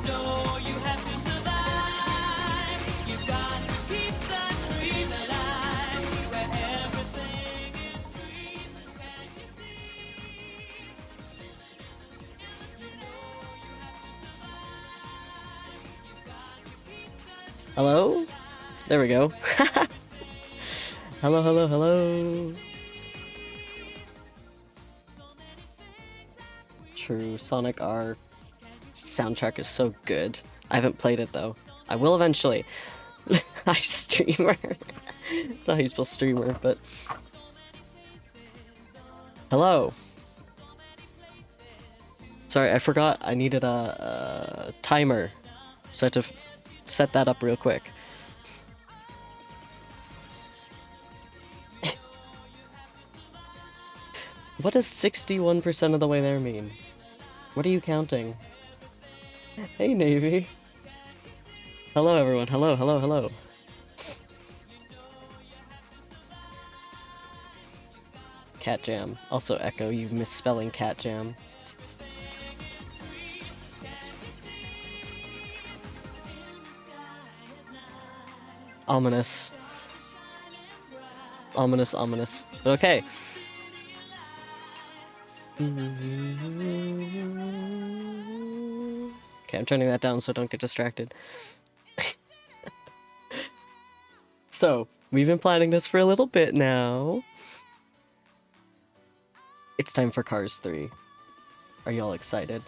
know you have to survive. You've got to keep the dream alive, where everything is green. Can't you see? You know you have to survive. You've got to keep the dream. Hello? There we go. Hello, hello, hello. True, Sonic R soundtrack is so good. I haven't played it though. I will eventually. Hi, streamer. It's not how you spell streamer, but... Hello. Sorry, I forgot I needed a timer. So I had to set that up real quick. What does 61% of the way there mean? What are you counting? Hey, Navy. Hello, everyone. Hello, hello, hello. Cat Jam. Also, Echo, you misspelling Cat Jam. Ominous. Ominous, ominous. But okay. Okay, I'm turning that down so don't get distracted. So, we've been planning this for a little bit now. It's time for Cars 3. Are y'all excited?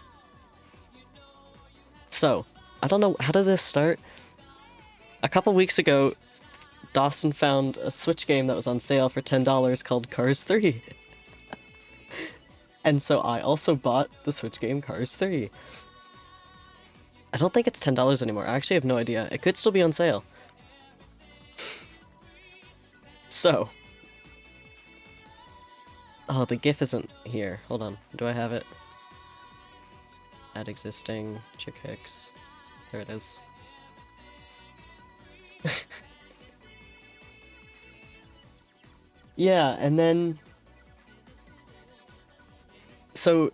So, I don't know, how did this start? A couple weeks ago, Dawson found a Switch game that was on sale for $10 called Cars 3. And so I also bought the Switch game Cars 3. I don't think it's $10 anymore. I actually have no idea. It could still be on sale. So. Oh, the GIF isn't here. Hold on. Do I have it? Add existing. Chick Hicks. There it is. Yeah, and then... So...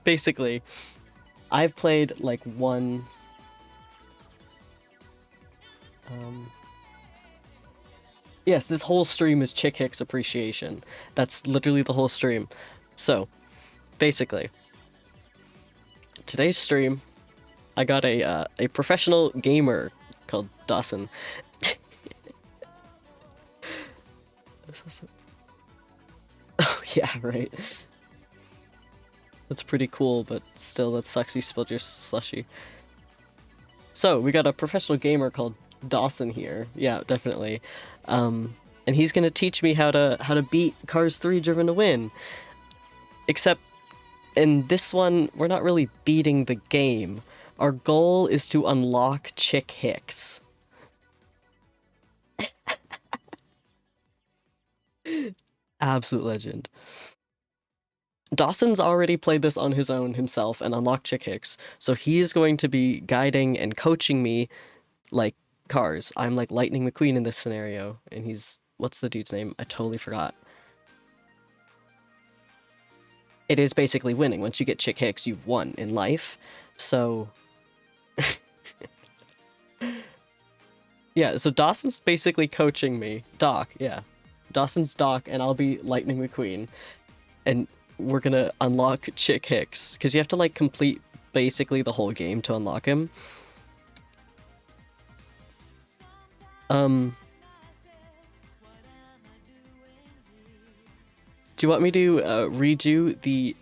Basically, I've played, like, one... Yes, this whole stream is Chick Hicks appreciation. That's literally the whole stream. So, basically, today's stream, I got a professional gamer called Dawson. Oh, yeah, right. That's pretty cool, but still, that sucks you spilled your slushy. So, we got a professional gamer called Dawson here. Yeah, definitely. And he's gonna teach me how to beat Cars 3 Driven to Win. Except, in this one, we're not really beating the game. Our goal is to unlock Chick Hicks. Absolute legend. Dawson's already played this on his own himself and unlocked Chick Hicks, so he's going to be guiding and coaching me like Cars. I'm like Lightning McQueen in this scenario, and he's... what's the dude's name? I totally forgot. It is basically winning. Once you get Chick Hicks, you've won in life. So... yeah, so Dawson's basically coaching me. Doc, yeah. Dawson's Doc, and I'll be Lightning McQueen. And we're gonna unlock Chick Hicks, because you have to, like, complete basically the whole game to unlock him. Do you want me to read you the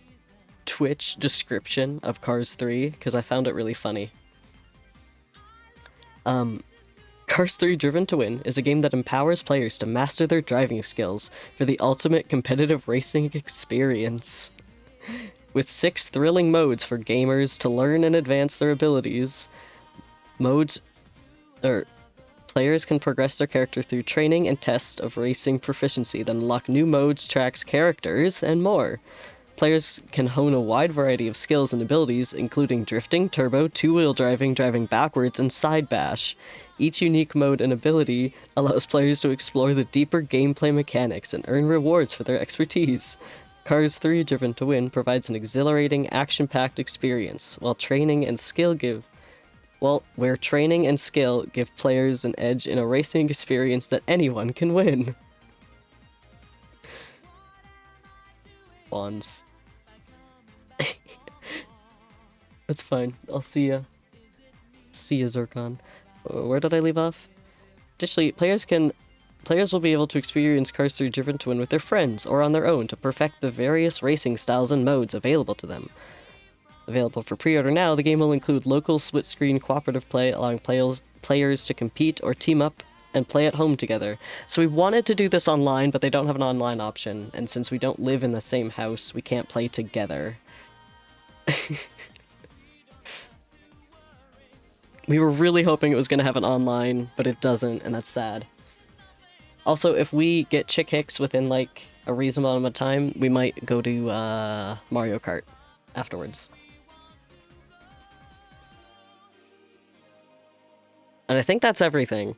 Twitch description of Cars 3? Because I found it really funny. Cars 3 Driven to Win is a game that empowers players to master their driving skills for the ultimate competitive racing experience. With 6 thrilling modes for gamers to learn and advance their abilities. Players can progress their character through training and tests of racing proficiency, then unlock new modes, tracks, characters, and more. Players can hone a wide variety of skills and abilities, including drifting, turbo, two-wheel driving, driving backwards, and side bash. Each unique mode and ability allows players to explore the deeper gameplay mechanics and earn rewards for their expertise. Cars 3 Driven to Win provides an exhilarating, action-packed experience, where training and skill give players an edge in a racing experience that anyone can win. Bonds. That's fine. I'll see ya. See ya, Zircon. Where did I leave off? Additionally, players will be able to experience Cars 3 Driven to Win with their friends or on their own to perfect the various racing styles and modes available to them. Available for pre-order now, the game will include local split-screen cooperative play, allowing players to compete or team up and play at home together. So we wanted to do this online, but they don't have an online option, and since we don't live in the same house, we can't play together. We were really hoping it was going to have an online, but it doesn't, and that's sad. Also, if we get Chick Hicks within, like, a reasonable amount of time, we might go to Mario Kart afterwards. And I think that's everything.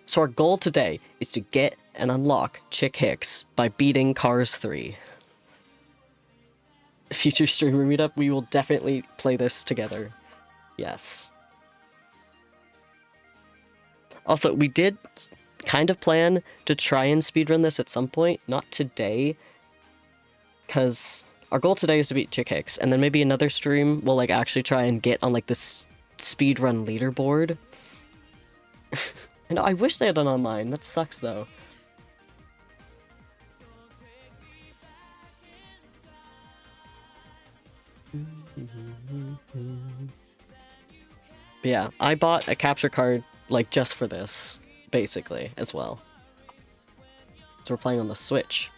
So our goal today is to get and unlock Chick Hicks by beating Cars 3. Future streamer meetup, we will definitely play this together. Yes. Also, we did kind of plan to try and speedrun this at some point, not today, because our goal today is to beat Chick Hicks, and then maybe another stream we'll like actually try and get on like this speedrun leaderboard. And I wish they had done online. That sucks though. But yeah, I bought a capture card like just for this, basically, as well. So we're playing on the Switch.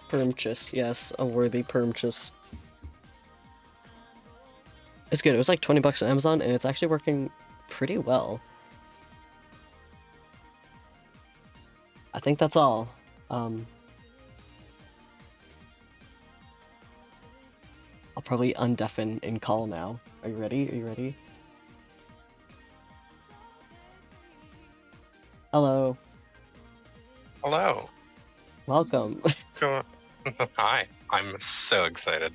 Purchase, yes, a worthy purchase. It's good. It was like 20 bucks on Amazon, and it's actually working pretty well. I think that's all. I'll probably undeafen in call now. Are you ready? Are you ready? Hello. Hello. Welcome. Hi. I'm so excited.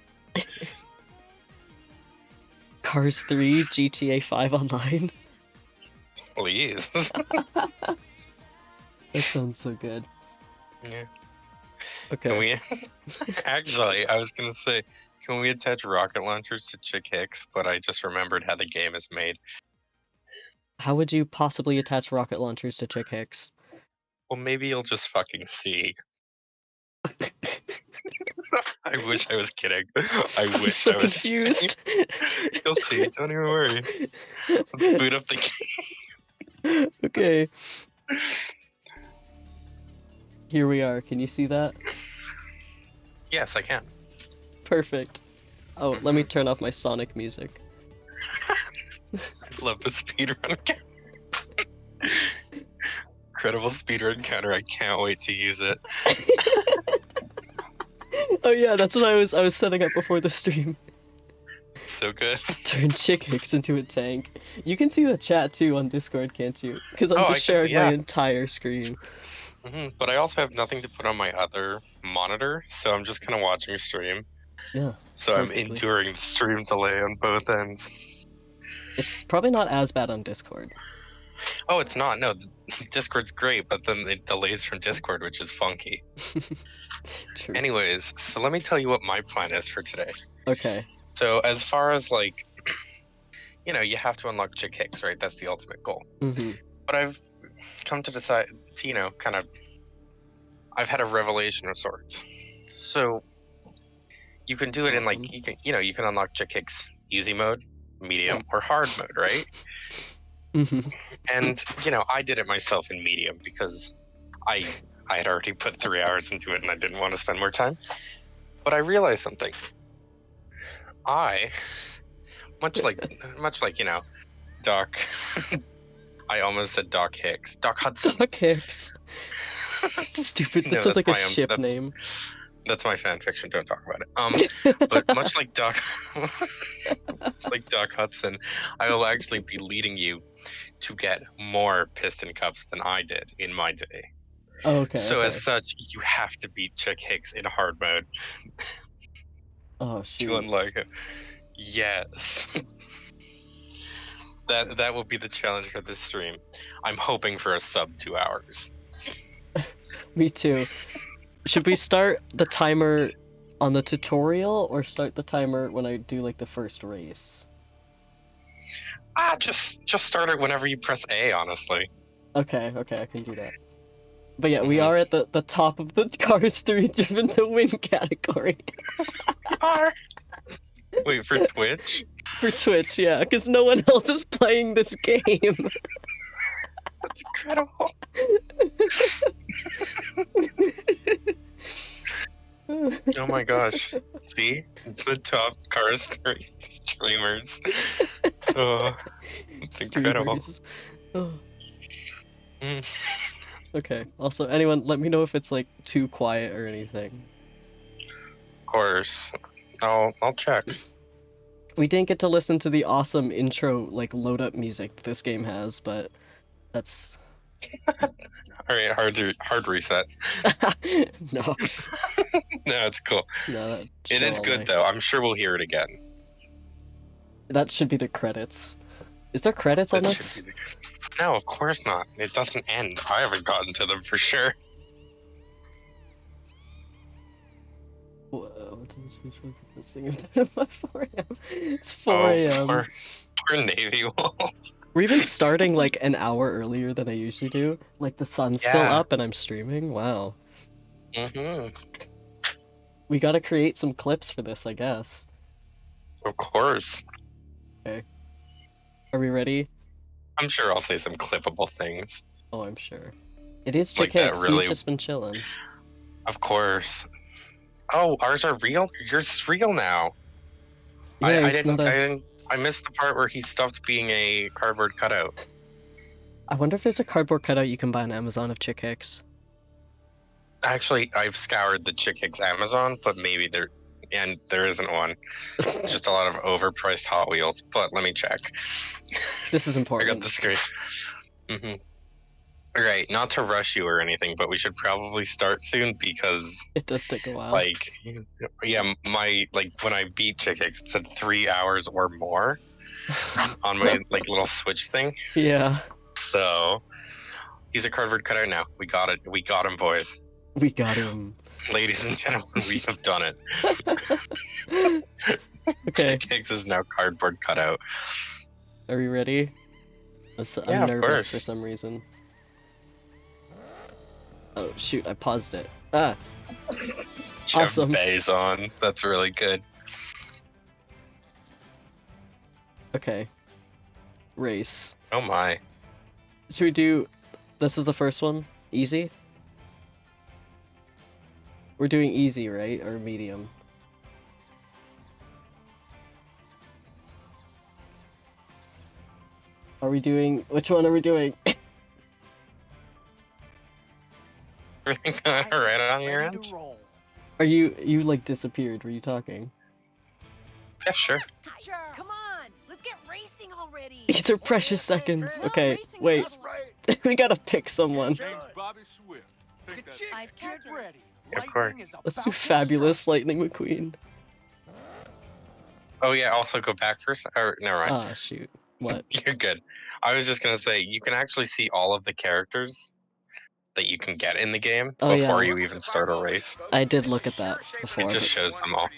Cars 3 GTA 5 Online. Please. That sounds so good. Yeah. Okay. Can we... Actually, I was going to say, can we attach rocket launchers to Chick Hicks? But I just remembered how the game is made. How would you possibly attach rocket launchers to Chick Hicks? Well, maybe you'll just fucking see. I wish I was kidding. I I'm wish so I was confused. kidding. You'll see. Don't even worry. Let's boot up the game. Okay. Here we are. Can you see that? Yes, I can. Perfect. Oh, let me turn off my Sonic music. I love the speedrun counter. Incredible speedrun counter. I can't wait to use it. Oh yeah, that's what I was setting up before the stream. It's so good. Turn Chick Hicks into a tank. You can see the chat too on Discord, can't you? Because I'm Oh, just sharing my entire screen. But I also have nothing to put on my other monitor, so I'm just kind of watching a stream. Yeah. So perfectly. I'm enduring the stream delay on both ends. It's probably not as bad on Discord. Oh, it's not. No, Discord's great, but then it delays from Discord, which is funky. True. Anyways, so let me tell you what my plan is for today. Okay. So as far as like, you know, you have to unlock Chick Hicks, right? That's the ultimate goal. Mm-hmm. But I've come to decide, you know, kind of, I've had a revelation of sorts. So you can do it in like, you can unlock Chick Hicks easy mode, medium, or hard mode, right? Mm-hmm. And, you know, I did it myself in medium because I had already put 3 hours into it and I didn't want to spend more time. But I realized something. Much like, you know, Doc, I almost said Doc Hicks. Doc Hudson. Doc Hicks. Stupid. That No, sounds like a that's ship name. That's my fan fiction. Don't talk about it. But much like Doc Hudson, I will actually be leading you to get more piston cups than I did in my day. Oh, okay. So okay. as such, you have to beat Chick Hicks in hard mode Oh to shoot. unlock it. Yes. That will be the challenge for this stream. I'm hoping for a sub 2 hours. Me too. Should we start the timer on the tutorial or start the timer when I do like the first race? Just start it whenever you press A, honestly. Okay, I can do that. But yeah, we are at the top of the Cars 3 Driven to Win category. Wait, for Twitch? For Twitch, yeah, because no one else is playing this game. That's incredible. Oh my gosh. See? The top Cars 3 streamers. Oh, it's incredible. Streamers. Oh. Mm. Okay, also, anyone, let me know if it's like too quiet or anything. Of course. I'll check. We didn't get to listen to the awesome intro, like, load-up music this game has, but that's... Alright, hard reset. No. No, it's cool. No, It is good, though. I'm sure we'll hear it again. That should be the credits. Is there credits on That this? should be No, of course not. It doesn't end. I haven't gotten to them for sure. Whoa, what is this missing at 4 a.m.? It's 4 a.m. Poor Navy Wolf. We're even starting like an hour earlier than I usually do. Like the sun's still Yeah. up and I'm streaming. Wow. Mm-hmm. We gotta create some clips for this, I guess. Of course. Are we ready? I'm sure I'll say some clippable things. Oh, I'm sure. It is Like Chick that Hicks. really- He's just been chilling. Of course. Oh, ours are real? Yours real now. Yeah, I he's not a... I missed the part where he stopped being a cardboard cutout. I wonder if there's a cardboard cutout you can buy on Amazon of Chick Hicks. Actually, I've scoured the Chick Hicks Amazon, but maybe there isn't one. Just a lot of overpriced Hot Wheels, but let me check. This is I important. got the screen. Mm-hmm. Right, not to rush you or anything, but we should probably start soon because, It does take a while. like, yeah, when I beat Chick Hicks, it said 3 hours or more on my like little Switch thing. Yeah, So he's a cardboard cutout now. We got it. We got him, boys. we got him. Ladies and gentlemen, we have done it. Okay, Chick Hicks is now cardboard cutout. are we ready? I'm Yeah, of nervous course. for some reason. Oh shoot, I paused it. Ah, Jeff Awesome. Bezos on. That's really good. okay. Race. Oh my. Should we do... This is the first one? Easy? We're doing easy, right? Or medium? Are we doing... Which one are we doing? Everything going right on your Ready end? to roll. Are you like disappeared? Were you talking? Yeah, sure. Sure. Come on, let's get racing already. These are precious seconds. Okay, racing's wait. not right. We gotta pick someone. James Bobby Swift. Think that's I've Get calculated. ready. Of course. Lightning is Let's about do to Fabulous Lightning McQueen. Oh yeah, also go back for a sec. Or never mind. Ah, shoot. What? You're good. I was just gonna say you can actually see all of the characters that you can get in the game Oh, yeah. before you even start a race. I did look at that before. It just but- shows them all.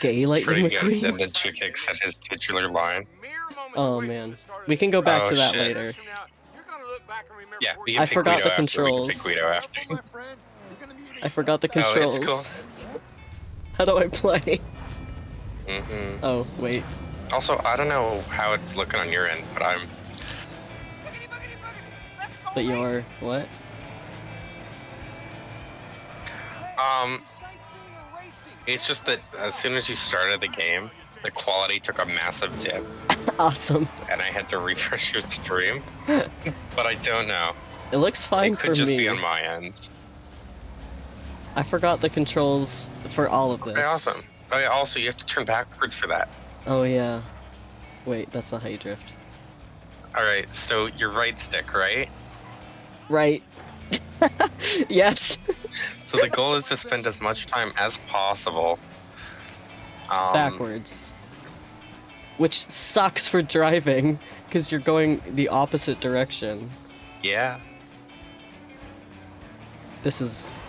Gay It's Lightning pretty good. Then McQueen? the Chick Hicks had his titular line. Oh man. We can go back Oh, to that shit. later. Yeah, we can I pick forgot Guido the after. We can pick controls. Guido after. I forgot the Oh, it's controls. How do I play? Mm-hmm. Oh, wait. Also, I don't know how it's looking on your end, but I'm. But you're... What? It's just that as soon as you started the game, the quality took a massive dip, Awesome. and I had to refresh your stream. But I don't know. It looks fine It for could just me. be on my end. I forgot the controls for all of this. Okay, awesome. Oh yeah, also you have to turn backwards for that. Oh yeah. Wait, that's not how you drift. Alright, so your right stick, right? Right. Yes. So the goal is to spend as much time as possible. Backwards. Which sucks for driving, because you're going the opposite direction. Yeah. This is...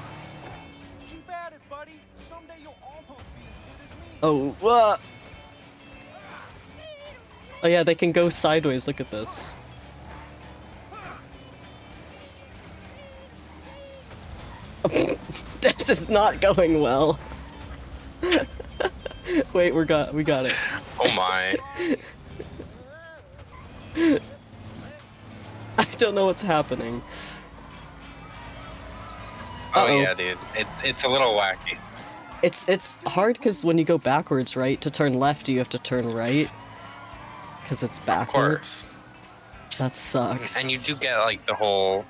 Keep at it, buddy. Someday you'll almost be as good as me. Oh, what? Oh yeah, they can go sideways, look at this. This is not going well. Wait, we got it. Oh my. I don't know what's happening. Oh Uh-oh. yeah, dude. It's a little wacky. It's hard because when you go backwards, right, to turn left, you have to turn right. Because it's backwards. That sucks. And you do get like the whole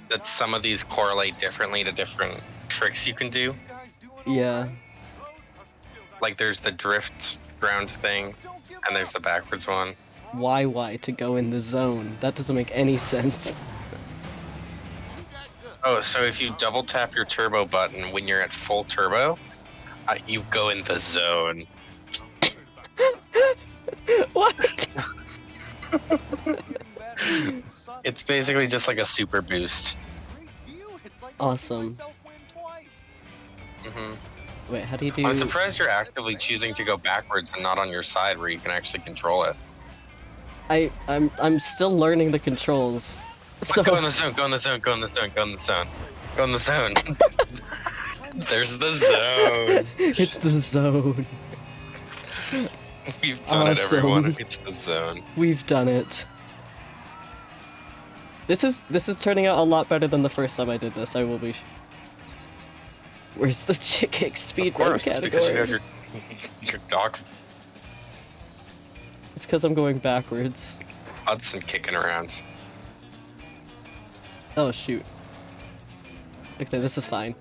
that some of these correlate differently to different tricks you can do. Yeah. Like there's the drift ground thing, and there's the backwards one. Why to go in the zone? That doesn't make any sense. Oh, so if you double tap your turbo button when you're at full turbo, you go in the zone. What? It's basically just like a super boost. Awesome. hmm Wait, how do you do... I'm surprised you're actively choosing to go backwards and not on your side where you can actually control it. I'm still learning the controls. So... Go in the zone, go in the zone, go in the zone, go in the zone. Go in the zone. There's the zone. It's the zone. We've done it, Awesome. everyone. It's the zone. We've done it. This is turning out a lot better than the first time I did this, I will be... Where's the chick Of speedrun course, it's category? because you have your dog It's because I'm going backwards. Hudson kicking around. Oh shoot. Okay, this is fine.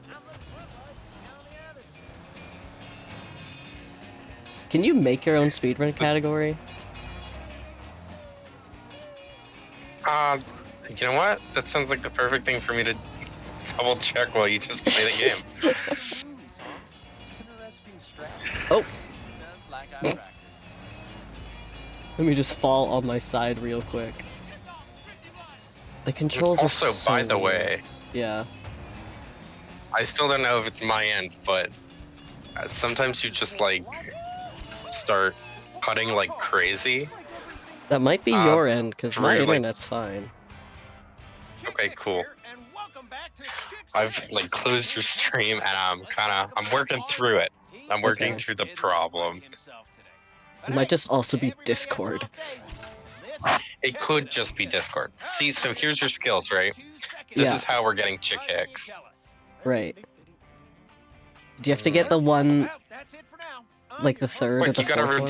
Can you make your own speedrun category? You know what? That sounds like the perfect thing for me to double check while you just play the game. Oh! Let me just fall on my side real quick. The controls Also, are so by the weird. way, Yeah. I still don't know if it's my end, but sometimes you just like start cutting like crazy. That might be your end, because my really? internet's fine. Okay, cool. I've like closed your stream and I'm working through it. I'm working Okay. through the problem. It might just also be Discord. It could just be Discord. See, so here's your skills, right? This Yeah. is how we're getting chick hicks. Right. Do you have to get the one, like the third or Quick, the you gotta fourth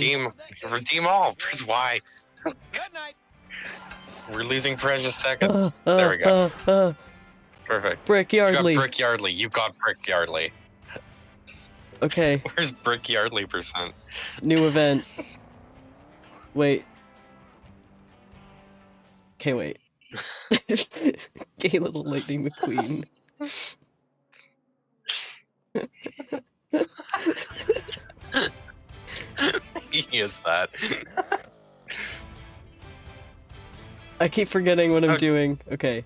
redeem all. Press Y. We're losing precious seconds. one? There we go. Perfect. Brick You got Yardley. Brick Yardley. You got Brick Yardley. Okay, Where's Brick Yardley percent? new event. Wait. Okay, wait. Gay little Lightning McQueen. He is that. I keep forgetting what I'm Oh. doing. Okay.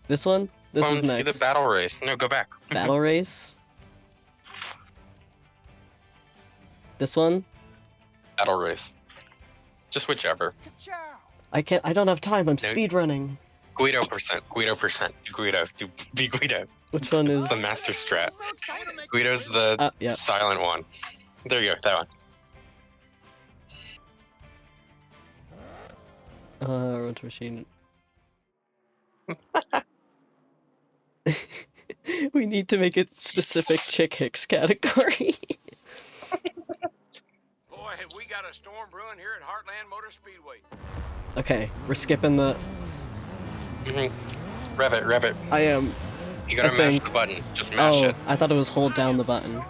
This one? This is Do next. the battle race. No, go back. Battle race? This one? Battle race. Just whichever. I don't have time, I'm No. speedrunning. Guido percent. Guido percent. Guido. Be Guido. Which one is... The master strat. Guido's the yeah. silent one. There you go. That one. Run to machine. We need to make it specific chick hicks category. Boy, have we got a storm brewing here at Heartland Motor Speedway. Okay, we're skipping the... Rev it. I am... You gotta I mash think. the button. Just mash Oh, it. I thought it was hold down the button.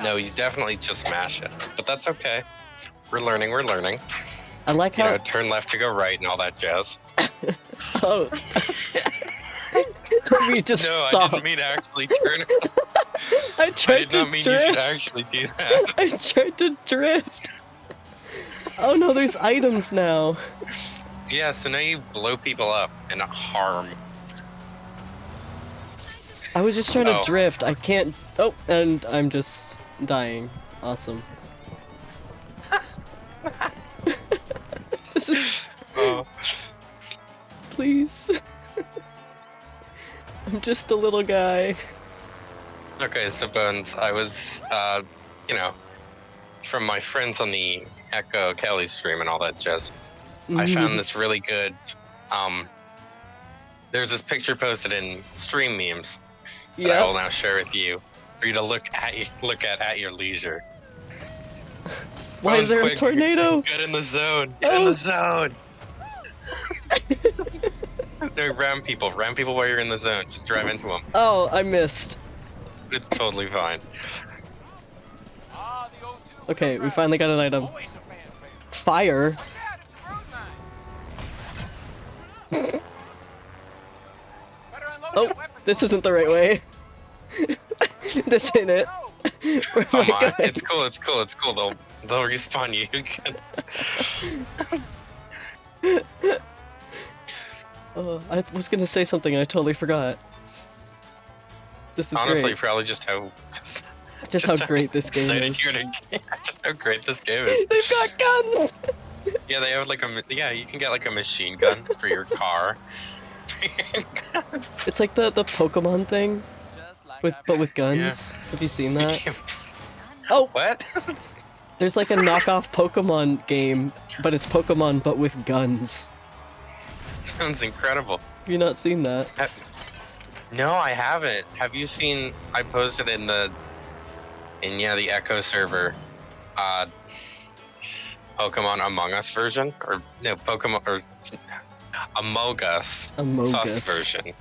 No, you definitely just mash it. But that's okay. We're learning. We're learning. I like You how. know, turn left to go right and all that jazz. Oh. We just No, stopped. I didn't mean to actually turn it. I I tried did to not mean you should drift. actually do that. I tried to drift. Oh no, there's items now. Yeah, so now you blow people up and harm. I was just trying to Oh. drift. I can't. Oh, and I'm just dying. Awesome. This is. Oh. Please. I'm just a little guy. Okay, so Bones, I was, you know, from my friends on the Echo Kelly stream and all that jazz, I found this really good, there's this picture posted in stream memes that I will Yep. now share with you for you to look at your leisure. Why is Bones, there a quick, tornado? Get in the zone. Get in Oh. the zone. No, ram people while you're in the zone. Just drive into them. Oh, I missed. It's totally fine. Ah, the old dude. Okay, we finally got an item. Always a fan favorite. Fire. Yeah, it's a road mine. Better unload Oh, that weapon, this Bones. isn't the right way. This ain't it. Where am Come I on, going? it's cool. It's cool. It's cool. They'll respawn you again. Oh, I was gonna say something and I totally forgot. This is Honestly, great. probably just Just how great this game excited is. you're to- just how great this game is. They've got guns! Yeah, they have like you can get like a machine gun for your car. It's like the Pokemon thing, but with guns. Have you seen that? Oh, What? there's like a knockoff Pokemon game, but it's Pokemon but with guns. Sounds incredible. Have you not seen that? No, I haven't. Have you seen? I posted in the Echo server, Pokemon Among Us version, or no Pokemon or Among Us Among sus Us. version.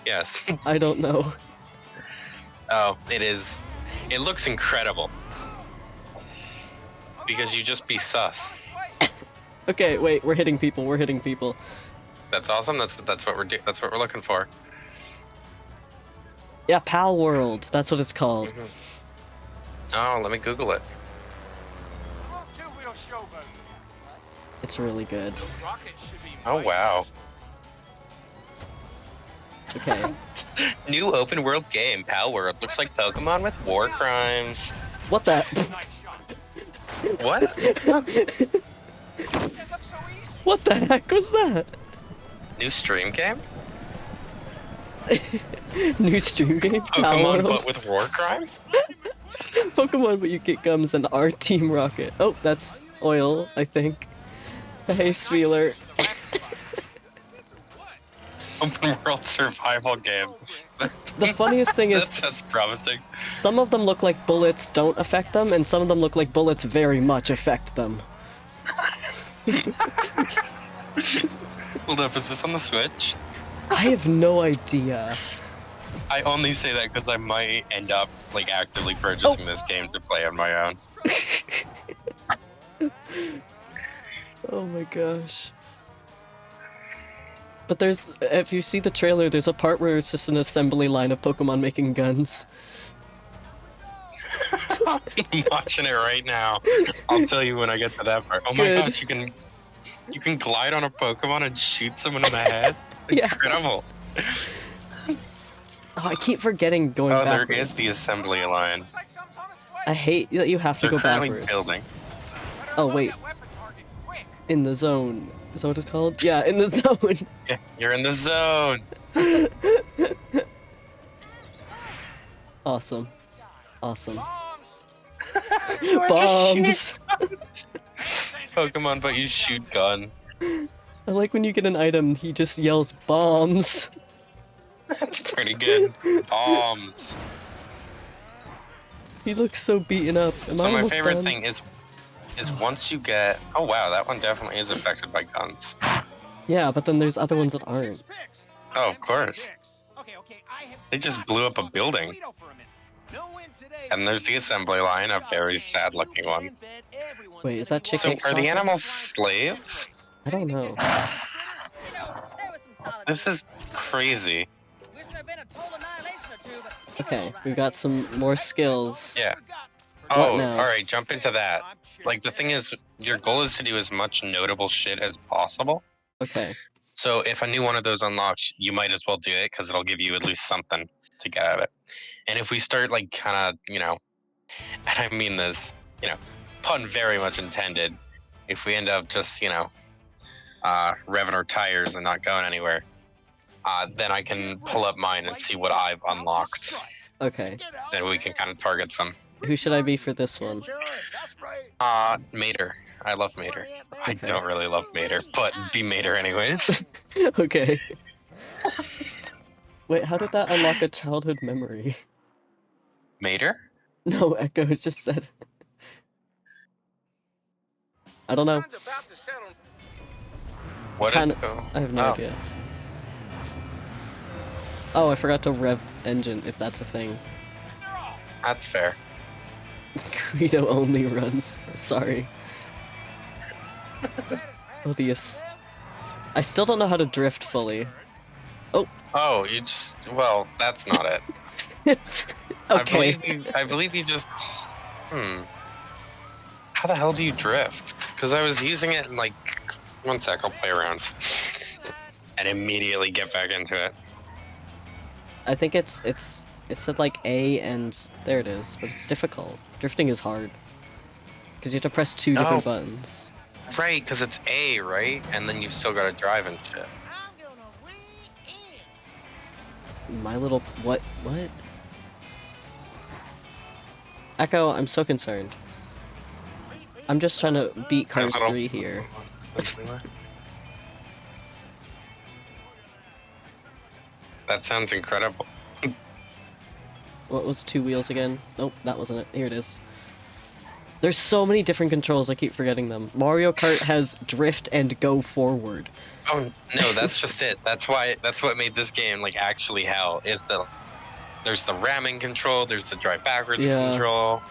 Yes. I don't know. Oh, it is. It looks incredible because you just be sus. Okay, wait, we're hitting people. We're hitting people. That's awesome. That's what that's what we're looking for. Yeah, Pal World. That's what it's called. Oh, let me Google it. Two-wheel showboat. It's really good. Rocket should be Oh mighty wow. Okay. New open world game, Pal World. Looks like Pokemon with war crimes. What the? nice shot. What? It looks so easy. What the heck was that? New stream game? New stream game? Pal Pokemon World. but with war crime? Pokemon, but you get gums and our Team Rocket. Oh, that's oil, I think. Hey, Spieler. Open world survival game. The funniest thing That is, sounds promising. some of them look like bullets don't affect them, and some of them look like bullets very much affect them. Hold up, is this on the Switch? I have no idea. I only say that because I might end up like actively purchasing this game to play on my own. Oh my gosh. But there's, if you see the trailer, there's a part where it's just an assembly line of Pokemon making guns. I'm watching it right now. I'll tell you when I get to that part. Oh my Good. gosh, you can glide on a Pokemon and shoot someone in the head? Yeah. Incredible. Oh, I keep forgetting going Oh, backwards. there is the assembly line. Looks like something's on its way. I hate that you have to They're go currently backwards. building. Better Oh, unload wait. that weapon target quick. In the zone. Is that what it's called? Yeah, in the zone. Yeah, you're in the zone. Awesome. Awesome. Bombs. Bombs! Pokemon, but you shoot gun. I like when you get an item, he just yells bombs. That's pretty good. Bombs. He looks so beaten up. Am So I my almost favorite done? thing is once you get. Oh wow, that one definitely is affected by guns. Yeah, but then there's other ones that aren't. Oh, of course. They just blew up a building. And there's the assembly line, a very sad-looking one. Wait, is that Chick So Hicks are the talking? animals slaves? I don't know. You know, there was some solid This is moves. crazy. Wish there'd been a total annihilation or two, but it's Okay, all right. we got some more skills. Yeah. What Oh, now? alright, jump into that. Like, the thing is, your goal is to do as much notable shit as possible. Okay. So if a new one of those unlocks, you might as well do it, because it'll give you at least something to get out of it. And if we start, like, kind of, you know, and I mean this, you know, pun very much intended, if we end up just, you know, revving our tires and not going anywhere, then I can pull up mine and see what I've unlocked. Okay. And we can kind of target some. Who should I be for this one? Mater. I love Mater. I Okay. don't really love Mater, but be Mater anyways. Okay. Wait, how did that unlock a childhood memory? Mater? No, Echo just said. I don't know. What? Kinda- Oh. I have no Oh. idea. Oh, I forgot to rev engine, if that's a thing. That's fair. Guido only runs. Sorry. Oh, I still don't know how to drift fully. Oh, you just, well, that's not it. Okay. I believe you just, How the hell do you drift? Because I was using it and like, one sec, I'll play around. And immediately get back into it. I think it said like A and there it is, but it's difficult. Drifting is hard. Because you have to press two different Oh. buttons. Right, because it's A, right? And then you've still got to drive and shit. My little what? Echo, I'm so concerned. I'm just trying to beat Cars 3 here. That sounds incredible. What was two wheels again? Nope, that wasn't it. Here it is. There's so many different controls, I keep forgetting them. Mario Kart has drift and go forward. Oh no, that's just it. That's what made this game like actually hell. Is there's the ramming control, there's the drive backwards Yeah. control.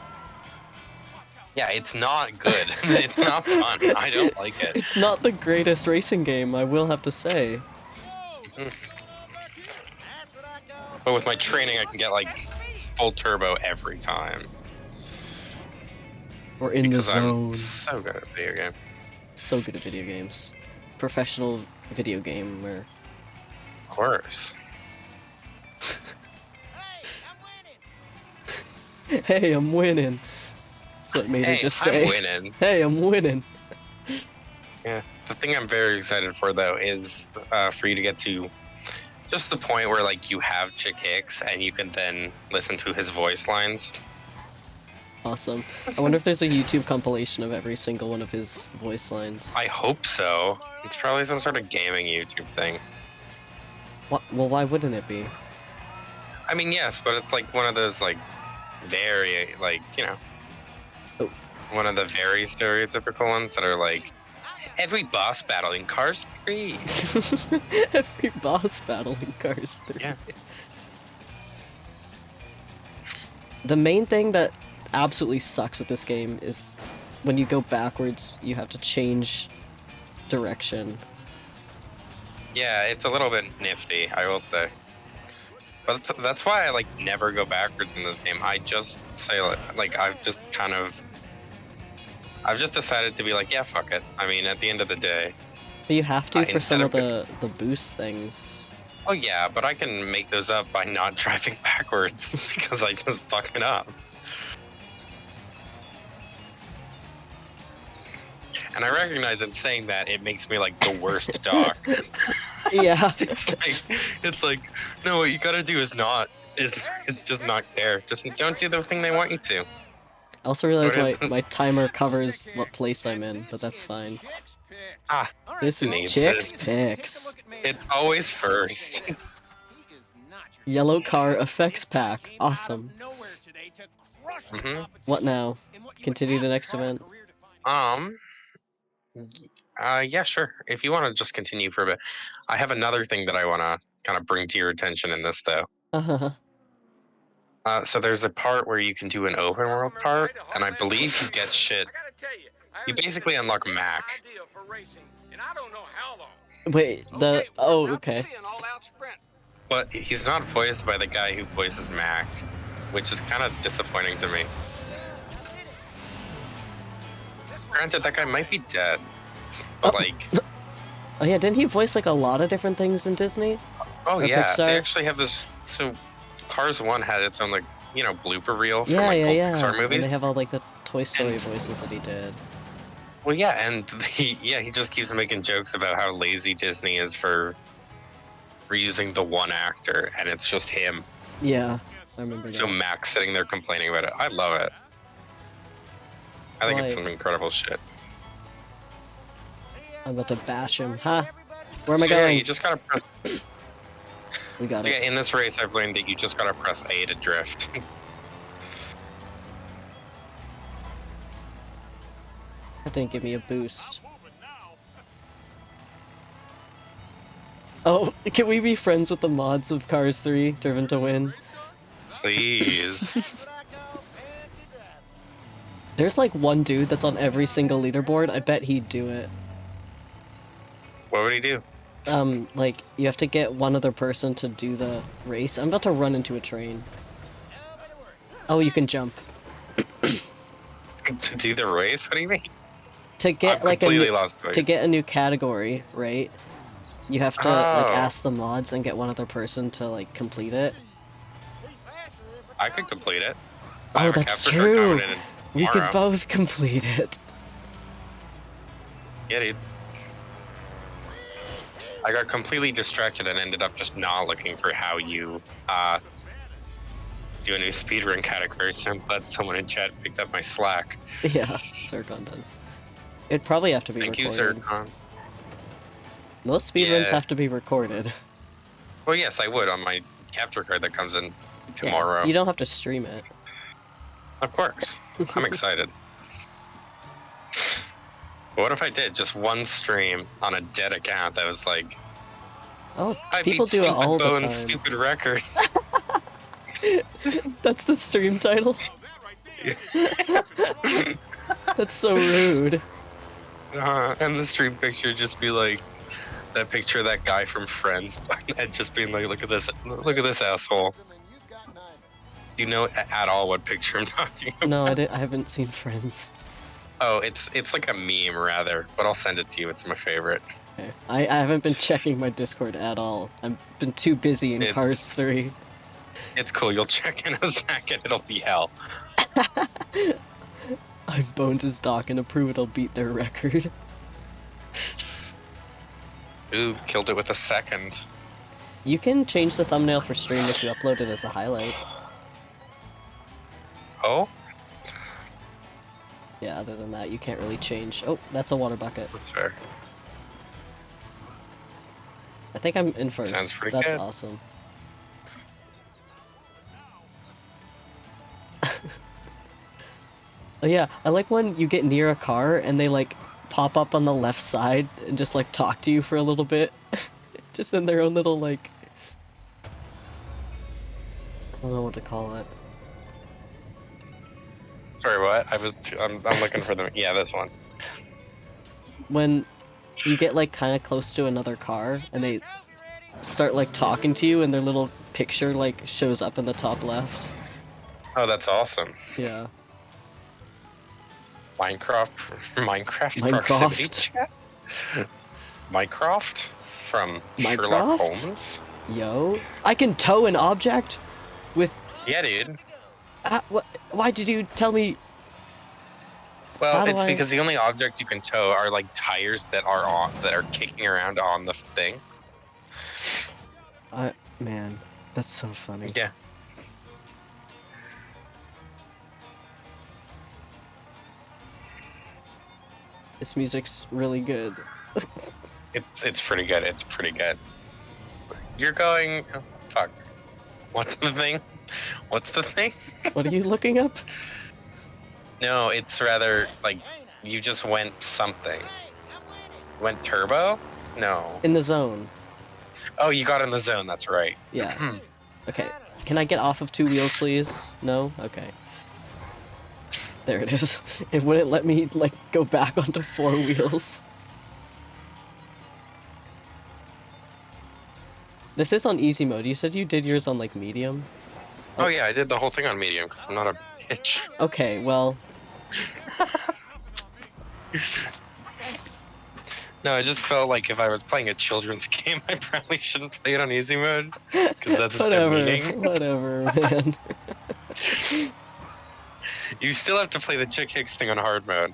Yeah, it's not good. It's not fun. I don't like it. It's not the greatest racing game, I will have to say. But with my training, I can get like full turbo every time. Or in Because the zone. I'm so good at video game. So good at video games. Professional video gamer. Of course. Hey, I'm winning. That's what made Hey, it just say. I'm winning. Hey, I'm winning. Yeah. The thing I'm very excited for though is for you to get to just the point where like you have Chick Hicks and you can then listen to his voice lines. Awesome. I wonder if there's a YouTube compilation of every single one of his voice lines. I hope so. It's probably some sort of gaming YouTube thing. Well, why wouldn't it be? I mean, yes, but it's like one of those like very like, you know, Oh. one of the very stereotypical ones that are like every boss battle in Cars 3. Every boss battle in Cars 3. Yeah. The main thing that absolutely sucks with this game is when you go backwards, you have to change direction. Yeah, it's a little bit nifty, I will say. But that's why I like never go backwards in this game. I just say like I've just decided to be like, yeah, fuck it. I mean, at the end of the day. But you have to for some instead of of the boost things. Oh yeah, but I can make those up by not driving backwards because I just fuck it up. And I recognize in saying that it makes me like the worst dog. Yeah. it's like no, what you gotta do is just not care. Just don't do the thing they want you to. I also realize my timer covers what place I'm in, but that's fine. Ah, This is needs Chick's it. Picks. It's always first. Yellow car effects pack. Awesome. Mhm. What now? Continue the next event? Yeah, sure. If you want to just continue for a bit, I have another thing that I want to kind of bring to your attention in this though. Uh-huh. So there's a part where you can do an open world part, and I believe you get shit. You basically unlock Mac. Wait, okay. But he's not voiced by the guy who voices Mac, which is kind of disappointing to me. Granted, that guy might be dead. But like, Oh yeah, didn't he voice like a lot of different things in Disney? oh Or yeah, Pixar? they actually have this. So Cars 1 had its own like, blooper reel from Yeah, like old yeah. Pixar And movies. they have all like the Toy Story And- voices that he did. Well, yeah, and he just keeps making jokes about how lazy Disney is for reusing the one actor, and it's just him. Yeah, I remember So that. Mac's sitting there complaining about it. I love it. I think it's Like- some incredible shit. I'm about to bash him. Huh? Where am I So, yeah, going? you just gotta press. We got Yeah, it. in this race, I've learned that you just gotta press A to drift. That didn't give me a boost. Oh, can we be friends with the mods of Cars 3, Driven to Win? Please. There's like one dude that's on every single leaderboard. I bet he'd do it. What would he do? Like, you have to get one other person to do the race. I'm about to run into a train. Oh, you can jump. To do the race? What do you mean? To get I've like completely lost to get a new category, right? You have to Oh. like ask the mods and get one other person to like complete it. I could complete it. Oh, I have a that's capture card true. coming in We could tomorrow. both complete it. Yeah, dude. I got completely distracted and ended up just not looking for how you do a new speedrun category, so I'm glad someone in chat picked up my slack. Yeah, Zircon does. It'd probably have to be Thank you, recorded. Zircon. Most speedruns Yeah. have to be recorded. Well, yes, I would on my capture card that comes in Yeah, tomorrow. you don't have to stream it. Of course. I'm excited. But what if I did just one stream on a dead account that was like, Oh, I people beat do it Stupid all the Bones' time. stupid record. That's the stream title? That's so rude. And the stream picture just be like that picture of that guy from Friends, and just being like, look at this asshole. Do you know at all what picture I'm talking about? No, I haven't seen Friends. Oh, it's like a meme rather, but I'll send it to you. It's my favorite. Okay. I haven't been checking my Discord at all. I've been too busy in It's- Cars 3. It's cool. You'll check in a second. It'll be hell. I'm Bones' doc and approve it'll beat their record. Ooh, killed it with a second. You can change the thumbnail for stream if you upload it as a highlight. Oh, Yeah, other than that, you can't really change. Oh, that's a water bucket. that's fair. I think I'm in first. Sounds pretty That's good. awesome. Oh yeah, I like when you get near a car and they like pop up on the left side and just like talk to you for a little bit. Just in their own little like... I don't know what to call it. Sorry, what? I'm looking for the. Yeah, this one. When you get like kind of close to another car and they start like talking to you and their little picture like shows up in the top left. Oh, that's awesome. Yeah. Minecraft proximity Minecraft. chat. Minecraft from Sherlock Minecraft? Holmes. Yo, I can tow an object with... Yeah, dude. What? Why did you tell me? Well, How do it's I- because the only object you can tow are like tires that are kicking around on the thing. Man, that's so funny. Yeah. This music's really good. It's pretty good. It's pretty good. You're going. Oh, fuck. What's the thing? What's the thing? What are you looking up? No, it's rather like you just went something. Went turbo? No. In the zone. Oh, you got in the zone. That's right. Yeah. Okay. Can I get off of 2 wheels, please? No? Okay. There it is. It wouldn't let me, like, go back onto 4 wheels. This is on easy mode. You said you did yours on, like, medium? Oh yeah, I did the whole thing on medium because I'm not a bitch. Okay, well... No, I just felt like if I was playing a children's game, I probably shouldn't play it on easy mode because that's demeaning. Whatever, man. You still have to play the Chick Hicks thing on hard mode.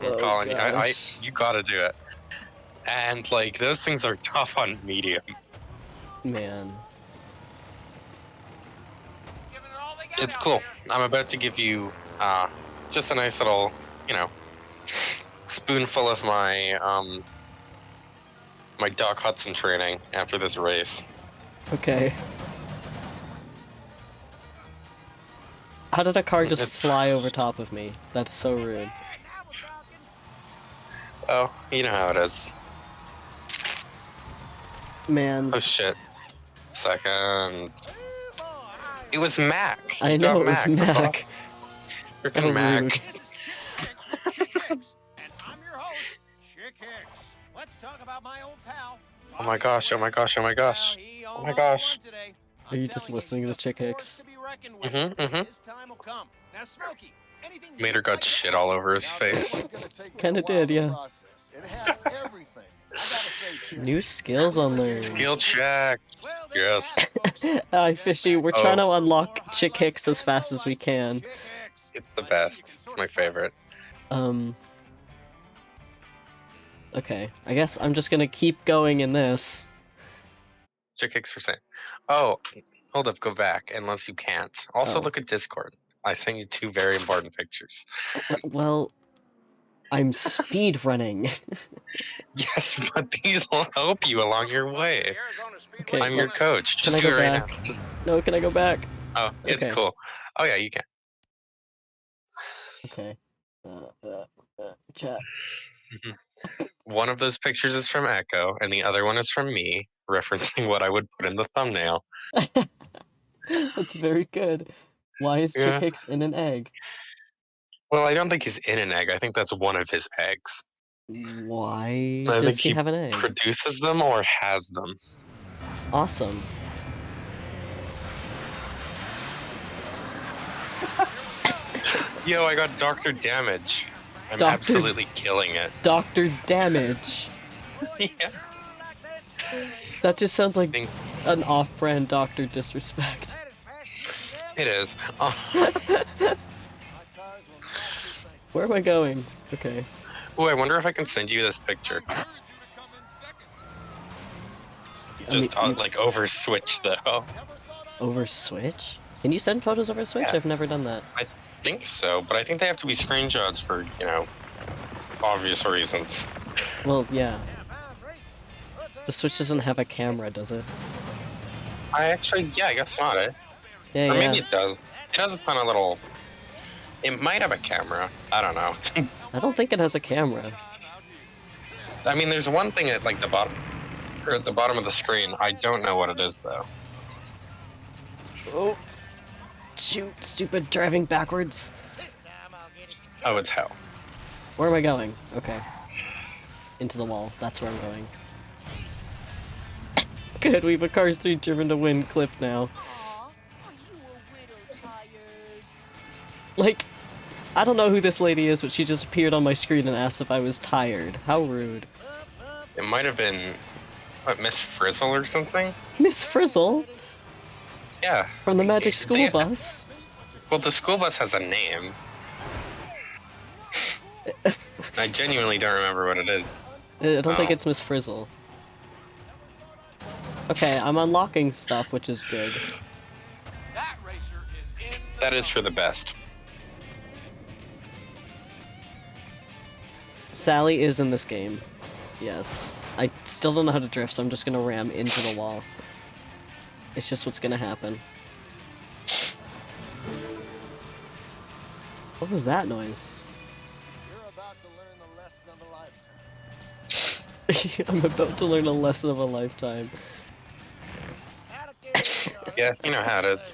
I'm Oh, calling you. gosh. You gotta do it. And like those things are tough on medium. Man. It's cool. I'm about to give you just a nice little, you know, spoonful of my my Doc Hudson training after this race. Okay. How did a car just fly over top of me? That's so rude. Oh, you know how it is. Man. Oh shit. Second. It was Mac. I You know got it was Mac. That's Mac. all. Freaking How Mac. rude. This is Chick Hicks, and I'm your host, Chick Hicks. Let's talk about my old pal. Oh my gosh, oh my gosh, oh my gosh. Oh my gosh. Are you just listening to Chick Hicks? His time will come. Now, Smokey, anything Mater you'd got like to shit say? all over his face. Kinda did, yeah. New skills unlearned. Skill checks. Well, there you Yes. have it, folks. Hi, Fishy. We're Oh. trying to unlock Chick Hicks as fast as we can. Chick Hicks. It's the best. It's my favorite. Okay. I guess I'm just gonna keep going in this. Chick Hicks %. Oh, hold up, go back, unless you can't. Also Oh. look at Discord. I sent you 2 very important pictures. Well, I'm speed running. Yes, but these will help you along your way. Okay, I'm your coach. Can I Just do go it right back? now. Just No, can I go back? oh, it's Okay. cool. Oh yeah, you can. Okay. Chat. One of those pictures is from Echo, and the other one is from me, referencing what I would put in the thumbnail. That's very good. Why is Yeah. Chick Hicks in an egg? Well, I don't think he's in an egg. I think that's one of his eggs. Why I does think he have an egg? produces them or has them. Awesome. Yo, I got Doctor Damage. I'm Dr. absolutely killing it. Dr. Damage. Yeah. That just sounds like Think- an off-brand Dr. Disrespect. It is. Where am I going? Okay. Oh, I wonder if I can send you this picture. Just I mean, like over Switch though. over Switch? Can you send photos over Switch? Yeah. I've never done that. I think so, but I think they have to be screenshots for, you know, obvious reasons. Well, yeah. The Switch doesn't have a camera, does it? I guess not, eh? Yeah, Or yeah. maybe it does. It has a ton of little... It might have a camera. I don't know. I don't think it has a camera. I mean, there's one thing at like the bottom, or at the bottom of the screen. I don't know what it is though. Oh. Shoot, stupid driving backwards. Oh, it's hell. Where am I going? Okay. Into the wall. That's where I'm going. Good, we have a Cars 3 Driven to Win clip now. Aw, are you a widow tired? Like, I don't know who this lady is, but she just appeared on my screen and asked if I was tired. How rude. It might have been, what, Miss Frizzle or something? Miss Frizzle? Yeah. From the Magic School They- Bus? Well, the school bus has a name. I genuinely don't remember what it is. I don't think Oh. it's Miss Frizzle. Okay, I'm unlocking stuff, which is good. That racer is in That is for the best. Sally is in this game. Yes. I still don't know how to drift, so I'm just gonna ram into the wall. It's just what's gonna happen. What was that noise? You're about to learn the lesson of a lifetime. I'm about to learn a lesson of a lifetime. Yeah, you know how it is.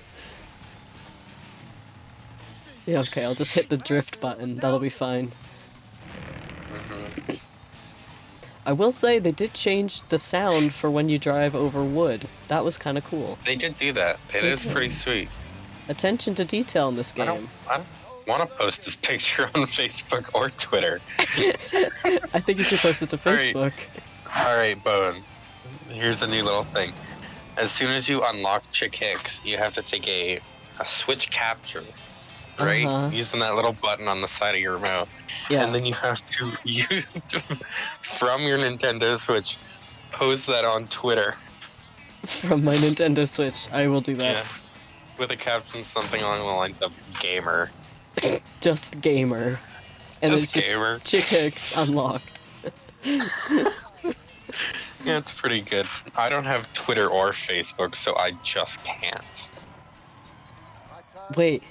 Yeah, okay, I'll just hit the drift button. That'll be fine. Hmm. I will say they did change the sound for when you drive over wood. That was kind of cool. They did do that. It They is did. pretty sweet. Attention to detail in this I don't game. want to post this picture on Facebook or Twitter. I think you should post it to Alright. Facebook. All right, Bone. Here's a new little thing. As soon as you unlock Chick Hicks, you have to take a switch capture, right? Uh-huh. Using that little button on the side of your remote. Yeah. And then you have to use from your Nintendo Switch, post that on Twitter. From my Nintendo Switch. I will do that. Yeah. With a caption something along the lines of gamer. Just gamer. And Just it's gamer. just Chick Hicks unlocked. Yeah, it's pretty good. I don't have Twitter or Facebook, so I just can't. Wait,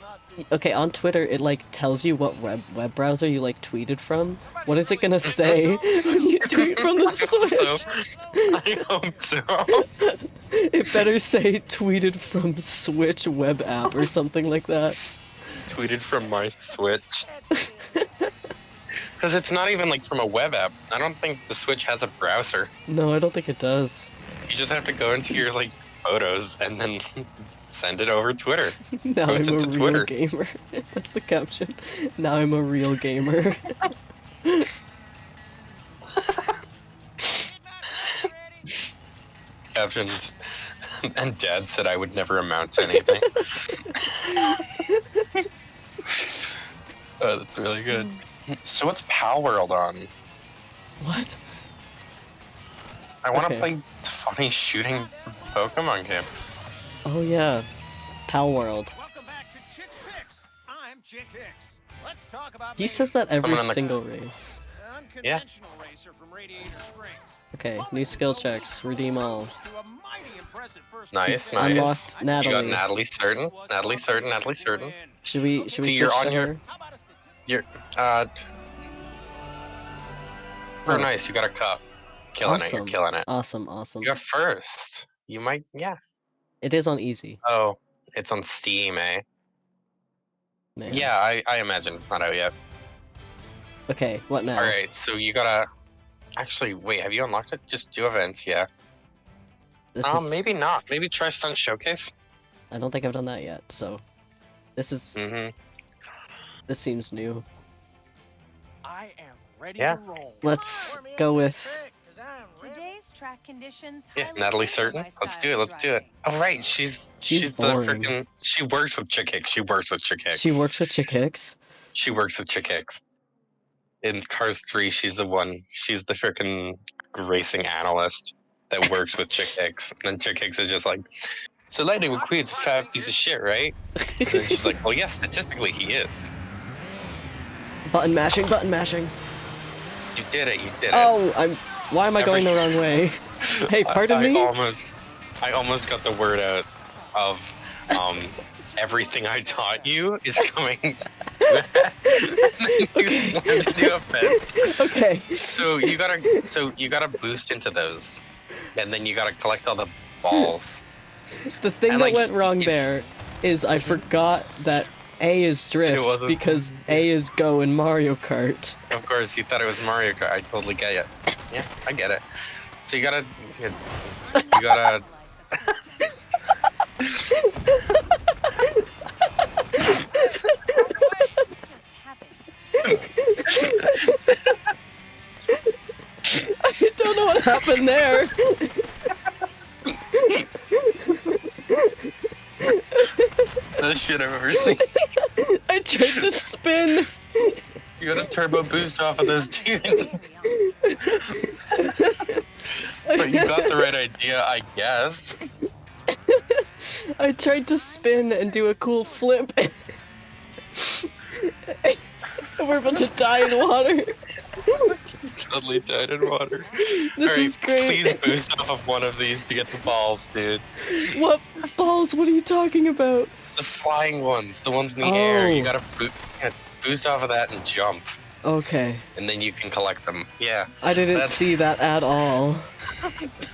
okay, on Twitter it like tells you what web browser you like tweeted from. What is it gonna say when you tweet from the Switch? I hope so. It better say tweeted from Switch web app or something like that. Tweeted from my Switch. Because it's not even like from a web app. I don't think the Switch has a browser. No, I don't think it does. You just have to go into your like photos and then send it over Twitter. Now Post I'm a it to real Twitter. gamer. That's the caption. Now I'm a real gamer. Captions. And Dad said I would never amount to anything. Oh, that's really good. So what's Pal World on? What? I want to Okay. play funny shooting Pokemon game. Oh yeah. Pal World. Welcome back to Chick's Picks. I'm Chick Hicks. Let's talk about He me, says that every Someone in the- single race. an unconventional racer from Radiator Springs. Okay, new skill checks. Redeem all. To a mighty impressive first Nice, place. nice. Unlocked You got Natalie. Natalie Certain. Natalie Certain. Natalie Certain. Should we So you're switch on to your- her? How about a statistic? You're oh, nice. You got a cup. Killing it. Awesome. You're killing it. Awesome, awesome. You got first. You might. Yeah. It is on easy. Oh, it's on Steam, eh? Man. Yeah, I imagine it's not out yet. Okay, what now? All right, so you gotta. Actually, wait. Have you unlocked it? Just do events, yeah. This is, Maybe not. Maybe try Stunt Showcase. I don't think I've done that yet, so this is Mm-hmm. this seems new. I am ready Yeah. to roll. Let's go with Today's track conditions. Yeah, highlight Natalie my Certain. Let's do it. style of Let's do it. driving. Oh right, she's the boring. freaking. She works with Chick Hicks. She works with Chick Hicks. She works with Chick Hicks. She works with Chick Hicks. In Cars 3, she's the one. She's the freaking racing analyst that works with Chick Hicks. And then Chick Hicks is just like, so Lightning McQueen's a fat piece of shit, right? And then she's like, well, yeah, statistically he is. Button mashing, button mashing. You did it. You did it. Oh, why am I going the wrong way? Hey, pardon me? I almost got the word out of everything I taught you is coming. And then you slammed into a fence. Okay. So you gotta boost into those, and then you gotta collect all the balls. The thing And, that like, went wrong if- there is I forgot that A is drift wasn't- because A is go in Mario Kart. Of course, you thought it was Mario Kart. I totally get it. Yeah, I get it. So you gotta. Just happened. I don't know what happened there. Best shit I've ever seen. I tried to spin. You got a turbo boost off of those two. Carry on. But you got the right idea, I guess. I tried to spin and do a cool flip. We're about to die in water. Totally died in water. This Alright, is great. Please boost off of one of these to get the balls, dude. What balls? What are you talking about? The flying ones, the ones in the air. You Oh. gotta boost off of that and jump, Okay. and then you can collect them. Yeah. I didn't That's- see that at all.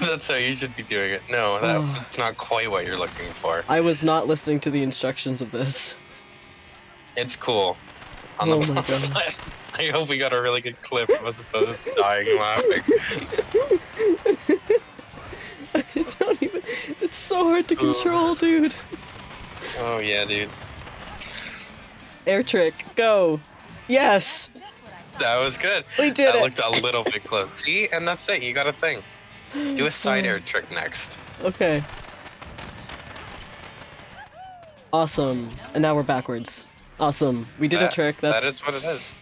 That's how you should be doing it. No, that's not quite what you're looking for. I was not listening to the instructions of this. It's cool. On Oh the my plus gosh. side, I hope we got a really good clip as opposed to dying laughing. I don't even. It's so hard to control, dude. Oh yeah, dude. Air trick, go. Yes, That was good. we did That it. looked a little bit close. See? And that's it. You got a thing. Do a side air trick next. Okay. Awesome. And now we're backwards. Awesome. We did a trick. That's That is what it is.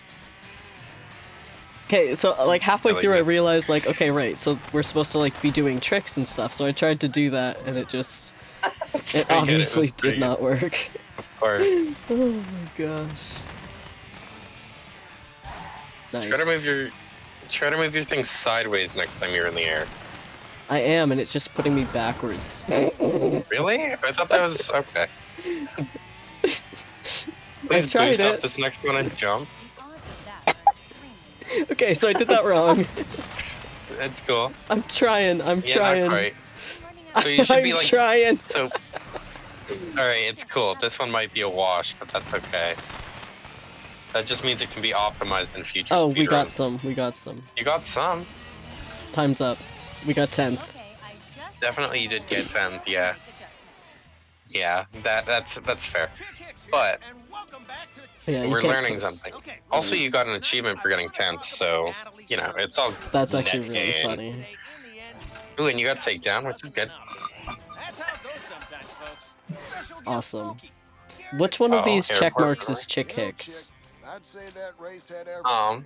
okay. So like halfway Really through, I good. realized like, okay, right. So we're supposed to like be doing tricks and stuff. So I tried to do that, and it just it good. It obviously was pretty did not work. Of course. Oh my gosh. Nice. Try to move your thing sideways next time you're in the air. I am, and it's just putting me backwards. Really? I thought that was okay. Please tried boost it. up this next one and jump. Okay, so I did that wrong. It's cool. I'm trying. I'm Yeah, trying. not quite. So you should I'm be like trying. so. All right, it's cool. This one might be a wash, but that's okay. That just means it can be optimized in future. Oh, we got speedruns. some. We got some. You got some. Time's up. We got 10th. Definitely, you did get 10. Yeah, yeah. That's fair. But Yeah, you we're can't learning miss. something. Also, you got an achievement for getting 10th, so you know it's all. That's actually net really gain. funny. Ooh, and you got takedown, which is good. That's how it goes sometimes, folks. Special guest Awesome. Smokey. Which one of Oh, these check airport marks is roar. Chick Hicks? I'd say that race had everything.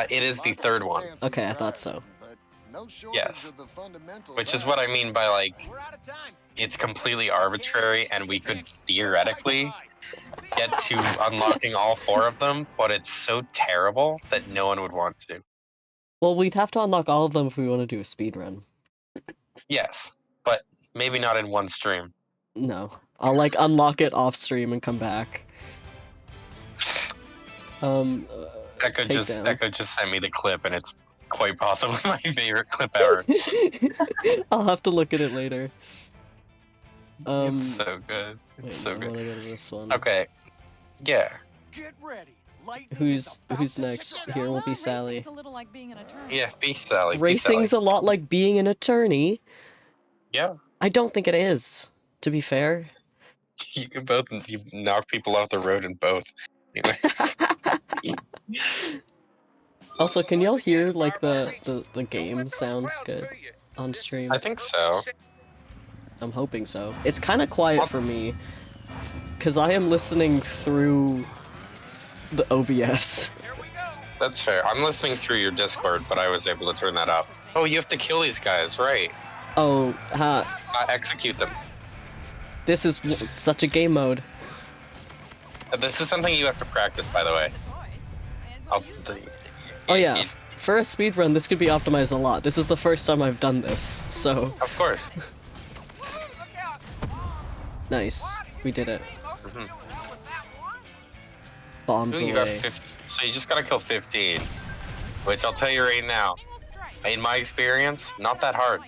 It is the third one, Okay, I thought so. But no shortage Yes. of the fundamentals which is either. what I mean by like We're out of time. it's completely arbitrary, and we could theoretically get to unlocking all 4 of them, but it's so terrible that no one would want to. Well, we'd have to unlock all of them if we want to do a speed run. Yes, but maybe not in one stream. No, I'll like unlock it off stream and come back. Echo just takedown. sent me the clip, and it's quite possibly my favorite clip ever. I'll have to look at it later. It's so good. It's wait, so I good. wanna go to this one. Okay. Yeah. Get ready. Lightning Who's is about who's to next? strike. Here will be Sally. Racing's a little like being an attorney. Yeah. Be Sally. be Racing's Sally. a lot like being an attorney. Yeah. I don't think it is, to be fair. You can both. You knock people off the road in both. Anyway. Also, can y'all hear like the game sounds good on stream? I think so. I'm hoping so. It's kind of quiet for me, cause I am listening through the OBS. That's fair. I'm listening through your Discord, but I was able to turn that up. Oh, you have to kill these guys, right? Oh, Execute them. this is such a game mode. This is something you have to practice, by the way. Oh yeah, for a speedrun, this could be optimized a lot. This is the first time I've done this, so Of course. nice. We did it. Mhm. Bombs Ooh, you got away. 50. So you just gotta kill 15. Which I'll tell you right now, in my experience, not that hard.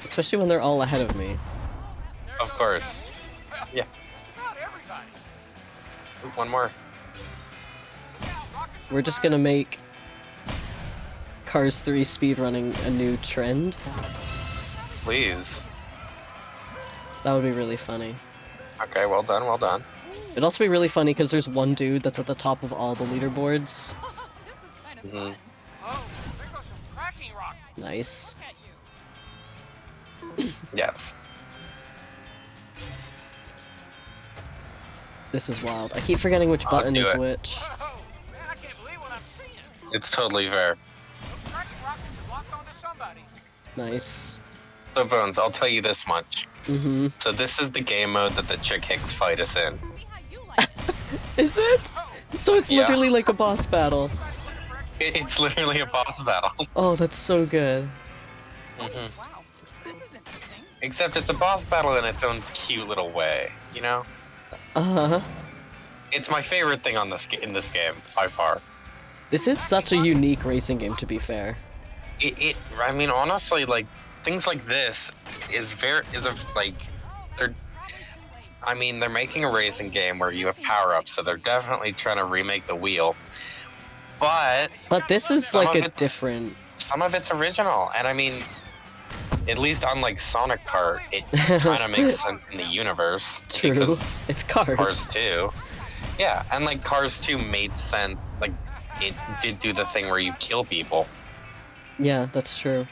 Especially when they're all ahead of me. Of course. Yeah. Ooh, one more. We're just gonna make Cars 3 speedrunning a new trend. Please. That would be really funny. Okay, well done, well done. It'd also be really funny because there's one dude that's at the top of all the leaderboards. This is kind of Mhm. fun. Oh, there goes some tracking rock. Nice. Look at you. Yes. This is wild. I keep forgetting which I'll button do is it. which. Oh, man, I can't believe what I'm seeing. It's totally fair. Those tracking rockets have locked onto somebody. Nice. So, Bones, I'll tell you this much. Mm-hmm. So this is the game mode that the Chick Hicks fight us in. See how you like it. Is it? So it's Yeah. literally like a boss battle. It's literally a boss battle. Oh, that's so good. Mhm. Wow, this is interesting. Except it's a boss battle in its own cute little way, you know? Uh-huh. It's my favorite thing on in this game, by far. This is such a unique racing game, to be fair. I mean, honestly, like things like this is like they're. I mean, they're making a racing game where you have power ups, so they're definitely trying to remake the wheel. But this is some like of a it's- different. some of it's original, and I mean, at least unlike Sonic Kart, it kind of makes sense in the universe. True. Because It's Cars. Cars 2. Yeah, and like Cars 2 made sense. Like it did do the thing where you kill people. Yeah, that's true.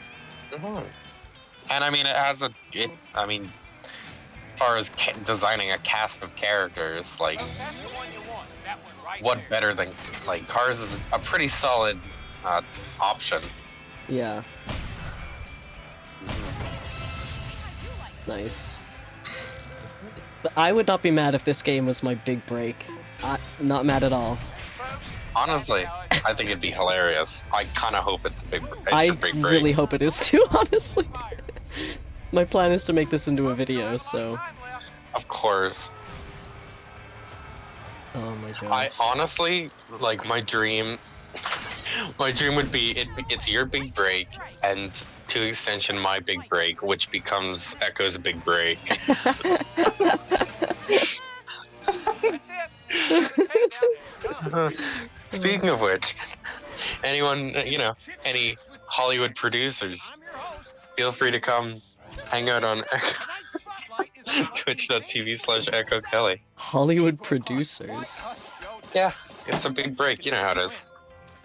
And I mean, it has I mean, as far as designing a cast of characters, like That's the one you want. That one right what there. better than like Cars is a pretty solid option. Yeah. Nice. But I would not be mad if this game was my big break. Not mad at all. Honestly, I think it'd be hilarious. I kind of hope it's your I big break. really hope it is too, honestly. My plan is to make this into a video, so... Of course. Oh my god. I honestly, like, my dream would be it's your big break, and to extension my big break, which becomes Echo's big break. That's it. Speaking of which, anyone, any Hollywood producers, I'm your host. feel free to come hang out on Tonight's spotlight is on twitch.tv/Echo Kelly. Hollywood producers. Yeah, it's a big break, you know how it is.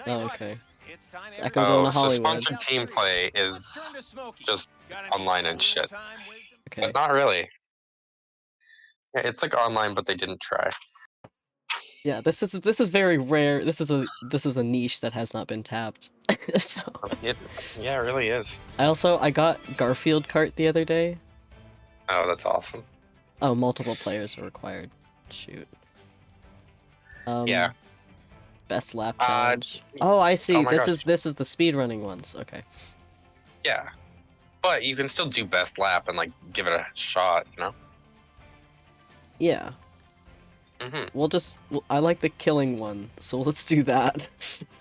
Oh, okay. It's time It's Echo going to So Hollywood. sponsored team play is just online and shit. Okay. But not really. Yeah, it's like online, but they didn't try. Yeah, this is very rare. This is a niche that has not been tapped. So Yeah, it really is. I got Garfield Kart the other day. Oh, that's awesome. Oh, multiple players are required. Shoot. Yeah. Best lap challenge. I see. oh my This gosh. is the speedrunning ones. Okay. Yeah. But you can still do best lap and like give it a shot, you know? Yeah. I like the killing one, so let's do that.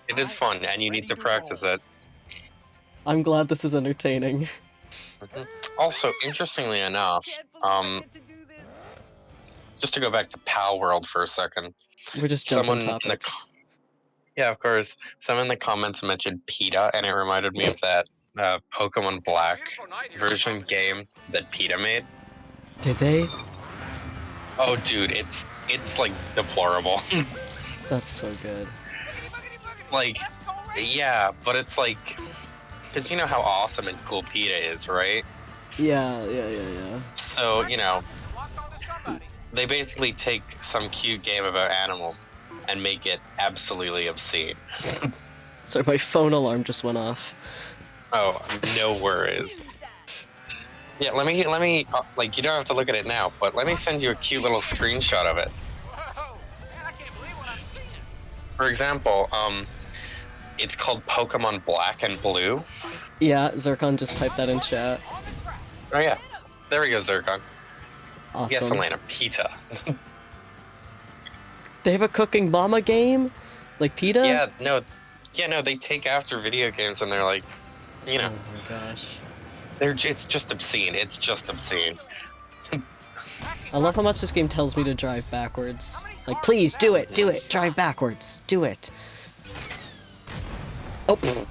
It is fun, and you need to practice it. I'm glad this is entertaining. Also, interestingly enough, just to go back to Pal World for a second, We're just someone jumping in the topics. yeah, of course, someone in the comments mentioned PETA, and it reminded me of that Pokemon Black version game that PETA made. Did they? Oh, dude, it's like deplorable. That's so good. Like, yeah, but it's like, because you know how awesome and cool PETA is, right? Yeah. So, they basically take some cute game about animals and make it absolutely obscene. Sorry, my phone alarm just went off. Oh, no worries. Yeah, let me, like, you don't have to look at it now, but let me send you a cute little screenshot of it. Whoa! Man, I can't believe what I'm seeing. For example, it's called Pokemon Black and Blue. Yeah, Zircon just typed that in chat. Oh yeah, there we go, Zircon. Awesome. Yes, Elena, PETA. They have a Cooking Mama game? Like PETA? Yeah, no, they take after video games and they're like, you know, Oh my gosh. it's just obscene. It's just obscene. I love how much this game tells me to drive backwards. Like, please, do it, drive backwards, do it. Oh, pfft.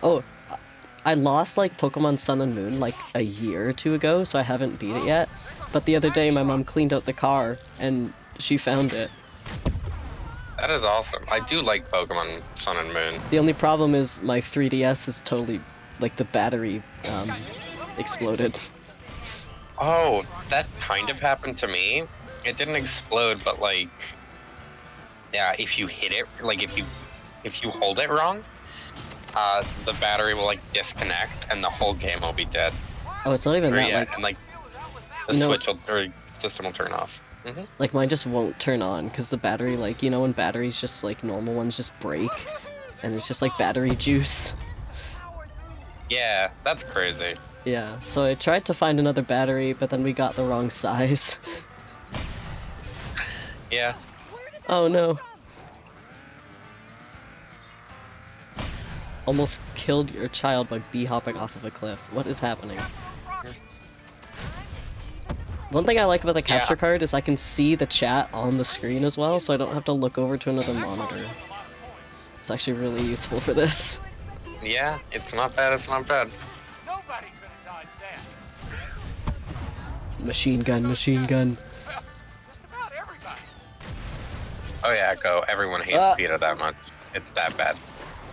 Oh, I lost, like, Pokemon Sun and Moon, like, a year or two ago, so I haven't beat it yet. But the other day, my mom cleaned out the car, and she found it. That is awesome. I do like Pokemon Sun and Moon. The only problem is my 3DS is totally, like, the battery, exploded. Oh, that kind of happened to me. It didn't explode, but like, yeah, if you hit it, like if you hold it wrong, the battery will like disconnect and the whole game will be dead. Oh, it's not even Or, that, yeah, like, and like the you know- switch will, or system will turn off. like mine just won't turn on, because the battery, like, you know when batteries just, like, normal ones just break? And it's just, like, battery juice. Yeah, that's crazy. Yeah, so I tried to find another battery, but then we got the wrong size. Yeah. Oh no. almost killed your child by bee-hopping off of a cliff. What is happening? One thing I like about the capture card is I can see the chat on the screen as well, so I don't have to look over to another monitor. It's actually really useful for this. Yeah, it's not bad, it's not bad. Nobody could have dodged that. Machine gun, machine gun. Well, just about everybody. Oh yeah, go. Everyone hates PETA that much. It's that bad.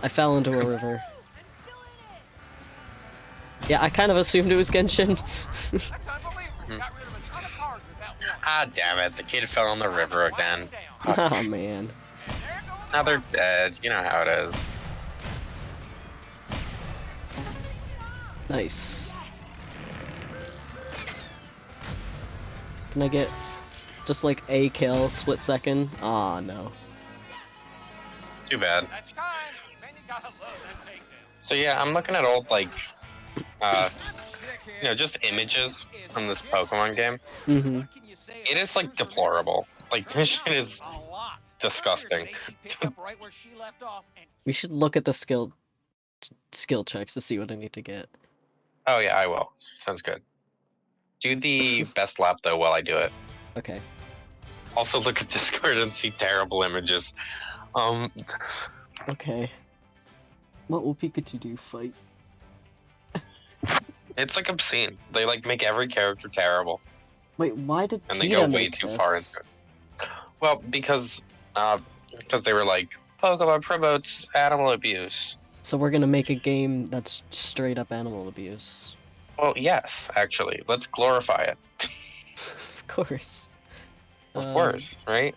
I fell into a river. Yeah, I kind of assumed it was Genshin. That's unbelievable. Got rid of a ton of cars with that one. Ah, damn it. The kid fell in the river again. Oh man. And there goes Now they're dead. You know how it is. Nice. Can I get just like a kill, split second? Ah, no. Too bad. That's time. Man, you gotta love that takedown. So yeah, I'm looking at old, like, you know, just images from this Pokemon game. Mm-hmm. It is, like, deplorable. Like, this shit is A lot. disgusting. Picked up right where she left off, and We should look at the skill checks to see what I need to get. Oh yeah, I will. Sounds good. Do the best lap, though, while I do it. Okay. Also look at Discord and see terrible images. Okay. What will Pikachu do? Fight? It's, like, obscene. They, like, make every character terrible. Wait, why did And they PETA go way make too this? far into it. Well, because they were like, Pokemon promotes animal abuse. So we're gonna make a game that's straight up animal abuse. Well, yes, actually. Let's glorify it. Of course. Of course, right?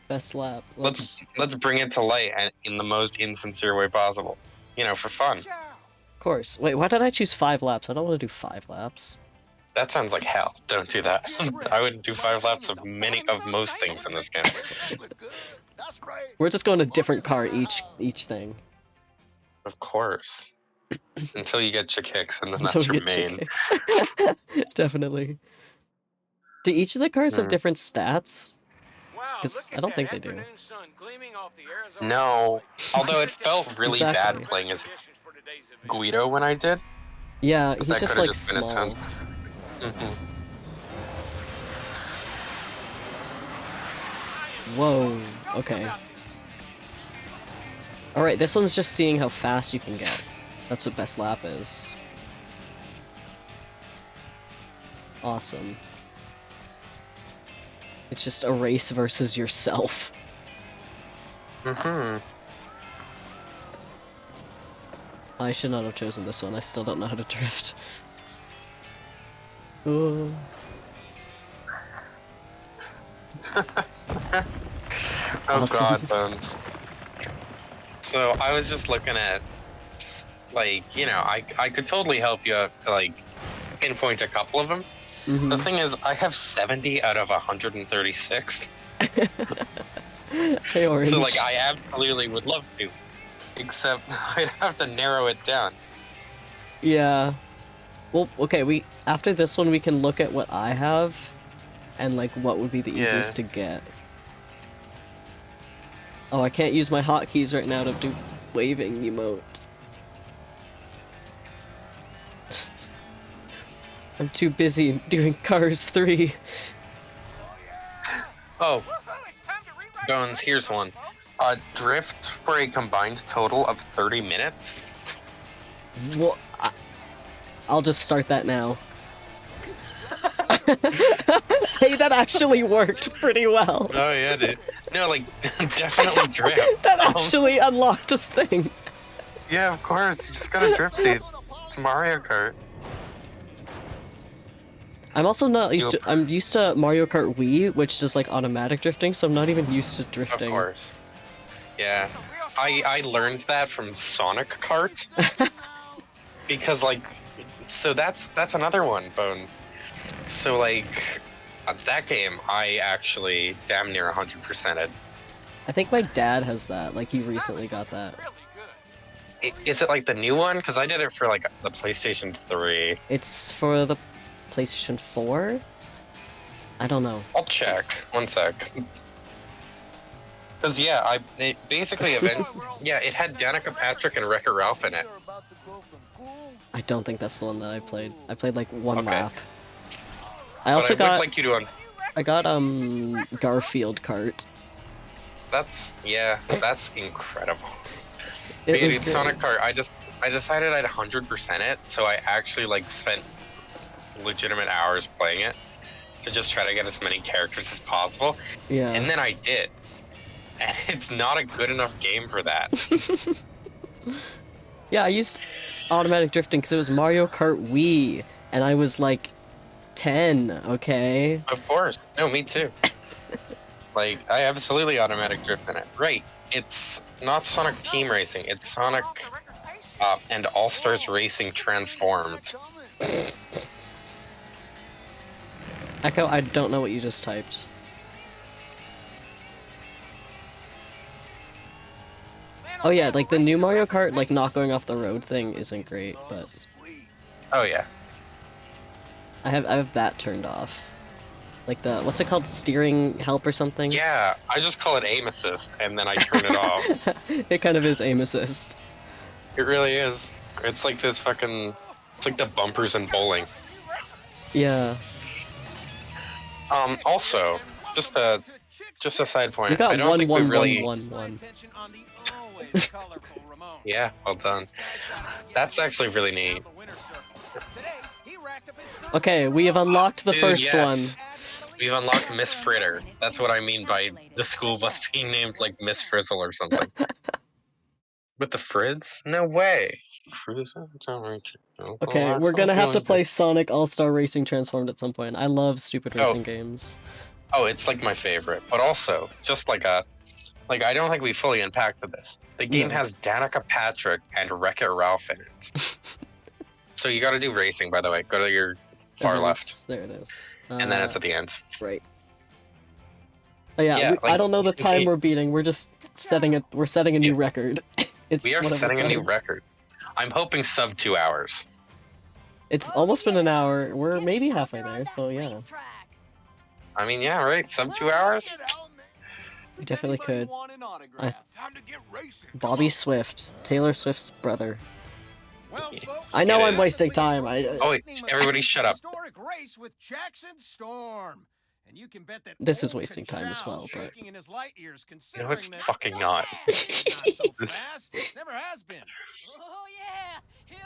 Best lap. Let's bring it to light and in the most insincere way possible. You know, for fun. Of course. Wait, why did I choose 5 laps? I don't want to do 5 laps. That sounds like hell. Don't do that. I would do 5 laps of most things in this game. That's right. We're just going to different car each thing. Of course. Until you get chick hicks, and then Until that's we your get main. chick-hicks. Definitely. Do each of the cars have different stats? wow, 'Cause look I don't at think that they do. afternoon sun gleaming off the Arizona No. Although it felt really Exactly. bad playing as Guido when I did. Yeah, But he's that just could've like just been its small. own. Mhm. Whoa, okay. Alright, this one's just seeing how fast you can get. That's what best lap is. Awesome. It's just a race versus yourself. Mm-hmm. I should not have chosen this one. I still don't know how to drift. Oh. Oh Awesome. God, Bones. So I was just looking at, like, you know, I could totally help you out to, like, pinpoint a couple of them. The Mhm. thing is, I have 70 out of 136. Hey, Orange. So, like, I absolutely would love to. Except I'd have to narrow it down. Yeah. Well, okay, after this one we can look at what I have and like what would be the Yeah. easiest to get. Oh, I can't use my hotkeys right now to do waving emote. I'm too busy doing Cars 3. Oh, Woohoo, it's time to rewrite Bones, the here's race, one. folks. Drift for a combined total of 30 minutes. Well, I'll just start that now. Hey, that actually worked pretty well. Oh yeah, dude. No, like definitely drift. That actually unlocked this thing. Yeah, of course. You just gotta drift it. It's Mario Kart. I'm also not used to. I'm used to Mario Kart Wii, which does like automatic drifting, so I'm not even used to Of drifting. course. Yeah. I learned that from Sonic Kart. Because like, so that's another one, Bone. So like, that game I actually damn near 100%ed. I think my dad has that. Like he recently got that. Really good. Is it like the new one? Because I did it for like the PlayStation 3. It's for the PlayStation 4. I don't know. I'll check. One sec. Because yeah, it basically it had Danica Patrick and Wreck-It Ralph in it. You're about to go from cool I don't think that's the one that I played. I played like one Okay. lap. I But also I would got like you to Garfield kart. that's incredible. It was Dude, great. Sonic Kart, I decided I'd 100% it, so I actually like spent legitimate hours playing it to just try to get as many characters as possible. Yeah. And then I did. And it's not a good enough game for that. Yeah, I used automatic drifting because it was Mario Kart Wii, and I was like 10, okay? Of course. No, me too. Like, I absolutely automatic drift in it. Right. It's not Sonic Team Racing, it's Sonic and All-Stars Racing Transformed. Echo, I don't know what you just typed. Oh yeah, like the new Mario Kart, like not going off the road thing isn't great, but Oh yeah. I have that turned off. Like the what's it called, steering help or something? Yeah, I just call it aim assist and then I turn it off. It kind of is aim assist. It really is. It's like this fucking it's like the bumpers in bowling. Yeah. Also, just a side point. We got I don't think we really 1-1-1-1-1. Yeah, well done. That's actually really neat. Okay, we have unlocked the Dude, first yes. one. We've unlocked Miss Fritter. That's what I mean by the school bus being named like Miss Frizzle or something. With the Frizz? No way. Okay, we're gonna have to play Sonic All-Star Racing Transformed at some point. I love stupid racing games. Oh, it's like my favorite. But also, just like I don't think we fully unpacked this. The game No. has Danica Patrick and Wreck-It Ralph in it. So you gotta do racing, by the way. Go to your far left. There it is. And then it's at the end. Right. Oh yeah, Yeah, I don't know the like, time we're beating. We're just setting a new record. It's We are whatever setting a new time. record. I'm hoping sub 2 hours. It's almost been an hour. We're maybe halfway there, so yeah. I mean, yeah, right? Sub 2 hours? We definitely could. Time to get racing. Bobby Swift, Taylor Swift's brother. Well, folks, I know It I'm is. wasting time. Oh, wait, everybody shut up. Historic race with Jackson Storm. And you can bet that This is old wasting time as well, Conchow's but- shaking in his light years, No, it's considering that fucking not. it's not so fast. Never has been. Oh yeah, here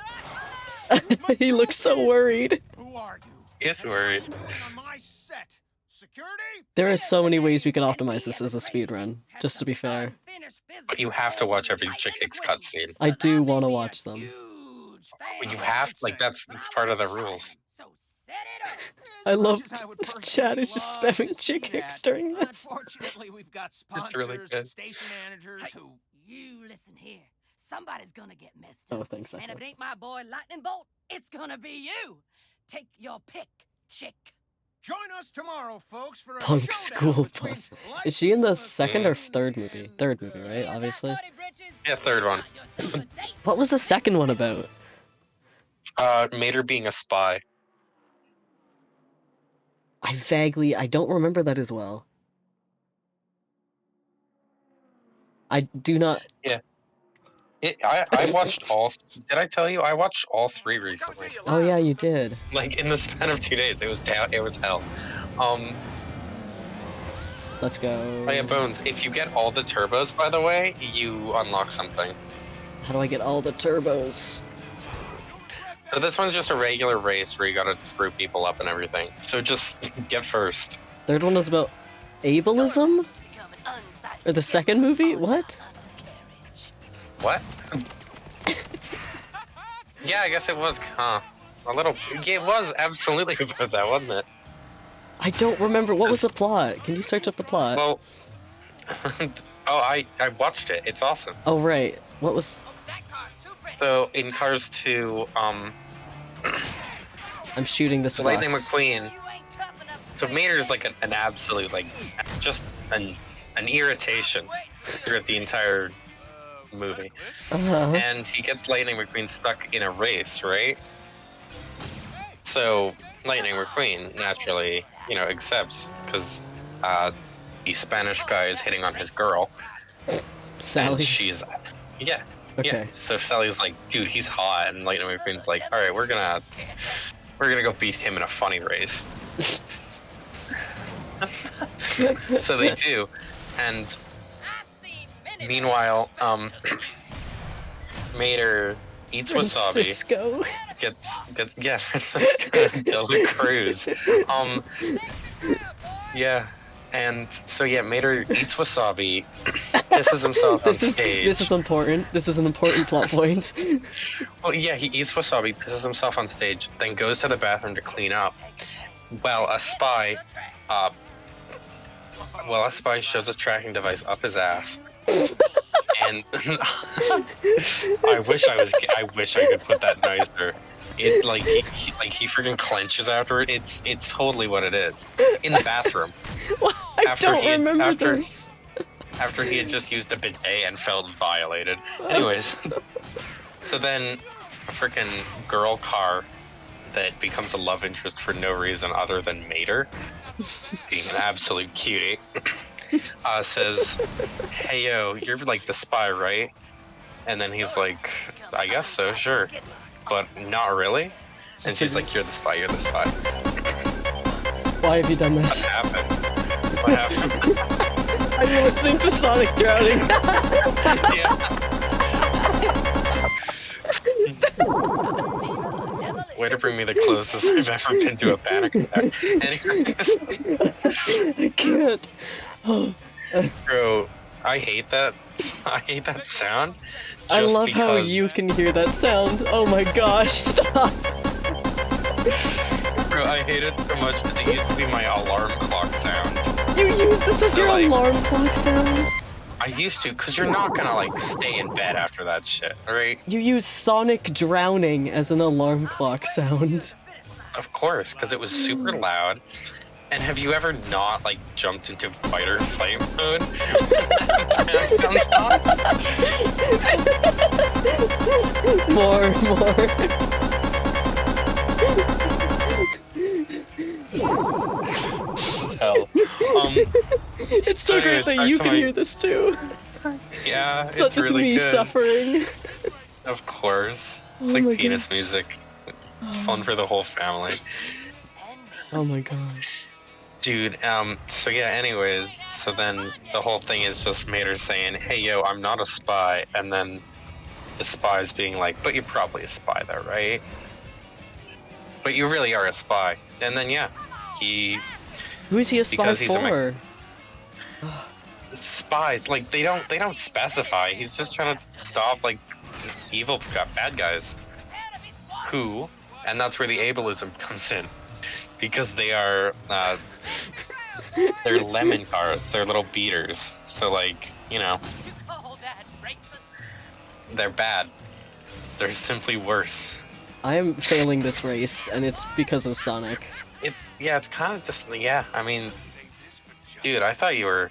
I come. He looks so worried. Who are you? It's worried. What are you doing on my set? Security? There are so many ways we can optimize this as a speedrun, just to be fair. But you have to watch every Chick Hicks cutscene. I do want to watch them. But you have, like, that's part of the rules. I love As much as would Chad personally is just love spamming to see Chick Hicks that, during this. Unfortunately, we've got It's really sponsors good. and station managers who You listen here. Somebody's gonna get messed Oh, up. thanks, And if Echo. it ain't my boy Lightning Bolt, it's gonna be you. Take your pick, chick. join us tomorrow, folks, for a Punk showdown School between Bus. Is she in the second or third movie? Third movie, right? Hear that, Obviously. buddy britches? Yeah, third one. Got yourself a date. What was the second one about? Mater being a spy. I don't remember that as well. I do not. I watched all. Did I tell you I watched all 3 recently? Oh yeah, you did. Like in the span of 2 days, it was hell. Let's go. Oh yeah, Bones. If you get all the turbos, by the way, you unlock something. How do I get all the turbos? So this one's just a regular race where you gotta screw people up and everything. So just get first. Third one was about ableism? Or the second movie? What? What? Yeah, I guess it was. A little. It was absolutely about that, wasn't it? I don't remember. What was the plot? Can you search up the plot? Well. I watched it. It's awesome. Oh right. What was? So in Cars 2, I'm shooting this Lightning bus. McQueen. So Mater's like an absolute, like, just an irritation throughout the entire movie. Uh-huh. And he gets Lightning McQueen stuck in a race, right? So Lightning McQueen naturally, accepts, because Spanish guy is hitting on his girl, and Sally. she's yeah. Okay. So Sally's like, dude, he's hot, and Lightning McQueen's like, all right, we're gonna go beat him in a funny race. So they do, and meanwhile, Mater eats wasabi, Francisco. gets yeah, Dela Cruz, yeah, and so yeah, Mater eats wasabi, pisses himself on stage. This is important. This is an important plot point. Well, yeah, he eats wasabi, pisses himself on stage, then goes to the bathroom to clean up. Well, a spy shoves a tracking device up his ass. And I wish I could put that nicer. It he freaking clenches after it. It's totally what it is. In the bathroom. I don't remember this. After he had just used a bidet and felt violated. Anyways, so then a freaking girl car that becomes a love interest for no reason other than Mater, being an absolute cutie, says, hey yo, you're like the spy, right? And then he's like, I guess so, sure, but not really. And she's like, you're the spy. Why have you done this? What happened? Are you listening to Sonic drowning? Yeah. Way to bring me the closest I've ever been to a panic attack. Anyways. I can't. Oh. Bro, I hate that sound. I just love how because- you can hear that sound. Oh my gosh, stop. Bro, I hate it so much because it used to be my alarm clock sound. You use this as So, your like- alarm clock sound? I used to, because you're not gonna like stay in bed after that shit, alright? You use Sonic drowning as an alarm clock sound. Of course, because it was super loud. And have you ever not like jumped into fight or flight mode? That comes on? Hell. It's so So great anyways, that back you to can my- hear this too. Yeah, It's not just really me good. suffering. Of course. It's Oh like my penis gosh. music. It's fun for the whole family. Oh my gosh. Dude, so yeah, anyways, so then the whole thing is just Mater saying, hey yo, I'm not a spy, and then the spy's being like, but you're probably a spy though, right? But you really are a spy. And then yeah, Who is he a spy Because he's a for? spies, like they don't specify. He's just trying to stop like evil bad guys. Who, and that's where the ableism comes in. Because they are they're lemon cars, they're little beaters. So like, you know, they're bad. They're simply worse. I am failing this race, and it's because of Sonic. Yeah, it's kind of just I mean, dude, I thought you were.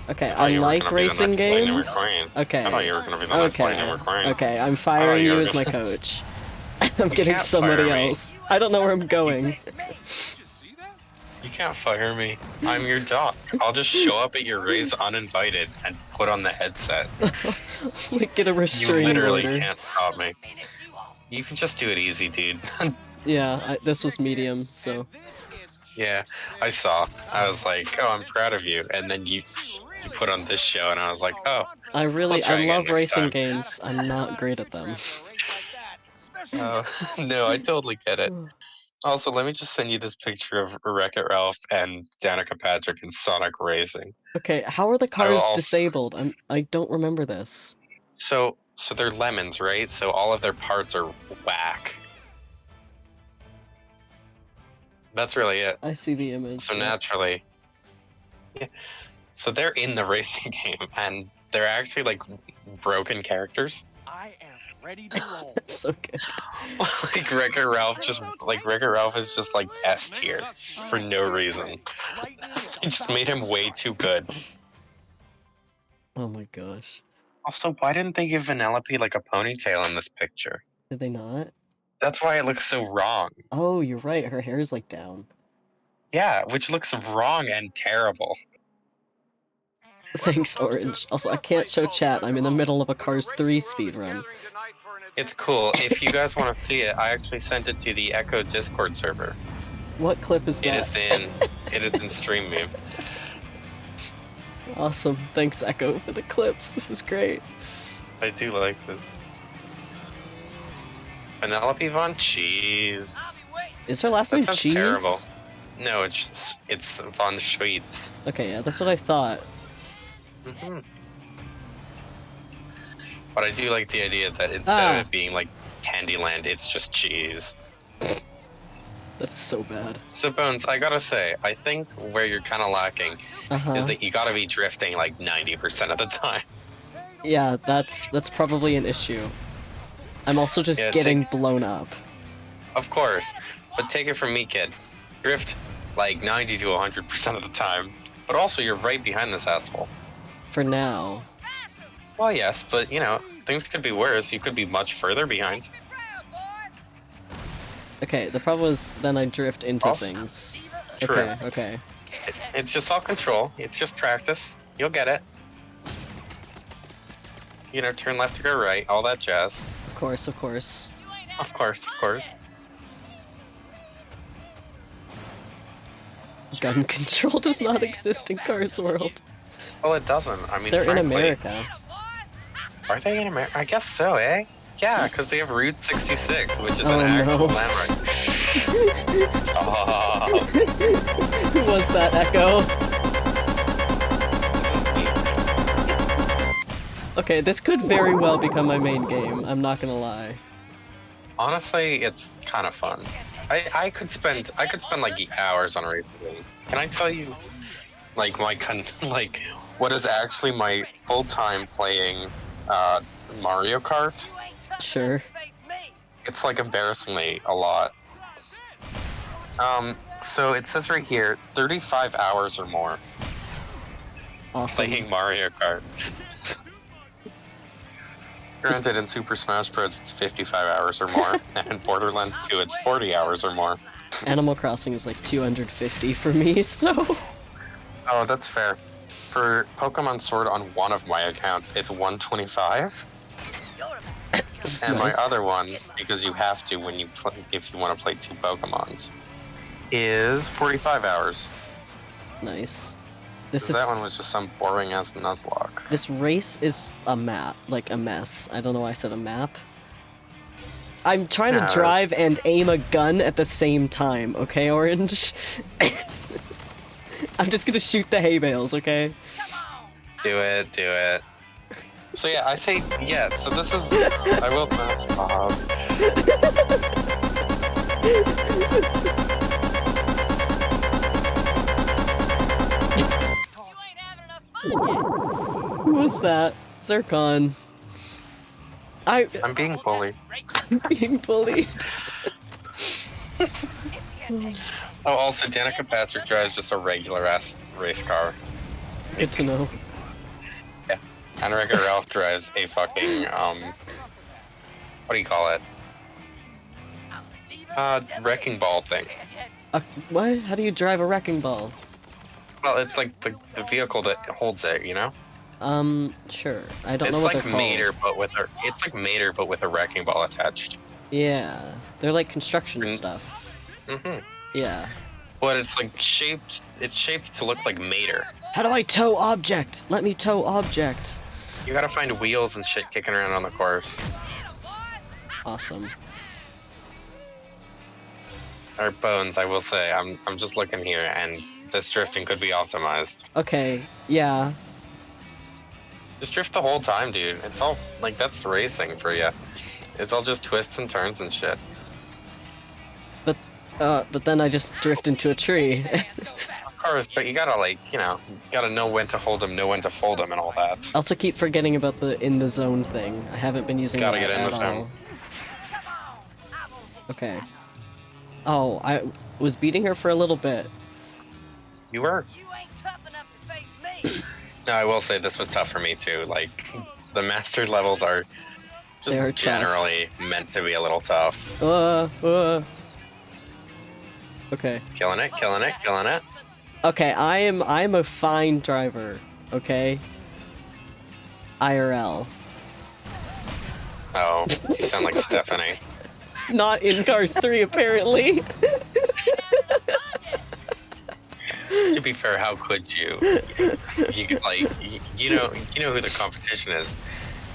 Okay, thought I you were like gonna be the racing next Lightning games. McQueen. Okay. I thought you were gonna be the next Lightning McQueen. Okay, I'm firing you you were as my gonna- coach. I'm getting can't somebody fire me. else. I don't know where I'm going. You can't fire me. I'm your doc. I'll just show up at your race uninvited and put on the headset. Like, get a You restraining literally order. can't stop me. You can just do it easy, dude. Yeah, this was medium, so. Yeah, I saw. I was like, oh, I'm proud of you. And then you put on this show, and I was like, oh, I I'll try I again love next racing time. games. I'm not great at them. no, I totally get it. Also, let me just send you this picture of Wreck-It Ralph and Danica Patrick in Sonic Racing. Okay, how are the I will cars also- disabled? I don't remember this. So they're lemons, right? So all of their parts are whack. That's really it. I see the image. So yeah. naturally, yeah. So they're in the racing game, and they're actually like broken characters. I am ready to roll. That's so good. Like Wreck-It Ralph is just like S tier for no reason. They just made him way too good. Oh my gosh. Also, why didn't they give Vanellope like a ponytail in this picture? Did they not? That's why it looks so wrong. Oh, you're right. Her hair is like down. Yeah, which looks wrong and terrible. Thanks, Orange. Also, I can't show chat. I'm in the middle of a Cars 3 speedrun. It's cool. If you guys want to see it, I actually sent it to the Echo Discord server. What clip is It that? is in Stream View. Awesome. Thanks, Echo, for the clips. This is great. I do like this. Penelope Von Cheese. Is her last That name sounds Cheese? terrible. No, it's Von Schweetz. Okay, yeah, that's what I thought. hmm But I do like the idea that instead of it being like Candyland, it's just cheese. That's so bad. So Bones, I gotta say, I think where you're kind of lacking is that you gotta be drifting like 90% of the time. Yeah, that's probably an issue. I'm also just getting blown up. Of course, but take it from me, kid. Drift like 90 to 100% of the time, but also you're right behind this asshole. For now. Well, yes, but you know, things could be worse. You could be much further behind. Okay, the problem is then I drift into Also- things. True. Okay. It's just all control. It's just practice. You'll get it. You know, turn left to go right, all that jazz. Of course, of course. Of course, of course. Gun control does not exist in Cars World. Well, it doesn't. I mean, They're in frankly, America. Are they in America? I guess so, eh? Yeah, because they have Route 66, which is Oh, an actual no. landmark. Stop. Who was that, Echo? Okay, this could very well become my main game. I'm not gonna lie. Honestly, it's kind of fun. I could spend like hours on racing games. Can I tell you, like what is actually my full time playing Mario Kart? Sure. It's like embarrassingly a lot. So it says right here, 35 hours or more Awesome. playing Mario Kart. Granted, in Super Smash Bros. It's 55 hours or more, and in Borderlands 2 it's 40 hours or more. Animal Crossing is like 250 for me, so... Oh, that's fair. For Pokemon Sword on one of my accounts, it's 125. And my Nice. other one, because you have to when you if you want to play 2 Pokemons, is 45 hours. Nice. This 'Cause is... that one was just some boring ass Nuzlocke. This race is a map, like a mess. I don't know why I said a map. I'm trying Yeah, to it is. drive and aim a gun at the same time, okay, Orange? I'm just gonna shoot the hay bales, okay? Do it, do it. So yeah, I say yeah. So this is I will stop. Who was that? Zircon. I'm being bullied. Being bullied. Oh, also Danica Patrick drives just a regular ass race car. Good to know. Yeah, and Wreck-It Ralph drives a fucking what do you call it? Wrecking ball thing. What? How do you drive a wrecking ball? Well, it's like the vehicle that holds it, you know? Sure. I don't know It's what like they're called. Mater, but with a wrecking ball attached. Yeah. They're like construction Mm. stuff. Mm-hmm. Yeah. But it's like shaped. It's shaped to look like Mater. How do I tow object? Let me tow object. You gotta find wheels and shit kicking around on the course. Awesome. Or Bones, I will say. I'm just looking here, and this drifting could be optimized. Okay. Yeah. Just drift the whole time, dude. It's all like that's racing for you. It's all just twists and turns and shit. But then I just drift into a tree. Of course, but you gotta gotta know when to hold them, know when to fold them, and all that. Also keep forgetting about the in the zone thing. I haven't been using Gotta that get in at the all. zone. Okay. Oh, I was beating her for a little bit. You were. You ain't tough enough to face me. No, I will say this was tough for me too. Like, the mastered levels are just They're tough. generally meant to be a little tough. Okay. Killing it, killing it, killing it. Okay, I'm a fine driver, okay? IRL. Oh, you sound like Stephanie. Not in Cars 3, apparently. To be fair, how could you? You could, like, you know who the competition is.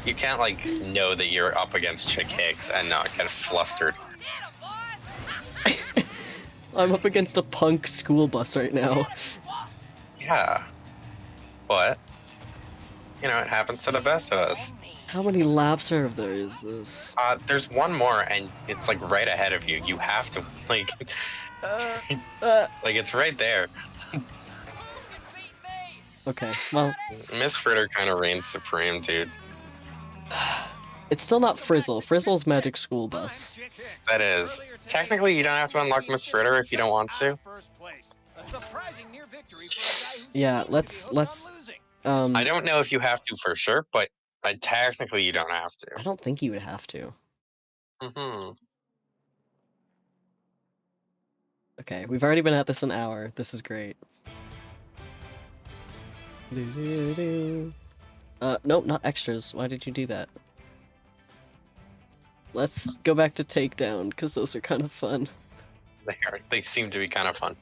You can't like know that you're up against Chick Hicks and not get flustered. I'm up against a punk school bus right now. Yeah, but you know it happens to the best of us. How many laps are there is this? There's one more, and it's like right ahead of you. You have to like, like it's right there. Okay, well, Miss Fritter kind of reigns supreme, dude. it's still not Frizzle. Frizzle's Magic School Bus. That is. Technically, you don't have to unlock Miss Fritter if you don't want to. Yeah, let's I don't know if you have to for sure, but technically you don't have to. I don't think you would have to. Mm-hmm. Okay, we've already been at this an hour. This is great. Nope, not extras. Why did you do that? Let's go back to Takedown, because those are kind of fun. They seem to be kind of fun.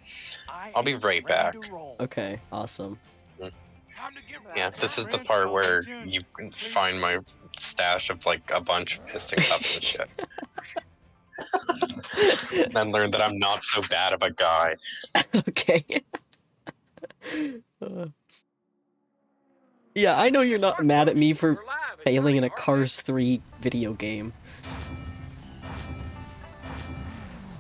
I'll be right back. Okay, awesome. Yeah, this is the part where you can find my stash of like a bunch of piston cups and shit. Then learn that I'm not so bad of a guy. Okay. Yeah, I know you're not mad at me for failing in a Cars 3 video game.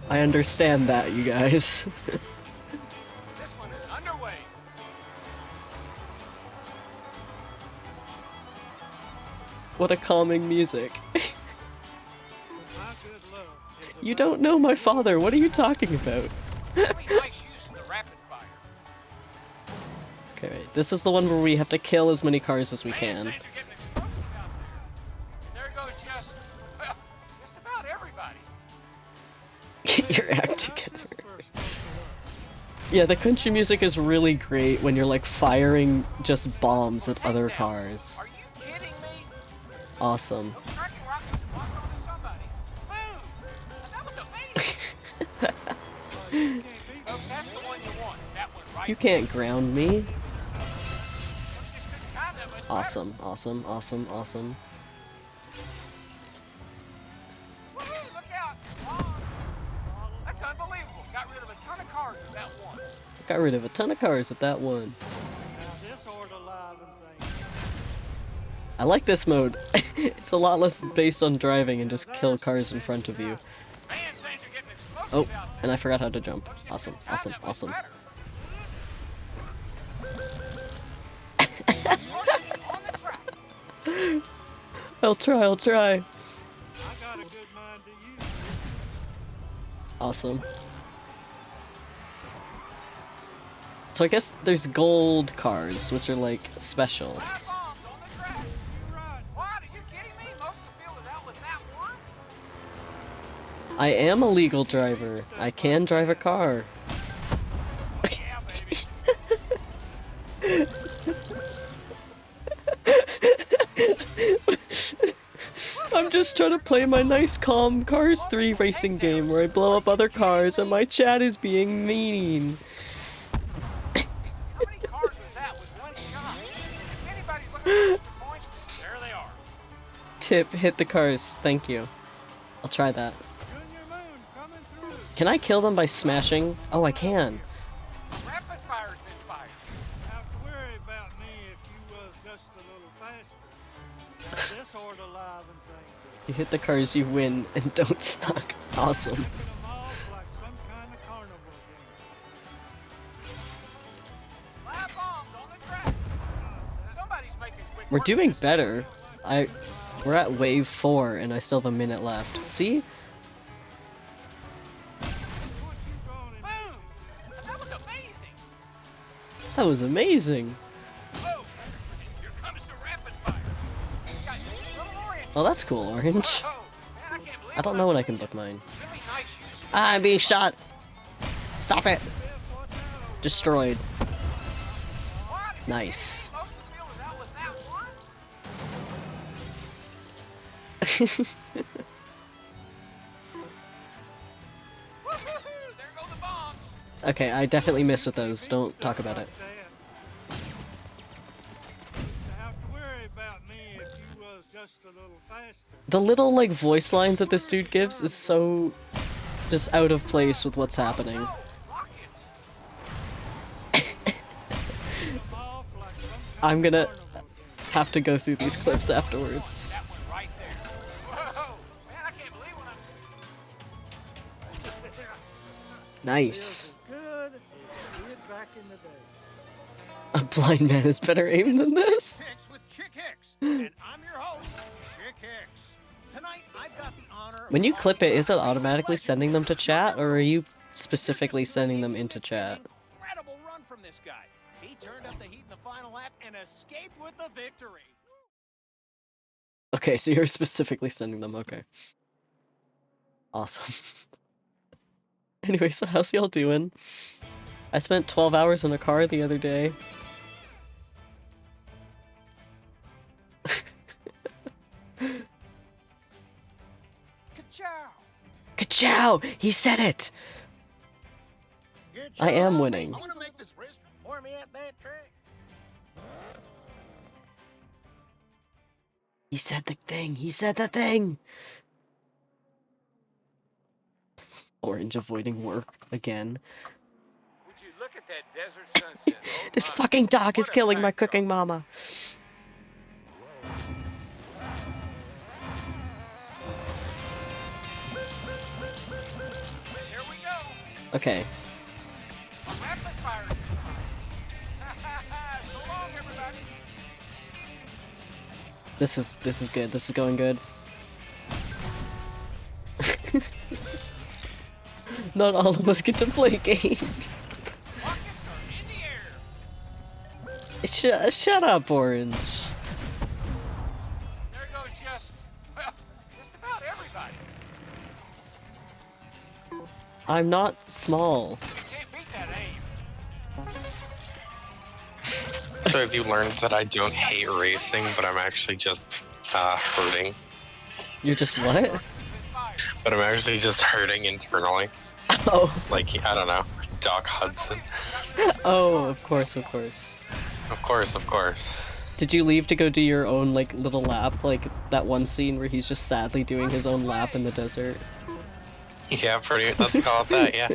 I understand that, you guys. This one is underway. What a calming music. You don't know my father, what are you talking about? Really nice use of the rapid fire. Okay, wait. This is the one where we have to kill as many cars as we can. Things are getting explosive out there. There goes just about everybody. Get your act together. Yeah, the country music is really great when you're like firing just bombs at other cars. Are you kidding me? Awesome. Those tracking rockets locked onto somebody. Boom! That was amazing. Folks, that's the one you want. That one right. You can't ground me. Folks just couldn't time that much Awesome, awesome, awesome, awesome. better. Woohoo, look out. Oh, that's unbelievable. Got rid of a ton of cars with that one. Got rid of a ton of cars at that one. I like this mode. It's a lot less based on driving and just kill cars in front of you. Man, things are getting explosive Oh, out there. and I forgot how to jump. Folks just Awesome, couldn't time awesome, that much awesome. better. On the track. I'll try. Awesome. So I guess there's gold cars, which are like special. Five bombs on the track. What? Are you kidding me? Most of the field is out with that one. I am a legal driver. I can drive a car. Yeah, baby. I'm just trying to play my nice, calm Cars 3 racing game where I blow up other cars and my chat is being mean. How many cars was that with one shot? If anybody's looking for extra points, there they are. Tip, hit the cars. Thank you. I'll try that. Can I kill them by smashing? Oh, I can. Rapid fire's been fired. Have to worry about me if you was just a little faster. Now this sort of live and things. You hit the cars, you win, and don't suck. Awesome. Them off like some kind of carnival game. Five bombs on the track. Somebody's making quick We're work of doing this. better. We're at wave 4 and I still have a minute left. See? Boom! That was amazing. That was amazing. Whoa! Here comes the rapid fire. This guy's a little orange. Oh, that's cool, Orange. Whoa! Man, I can't believe I don't know when I can book mine. Really nice use of I'm being shot. Stop it! Destroyed. Nice. Okay, I definitely missed with those. Don't talk about it. Have to worry about me if you was just a little faster. The little, like, voice lines that this dude gives is so just out of place with what's happening. I'm gonna have to go through these clips afterwards. That one right there. Whoa! Man, I can't believe what I'm... Nice. Good as you did back in the day. A blind man has better aim than this? Hicks with Chick Hicks, and I'm your host, Chick Hicks. Tonight, I've got the honor of When you clip it, is it automatically sending them to chat, or are you specifically sending them into chat? Incredible run from this guy. He turned up the heat in the final lap and escaped with the victory. Okay, so you're specifically sending them, okay. Awesome. Anyway, so how's y'all doing? I spent 12 hours in a car the other day. Ka-chow! Ka-chow! He said it! I am winning. I want to make this race Pour me up that trick. He said the thing! He said the thing! Orange avoiding work again. Would you look at that desert sunset? Oh This my. fucking dog is What a killing my backdrop. cooking mama. Here we go. Okay, A rapid fire. So long, everybody. this is good. This is going good. Not all of us get to play games. Rockets are in the air. Shut up, Orange. There goes just about everybody. I'm not small. You can't beat that aim. So have you learned that I don't hate racing, but I'm actually just hurting? You're just what? But I'm actually just hurting internally. Oh, Like, I don't know, Doc Hudson. oh, of course, of course. Of course, of course. Did you leave to go do your own, like, little lap? Like, that one scene where he's just sadly doing his own lap in the desert? Yeah, pretty. Let's call it that. Yeah.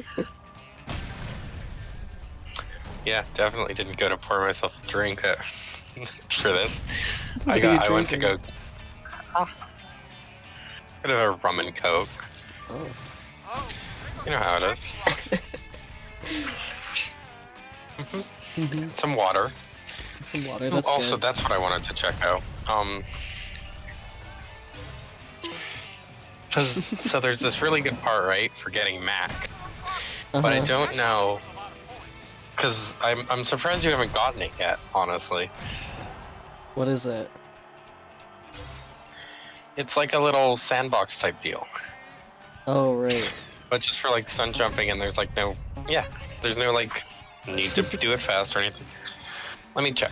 Yeah, definitely didn't go to pour myself a drink for this. What are you I went to go. drinking? Bit of a rum and coke. Oh. You know how it is. Mm-hmm. Some water. Some water, that's Also, good. that's what I wanted to check out. So there's this really good part, right, for getting Mac, but I Uh-huh. don't know, because I'm surprised you haven't gotten it yet, honestly. What is it? It's like a little sandbox type deal, Oh, right. but just for like sun jumping, and there's like no, yeah, there's no like need to do it fast or anything. Let me check.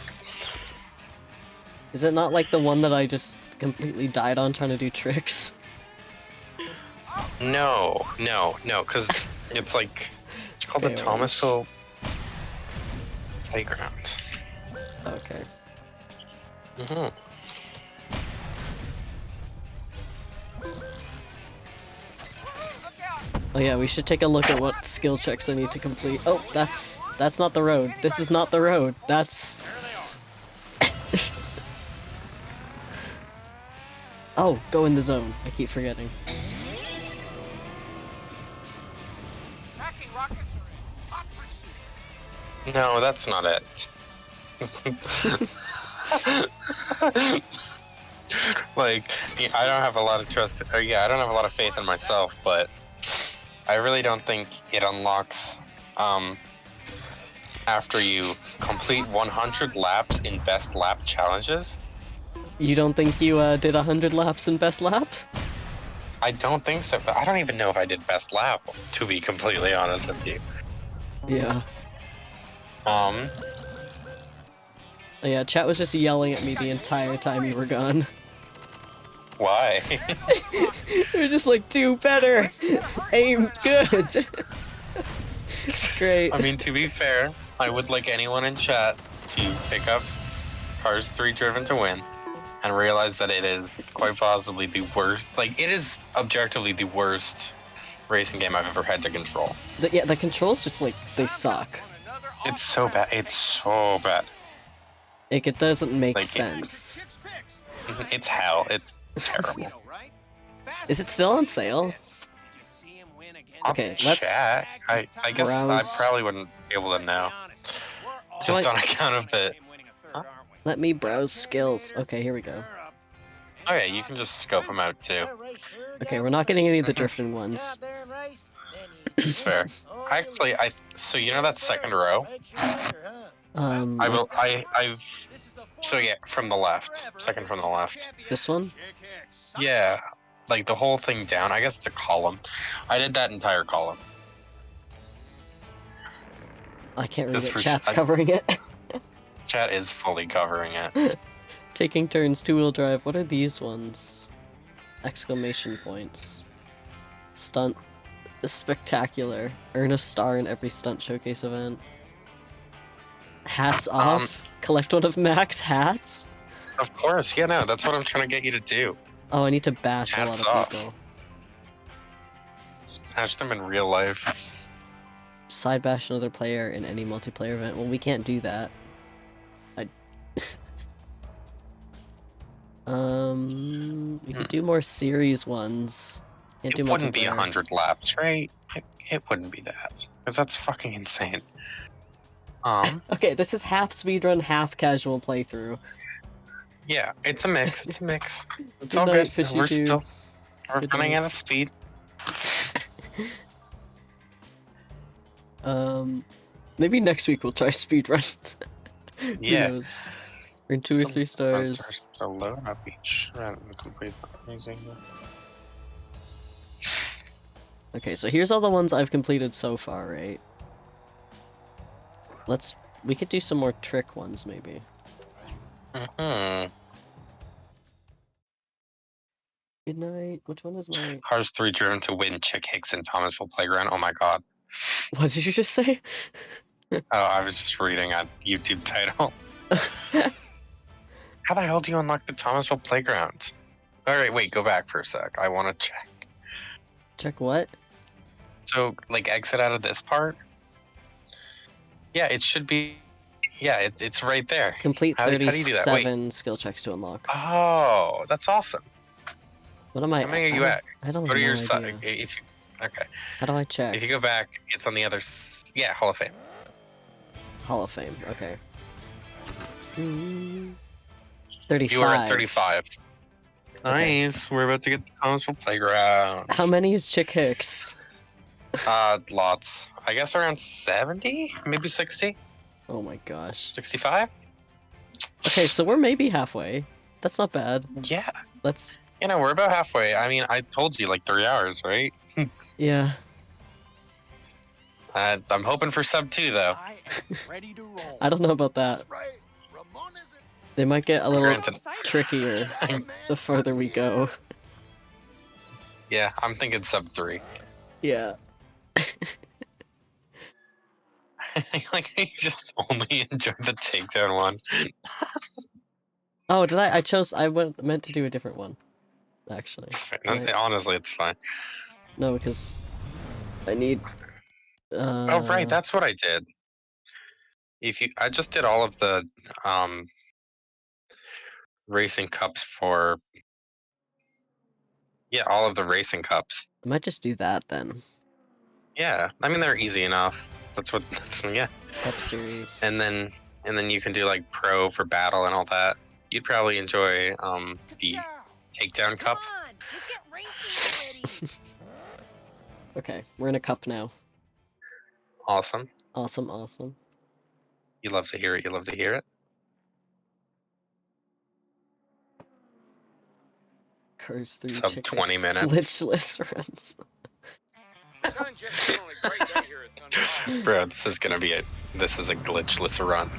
Is it not like the one that I just completely died on trying to do tricks? No, because it's like, it's called the Okay, Thomasville Playground. Okay. Hmm. Oh yeah, we should take a look at what skill checks I need to complete. Oh, that's not the road. This is not the road. That's... Oh, go in the zone. I keep forgetting. Packing rockets are in hot pursuit. No, that's not it. Like, yeah, I don't have a lot of trust. Or yeah, I don't have a lot of faith in myself, but I really don't think it unlocks after you complete 100 laps in best lap challenges. You don't think you did 100 laps in best lap? I don't think so. But I don't even know if I did best lap, to be completely honest with you. Yeah. Um, Oh, yeah, chat was just yelling at me the entire time you were gone. why? They're just like, do better! Aim good! It's great. I mean, to be fair, I would like anyone in chat to pick up Cars 3 Driven to Win and realize that it is quite possibly the worst. Like, it is objectively the worst racing game I've ever had to control. Yeah, the controls just like, they suck. It's so bad. It's so bad. Like, it doesn't make Like, sense. It's hell. It's terrible. Is it still on sale? Okay, let's Chat. I guess browse. I probably wouldn't be able to know. Just on account of the... Huh? Let me browse skills. Okay, here we go. Oh yeah, you can just scope them out too. Okay, we're not getting any of the drifting ones. It's fair. Actually, so you know that second row? So yeah, from the left. Second from the left. This one? Yeah. Like the whole thing down. I guess it's a column. I did that entire column. I can't read Just it. for- Chat's I- covering it. Chat is fully covering it. Taking turns, two-wheel drive. What are these ones? Exclamation points. Stunt. Spectacular. Earn a star in every stunt showcase event. Hats off. Collect one of Mac's hats. Of course, yeah, no, that's what I'm trying to get you to do. Oh, I need to bash a Hats lot off. of people. Hash them in real life. Side bash another player in any multiplayer event. Well, we can't do that. We could do more series ones. Can't do It wouldn't be multiplayer. 100 laps, right? It wouldn't be that. Because that's fucking insane. Okay, this is half speedrun, half casual playthrough. Yeah, it's a mix. It's a mix. It's Good all night, good. fishy We're dude. still Good running night. out of speed. Maybe next week we'll try speedrun. Who Yeah. knows? We're in 2 or 3 stars. So low up each run and complete amazing. Okay, so here's all the ones I've completed so far, right? We could do some more trick ones, maybe. Mm-hmm. Good night. Which one is my... Cars 3 Driven to Win, Chick Hicks and Thomasville Playground. Oh my god. What did you just say? Oh, I was just reading a YouTube title. How the hell do you unlock the Thomasville Playground? Alright, wait, go back for a sec. I want to check. Check what? So, like, exit out of this part? Yeah, it should be... Yeah, it's right there. Complete How do you do that? Wait. 37 skill checks to unlock. Oh, that's awesome. What am I... How many are you I at? don't Go to have your no side. idea. If you... Okay. How do I check? If you go back, it's on the other... Yeah, Hall of Fame. Hall of Fame, okay. 35. You are at 35. Nice. We're about to get the Thomasville Playground. How many is Chick Hicks? Lots. I guess around 70? Maybe 60? Oh my gosh. 65? Okay, so we're maybe halfway. That's not bad. Yeah. Let's... You know, we're about halfway. I mean, I told you, like, 3 hours, right? Yeah. I'm hoping for sub 2, though. I am ready to roll. I don't know about that. That's right. Ramon is They might get a little Granted. trickier the further we go. Yeah, I'm thinking sub 3. Yeah. Like, I just only enjoyed the takedown one. Oh, did I? Meant to do a different one. Actually. Right. Honestly, it's fine. No, because I need... Oh, right, that's what I did. I just did all of the, racing cups for... Yeah, all of the racing cups. I might just do that then. Yeah, I mean, they're easy enough. Yeah. Cup series. And then you can do like pro for battle and all that. You'd probably enjoy the takedown cup. Come on, let's get racing already. Okay, we're in a cup now. Awesome. Awesome, awesome. You love to hear it. You love to hear it. Cars 3 Sub Chick 20 Hicks minutes. glitchless runs. Son just had on a great day here at Thunder Hall. Bro, this is a glitchless run.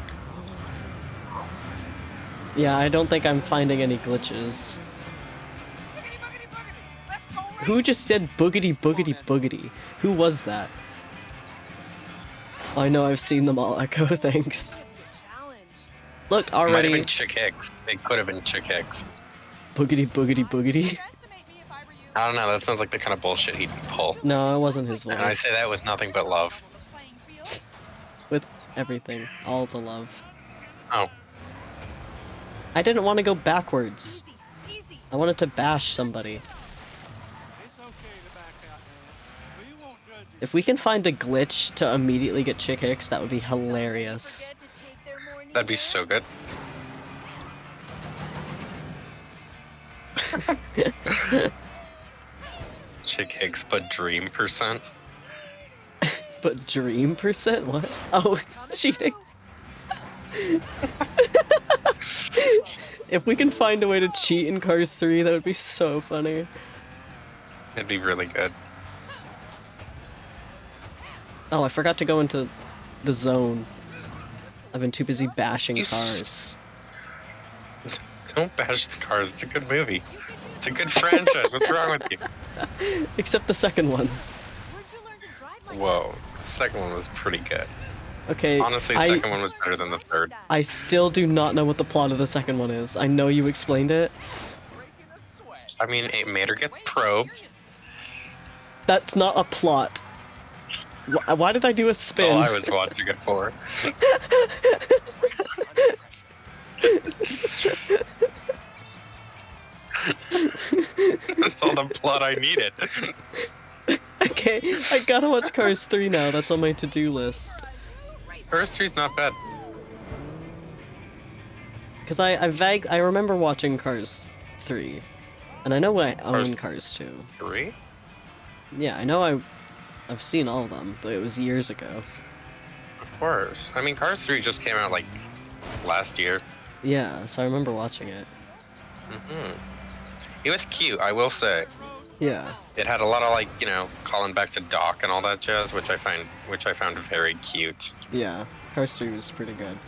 Yeah, I don't think I'm finding any glitches. Boogity, boogity, boogity. Let's go Who just said boogity boogity boogity? Who was that? I know I've seen them all, Echo, thanks. Challenge. Look, Might have already been Chick Hicks. It could have been Chick Hicks. boogity boogity boogity. Underestimate me if I were you. I don't know. That sounds like the kind of bullshit he'd pull. No, it wasn't his voice. And I say that with nothing but love. Playing field. With everything, all the love. Oh, I didn't want to go backwards. Easy, easy. I wanted to bash somebody. It's okay to back out now. We won't judge you. If we can find a glitch to immediately get Chick Hicks, that would be hilarious. Forget to take their morning that'd be nap. so good. Chick Hicks, but dream percent. But dream percent? What? Oh, cheating. If we can find a way to cheat in Cars 3, that would be so funny. It'd be really good. Oh, I forgot to go into the zone. I've been too busy bashing You s- cars. Don't bash the Cars. It's a good movie. It's a good franchise. What's wrong with you? Except the second one. Where'd you learn to drive like Whoa, the second one was pretty good. Okay, Honestly, the I second one was better than the third. I still do not know what the plot of the second one is. I know you explained it. I mean, Mater gets probed. That's not a plot. Why did I do a That's spin? all I was watching it for. That's all the plot I needed. Okay, I gotta watch Cars 3 now. That's on my to-do list. Cars 3's not bad. Cause I remember watching Cars 3, and I know I own Cars- Cars 2. 3? Yeah, I know I've seen all of them, but it was years ago. Of course. I mean, Cars 3 just came out like last year. Yeah, so I remember watching it. It was cute, I will say. Yeah. It had a lot of like, you know, calling back to Doc and all that jazz, which I found very cute. Yeah, Cars 3 was pretty good.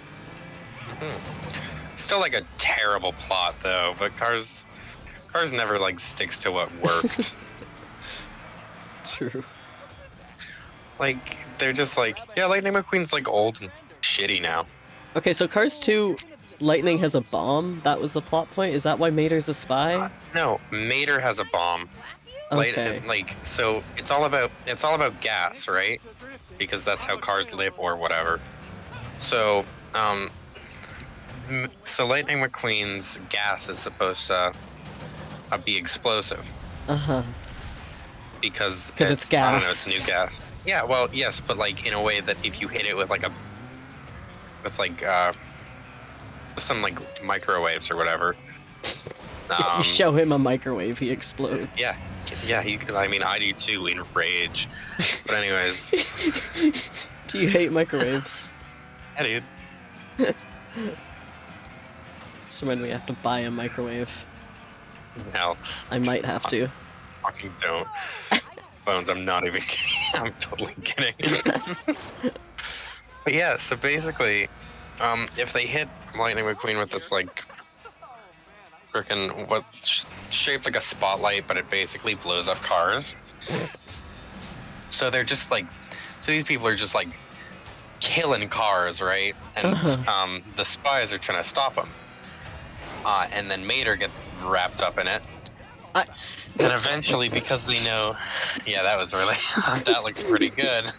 Still like a terrible plot though, but Cars never like sticks to what worked. True. Like they're just like, yeah, Lightning McQueen's like old and shitty now. Okay, so Cars 2, Lightning has a bomb. That was the plot point. Is that why Mater's a spy? No, Mater has a bomb. Okay. So it's all about gas, right? Because that's how cars live or whatever. So so Lightning McQueen's gas is supposed to be explosive Uh huh. because Because it's I don't know, gas. it's new gas. Yeah, well, yes, but like in a way that if you hit it with some like microwaves or whatever. If you show him a microwave, he explodes. Yeah. Yeah, I mean, I do too in rage. But anyways, Do you hate microwaves? yeah, dude. Just remind me I have to buy a microwave. Hell, I might have to. fucking don't. Bones, I'm not even kidding. I'm totally kidding. But yeah, so basically, if they hit Lightning McQueen with this like freaking shaped like a spotlight, but it basically blows up cars. So they're just like, so these people are just like killing cars, right? And the spies are trying to stop them. And then Mater gets wrapped up in it. And eventually, because they know, yeah, that was really, that looks pretty good.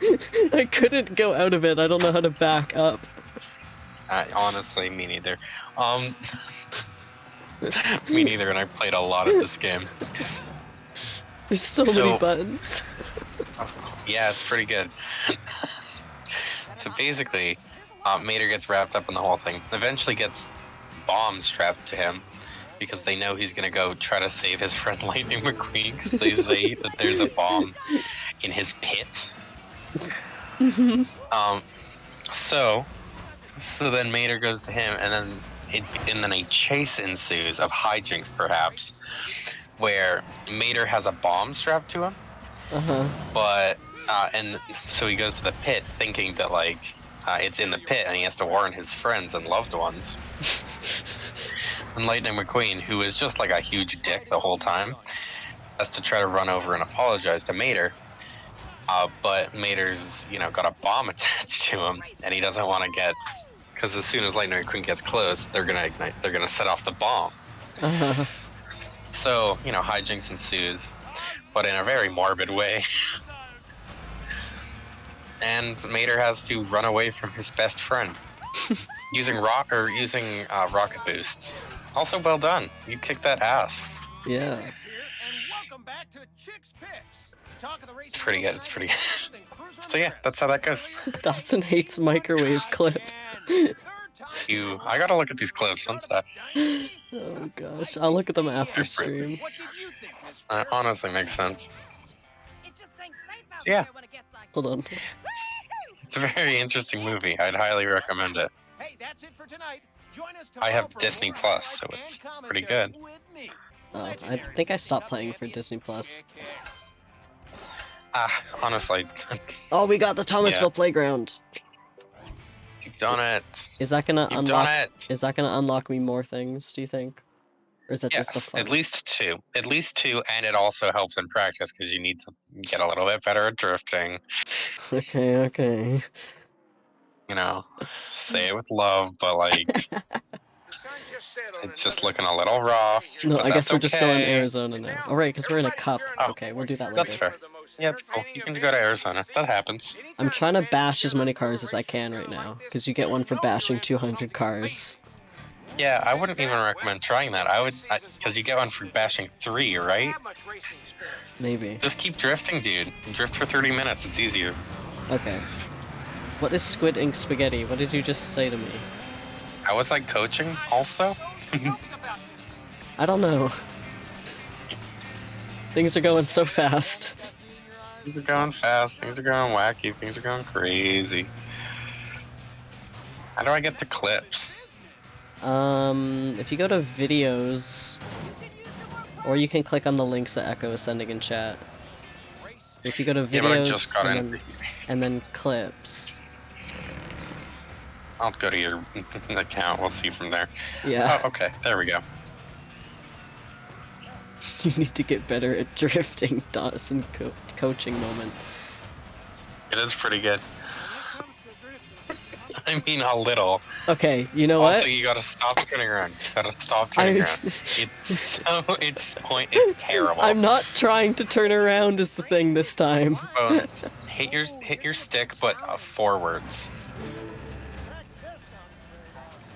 I couldn't go out of it. I don't know how to back up. Honestly, me neither. Me neither, and I played a lot of this game. There's so many buttons. Yeah, it's pretty good. So basically, Mater gets wrapped up in the whole thing. Eventually gets bombs strapped to him because they know he's gonna go try to save his friend Lightning McQueen because they say that there's a bomb in his pit. So then Mater goes to him, and then a chase ensues of hijinks, perhaps, where Mater has a bomb strapped to him, Uh huh. but And so he goes to the pit thinking that like it's in the pit and he has to warn his friends and loved ones. And Lightning McQueen, who is just like a huge dick the whole time, has to try to run over and apologize to Mater. But Mater's, got a bomb attached to him, and he doesn't want to get, because as soon as Lightning McQueen gets close, they're gonna ignite. They're gonna set off the bomb. So hijinks ensues, but in a very morbid way. And Mater has to run away from his best friend using rocket boosts. Also, well done. You kicked that ass. Yeah. Hicks here, and welcome back to Chick's Picks. The talk of the racing It's pretty good. world It's pretty tonight good. is nothing but cruising So yeah, trips. that's how that goes. Dawson hates microwave clip. Third time I gotta look at these clips. One sec. Oh gosh, I'll look at them after stream. What did you think, Miss Honestly, makes sense. It just ain't safe out Yeah. there when it gets like Hold on. It's a very interesting movie. I'd highly recommend it. Hey, that's it for tonight. Join us I have tomorrow for Disney more Plus, so highlights it's and pretty commentary good. with me, Oh, I legendary think I stopped Cup playing for champion Disney Plus. Chick Hicks. Honestly, Oh, we got the Thomasville playground. you've done it. Is that gonna You've unlock? done it. Is that gonna unlock me more things? Do you think? Or is that just a Yes, fun? at least two. At least two, and it also helps in practice because you need to get a little bit better at drifting. Okay, okay. Say it with love, but like The sun just set on it's just another looking a little rough. No, but I guess that's we're just going okay. Arizona now. All right, because we're in a cup. Oh, Okay, we'll do that That's later. fair. Yeah, it's cool. You can go to Arizona. That happens. I'm trying to bash as many cars as I can right now, because you get one for bashing 200 cars. Yeah, I wouldn't even recommend trying that. I would, because you get one for bashing 3, right? Maybe. Just keep drifting, dude. Drift for 30 minutes. It's easier. Okay. What is squid ink spaghetti? What did you just say to me? I was like coaching also. I don't know. Things are going so fast. Things are going fast. Things are going wacky. Things are going crazy. How do I get the clips? If you go to videos, or you can click on the links that Echo is sending in chat. If you go to Yeah, but I just videos got and, in. and then clips. I'll go to your account. We'll see from there. Yeah, Oh, okay. There we go. you need to get better at drifting, Dawson coaching moment. It is pretty good. I mean, a little. Okay, you know Also, what? you gotta stop turning around. You gotta stop turning around. It's terrible. I'm not trying to turn around is the thing this time. Bones, hit your stick, but forwards.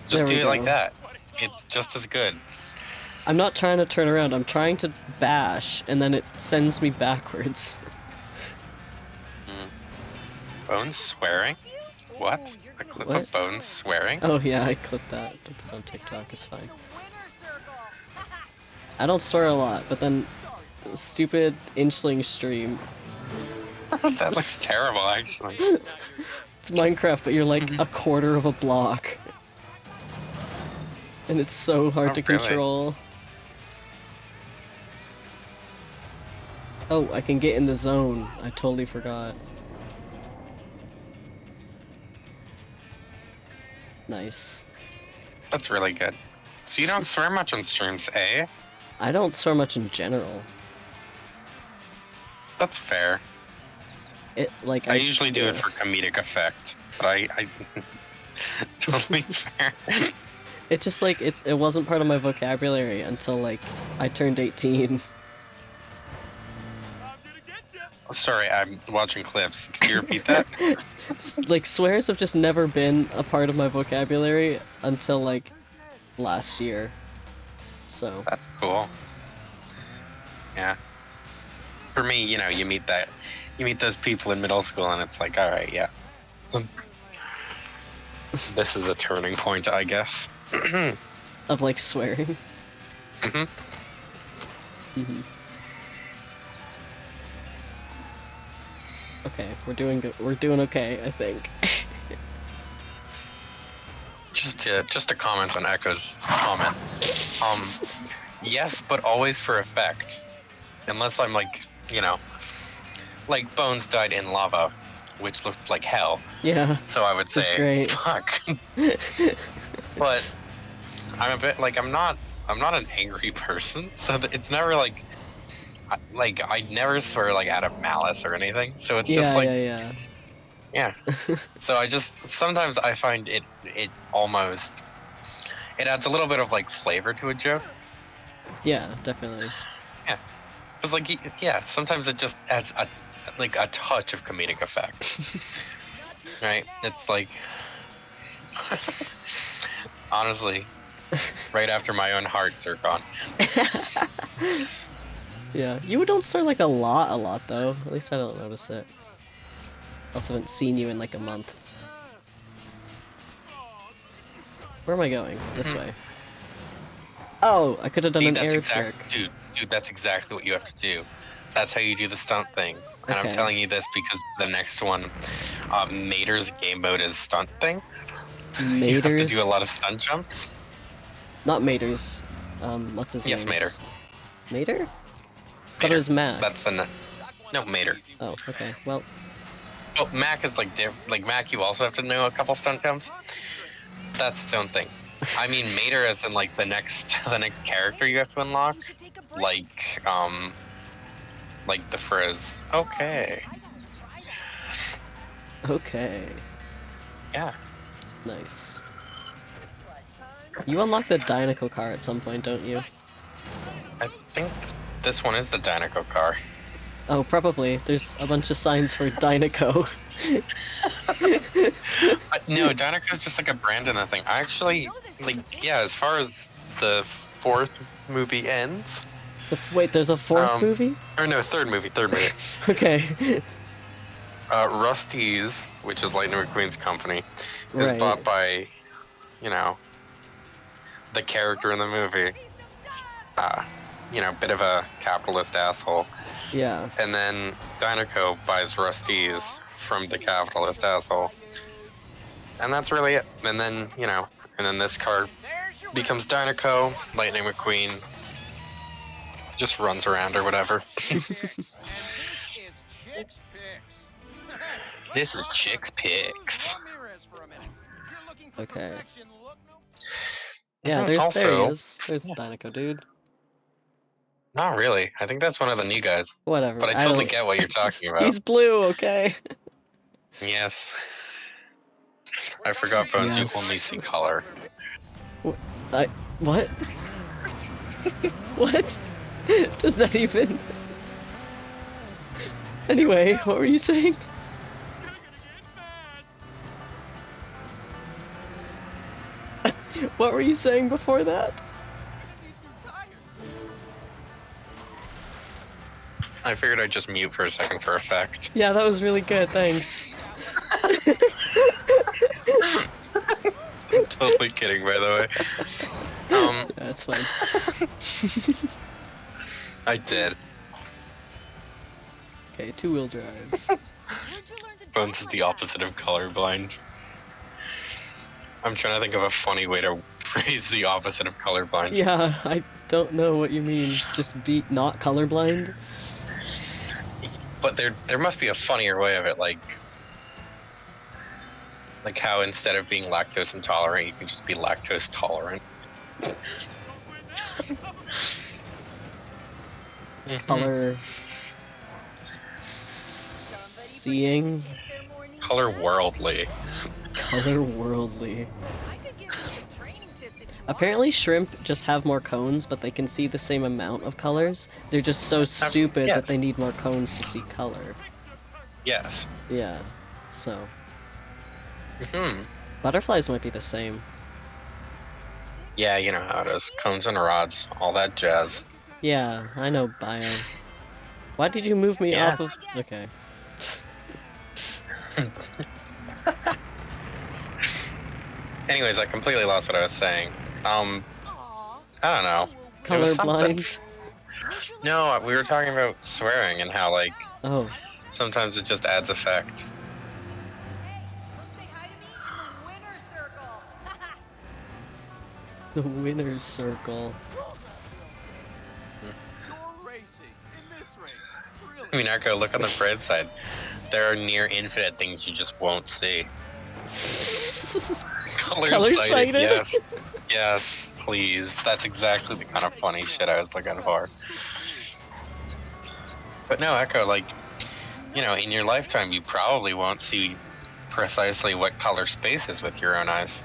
Just There do we it like go. that. It's just as good. I'm not trying to turn around, I'm trying to bash, and then it sends me backwards. Bones swearing? What? A clip What? of Bones swearing? Oh yeah, I clipped that to put on TikTok, it's fine. I don't swear a lot, but then stupid inchling stream. That looks terrible, actually. It's Minecraft, but you're like a quarter of a block. And it's so hard Oh, to really? control. Oh, I can get in the zone. I totally forgot. Nice. That's really good. So you don't swear much on streams, eh? I don't swear much in general. That's fair. I I usually do it for comedic effect, but I totally fair. It just like it wasn't part of my vocabulary until like I turned 18. Sorry, I'm watching clips. Could you repeat that? Like swears have just never been a part of my vocabulary until like last year. So That's cool. Yeah. For me, you meet those people in middle school, and it's like, all right, yeah. This is a turning point, I guess. of like swearing. Mhm. Mhm. Okay, we're doing good. We're doing okay, I think. Just to comment on Echo's comment. Yes, but always for effect. Unless I'm like, like Bones died in lava, which looked like hell. Yeah. So I would This is say, great. fuck. But I'm a bit like I'm not an angry person, so it's never like I never swear like out of malice or anything. So it's just Yeah, like yeah. yeah. So I just sometimes I find it almost it adds a little bit of like flavor to a joke. Yeah, definitely. It's like yeah, sometimes it just adds a touch of comedic effect. Right? It's like honestly, right after my own hearts are gone. Yeah, you don't start like a lot though. At least I don't notice it. Also haven't seen you in like a month. Where am I going? This way. Oh, I could have done See, an that's air trick. dude, that's exactly what you have to do. That's how you do the stunt thing. And I'm Okay. telling you this because the next one, Mater's game mode is stunt thing. You have to do a lot of stunt jumps. Not Mater's. What's his name? Yes, Mater. Mater? Thought it Mater. was Mac. That's the no Mater. Oh, okay. Well, Oh, Mac is like like Mac. You also have to know a couple stunt jumps. That's its own thing. I mean Mater as in like the next character you have to unlock, like the Frizz. Okay. okay. Yeah. Nice. You unlock the Dinoco car at some point, don't you? I think this one is the Dinoco car. Oh, probably. There's a bunch of signs for Dinoco. No, Dinoco is just like a brand in the thing. I actually, like, yeah, as far as the fourth movie ends. Wait, there's a fourth movie? Or no, third movie. Okay. Rusty's, which is Lightning McQueen's company, is Right. bought by, you know, the character in the movie. Bit of a capitalist asshole. Yeah. And then Dinoco buys Rusty's from the capitalist asshole. And that's really it. And then, and then this car becomes Dinoco, Lightning McQueen just runs around or whatever. This is Chick's Picks. Okay. Yeah, there he is. There's the Dinoco dude. Not really. I think that's one of the new guys. Whatever. But I totally get what you're talking about. He's blue, okay? Yes. I forgot, Bones, you only see color. What? What? Does that even... Anyway, what were you saying? What were you saying before that? I figured I'd just mute for a second for effect. Yeah, that was really good, thanks. Totally kidding, by the way. That's fine. I did. Okay, two-wheel drive. Bones is the opposite of colorblind. I'm trying to think of a funny way to phrase the opposite of colorblind. Yeah, I don't know what you mean. Just be not colorblind? But there must be a funnier way of it, like how instead of being lactose intolerant, you can just be lactose tolerant. Color... Seeing? Color worldly. Color worldly. Apparently shrimp just have more cones, but they can see the same amount of colors. They're just so stupid that they need more cones to see color. Yes. Yeah, so... Butterflies might be the same. Yeah, you know how it is. Cones and rods, all that jazz. Yeah, I know bio. Why did you move me off of... Okay. Anyways, I completely lost what I was saying. I don't know. Colorblind? No, we were talking about swearing and how, like, Oh. sometimes it just adds effect. The winner's circle. You're racing in this race. Really? I mean, Echo, look on the bright side. There are near infinite things you just won't see. Color sighted, yes. Yes, please. That's exactly the kind of funny shit I was looking for. But no, Echo, like, you know, in your lifetime, you probably won't see precisely what color space is with your own eyes.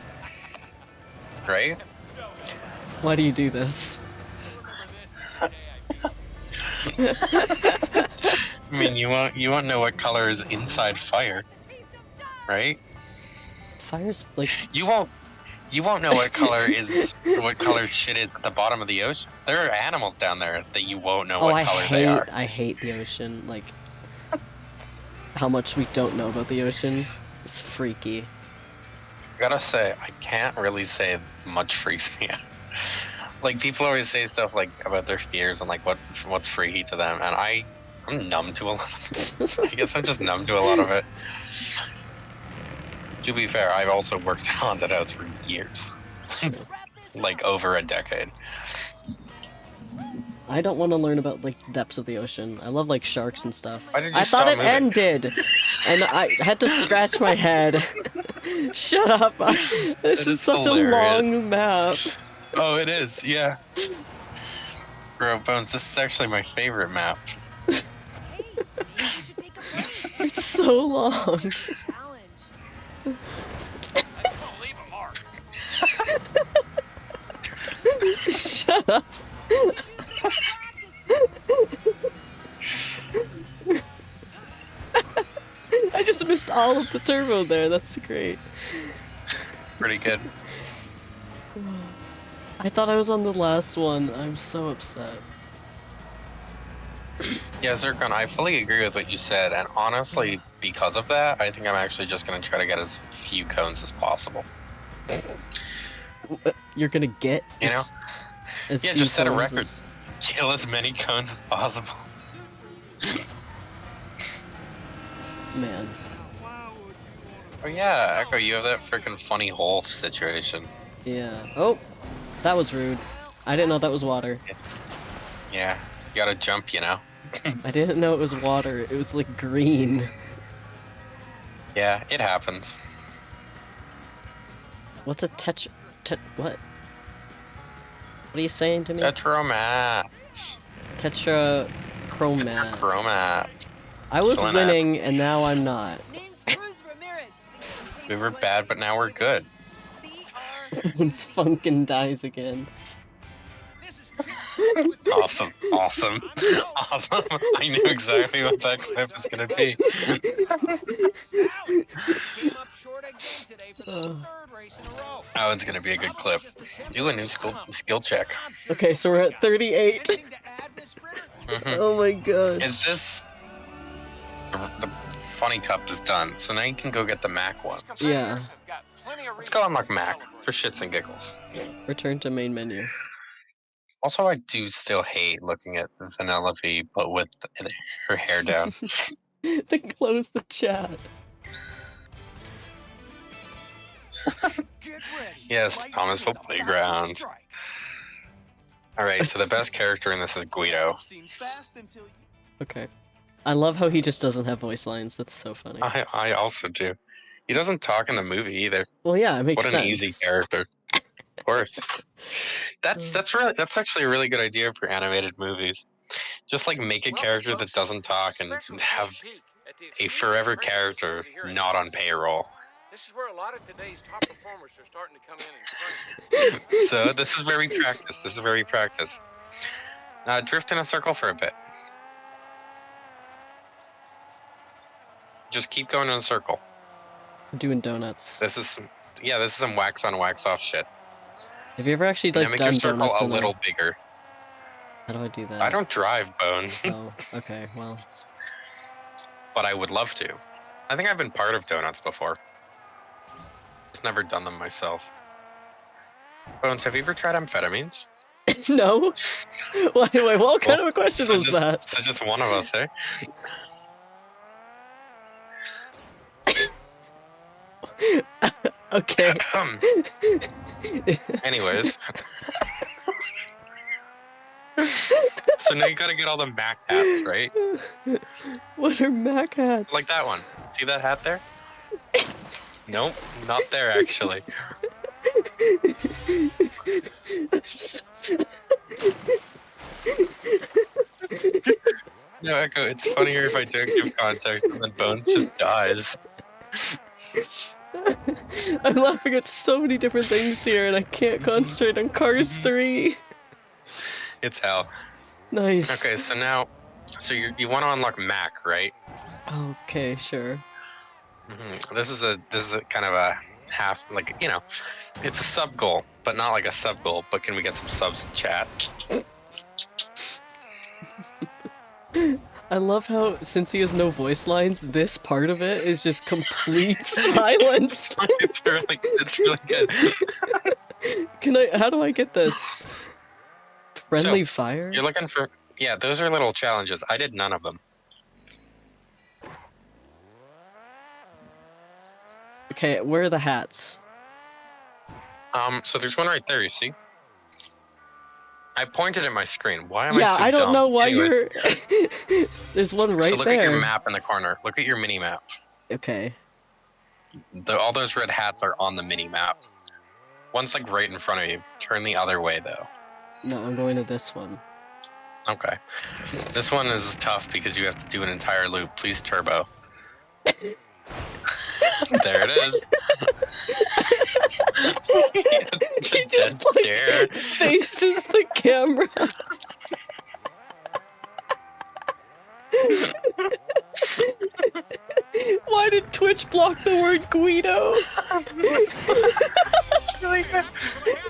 Right? Why do you do this? I mean, you won't know what color is inside fire, right? Fire's like You won't know what color shit is at the bottom of the ocean. There are animals down there that you won't know what color they are. I hate the ocean. Like how much we don't know about the ocean. It's freaky. I gotta say, I can't really say much freaks me out. Like people always say stuff like about their fears and like what's freaky to them, and I'm numb to a lot of it. I guess I'm just numb to a lot of it. To be fair, I've also worked at haunted house for years. Like over a decade. I don't want to learn about like the depths of the ocean. I love like sharks and stuff. Why did you I thought stop it moving? ended, and I had to scratch my head. Shut up! This is such hilarious. a long map. Oh, it is, yeah. Bro, Bones, this is actually my favorite map. Hey, maybe we should take a break. It's so long. Challenge. Let's go leave a mark. Shut up. I just missed all of the turbo there. That's great. Pretty good. I thought I was on the last one. I'm so upset. Yeah, Zircon, I fully agree with what you said, and honestly, because of that, I think I'm actually just gonna try to get as few cones as possible. You're gonna get You know? as Yeah, few just set a cones record. as- Kill as many cones as possible. Man. Why would you want Oh yeah, Echo, you have that freaking funny hole situation. Yeah. Oh, that was rude. I didn't know that was water. Yeah, you gotta jump, you know? I didn't know it was water. It was like green. Yeah, it happens. What's a what? What are you saying to me? Tetromat. Tetrachromat. Tetrachromat. I was Chillin' out. winning and now I'm not. Name's Cruz Ramirez. We were bad, but now we're good. CR. Once Funkin dies again. This is Chick with Awesome, awesome, awesome. I knew exactly what that clip was gonna be. Sally. Came up short again today for the third race in a row. That one's gonna be a good clip. Do a new skill check. Okay, so we're at 38. Anything to add, Miss Fritter? Mhm. Oh my god. Is this... The funny cup is done, so now you can go get the Mac one. Yeah. Let's go unlock Mac, for shits and giggles. Return to main menu. Also, I do still hate looking at Vanilla V, but with her hair down. Then close the chat. Get ready. Yes, Lightning Thomasville is about to Playground. strike. Alright, so the best character in this is Guido. Seems fast until you Okay. I love how he just doesn't have voice lines. That's so funny. I also do. He doesn't talk in the movie either. Well, yeah, it makes What sense. an easy character. Of course. That's actually a really good idea for animated movies. Just like make a character that doesn't talk and have a forever character not on payroll. This is where a lot of today's top performers are starting to come in and train. So this is where we practice. This is where we practice. Drift in a circle for a bit. Just keep going in a circle. I'm doing donuts. This is some wax on, wax off shit. Have you ever actually Now like make done your circle donuts a in little bigger. How do I do that? I don't drive, Bones, Oh, okay. Well, but I would love to. I think I've been part of donuts before. Just never done them myself. Bones, have you ever tried amphetamines? no. Wait. What kind of a question so was just, that? So just one of us, eh? Okay. Anyways. So now you gotta get all the Mac hats, right? What are Mac hats? Like that one. See that hat there? Nope, not there actually. No, Echo, it's funnier if I don't give context and then Bones just dies. I'm laughing at so many different things here and I can't concentrate on Cars 3. It's hell. Nice. Okay, so now, you want to unlock Mac, right? Okay, sure. This is a kind of a half, like, you know, it's a sub goal, but not like a sub goal. But can we get some subs in chat? I love how, since he has no voice lines, this part of it is just complete silence. It's really good. How do I get this? Friendly So, fire? You're looking for, yeah, those are little challenges. I did none of them. Okay, where are the hats? So there's one right there, you see? I pointed at my screen. Why am I Yeah, so I don't dumb? know why Anyways, you're... There's one right so look there. at your map in the corner. Look at your mini map. Okay. All those red hats are on the mini map. One's like right in front of you. Turn the other way though. No, I'm going to this one. Okay. This one is tough because you have to do an entire loop. Please turbo. There it is. He just like stare. faces the camera. Why did Twitch block the word Guido?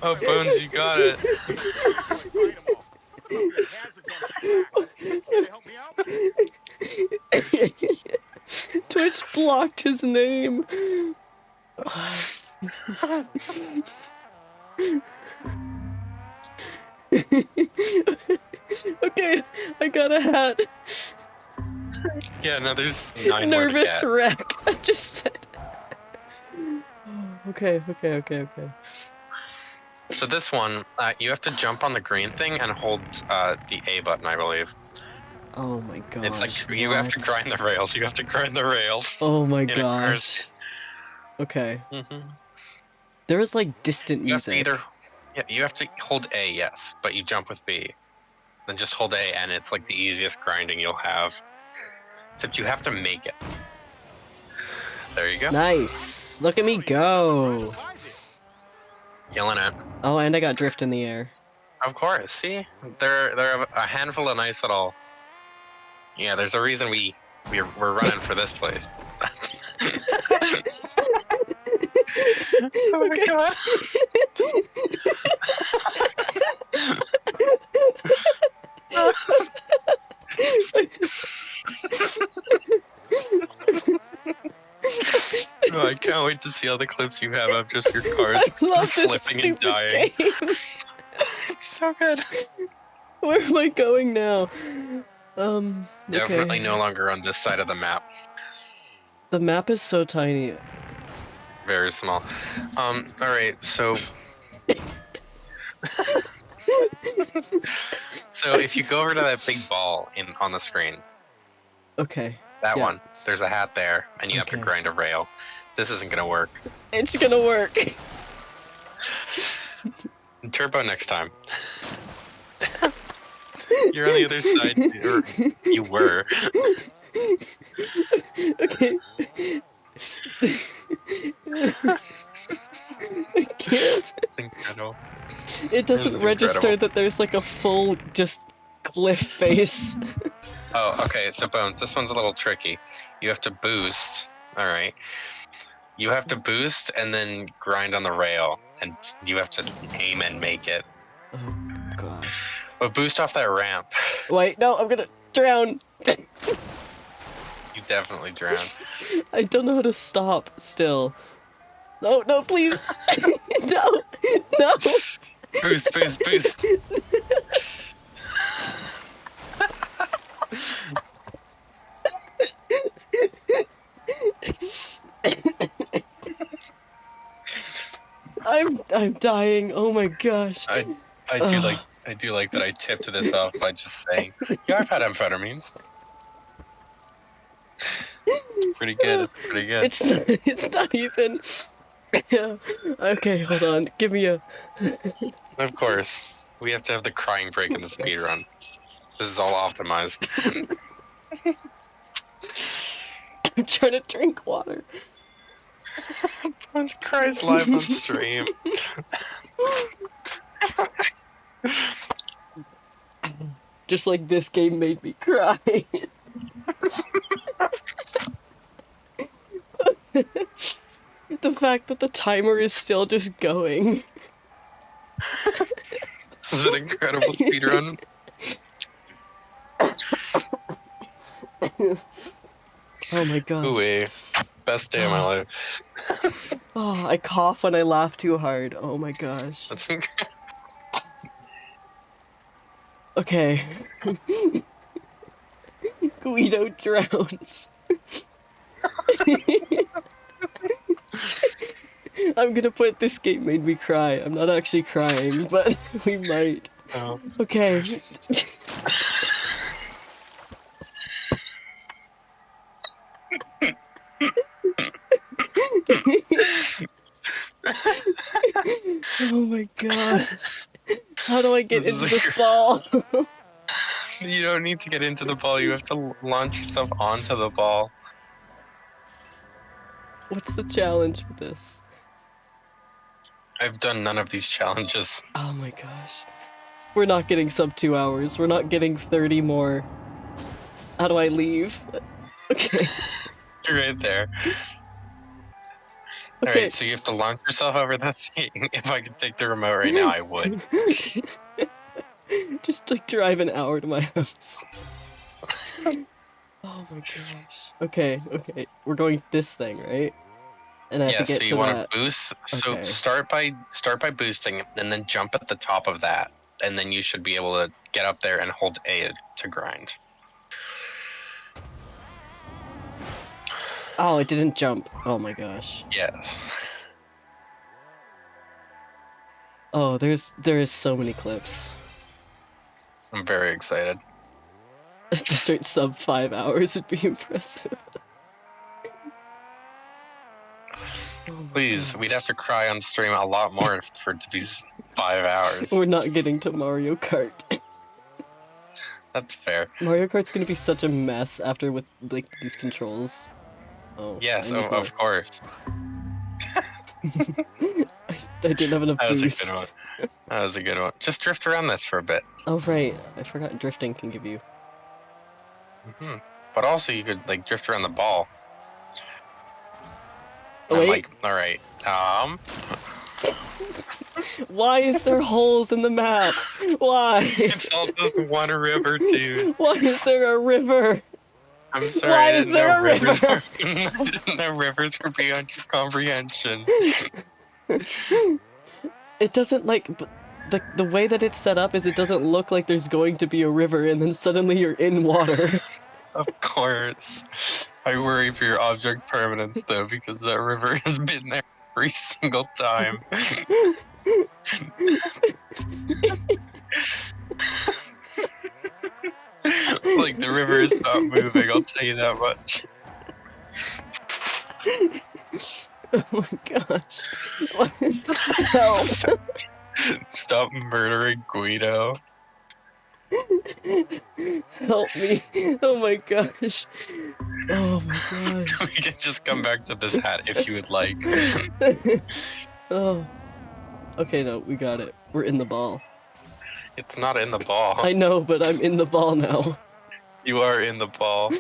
Oh, Bones, you got it. Twitch blocked his name. Okay, I got a hat. Yeah, no, there's 9 more to Nervous get. wreck. I just said. Okay. So this one, you have to jump on the green thing and hold the A button, I believe. Oh my gosh. It's like you have to grind the rails. You have to grind the rails. Oh my in a Cars gosh. Okay. game. There was like distant You have to music. you have to hold A, yes, but you jump with B. Then just hold A, and it's like the easiest grinding you'll have. Except you have to make it. There you go. Nice. Look at me go. Killing it. Oh, and I got drift in the air. Of course. See, there are a handful of nice little. Yeah, there's a reason we're running for this place. Oh my god. Oh, I can't wait to see all the clips you have of just your cars I love this flipping and stupid dying. game. It's so good. Where am I going now? Definitely okay. no longer on this side of the map. The map is so tiny. Very small. Alright, so so if you go over to that big ball on the screen, Okay. that Yeah. one, there's a hat there, and you have to Okay. grind a rail. This isn't gonna work. It's gonna work. Turbo next time. You're on the other side, or you were. Okay. I can't. It's incredible. It doesn't This is register incredible. that there's like a full just cliff face. Oh, okay, so Bones, this one's a little tricky. You have to boost. Alright. You have to boost and then grind on the rail, and you have to aim and make it. Oh gosh. But boost off that ramp. Wait, no, I'm gonna drown. You definitely drown. I don't know how to stop still. No, no, please. No, no. Boost, boost, boost. I'm dying. Oh my gosh. I do like I do like that I tipped this off by just saying, yeah, I've had amphetamines. It's pretty good. It's pretty good. It's not even. Yeah. Okay, hold on. Give me a. Of course, we have to have the crying break in the speed run. This is all optimized. I'm trying to drink water. Bones cries live on stream. Just like this game made me cry. The fact that the timer is still just going. This is an incredible speed run. Oh my gosh. Ooh, best day of my life. Oh, I cough when I laugh too hard. Oh my gosh. That's incredible. Okay. Guido drowns. I'm gonna put this game made me cry. I'm not actually crying, but we might. Oh. Okay. Oh my gosh. How do I get This is into this ball? You don't need to get into the ball. You have to launch yourself onto the ball. What's the challenge for this? I've done none of these challenges. Oh my gosh. We're not getting sub 2 hours. We're not getting 30 more. How do I leave? Okay. You're right there. Okay. Alright, so you have to launch yourself over the thing. If I could take the remote right now, I would. Just like drive an hour to my house. Oh my gosh. Okay, okay. We're going this thing, right? And I have Yeah, to get so you to want that. to boost. So Okay. start by boosting, and then jump at the top of that, and then you should be able to get up there and hold A to grind. Oh, it didn't jump. Oh my gosh. Yes. Oh, there is so many clips. I'm very excited. To start sub 5 hours would be impressive. Please, we'd have to cry on stream a lot more for it to be 5 hours. We're not getting to Mario Kart. That's fair. Mario Kart's gonna be such a mess after with like these controls. Oh. Yes, I need of course. I didn't have enough That was boost. a good one. That was a good one. Just drift around this for a bit. Oh right, I forgot drifting can give you. But also you could like drift around the ball. Oh, I'm wait. like, all right. Why is there holes in the map? Why? It's all just one river, dude. Why is there a river? I'm sorry. Why I is didn't there know a rivers river? were, I didn't know rivers were beyond your comprehension. It doesn't like the way that it's set up is it doesn't look like there's going to be a river and then suddenly you're in water. Of course. I worry for your object permanence though, because that river has been there every single time. Like the river is not moving, I'll tell you that much. Oh my gosh. Help. Stop murdering Guido. Help me. Oh my gosh. Oh my gosh. We can just come back to this hat if you would like. Oh. Okay, no, we got it. We're in the ball. It's not in the ball. I know, but I'm in the ball now. You are in the ball.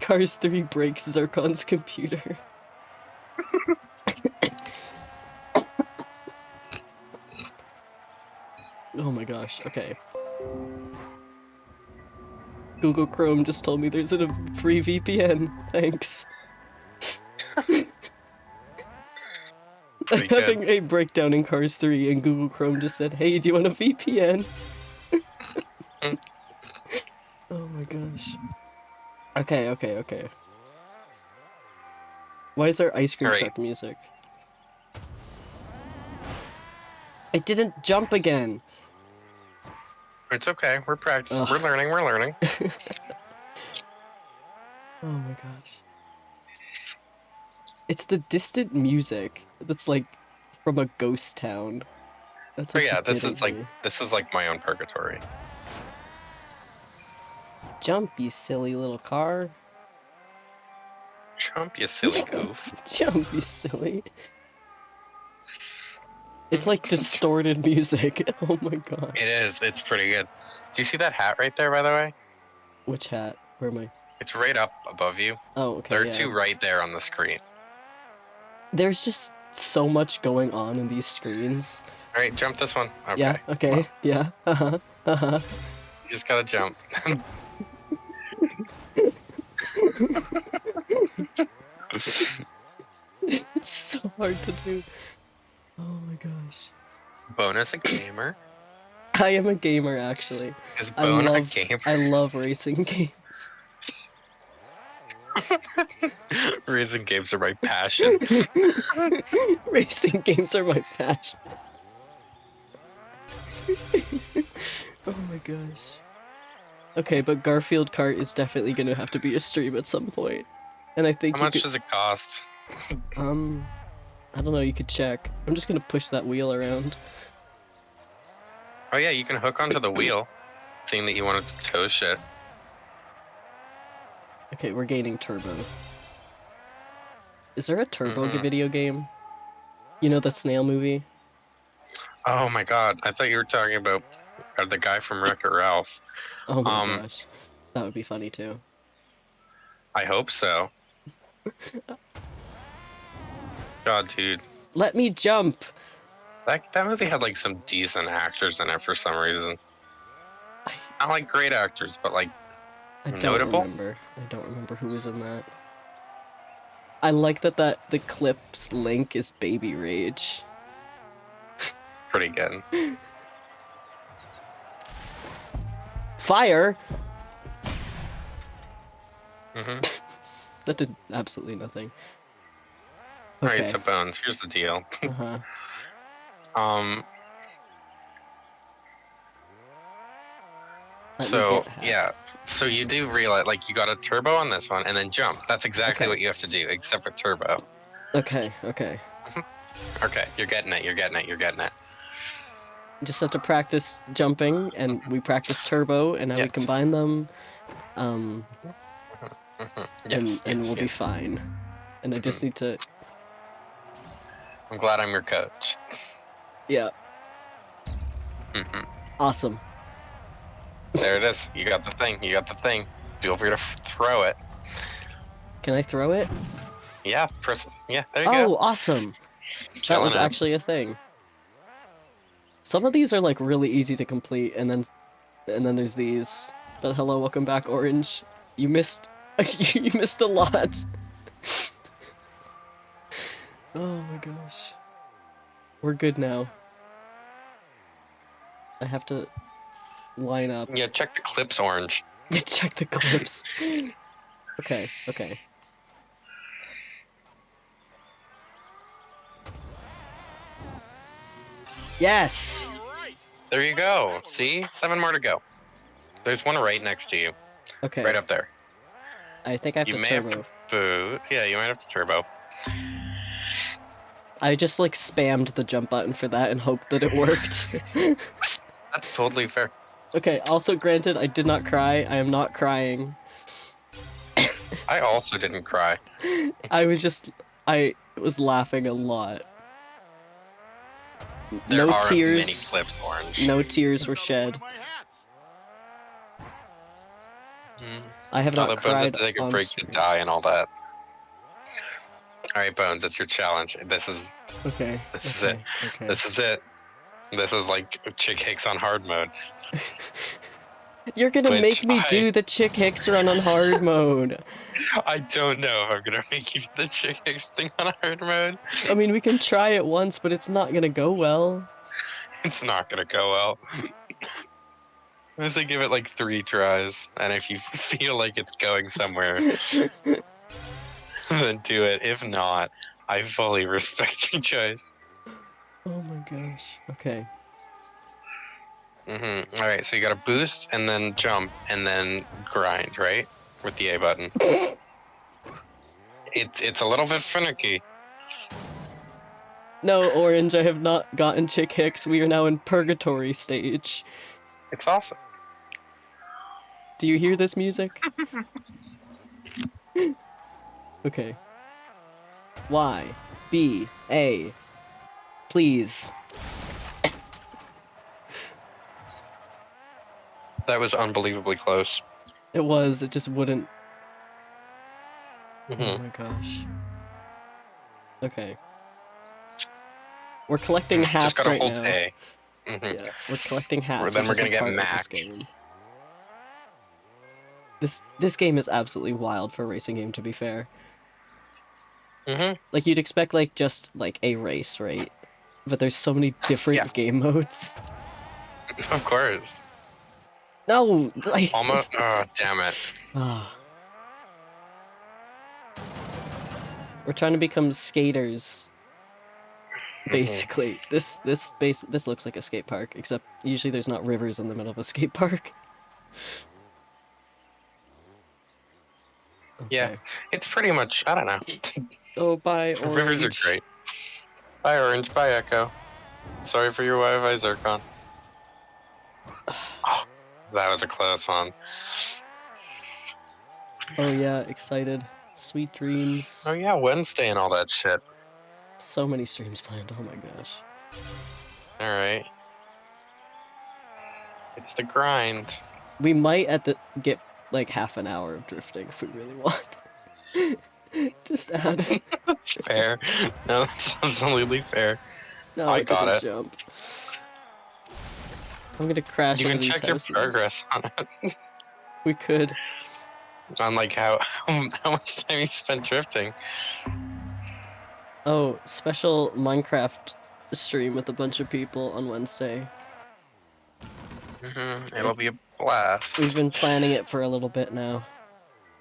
Cars 3 breaks Zircon's computer. Oh my gosh, okay. Google Chrome just told me there's a free VPN. Thanks. I'm Pretty good. having a breakdown in Cars 3 and Google Chrome just said, hey, do you want a VPN? Oh my gosh. Okay, okay, okay. Why is there ice cream Alright. truck music? I didn't jump again. It's okay. We're practicing. Ugh. We're learning. We're learning. Oh my gosh. It's the distant music that's like from a ghost town. That's Oh what's yeah, getting me. this is like my own purgatory. Jump, you silly little car. Jump, you silly goof. Jump, you silly. It's like distorted music. Oh my gosh. It is. It's pretty good. Do you see that hat right there, by the way? Which hat? Where am I? It's right up above you. Oh, okay. There are Yeah. two right there on the screen. There's just so much going on in these screens. All right, jump this one. Okay. Yeah, okay. Well, Yeah. Uh-huh. Uh-huh. you just gotta jump. It's so hard to do. Oh my gosh. Bonus a gamer. I am a gamer, actually. Is I Bone a love gamer? I love racing games. Racing games are my passion. Racing games are my passion. Oh my gosh. Okay, but Garfield Kart is definitely gonna have to be a stream at some point. And I think How you much could, does it cost? I don't know, you could check. I'm just gonna push that wheel around. Oh yeah, you can hook onto the wheel. Seeing that you wanted to tow shit. Okay, we're gaining turbo. Is there a turbo video game? You know the snail movie? Oh my god, I thought you were talking about the guy from Wreck-It Ralph. Oh my gosh. That would be funny too. I hope so. God, dude. Let me jump! That movie had like some decent actors in it for some reason. Not like great actors, but like I don't notable. remember. I don't remember who was in that. I like that the clip's link is Baby Rage. Pretty good. Fire! Mm-hmm. That did absolutely nothing. Alright, Okay. so Bones, here's the deal. Uh-huh. Let me So get hacked. yeah, so you do realize like you got a turbo on this one and then jump. That's exactly Okay. what you have to do, except with turbo. Okay, okay. Okay, you're getting it, you're getting it, you're getting it. Just have to practice jumping, and we practice turbo, and now we Yes. combine them. Yes, and yes, we'll be yes. fine. And I just need to, I'm glad I'm your coach. yeah, Mhm. awesome. There it is. You got the thing. You got the thing. Feel free to throw it. Can I throw it? Yeah, yeah, there you Oh, go. awesome! That Chilling was out. actually a thing. Some of these are like really easy to complete, and then there's these. But hello, welcome back, Orange. You missed, you missed a lot. Oh my gosh. We're good now. I have to line up. Yeah, check the clips, Orange. Check the clips. Okay, okay. Yes! There you go. See? 7 more to go. There's one right next to you. Okay. Right up there. I think I have You to may turbo. have to boot. Yeah, you might have to turbo. I just like spammed the jump button for that and hoped that it worked. That's totally fair. Okay, also granted, I did not cry. I am not crying. I also didn't cry. I was laughing a lot. There No are many tears. clips, Orange. No tears were shed. I have not Although Bones had cried to take a on break stream. to die and all that. Alright, Bones, it's your challenge. This is Okay. This is okay, it. Okay. This is it. This is like Chick Hicks on hard mode. You're gonna Which make me I- do the Chick Hicks run on hard mode. I don't know if I'm gonna make you do the Chick Hicks thing on hard mode. I mean, we can try it once, but it's not gonna go well. It's not gonna go well. I'm gonna give it like 3 tries, and if you feel like it's going somewhere, then do it. If not, I fully respect your choice. Oh my gosh. Okay. Mm-hmm. All right, so you got to boost and then jump and then grind, right? With the A button. It's a little bit finicky. No, Orange, I have not gotten Chick Hicks. We are now in purgatory stage. It's awesome. Do you hear this music? Okay. Y, B, A. Please. That was unbelievably close. It was, it just wouldn't. Oh Mm-hmm. my gosh. Okay. We're collecting Just hats gotta right hold now. A. Mm-hmm. Yeah, we're collecting hats, Then which we're is a gonna get part of this Mac. game. This game is absolutely wild for a racing game, to be fair. Mm-hmm. Like, you'd expect, like, just, like, a race, right? But there's so many different Yeah. game modes. Of course. No! Like... Almost. Oh, damn it. Ah. We're trying to become skaters. Basically. This looks like a skate park, except usually there's not rivers in the middle of a skate park. Yeah, Okay. it's pretty much. I don't know. Oh, bye, Orange. Rivers are great. Bye, Orange. Bye, Echo. Sorry for your Wi-Fi, Zircon. Oh, that was a close one. Oh yeah, excited. Sweet dreams. Oh yeah, Wednesday and all that shit. So many streams planned, oh my gosh. All right. It's the grind. We might get like half an hour of drifting if we really want. Just add. That's fair. No, that's absolutely fair. No, I it got didn't it. jump. I'm gonna crash You into can these check your houses. progress on it. We could. On like how much time you spent drifting. Oh, special Minecraft stream with a bunch of people on Wednesday. Mm-hmm. It'll be a blast. We've been planning it for a little bit now.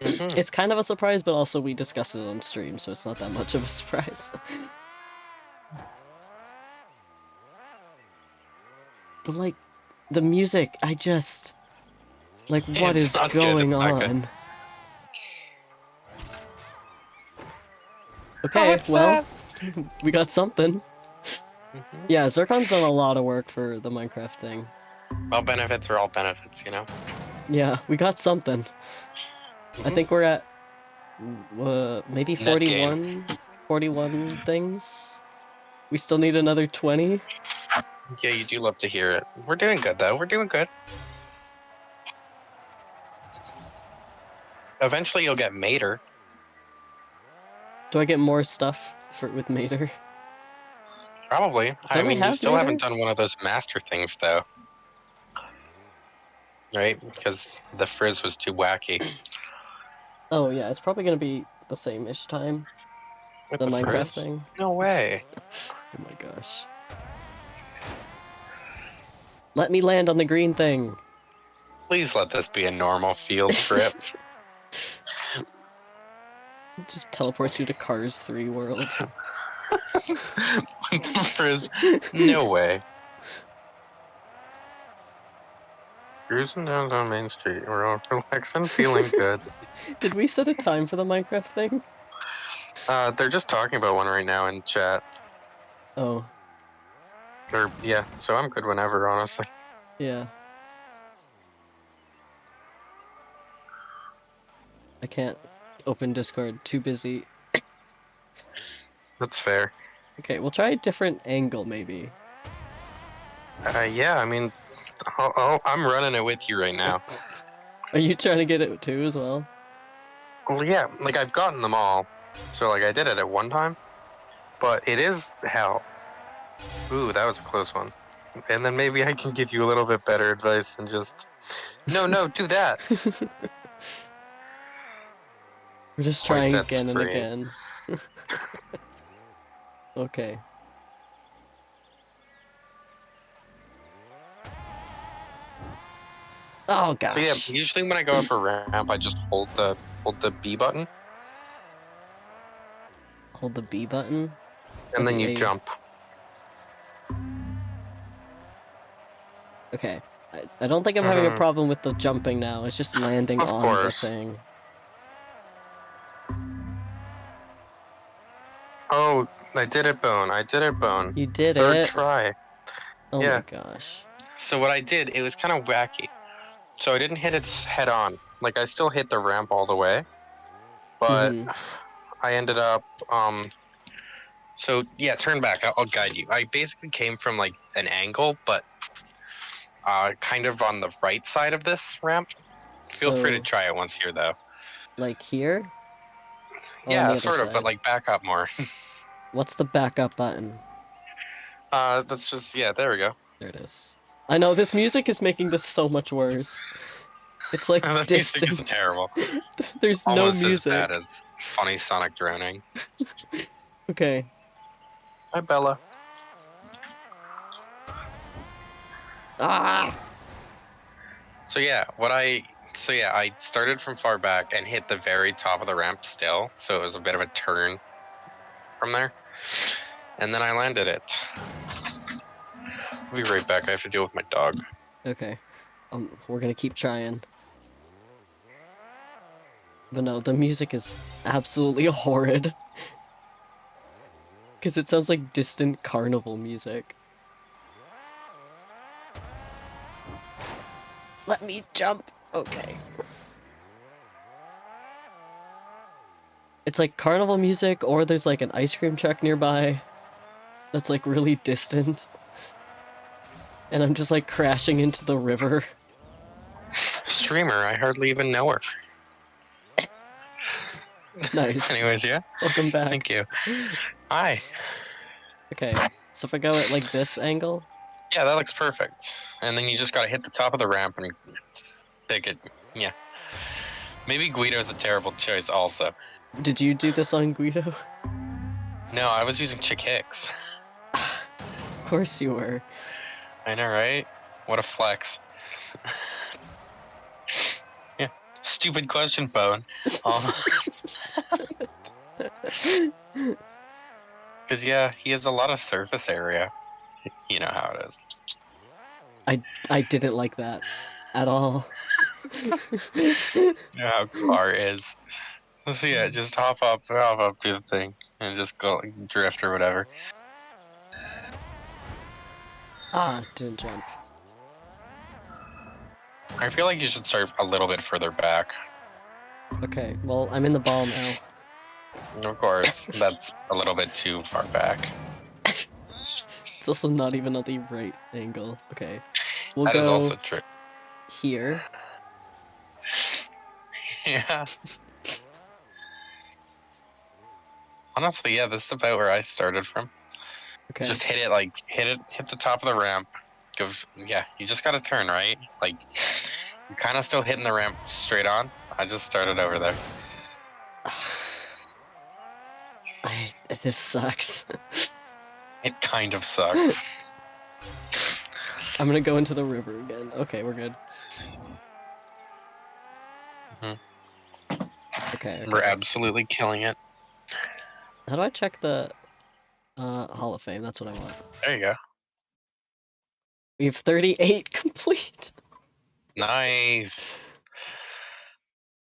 Mm-hmm. It's kind of a surprise, but also we discussed it on stream, so it's not that much of a surprise. But like, the music, I just... Like, what It's is not good, going it's not good. on? Okay, What's well, we got something. Mm-hmm. Yeah, Zircon's done a lot of work for the Minecraft thing. All benefits are all benefits, you know? Yeah, we got something. I think we're at maybe Net gain. 41 things. We still need another 20. Yeah, you do love to hear it. We're doing good, though. We're doing good. Eventually, you'll get Mater. Do I get more stuff with Mater? Probably. I Don't we mean, you have still haven't Mater? done one of those master things, though. Right? Because the frizz was too wacky. Oh yeah, it's probably gonna be the same-ish time. With The the Minecraft frizz? thing. No way. Oh my gosh. Let me land on the green thing. Please let this be a normal field trip. It just teleports you to Cars 3 world. With the frizz? No way. Cruising down Main Street. We're all relaxing, feeling good. Did we set a time for the Minecraft thing? They're just talking about one right now in chat. Oh, Or, yeah, so I'm good whenever, honestly. yeah. I can't open Discord, too busy. That's fair. Okay, we'll try a different angle, maybe. Yeah, I mean, I'm running it with you right now. Are you trying to get it too, as well? Well, yeah, like, I've gotten them all. So, like, I did it at one time. But it is hell. Ooh, that was a close one. And then maybe I can give you a little bit better advice than just... No, do that! We're just Points trying at again and screen. again. Okay. Oh gosh. So yeah, usually when I go up a ramp, I just hold the B button, Hold the B button. and Or then the you A. jump. Okay. I don't think I'm having a problem with the jumping now. It's just landing Of on course. the thing. Oh, I did it, Bone. I did it, Bone. You did Third it. try. Oh Yeah. my gosh. So what I did, it was kind of wacky. So I didn't hit it head on. Like, I still hit the ramp all the way. But Mhm. I ended up, so yeah, turn back. I'll guide you. I basically came from like an angle, but kind of on the right side of this ramp. Feel free to So, try it once here, though. like here? Or on the Yeah, other sort of, but side? like back up more. What's the backup button? That's just, yeah, there we go. There it is. I know, this music is making this so much worse. It's like The music is distant. terrible. There's no Almost as music. bad as funny Sonic droning. Okay. Hi, Bella. Ah! So yeah, I started from far back and hit the very top of the ramp still, so it was a bit of a turn from there. And then I landed it. I'll be right back. I have to deal with my dog. Okay. We're gonna keep trying. But no, the music is absolutely horrid. Because it sounds like distant carnival music. Let me jump! Okay. It's like carnival music, or there's like an ice cream truck nearby that's like really distant. And I'm just like crashing into the river. Streamer, I hardly even know her. Nice. Anyways, yeah. Welcome back. Thank you. Hi. Okay, so if I go at like this angle, Yeah, that looks perfect. And then you just gotta hit the top of the ramp and pick it. Yeah. Maybe Guido's a terrible choice also. did you do this on Guido? No, I was using Chick Hicks. Of course you were. I know, right? What a flex. Yeah. Stupid question, Bone. Because, yeah, he has a lot of surface area. You know how it is. I didn't like that at all. You know how car is. So, yeah, just hop up to the thing and just go like, drift or whatever. Ah, didn't jump. I feel like you should start a little bit further back. Okay, well, I'm in the ball now. Of course, that's a little bit too far back. It's also not even at the right angle. Okay. We'll That go is also true. here. Yeah. Honestly, yeah, this is about where I started from. Okay. Just hit the top of the ramp. Yeah, you just gotta turn, right? Like, you're kind of still hitting the ramp straight on. I just started over there. This sucks. It kind of sucks. I'm gonna go into the river again. Okay, we're good. Mhm. Okay. We're absolutely killing it. How do I check the Hall of Fame? That's what I want. There you go. We have 38 complete. Nice.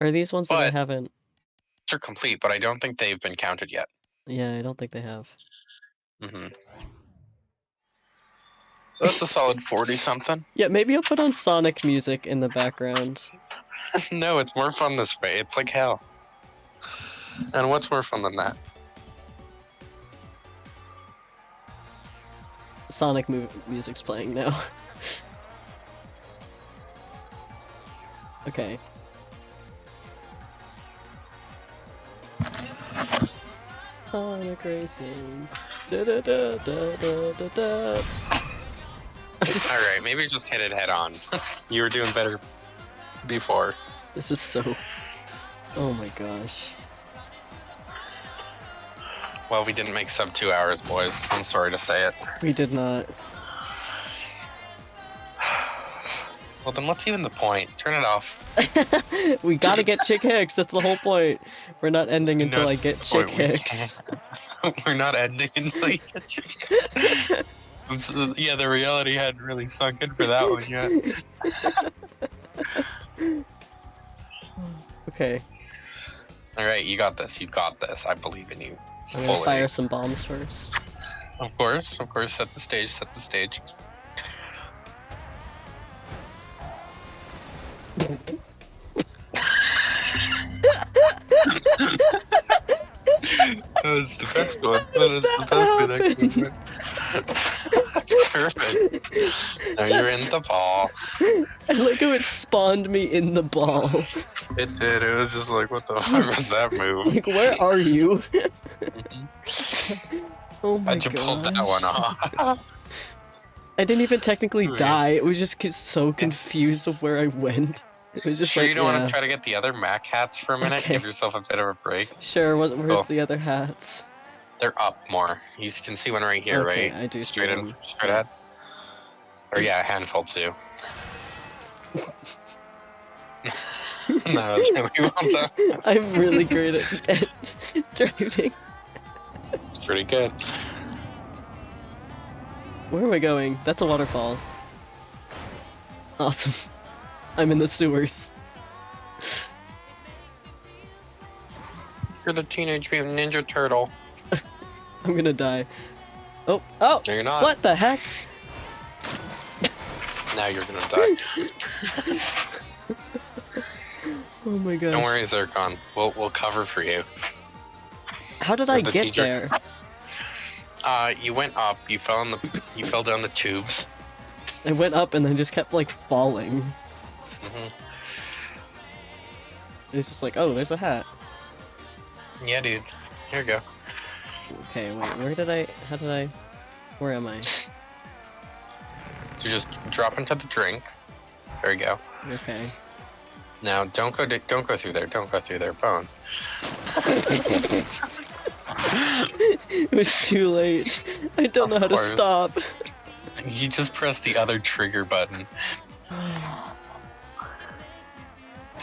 Are these ones that I But- haven't? They're complete, but I don't think they've been counted yet. Yeah, I don't think they have. Mm-hmm. That's a solid 40-something. Yeah, maybe I'll put on Sonic music in the background. No, it's more fun this way. It's like hell. And what's more fun than that? Sonic music's playing now. Okay. Sonic Racing. Da da da da da da da. Alright, maybe just hit it head on. You were doing better before. This is so. Oh my gosh. Well, we didn't make sub 2 hours, boys. I'm sorry to say it. We did not. Well, then what's even the point? Turn it off. We gotta get Chick Hicks. That's the whole point. We're not ending until Not I get the Chick point, we Hicks. We're not ending until you get Chick Hicks. Yeah, the reality hadn't really sunk in for that one yet. Okay, All right, you got this. You got this. I believe in you. I'm gonna fire Fully. some bombs first. Of course. Set the stage. Set the stage. That was the best one. That is the best way that could have went. That's perfect. Now you're in the ball. I like how it spawned me in the ball. It did. It was just like, what the fuck was that move? Like, where are you? Oh my How'd you pull that one gosh. off? I didn't even technically Weird. die. It was just so confused of where I went. It was just Sure, like, you don't yeah. want to try to get the other Mac hats for a minute? Okay. Give yourself a bit of a break. Sure, where's Cool. the other hats? They're up more. You can see one right here, Okay, right? I do see Straight in, one. straight ahead. Or yeah, a handful too. No, it's really well done. I'm really great at driving. It's pretty good. Where am I going? That's a waterfall. Awesome. I'm in the sewers. You're the Teenage Mutant Ninja Turtle. I'm gonna die. Oh, oh! No, you're not. What the heck? Now you're gonna die. Oh my gosh. Don't worry, Zircon. We'll cover for you. How did We're I the get teacher. there? You went up. You fell down the tubes. I went up and then just kept like falling. hmm It's just like, oh, there's a hat. Yeah, dude. Here you go. Okay, wait, where am I? So just drop into the drink. There you go. Okay. Now don't go through there. Don't go through there, Bone. It was too late. I don't know how to course. stop. You just press the other trigger button.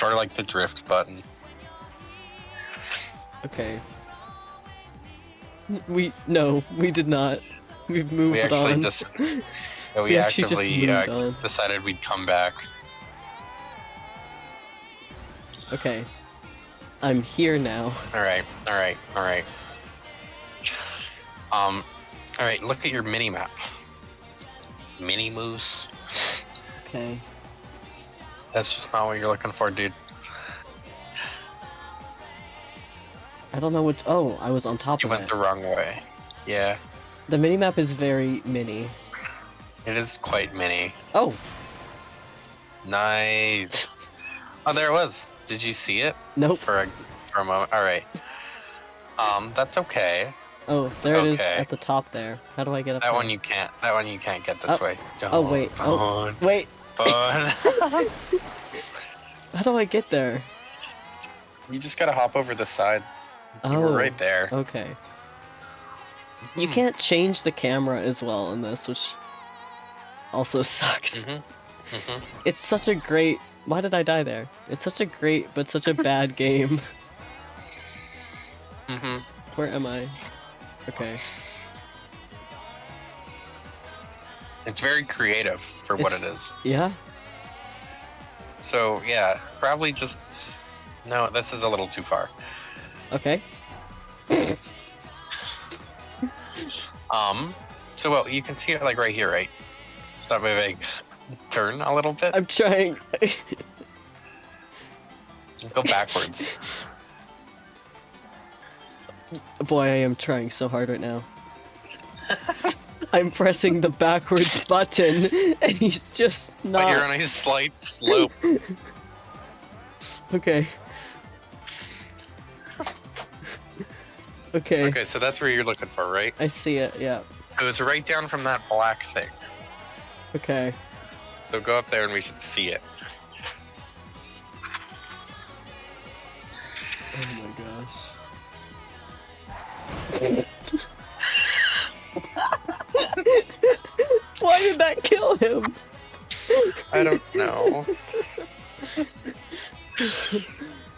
Or like the drift button. Okay. We did not. We've moved We actually on. just we We actually just actively moved on. decided we'd come back. Okay. I'm here now. Alright. Alright, look at your mini map. Mini moose. Okay. That's just not what you're looking for, dude. I don't know what. Oh, I was on top You of went it. the wrong way. Yeah, The minimap is very mini. it is quite mini. Oh, Nice. Oh, there it was. Did you see it? nope. For a moment. Alright. That's okay. Oh, there it is Okay. at the top there. How do I get up That there? one you can't get this Oh. way. Oh, wait. Oh, wait. Bone. How do I get there? You just gotta hop over the side. You Oh, were right there. okay. You Hmm. can't change the camera as well in this, which also sucks. Mhm. It's such a great. Why did I die there? It's such a great, but such a bad game. Mhm. Where am I? Okay. It's very creative for what it is. Yeah? So yeah, probably just no. This is a little too far. Okay. So well, you can see it like right here, right? Stop moving. Turn a little bit. I'm trying. Go backwards. Boy, I am trying so hard right now. I'm pressing the backwards button, and he's just not. But you're on a slight slope. Okay. Okay. Okay, so that's where you're looking for, right? I see it, yeah. So it's right down from that black thing. Okay. So go up there and we should see it. Oh my gosh. Why did that kill him? I don't know.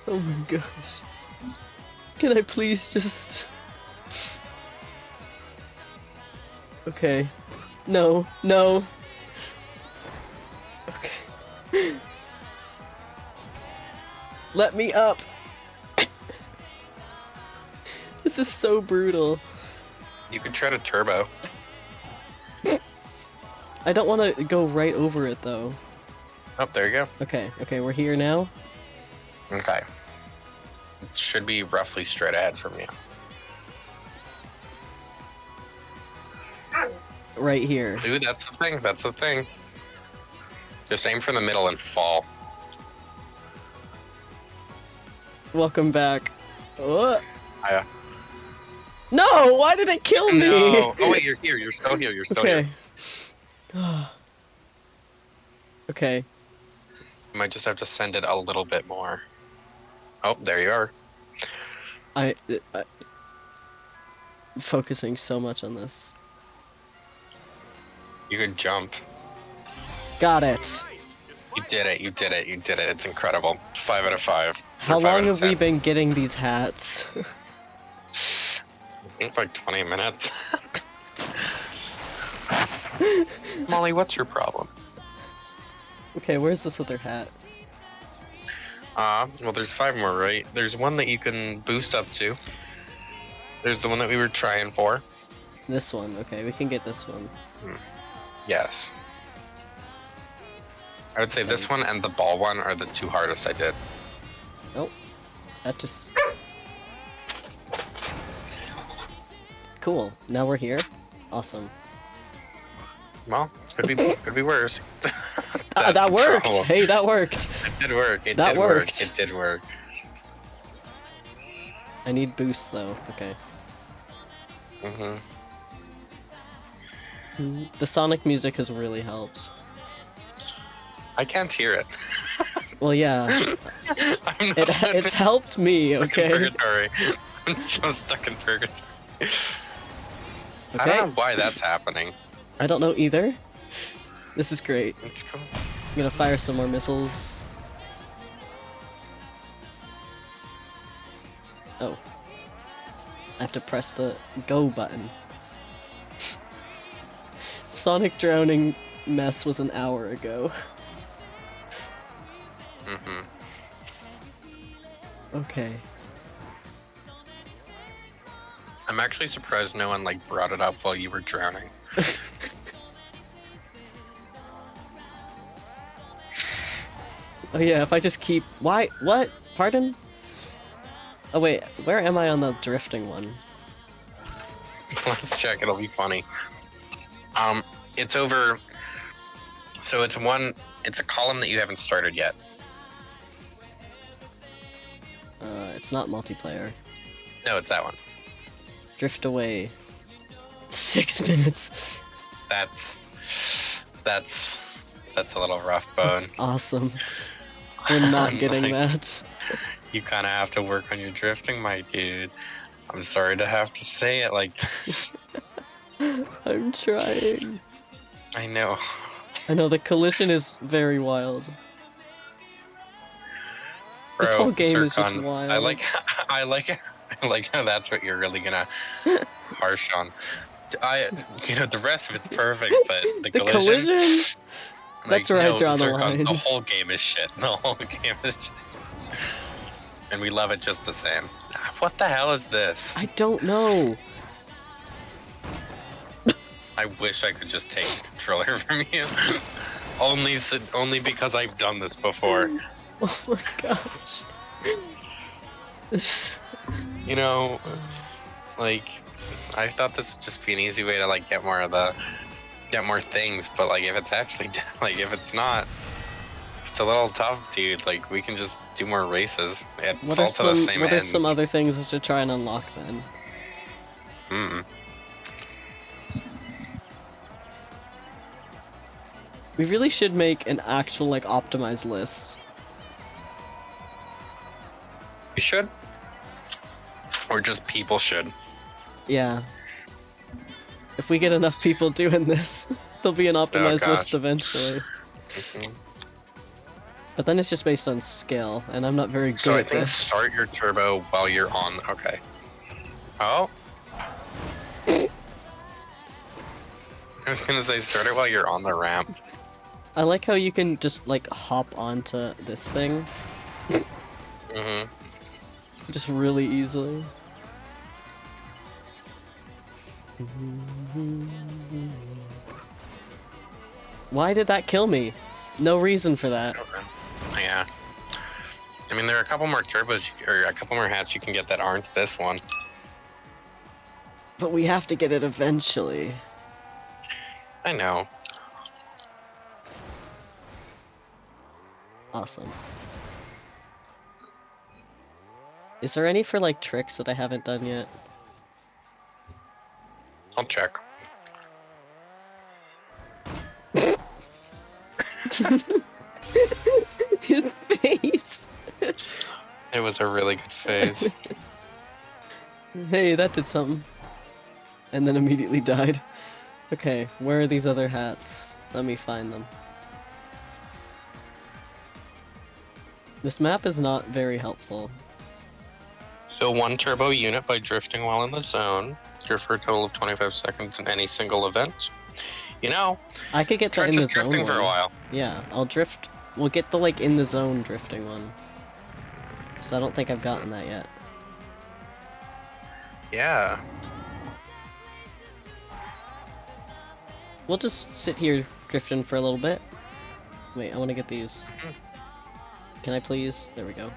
Oh my gosh. Can I please just... Okay. No, no. Okay. Let me up. This is so brutal. You could try to turbo. I don't want to go right over it though. Oh, there you go. Okay, okay, we're here now. Okay. It should be roughly straight ahead from you. Right here. Dude, that's the thing. That's the thing. Just aim for the middle and fall. Welcome back. Oh. Yeah. No! Why did it kill me? No. Oh wait, you're here. You're still here. You're still Okay. here. Okay. You might just have to send it a little bit more. Oh, there you are. I'm focusing so much on this. You could jump. Got it. You did it. You did it. You did it. It's incredible. 5 out of 5. How Or 5 long out of have we 10. been getting these hats? I think like 20 minutes. Molly, what's your problem? Okay, where's this other hat? Well, there's 5 more, right? There's one that you can boost up to. There's the one that we were trying for. This one. Okay, we can get this one. Yes. I would say this one and the ball one are the 2 hardest I did. Oh, that just... Cool. Now we're here. Awesome. Well, could be worse. That That's a worked! problem. Hey, that worked! It did work. It That did work. worked. It did work. I need boost though. Okay. The Sonic music has really helped. I can't hear it. Well, yeah. It's helped me, stuck in okay? purgatory. I'm just stuck in purgatory. I Okay. don't know why that's happening. I don't know either. This is great. It's cool. I'm gonna fire some more missiles. Oh. I have to press the go button. Sonic drowning mess was an hour ago. Okay. I'm actually surprised no one like brought it up while you were drowning. Oh yeah, if I just keep... Why? What? Pardon? Oh wait, where am I on the drifting one? Let's check. It'll be funny. It's over. So it's one. It's a column that you haven't started yet. It's not multiplayer. No, it's that one. Drift away. 6 minutes. That's a little rough, Bone. That's awesome. We're not getting Like- that. You kind of have to work on your drifting, my dude. I'm sorry to have to say it like this. I'm trying. I know. I know the collision is very wild. This Bro, whole game is just Zircon, wild. I like how that's what you're really gonna harsh on. The rest of it's perfect, but the collision. That's where I draw the Zircon, line. The whole game is shit. The whole game is shit. And we love it just the same. What the hell is this? I don't know. I wish I could just take the controller from you. only because I've done this before. Oh my gosh. This... Like, I thought this would just be an easy way to like get more things, but like if it's actually if it's not, it's a little tough, dude. Like we can just do more races. It's What all are to the some same What are ends. some other things I should try and unlock then? We really should make an actual like optimized list. You should, or just people should. Yeah. If we get enough people doing this, there'll be an optimized list gosh. eventually. But then it's just based on skill, and I'm not very good So I at think this. start your turbo while you're on. Okay. Oh. I was gonna say, start it while you're on the ramp. I like how you can just like hop onto this thing Mm-hmm. just really easily. Why did that kill me? No reason for that. Okay. Yeah. I mean, there are a couple more turbos, or a couple more hats you can get that aren't this one. But we have to get it eventually. I know. Awesome. Is there any for like tricks that I haven't done yet? I'll check. His face! It was a really good phase. Hey, that did something. And then immediately died. Okay, where are these other hats? Let me find them. This map is not very helpful. Fill 1 turbo unit by drifting while in the zone. Drift for a total of 25 seconds in any single event. You know, I could get the try in the just zone drifting for a one. while. Yeah, I'll drift. We'll get the like in the zone drifting one. So I don't think I've gotten that yet. Yeah. We'll just sit here drifting for a little bit. Wait, I want to get these. Can I please? There we go.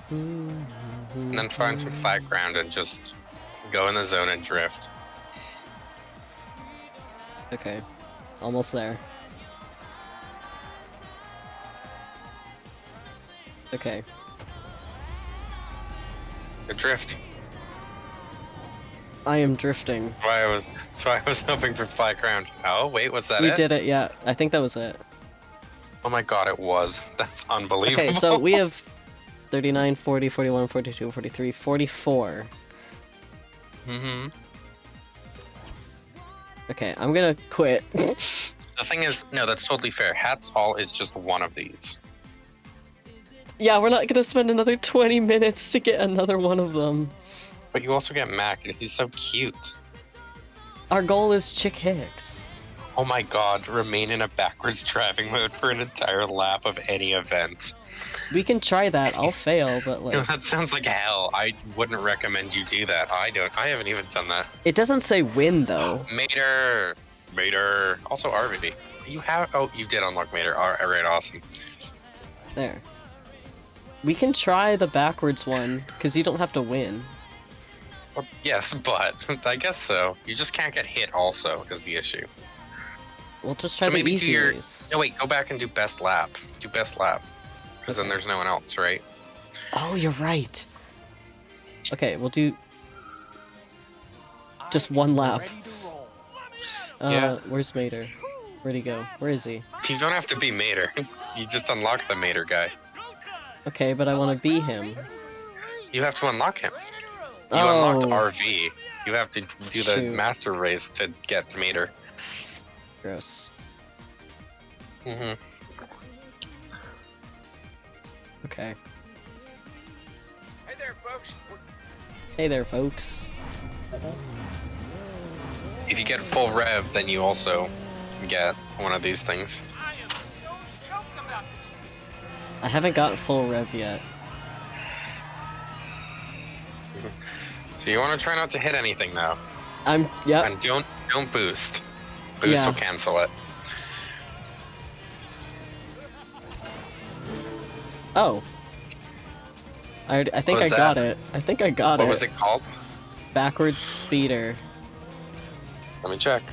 And then find some flat ground and just go in the zone and drift. Okay, almost there. Okay. The drift. I am drifting. That's why I was hoping for flat ground. Oh, wait, was that We it? did it, yeah. I think that was it. Oh my god, it was. That's unbelievable. Okay, so we have 39, 40, 41, 42, 43, 44. Mm-hmm. Okay, I'm gonna quit. The thing is, no, that's totally fair. Hats all is just one of these. Yeah, we're not gonna spend another 20 minutes to get another one of them. But you also get Mac, and he's so cute. Our goal is Chick Hicks. Oh my god, remain in a backwards driving mode for an entire lap of any event. We can try that. I'll fail, but like That sounds like hell. I wouldn't recommend you do that. I haven't even done that. it doesn't say win though. Mater. Also RV. You have, oh, you did unlock Mater. Alright, awesome. There. We can try the backwards one because you don't have to win. Well, yes, but I guess so. You just can't get hit also is the issue. We'll just try So the maybe do easy your, race. no wait, go back and do best lap. Do best lap. Because then there's no one else, right? Oh, you're right. Okay, we'll do just one lap. Yeah. Where's Mater? Where'd he go? Where is he? You don't have to be Mater. You just unlock the Mater guy. Okay, but I want to be him. You have to unlock him. You Oh. unlocked RV. You have to do the Shoot. master race to get Mater. Gross. Mm-hmm. Okay. Hey there, folks. Hey there, folks. If you get full rev, then you also get one of these things. I am so stoked about this. I haven't got full rev yet. So you want to try not to hit anything though, Yep. and don't boost. Boost Yeah. will cancel it. Oh. I think What I was got that? it. I think I got What it. was it called? Backwards speeder. Let me check.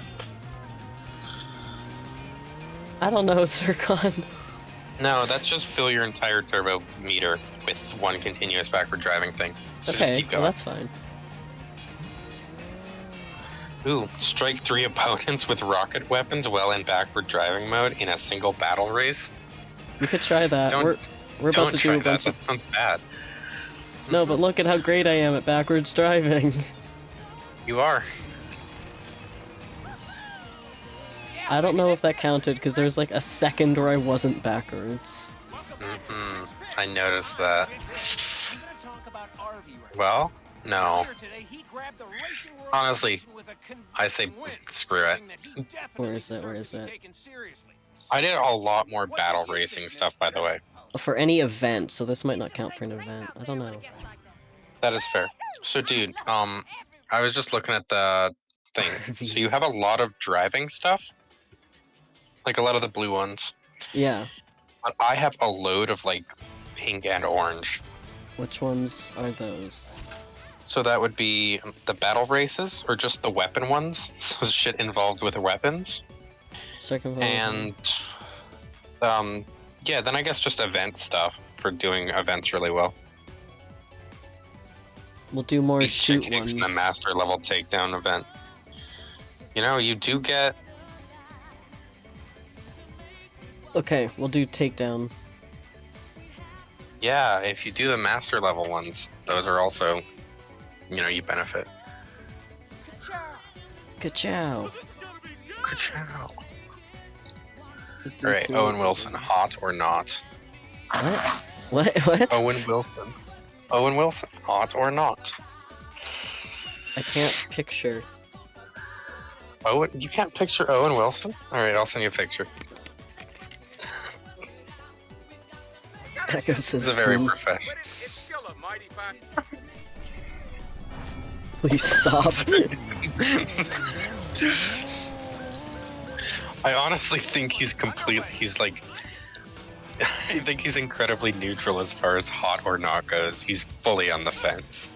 I don't know, Zircon. No, that's just fill your entire turbo meter with one continuous backward driving thing. So just Okay, keep well going. that's fine. Ooh, strike 3 opponents with rocket weapons while in backward driving mode in a single battle race. We could try that. Don't- We're about Don't to try do a that. bunch That of sounds bad. No, but look at how great I am at backwards driving. You are. I don't know if that counted because there was like a second where I wasn't backwards. I noticed that. Well, No. Earlier today, he grabbed the racing world Honestly, attention with a I say convincing win, screw it. something that he definitely Where is it? Where deserves is to be it? taken seriously. I did a lot more What battle did you racing think, stuff, by the way. For any event, so this might not count for an event. I don't know. That is fair. So, dude, I was just looking at the thing. So you have a lot of driving stuff, like a lot of the blue ones. Yeah. But I have a load of like pink and orange. Which ones are those? So that would be the battle races, or just the weapon ones. So shit involved with weapons. Circumvolution. And yeah, then I guess just event stuff for doing events really well. We'll do more Beat shoot Chick Hicks ones. in the master level takedown event. You know, you do get. Okay, we'll do takedown. Yeah, if you do the master level ones, those are also, you know, you benefit. Ka-chow. Ka-chow. Alright, Owen Wilson, hot or not? What? What? Owen Wilson. Owen Wilson, hot or not? I can't picture. Owen, you can't picture Owen Wilson? Alright, I'll send you a picture. Echo This says, is a very "Hmm, professional. It's still a mighty fine. please stop." I honestly think he's like, I think he's incredibly neutral as far as hot or not goes. He's fully on the fence.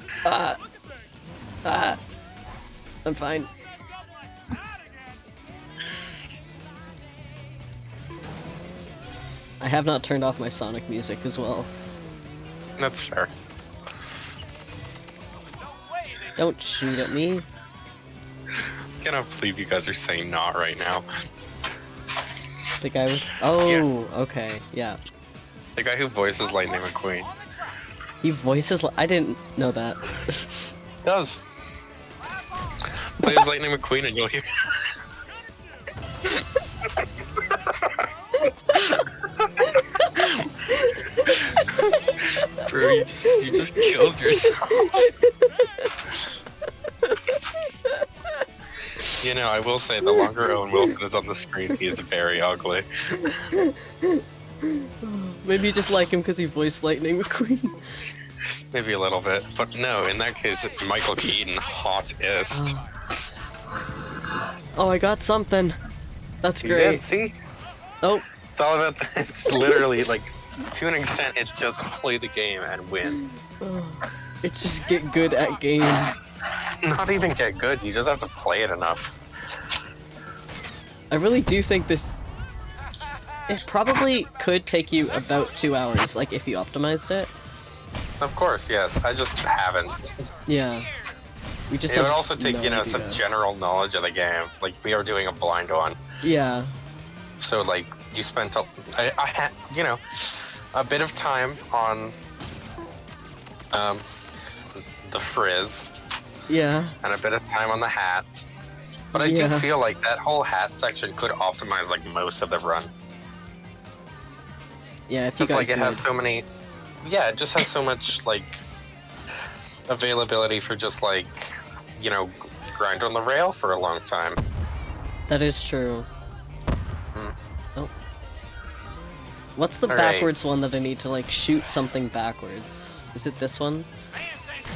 I'm fine. I have not turned off my Sonic music as well. That's fair. Don't shoot at me. I cannot believe you guys are saying not right now. The guy with... Oh, okay, yeah. The guy who voices Lightning McQueen. He voices... I didn't know that. Does. Play as Lightning McQueen and you'll hear... Bro, you just killed yourself. You know, I will say the longer Owen Wilson is on the screen, he is very ugly. Maybe you just like him because he voiced Lightning McQueen. Maybe a little bit, but no, in that case, Michael Keaton, hottest. Oh, I got something. That's You did, great. see? Oh, It's all about, it's literally like, to an extent, it's just play the game and win. it's just get good at game. Not even get good, you just have to play it enough. I really do think this... It probably could take you about 2 hours, like, if you optimized it. Of course, yes, I just haven't. Yeah. We just It would have also take, no you know, idea. some general knowledge of the game. Like, we are doing a blind one. Yeah. So, like, you spent, I had, you know, a bit of time on, the frizz, Yeah. and a bit of time on the hats. But I do Yeah. feel like that whole hat section could optimize, like, most of the run. Yeah, if you Because, got like, it has good. so many, yeah, it just has so much, like, availability for just, like, you know, grind on the rail for a long time. That is true. Oh. What's the All right. backwards one that I need to, like, shoot something backwards? Is it this one?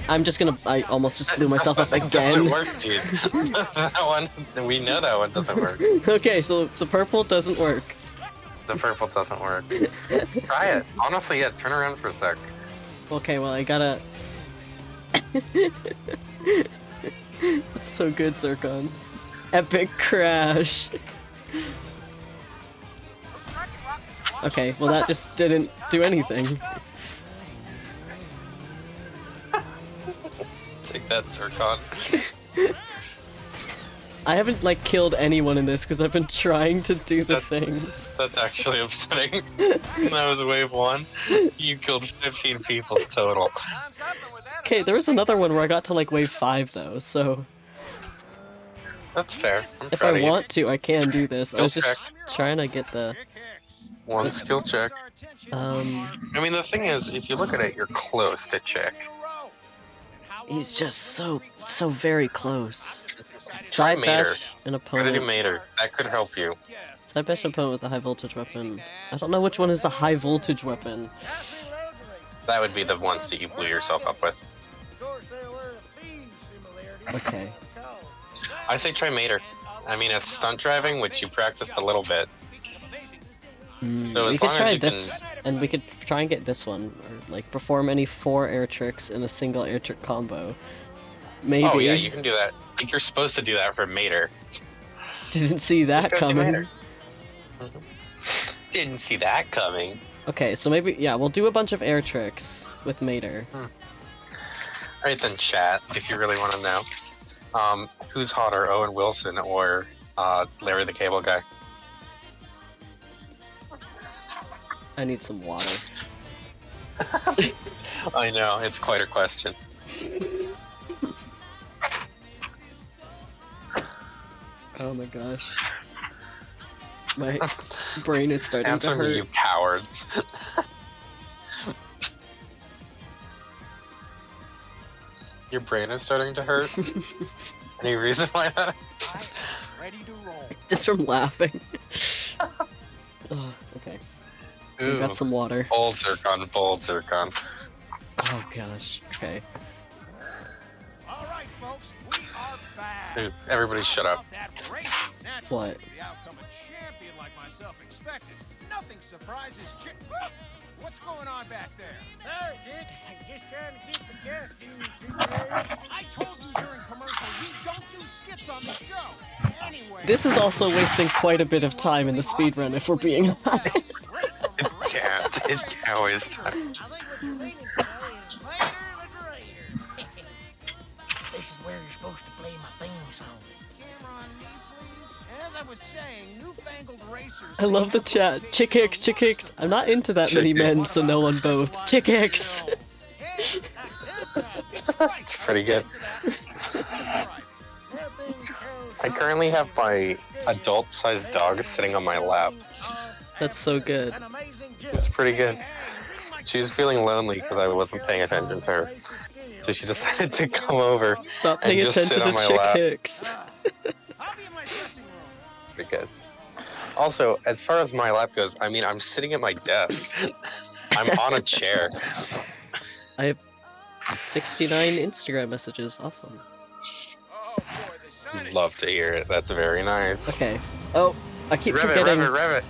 I'm just gonna... I almost just blew myself up Doesn't again. work, dude. That one, we know that one doesn't work. Okay, so the purple doesn't work. The purple doesn't work. Try it. Honestly, yeah, turn around for a sec. Okay, well, I gotta... That's so good, Zircon. Epic crash. Okay, well that just didn't do anything. Take that, Zircon. I haven't, like, killed anyone in this because I've been trying to do the things. That's actually upsetting. That was wave 1. You killed 15 people total. Okay, there was another one where I got to, like, wave 5, though, so... That's fair. I'm If proud I of you. want to, I can do this. I was Skill just trying to get the... One skill check. Um... I mean, the thing is, if you look at it, you're close to check. He's just so very close. Try Side Mater. bash an Try to do opponent. Mater. That could help you. Side bash an opponent with a high voltage weapon. I don't know which one is the high voltage weapon. That would be the ones that you blew yourself up with. Okay. I say try Mater. I mean, it's stunt driving, which you practiced a little bit. So We as could long try as you this, and we could try and get this one, or like perform any 4 air tricks in a single air trick combo. Maybe. Oh yeah, you can do that. Like you're supposed to do that for Mater. Didn't see that Just go do coming. Mater. Didn't see that coming. Okay, so maybe, yeah, we'll do a bunch of air tricks with Mater. Alright then, chat, if you really want to know. Who's hotter, Owen Wilson or Larry the Cable Guy? I need some water. I know, it's quite a question. Oh my gosh. My brain is starting Answer to hurt. me, you cowards. Your brain is starting to hurt? Any reason why that? Ready to roll. Just from laughing. Oh, okay. We Ooh, got some water. bold zircon, bold zircon. Oh gosh, okay. All right, folks, we are back. Dude, everybody shut up. That race, naturally, What? the outcome a champion like myself expected. Nothing surprises Chick. What's going on back there? Sorry, Dick. I'm just trying to keep the gas. I told you during commercial we don't do skits on the show. Anyway. This is also wasting quite a bit of time in the speedrun, if we're being honest. It can't. It can't waste time. This is where you're supposed to play my theme song. Camera on me, please. As I was saying, newfangled racers. I love the chat. Chick hicks, chick hicks. I'm not into that many men, so no on both. Chick hicks. It's pretty good. I currently have my adult-sized dog sitting on my lap. That's so good. It's pretty good. She was feeling lonely because I wasn't paying attention to her. So she decided to come over Stop and paying just sit attention on to my chick lap. hicks. I'll be in my dressing room. It's pretty good. Also, as far as my lap goes, I mean, I'm sitting at my desk. I'm on a chair. I have 69 Instagram messages. Awesome. Oh boy, the sun is Love to hear it. That's very nice. Okay. Oh, I keep Rev it, forgetting. rev it, rev it.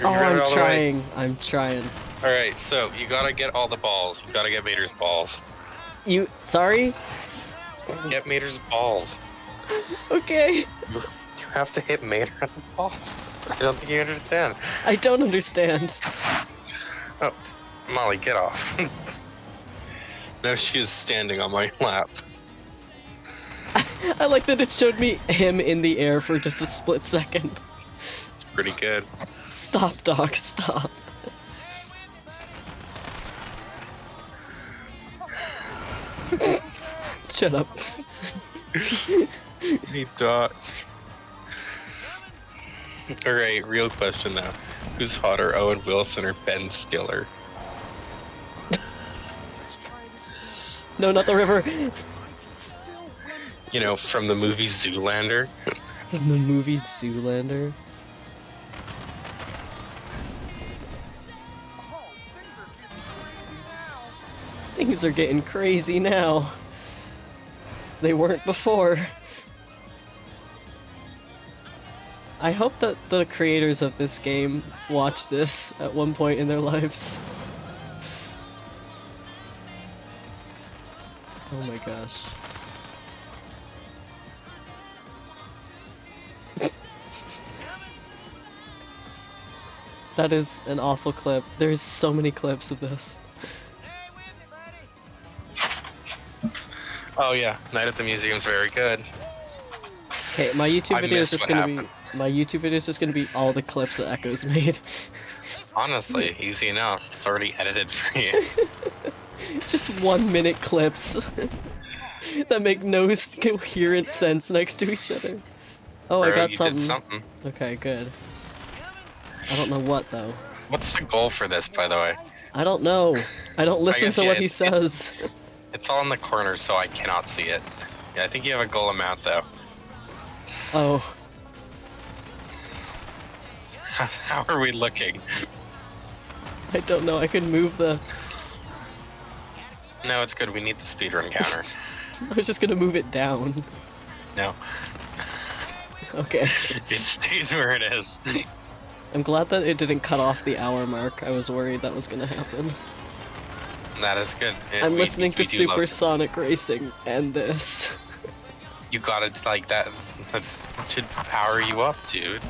Oh, You rev it I'm all the way. trying. I'm trying. Alright, so you gotta get all the balls. You gotta get Mater's balls. You. Sorry? Get Mater's balls. Okay. You have to hit Mater on the balls. I don't think you understand. I don't understand. Oh, Molly, get off. Now she is standing on my lap. I like that it showed me him in the air for just a split second. It's pretty good. Stop, dog, stop. Shut up. Hey, dog. Alright, real question now. Who's hotter, Owen Wilson or Ben Stiller? No, not the river. You know, from the movie Zoolander. In the movie Zoolander. Things are getting crazy now. They weren't before. I hope that the creators of this game watch this at one point in their lives. Oh my gosh. That is an awful clip. There's so many clips of this. Oh yeah, Night at the Museum's very good. Okay, my YouTube I video is missed just what gonna happened. be my YouTube video is just gonna be all the clips that Echo's made. Honestly, easy enough. It's already edited for you. Just 1 minute clips that make no coherent sense next to each other. Oh, I Bro, got you something. did something. Okay, good. I don't know what though. What's the goal for this, by the way? I don't know. I don't listen guess, to yeah, what he it's- says. It's all in the corner, so I cannot see it. Yeah, I think you have a goal amount, though. Oh, How are we looking? I don't know. I can move the. No, it's good. We need the speedrun counter. I was just gonna move it down. No, Okay. it stays where it is. I'm glad that it didn't cut off the hour mark. I was worried that was gonna happen. That is good. I'm listening to we do love it. Supersonic Racing and this. You gotta like that. That should power you up, dude.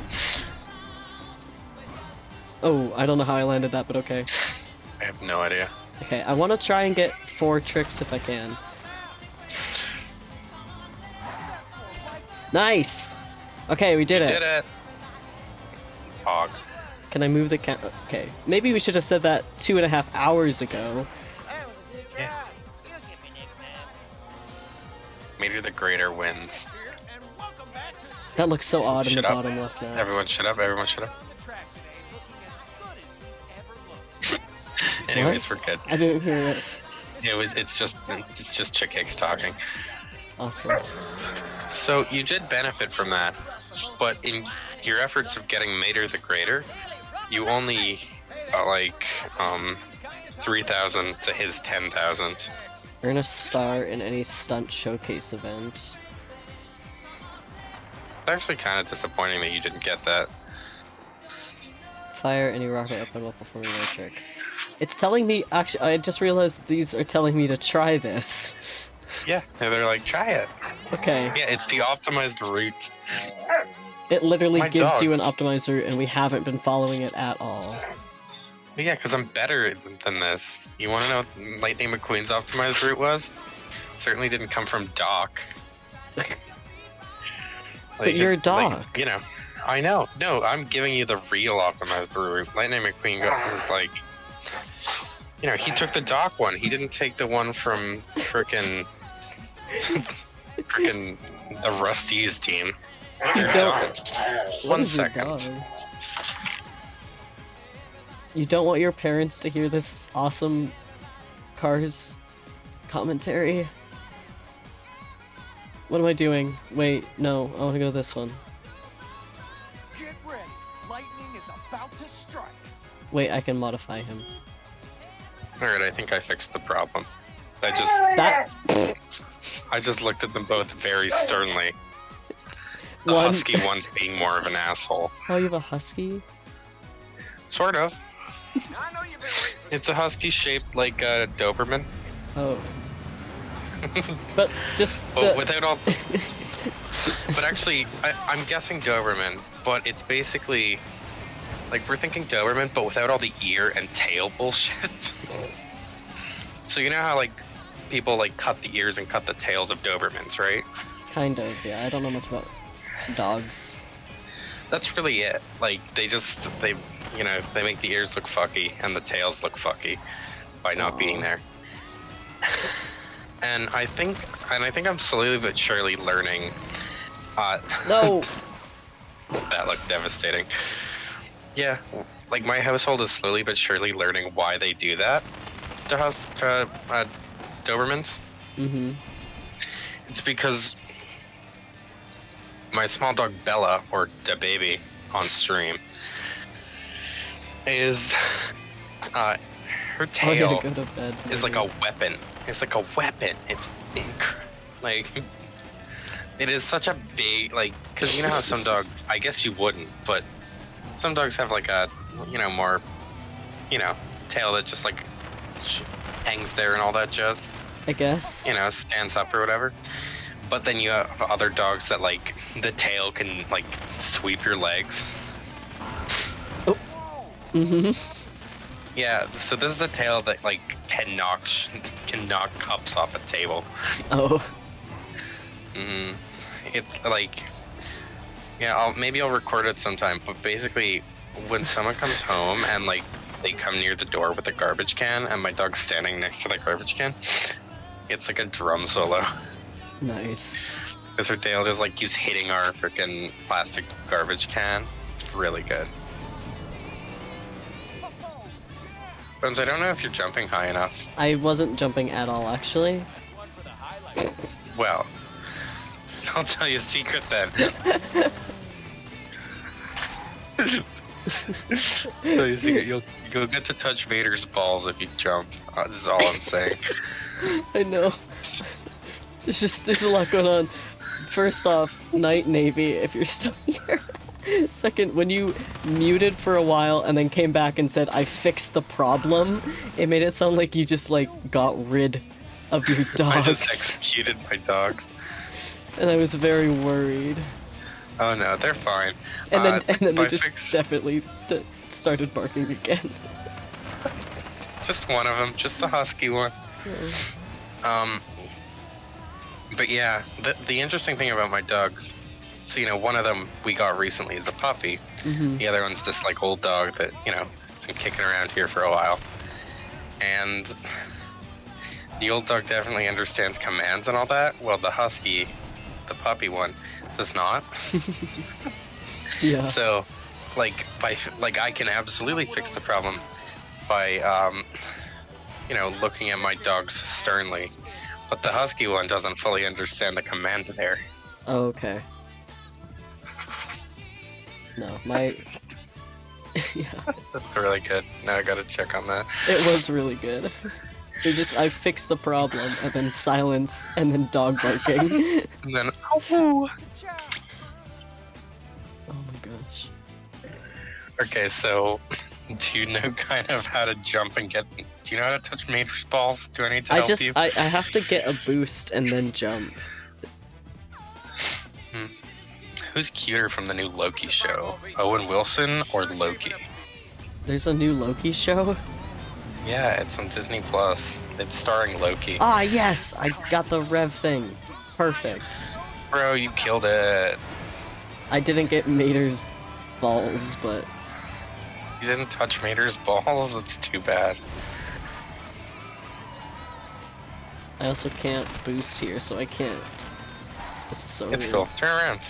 Oh, I don't know how I landed that, but okay. I have no idea. Okay, I want to try and get 4 tricks if I can. Nice! Okay, we did it. Did it. Hog. Can I move the Okay, maybe we should have said that 2.5 hours ago. Yeah. Maybe the greater wins. That looks so odd in the Shut up. bottom left now. Everyone shut up. Everyone shut up. Anyways, we're good. I didn't hear it. It's just Chick Hicks talking. Awesome. So you did benefit from that, but in your efforts of getting Mater the Greater, you only got like 3,000 to his 10,000. Earn a star in any stunt showcase event. It's actually kind of disappointing that you didn't get that. Fire any rocket weapon while performing a trick. It's telling me, actually, I just realized that these are telling me to try this. Yeah, and they're like, try it. Okay. Yeah, it's the optimized route. It literally My gives you an dog. optimized route, and we haven't been following it at all. But yeah, because I'm better than this. You want to know what Lightning McQueen's optimized route was? Certainly didn't come from Doc. But you're a dog. Like, you know, I know. No, I'm giving you the real optimized route. Lightning McQueen was like, you know, he took the Doc one. He didn't take the one from frickin' the Rusty's team. You don't. What 1 is your second. dog? You don't want your parents to hear this awesome Cars commentary? What am I doing? Wait, no, I want to go this one. Get ready. Lightning is about to strike. Wait, I can modify him. Alright, I think I fixed the problem. That I just looked at them both very sternly. The one. husky one's being more of an asshole. Oh, you have a husky? Sort of. I know you've been waiting. It's a husky shaped like a Doberman. Oh. But just But the... without all... But actually, I'm guessing Doberman, but it's basically... Like, we're thinking Doberman, but without all the ear and tail bullshit. So you know how, like, people, like, cut the ears and cut the tails of Dobermans, right? Kind of, yeah. I don't know much about dogs. That's really it. Like, they make the ears look fucky and the tails look fucky by not being there. And I think I'm slowly but surely learning. No! That looked devastating. Yeah, like my household is slowly but surely learning why they do that to Dobermans. Mm-hmm. It's because my small dog Bella, or Da Baby, on stream, is her I tail gotta go to bed. is like a weapon. It's like a weapon. It's like it is such a big because you know how some dogs, I guess you wouldn't, but some dogs have like a more tail that just like hangs there and all that jazz. I guess. Stands up or whatever. But then you have other dogs that like the tail can like sweep your legs. Mm-hmm. Yeah, so this is a tail that like can knock cups off a table. Oh. It's like, yeah, maybe I'll record it sometime. But basically, when someone comes home and like they come near the door with a garbage can, and my dog's standing next to the garbage can, it's like a drum solo. Nice. Because her tail just like keeps hitting our freaking plastic garbage can. It's really good. Bones, I don't know if you're jumping high enough. I wasn't jumping at all, actually. Well, I'll tell you a secret then. Tell you a secret. You'll get to touch Vader's balls if you jump. This is all I'm saying. I know. There's a lot going on. First off, Night Navy, if you're still here. Second, when you muted for a while and then came back and said, I fixed the problem, it made it sound like you just, like, got rid of your dogs. I just executed my dogs. And I was very worried. Oh no, they're fine. And then they my just fix- definitely started barking again. Just one of them, just the husky one. But yeah, the interesting thing about my dogs, so one of them we got recently is a puppy. Mm-hmm. The other one's this like old dog that has been kicking around here for a while, and the old dog definitely understands commands and all that. Well, the husky, the puppy one, does not. Yeah. So, I can absolutely fix the problem by looking at my dogs sternly. But the husky one doesn't fully understand the command there. Oh, okay. No, my... yeah. That's really good. Now I gotta check on that. It was really good. It's just, I fixed the problem, and then silence, and then dog barking. And then, oh, Oh my gosh. okay, so, do you know kind of how to jump and get... Do you know how to touch Mater's balls? Do I need to help you? I have to get a boost and then jump. Who's cuter from the new Loki show? Owen Wilson or Loki? There's a new Loki show? Yeah, it's on Disney Plus. It's starring Loki. Ah, yes! I got the rev thing. Perfect. Bro, you killed it. I didn't get Mater's balls, but... You didn't touch Mater's balls? That's too bad. I also can't boost here, so I can't. This is so It's weird. cool. Turn around.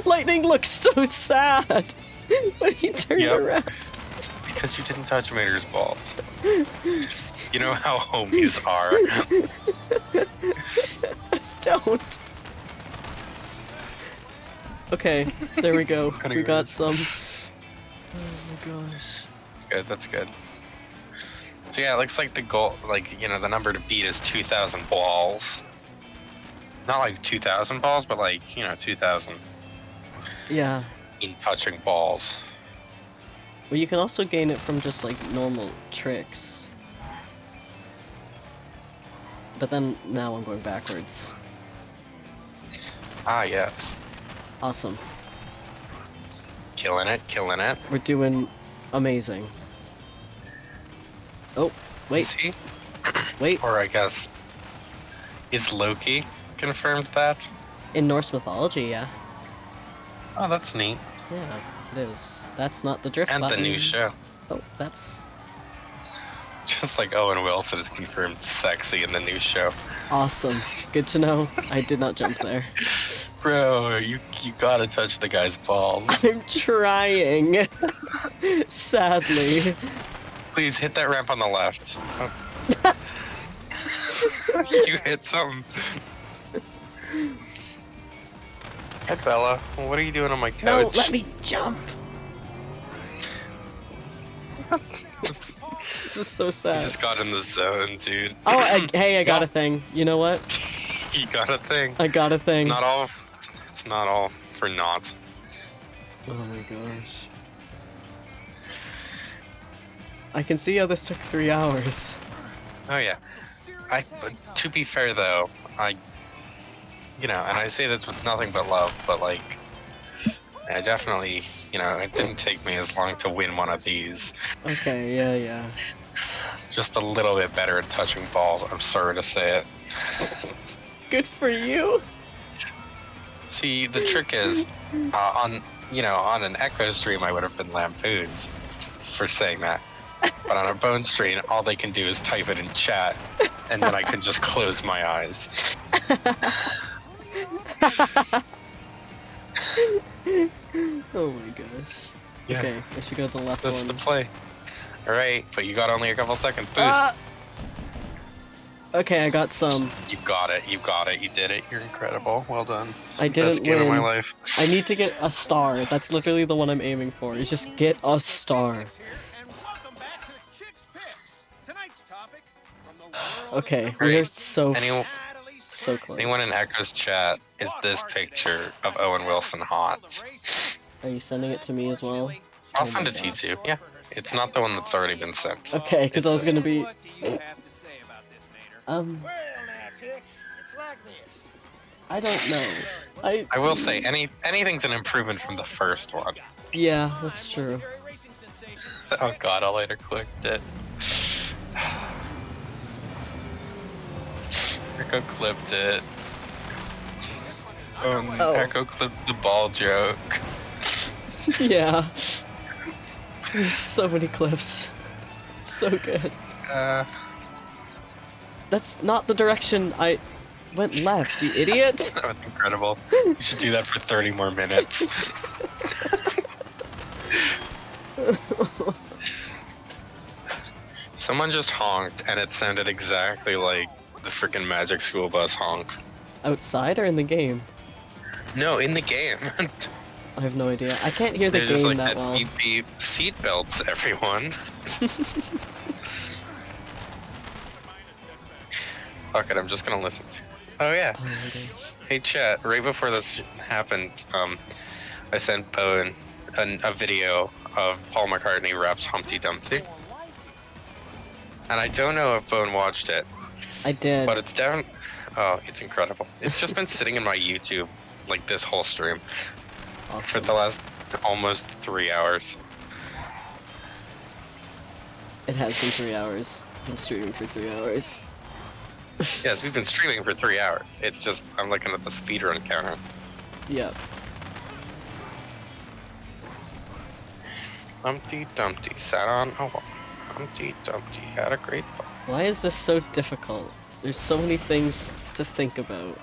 Lightning looks so sad when he turned Yep. around. It's because you didn't touch Mater's balls. You know how homies are. Don't. Okay, there we go. We got some. Oh my gosh. That's good, that's good. So yeah, it looks like the goal, the number to beat is 2,000 balls. Not like 2,000 balls, but 2,000 Yeah. in touching balls. Well, you can also gain it from just normal tricks. But then now I'm going backwards. Ah, yes. Awesome. Killing it, killing it. We're doing amazing. Oh, wait, See? wait. Or I guess, is Loki confirmed that? In Norse mythology, yeah. Oh, that's neat. Yeah, it is. That's not the drift And button. the new show. Oh, that's Just like Owen Wilson is confirmed sexy in the new show. awesome. Good to know. I did not jump there. Bro, you gotta touch the guy's balls. I'm trying. Sadly. Please hit that ramp on the left. You hit something. Hi, Bella. What are you doing on my couch? No, let me jump. This is so You sad. just got in the zone, dude. Oh, hey, I got a thing. You know what? You got a thing. I got a thing. It's not all for naught. Oh my gosh. I can see how this took 3 hours. Oh yeah. To be fair though, and I say this with nothing but love, but I definitely, it didn't take me as long to win one of these. Okay, yeah. Just a little bit better at touching balls, I'm sorry to say it. Good for you. See, the trick is, on an Echo stream I would have been lampooned for saying that. But on a Bone stream, all they can do is type it in chat, and then I can just close my eyes. Oh my gosh. Yeah, Okay, I should go to the left that's one. the play. All right, but you got only a couple seconds. Boost. Ah! Okay, I got some. You got it. You got it. You did it. You're incredible. Well done. I Best didn't game of my win. life. I need to get a star. That's literally the one I'm aiming for. Is just get a star. Here, and welcome back to Chicks Picks. Tonight's topic from the world Okay, of we are Right. so Anyone, so close. anyone in Echo's chat is this picture of Owen Wilson hot? Are you sending it to me as well? I'll Oh send my it to you God. too. Yeah, it's not the one that's already been sent. Okay, because I was gonna be. What do you have to say about this, Mater? Um, Well, now, Chick, it's like this. I don't know. I will say anything's an improvement from the first one. Yeah, that's true. Legendary racing sensation. Oh god, I later clicked it. Echo clipped it. Oh. Echo clipped the ball joke. Yeah. There's so many clips. So good. That's not the direction I went left, you idiot. That was incredible. You should do that for 30 more minutes. Someone just honked and it sounded exactly like the freaking Magic School Bus honk. Outside or in the game? No, in the game. I have no idea. I can't hear the They're just game like that that well. beep beep seatbelts, everyone. Fuck it, I'm just gonna listen to. Oh yeah. Oh my gosh. Hey chat, right before this happened, I sent Bowen a video of Paul McCartney raps Humpty Dumpty. And I don't know if Bowen watched it, I did. but it's down. Oh, it's incredible. It's just been sitting in my YouTube, like this whole stream, for Awesome. the last almost 3 hours. It has been 3 hours. I'm streaming for 3 hours. Yes, we've been streaming for 3 hours. It's just, I'm looking at the speedrun counter. Yep. Humpty Dumpty sat on a wall. Humpty Dumpty had a great fall. Why is this so difficult? There's so many things to think about.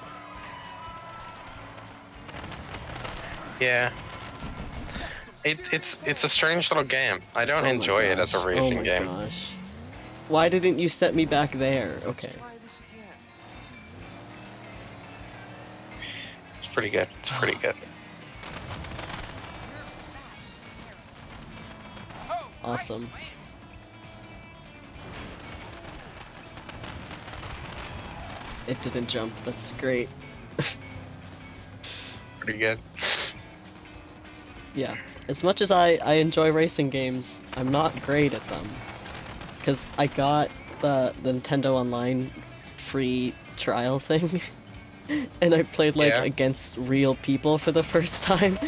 Yeah. It's a strange little game. I don't Oh my enjoy it as a gosh. racing Oh my game. gosh. Why didn't you set me back there? Okay. It's pretty good. It's pretty good. Awesome. It didn't jump. That's great. Pretty good. Yeah. As much as I enjoy racing games, I'm not great at them. Because I got the Nintendo Online free trial thing. And I played like Yeah. against real people for the first time.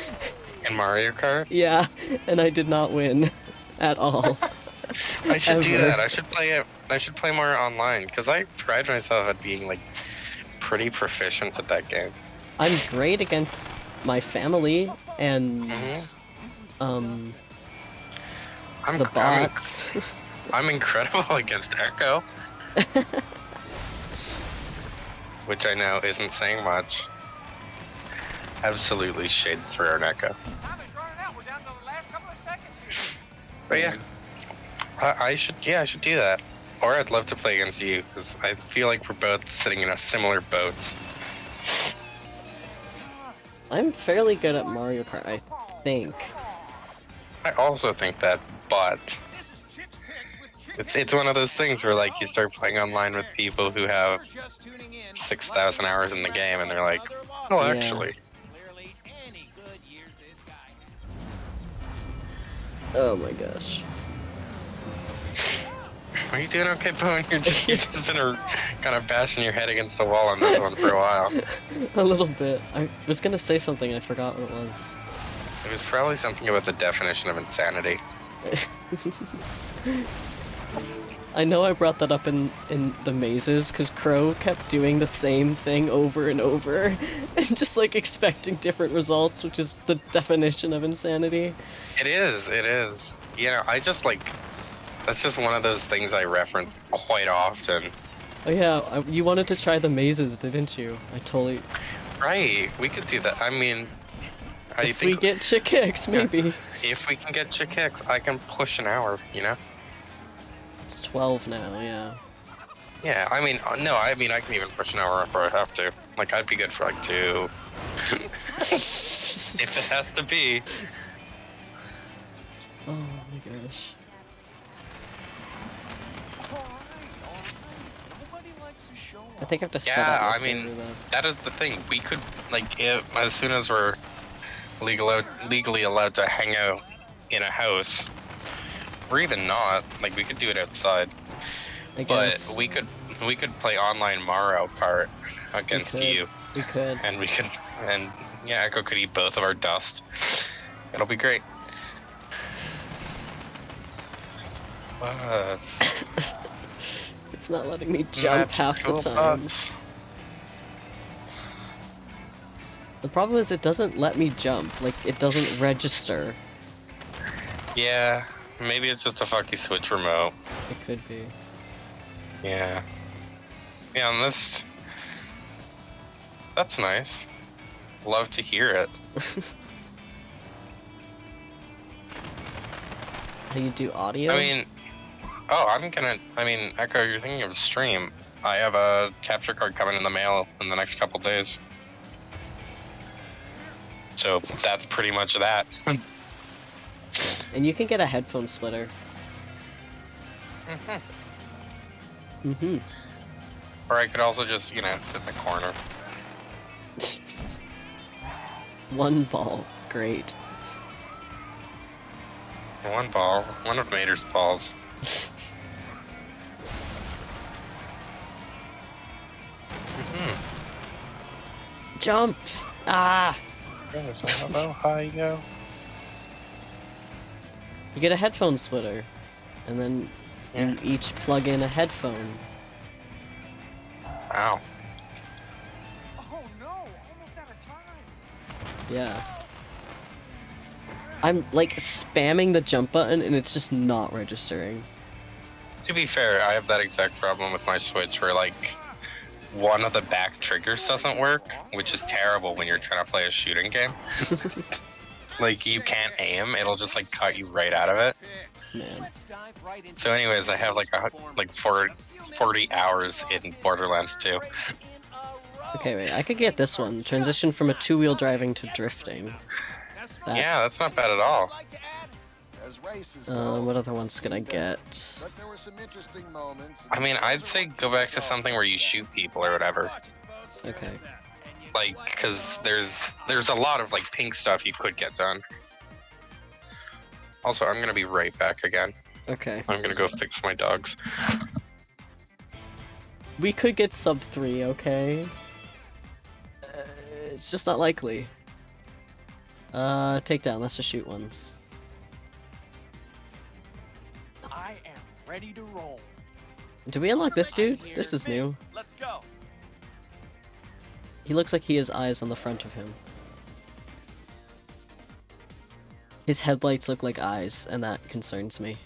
In Mario Kart? Yeah, and I did not win at all. I should do Ever. that. I should play it. I should play more online because I pride myself at being like pretty proficient at that game. I'm great against my family and Mhm. um I'm the bots. I'm incredible against Echo, which I know isn't saying much. Absolutely shade through an Echo. Time is running out. We're down to the last couple of seconds here. But yeah, I should. Yeah, I should do that. Or I'd love to play against you because I feel like we're both sitting in a similar boat. I'm fairly good at Mario Kart, I think. I also think that, but it's one of those things where like you start playing online with people who have 6,000 hours in the game, and they're like, "Oh, Yeah. actually, Clearly, any good years this guy. Oh my gosh. are you doing okay, Boone? You've just been kind of bashing your head against the wall on this one for a while." A little bit. I was gonna say something and I forgot what it was. It was probably something about the definition of insanity. I know I brought that up in the mazes because Crow kept doing the same thing over and over and just like expecting different results, which is the definition of insanity. It is. It is. You know, I just like. That's just one of those things I reference quite often. Oh yeah, you wanted to try the mazes, didn't you? I totally... Right, we could do that. I mean, I If we get chick kicks, maybe. if we can get chick hicks, I can push an hour, you know? It's 12 now, yeah. Yeah, I mean, no, I mean, I can even push an hour if I have to. Like, I'd be good for like 2. If it has to be. Oh my gosh. Nobody likes a show I think I have to set Yeah, up I the mean, server, though. that is the thing. We could, like, as soon as we're legally allowed to hang out in a house, or even not, like, we could do it outside. I guess. But we could play online Mario Kart against could. you, We could. and yeah, Echo could eat both of our dust. It'll be great. It's not letting me jump half the Magical time. bugs. The problem is it doesn't let me jump. Like, it doesn't register. Yeah, maybe it's just a fucky Switch remote. It could be. Yeah. Yeah, and that's nice. Love to hear it. How you do audio? I mean, Echo, you're thinking of stream. I have a capture card coming in the mail in the next couple days. So that's pretty much that. And you can get a headphone splitter. Or I could also just, sit in the corner. One ball. Great. One ball. One of Mater's balls. Jump! Ah! Hello, hi, yo. You get a headphone splitter. And then you each plug in a headphone. Wow. Oh no, almost out of time. Yeah. I'm like spamming the jump button and it's just not registering. To be fair, I have that exact problem with my Switch where, like, one of the back triggers doesn't work, which is terrible when you're trying to play a shooting game. Like, you can't aim, it'll just, like, cut you right out of it. Man. So anyways, I have, like, 40 hours in Borderlands 2. Okay, wait, I could get this one. Transition from a two-wheel driving to drifting. That, Yeah, that's not bad at all. what other ones can I get? I mean, I'd say go back to something where you shoot people or whatever. Okay. Like, because there's a lot of, like, pink stuff you could get done. Also, I'm gonna be right back again. Okay. I'm gonna go fix my dogs. We could get sub 3, okay? It's just not likely. Takedown, let's just shoot ones. I am ready to roll. Did we unlock this dude? This is new. Let's go. He looks like he has eyes on the front of him. His headlights look like eyes, and that concerns me.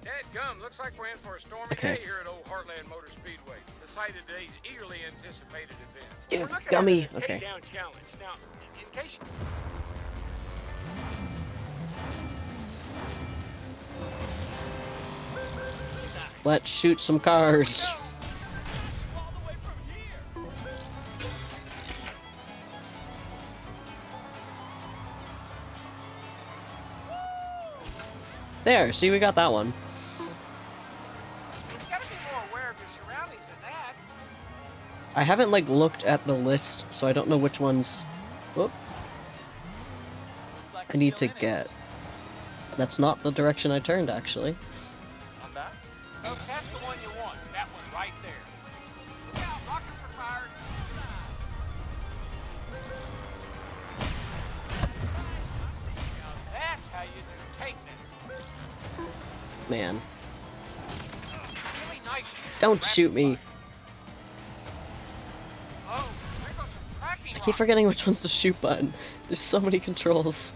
Dadgum, looks like we're in for a stormy Okay. day here at Old Heartland Motor Speedway. The site of today's eagerly anticipated event. Get We're a looking gummy. at the Okay. takedown challenge. Now, in case you... Let's shoot some cars. There, see, we got that one. You've got to be more aware of your surroundings than that. I haven't, like, looked at the list, so I don't know which ones... Whoop. I need to get. That's not the direction I turned, actually. I'm back. Folks, that's the one you want. That one right there. Look out, rockets are fired. Now that's how you do takedown. Man. Really nice use of Don't tracking shoot me. device. Oh, there goes some tracking I keep lights. forgetting which one's the shoot button. There's so many controls.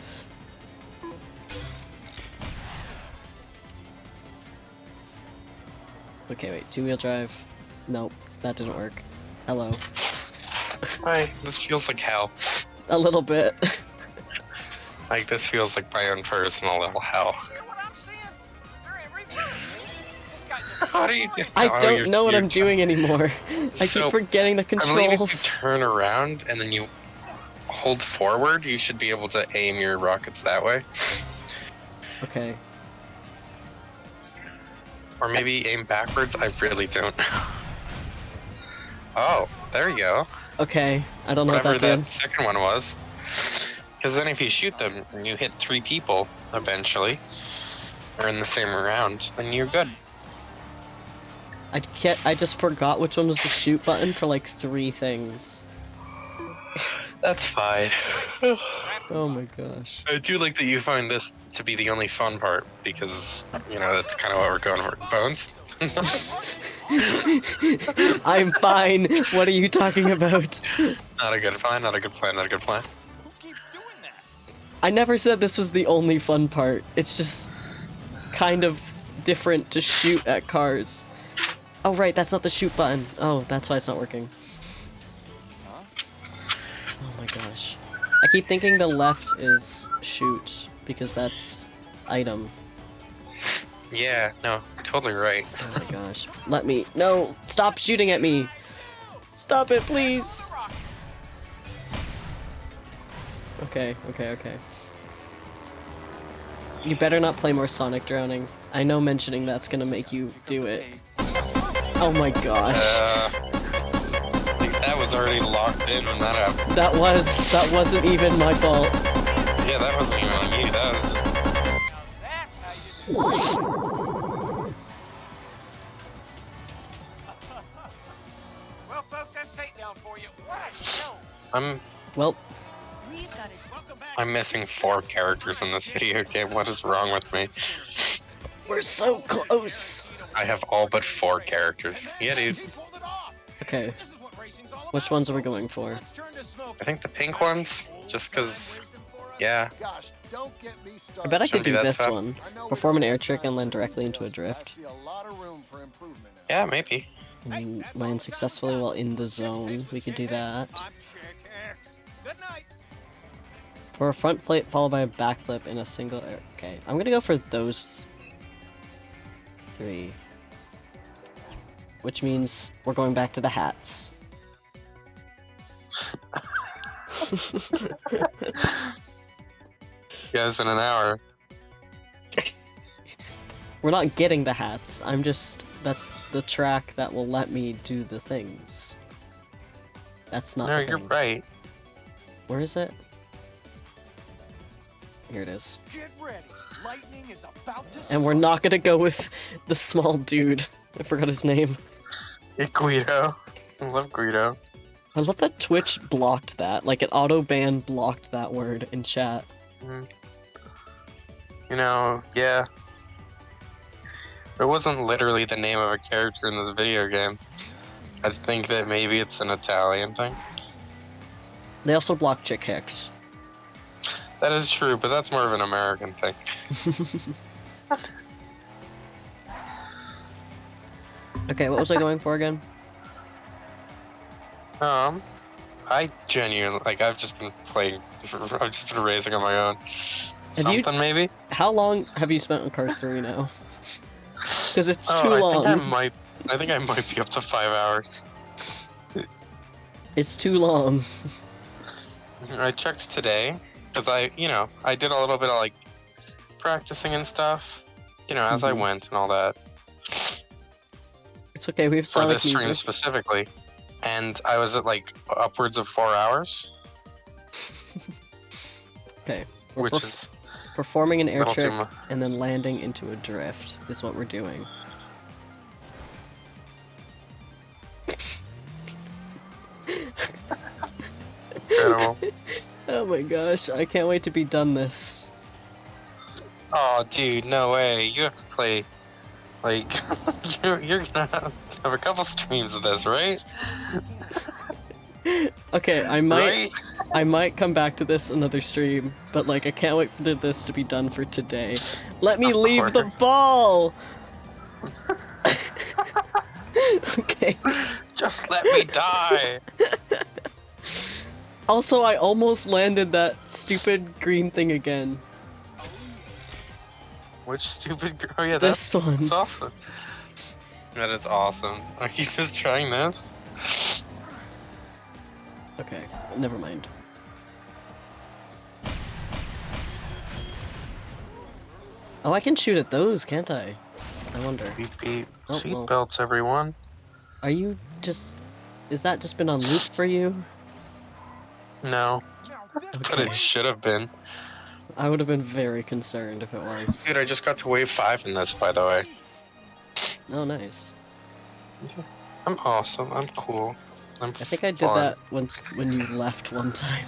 Okay, wait, two-wheel drive. Nope, that didn't work. Hello. Hi, this feels like hell. A little bit. Like, this feels like my own personal little hell. See what I'm seeing? They're in reverse. This guy just How do you do? I Oh, don't you're- know what you're- I'm doing anymore. I So, keep forgetting the I believe if you controls. turn around and then you hold forward, you should be able to aim your rockets that way. Okay. Or maybe aim backwards. I really don't know. Oh, there you go. Okay. I don't know Whatever what that did. second one was. Because then if you shoot them and you hit 3 people eventually, or in the same round, then you're good. I just forgot which one was the shoot button for like 3 things. That's fine. Oh my gosh. I do like that you find this to be the only fun part, because, you know, that's kind of what we're going for. Bones? I'm fine. What are you talking about? Not a good plan, not a good plan, not a good plan. Who keeps doing that? I never said this was the only fun part. It's just kind of different to shoot at cars. Oh right, that's not the shoot button. Oh, that's why it's not working. Oh my gosh. I keep thinking the left is shoot, because that's item. Yeah, no, you're totally right. Oh my gosh. Let me. No! Stop shooting at me! Stop it, please! Okay. You better not play more Sonic Drowning. I know mentioning that's gonna make you do it. Oh my gosh. I think that was already locked in when that happened. That wasn't even my fault. Yeah, that wasn't even on you, that was just... That's how you do it. Well, folks, that's takedown for you. What a show. Well, I'm missing 4 characters in this video game. What is wrong with me? we're so close! I have all but 4 characters. Yeah, dude. Okay. Which ones are we going for? I think the pink ones, just because, yeah. Gosh, don't get me I started. bet I could Shouldn't be do that this tough. one. Perform an air trick and land directly into a drift. I see a lot of room for improvement. Yeah, maybe. And land successfully while in the zone. We could do that. I'm Chick Hicks. Good night. Or a front plate followed by a backflip in a single air. Okay, I'm gonna go for those 3. Which means we're going back to the hats. Guys, in an hour. We're not getting the hats. That's the track that will let me do the things. That's not No, the you're thing. right. Where is it? Here it is. Get ready. Lightning is about to And we're not gonna go with the small dude. I forgot his name. Yeah, Guido. I love Guido. I love that Twitch blocked that. Like, it auto-ban blocked that word in chat. You know, yeah. It wasn't literally the name of a character in this video game. I think that maybe it's an Italian thing. They also blocked Chick Hicks. That is true, but that's more of an American thing. Okay, what was I going for again? I genuinely, like, I've just been playing, I've just been racing on my own. Have you- Something, maybe? How long have you spent on Cars 3 now? Because it's too I long. think I might be up to 5 hours. It's too long. I checked today, because I did a little bit of, like, practicing and stuff, as I went and all that. It's okay, we have For Sonic this stream music. specifically. And I was at, like, upwards of 4 hours, Okay. We're which is performing an air little too trick much. and then landing into a drift is what we're doing. Incredible. Oh my gosh, I can't wait to be done this. Oh, dude, no way. You have to play, like, you're gonna have a couple streams of this, right? Okay, I might come back to this another stream, but like I can't wait for this to be done for today. Let me Of leave the course. ball. Okay. Just let me die. Also, I almost landed that stupid green thing again. Which stupid? Oh yeah, This one. that's awesome. That is awesome. Are you just trying this? Okay, never mind. Oh, I can shoot at those, can't I? I wonder. Beep beep. Oh, well. Seatbelts, everyone. Are you just... Is that just been on loop for you? No, Now this but it should have been. I would have been very concerned if it was. Dude, I just got to wave 5 in this, by the way. Oh, nice. I'm awesome. I'm cool. I I think I did that when you left one time.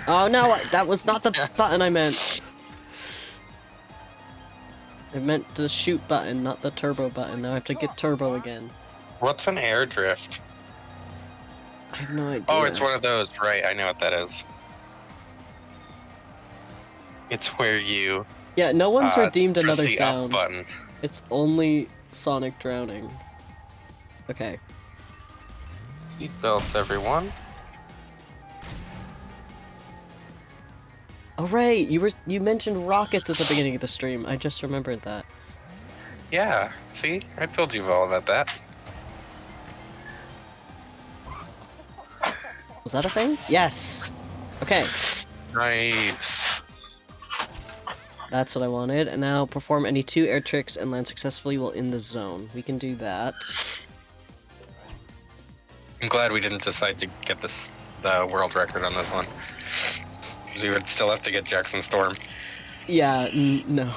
Oh no, that was not the button I meant. I meant the shoot button, not the turbo button. Now I have to get turbo again. What's an air drift? I have no idea. Oh, it's one of those. Right, I know what that is. It's where you Yeah, no one's redeemed press another the sound. up button. It's only Sonic drowning. Okay. Seatbelts, everyone. Oh right, you mentioned rockets at the beginning of the stream. I just remembered that. Yeah, see? I told you all about that. Was that a thing? Yes! Okay, Nice. that's what I wanted. And now perform any 2 air tricks and land successfully while in the zone. We can do that. I'm glad we didn't decide to get the world record on this one. 'Cause we would still have to get Jackson Storm. Yeah, no.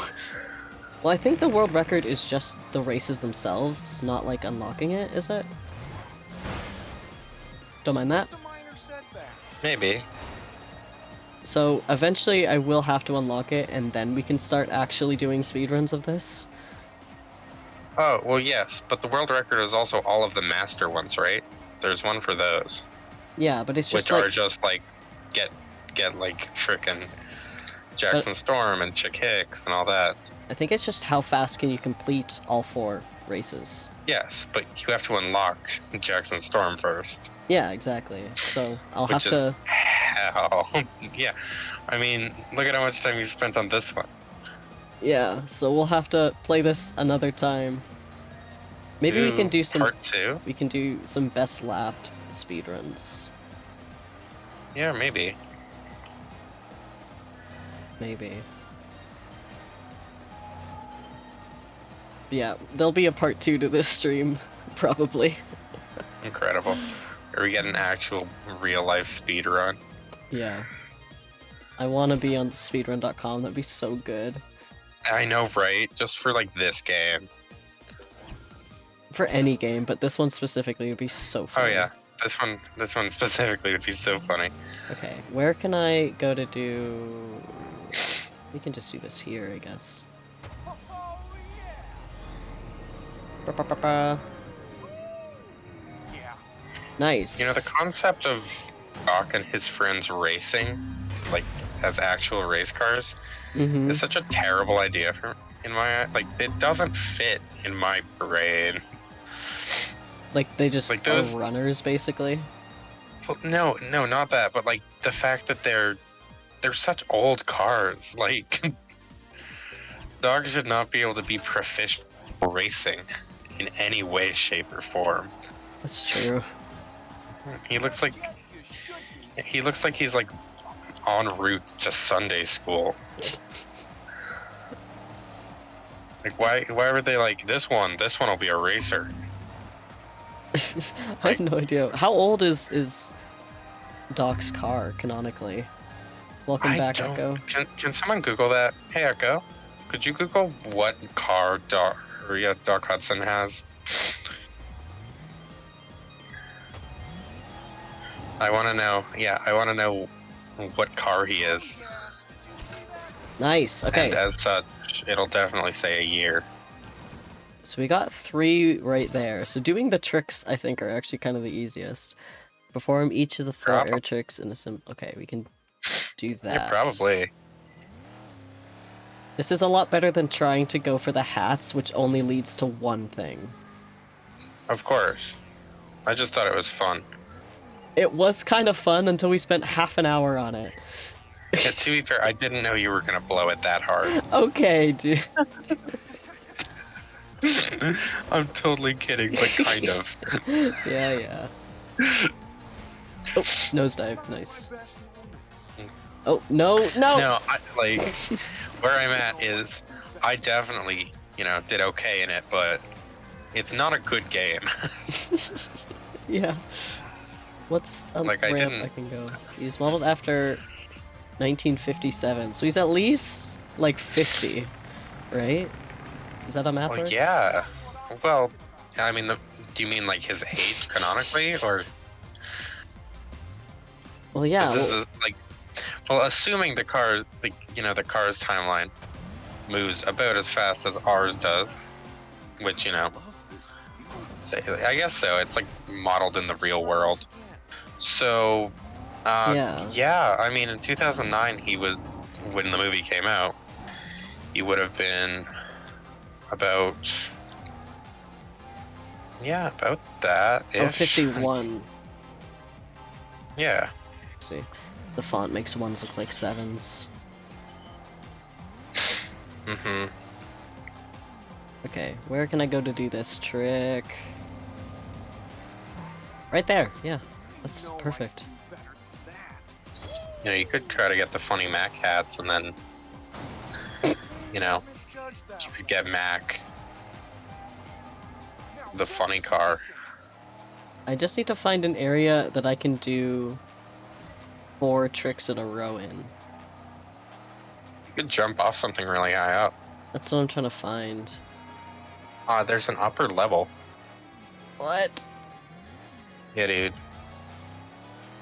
Well, I think the world record is just the races themselves, not like unlocking it, is it? Don't mind that. Just a minor setback. Maybe. So, eventually I will have to unlock it, and then we can start actually doing speedruns of this. Oh, well, yes, but the world record is also all of the master ones, right? There's one for those, Yeah, but it's just which like... are just like get like frickin' Jackson Storm and Chick Hicks and all that. I think it's just how fast can you complete all 4 races. Yes, but you have to unlock Jackson Storm first. Yeah, exactly. So, I'll have Which is to... hell. Yeah, I mean, look at how much time you spent on this one. Yeah, so we'll have to play this another time. Maybe we can do some... Part 2? We can do some best lap speedruns. Yeah, maybe. Maybe. Yeah, there'll be a part 2 to this stream, probably. Incredible. Or we get an actual real life speed run. Yeah. I want to be on speedrun.com, that'd be so good. I know, right? Just for like this game. For any game, but this one specifically would be so Oh funny. yeah, this one specifically would be so funny. Okay, where can I go to do... We can just do this here, I guess. Oh, yeah. Ba-ba-ba-ba. Yeah. Nice. You know, the concept of Doc and his friends racing, like as actual race cars, Mm-hmm. is such a terrible idea in my like. It doesn't fit in my brain. Like, they just like those- are runners, basically. Well, no, not that. But like the fact that they're such old cars. Like, Doc should not be able to be proficient racing in any way, shape, or form. That's true. He looks like he's like en route to Sunday school. Like, why were they like this one will be a racer? I have no idea. How old is Doc's car, canonically? Welcome back, don't- Echo. Can someone Google that? Hey Echo, could you Google what car Doc Hudson has? I want to know. Yeah, I want to know what car he is. Nice, okay. And as such, it'll definitely say a year. So we got 3 right there. So doing the tricks, I think, are actually kind of the easiest. Perform each of the 4 air tricks in a Okay, we can do that. Yeah, probably. This is a lot better than trying to go for the hats, which only leads to one thing. Of course. I just thought it was fun. It was kind of fun until we spent half an hour on it. Yeah, to be fair, I didn't know you were gonna blow it that hard. Okay, dude. I'm totally kidding, but kind of. Yeah. Oh, nosedive, nice. Oh, no! No, where I'm at is, I definitely, did okay in it, but it's not a good game. Yeah. What's a Like, I ramp didn't- I can go? He's modeled after 1957, so he's at least, like, 50, right? Is that a math Well, works? yeah. Well, I mean, do you mean like his age canonically, or? Well, yeah. 'Cause this is like, well, assuming the car's timeline moves about as fast as ours does, which I guess so. It's like modeled in the real world. So, yeah. I mean, in 2009, when the movie came out, he would have been about that. Oh, 51. Yeah. Let's see. The font makes ones look like sevens. Mm-hmm. Okay, where can I go to do this trick? Right there, yeah. That's perfect. You could try to get the funny Mac hats, and then, you could get Mac the funny car. I just need to find an area that I can do 4 tricks in a row in. You could jump off something really high up. That's what I'm trying to find. There's an upper level. What? Yeah, dude.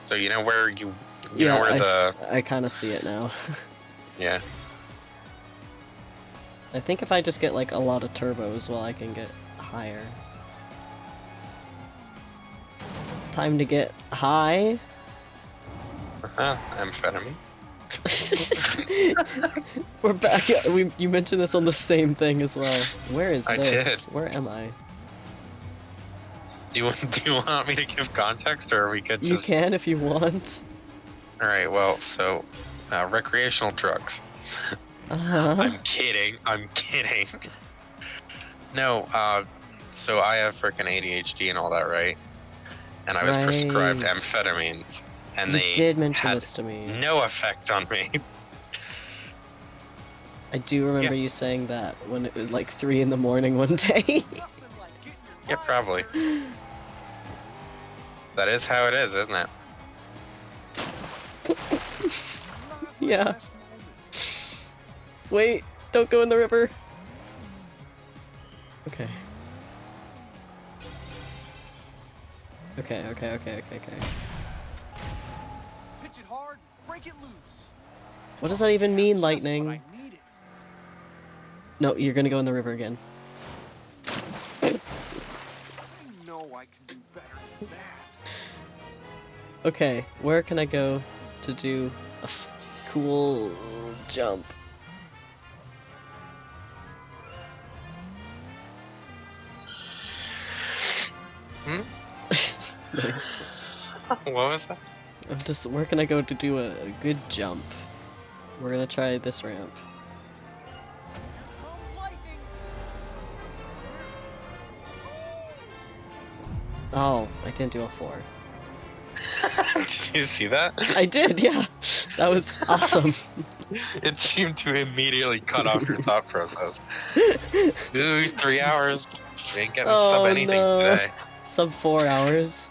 So you know where you know where I kind of see it now. yeah. I think if I just get like a lot of turbos, well, I can get higher. Time to get high. Amphetamine. We're back. You mentioned this on the same thing as well. Where is I this? did. Where am I? Do you want me to give context, or we could You just? can if you want. All right. Well, so recreational drugs. Uh-huh. I'm kidding. No. So I have freaking ADHD and all that, right? And I was prescribed Right. amphetamines, and You they did mention had this to me. no effect on me. I do remember you saying that when it was like 3 in the morning one day. Yeah, probably. That is how it is, isn't it? Yeah. Wait, don't go in the river. Okay. Okay. Pitch it hard, break it loose. What does that even mean, Just what lightning? I needed. No, you're gonna go in the river again. I know I can do better than that. Okay, where can I go to do a cool jump? Nice. What was that? Where can I go to do a good jump? We're gonna try this ramp. Comes lightning. Oh, I didn't do a 4. Did you see that? I did, yeah. That was awesome. It seemed to immediately cut off your thought process. Ooh, 3 hours. We ain't getting Oh, sub anything no. today. Sub 4 hours.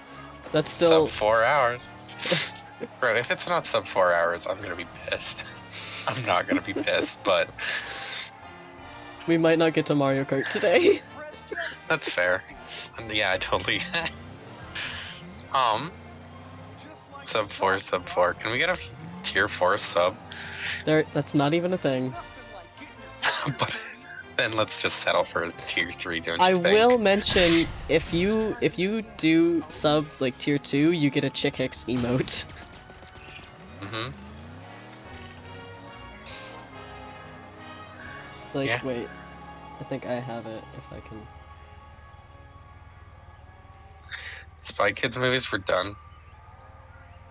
That's still. Sub 4 hours. Bro, if it's not sub 4 hours, I'm gonna be pissed. I'm not gonna be pissed, but We might not get to Mario Kart today. that's fair. Yeah, I totally. Sub 4. Can we get a tier 4 sub? That's not even a thing. But then let's just settle for a tier 3, don't you I think? will mention if you do sub like tier 2, you get a Chick Hicks emote. Mm-hmm. Like, Yeah. wait. I think I have it if I can. Spy Kids movies were done.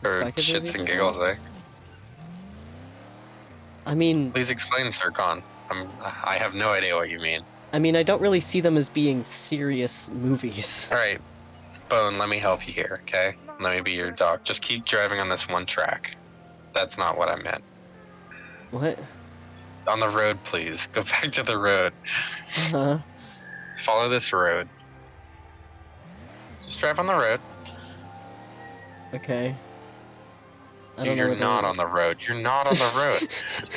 Or Spy Kid shits movies and are giggles, good? eh? I mean, Please explain, Sir Khan. I have no idea what you mean. I don't really see them as being serious movies. Alright, Bone, let me help you here, okay? Let me be your dog. Just keep driving on this one track. That's not what I meant. What? On the road, please. Go back to the road. Uh-huh. Follow this road. Just drive on the road. Okay. I Dude, don't know you're where not on the road. You're not on the road.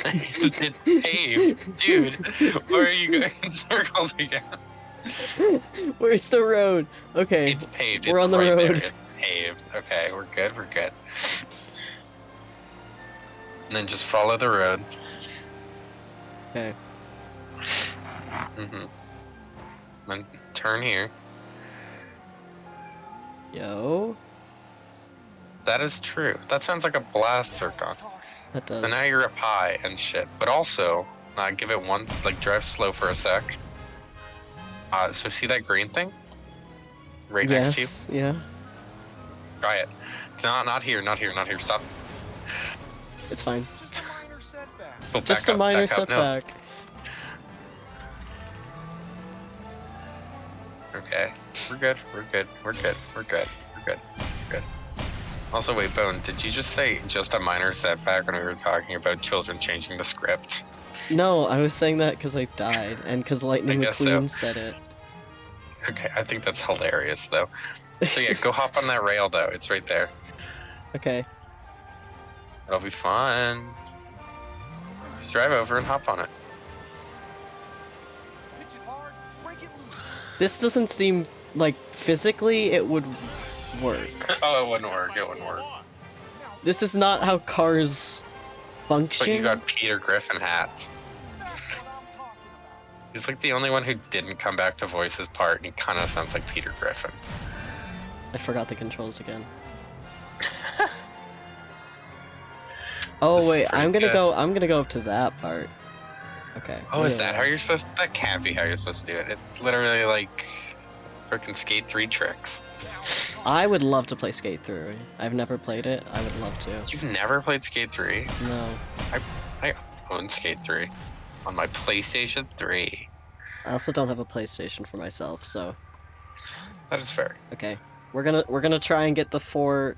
It's paved. Dude, where are you going in circles again? Where's the road? Okay, It's paved. we're It's on the right road. there. It's paved. Okay, we're good. We're good. And then just follow the road. Okay. Mm-hmm. Then turn here. Yo. That is true. That sounds like a blast, Zircon. That does. So now you're up high and shit. But also, give it one, drive slow for a sec. So see that green thing? Right next to you? Yes, yeah. Try it. No, not here, not here, not here. Stop. It's fine. Just a minor setback. Go Just back a up, minor back up. No. setback. Okay. We're good. We're good. We're good. We're good. We're good. We're good. Also, wait, Bone, did you just say just a minor setback when we were talking about children changing the script? No, I was saying that because I died, and because Lightning I guess McQueen so. said it. Okay, I think that's hilarious, though. So yeah, go hop on that rail, though. It's right there. Okay. It'll be fun. Just drive over and hop on it. Pitch it hard, break it loose. This doesn't seem like physically it would work. Oh, it wouldn't work. It wouldn't work. This is not how cars function. But you got Peter Griffin hats. That's what I'm talking about. He's like the only one who didn't come back to voice his part, and he kind of sounds like Peter Griffin. I forgot the controls again. Oh This is wait, pretty I'm gonna good. go. I'm gonna go up to that part. Okay. Oh, is yeah. that how you're supposed to? That can't be how you're supposed to do it. It's literally like freaking Skate 3 tricks. I would love to play Skate 3. I've never played it. I would love to. You've never played Skate 3? No. I own Skate 3 on my PlayStation 3. I also don't have a PlayStation for myself, so That is fair. okay. We're gonna try and get the four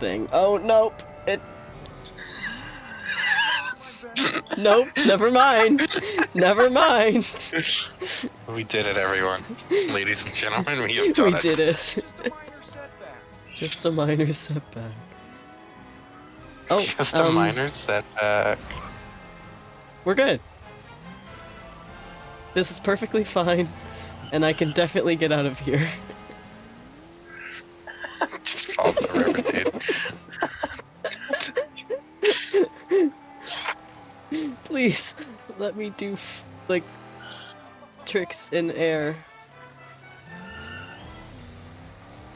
thing. Oh nope. It Nope, never mind. Never mind. We did it, everyone. Ladies and gentlemen, we have done We it. did it. Just a minor setback. Just a minor setback. Oh, Just a minor setback. We're good. This is perfectly fine, and I can definitely get out of here. Just fall in the river, dude. Please, let me do, like, tricks in air.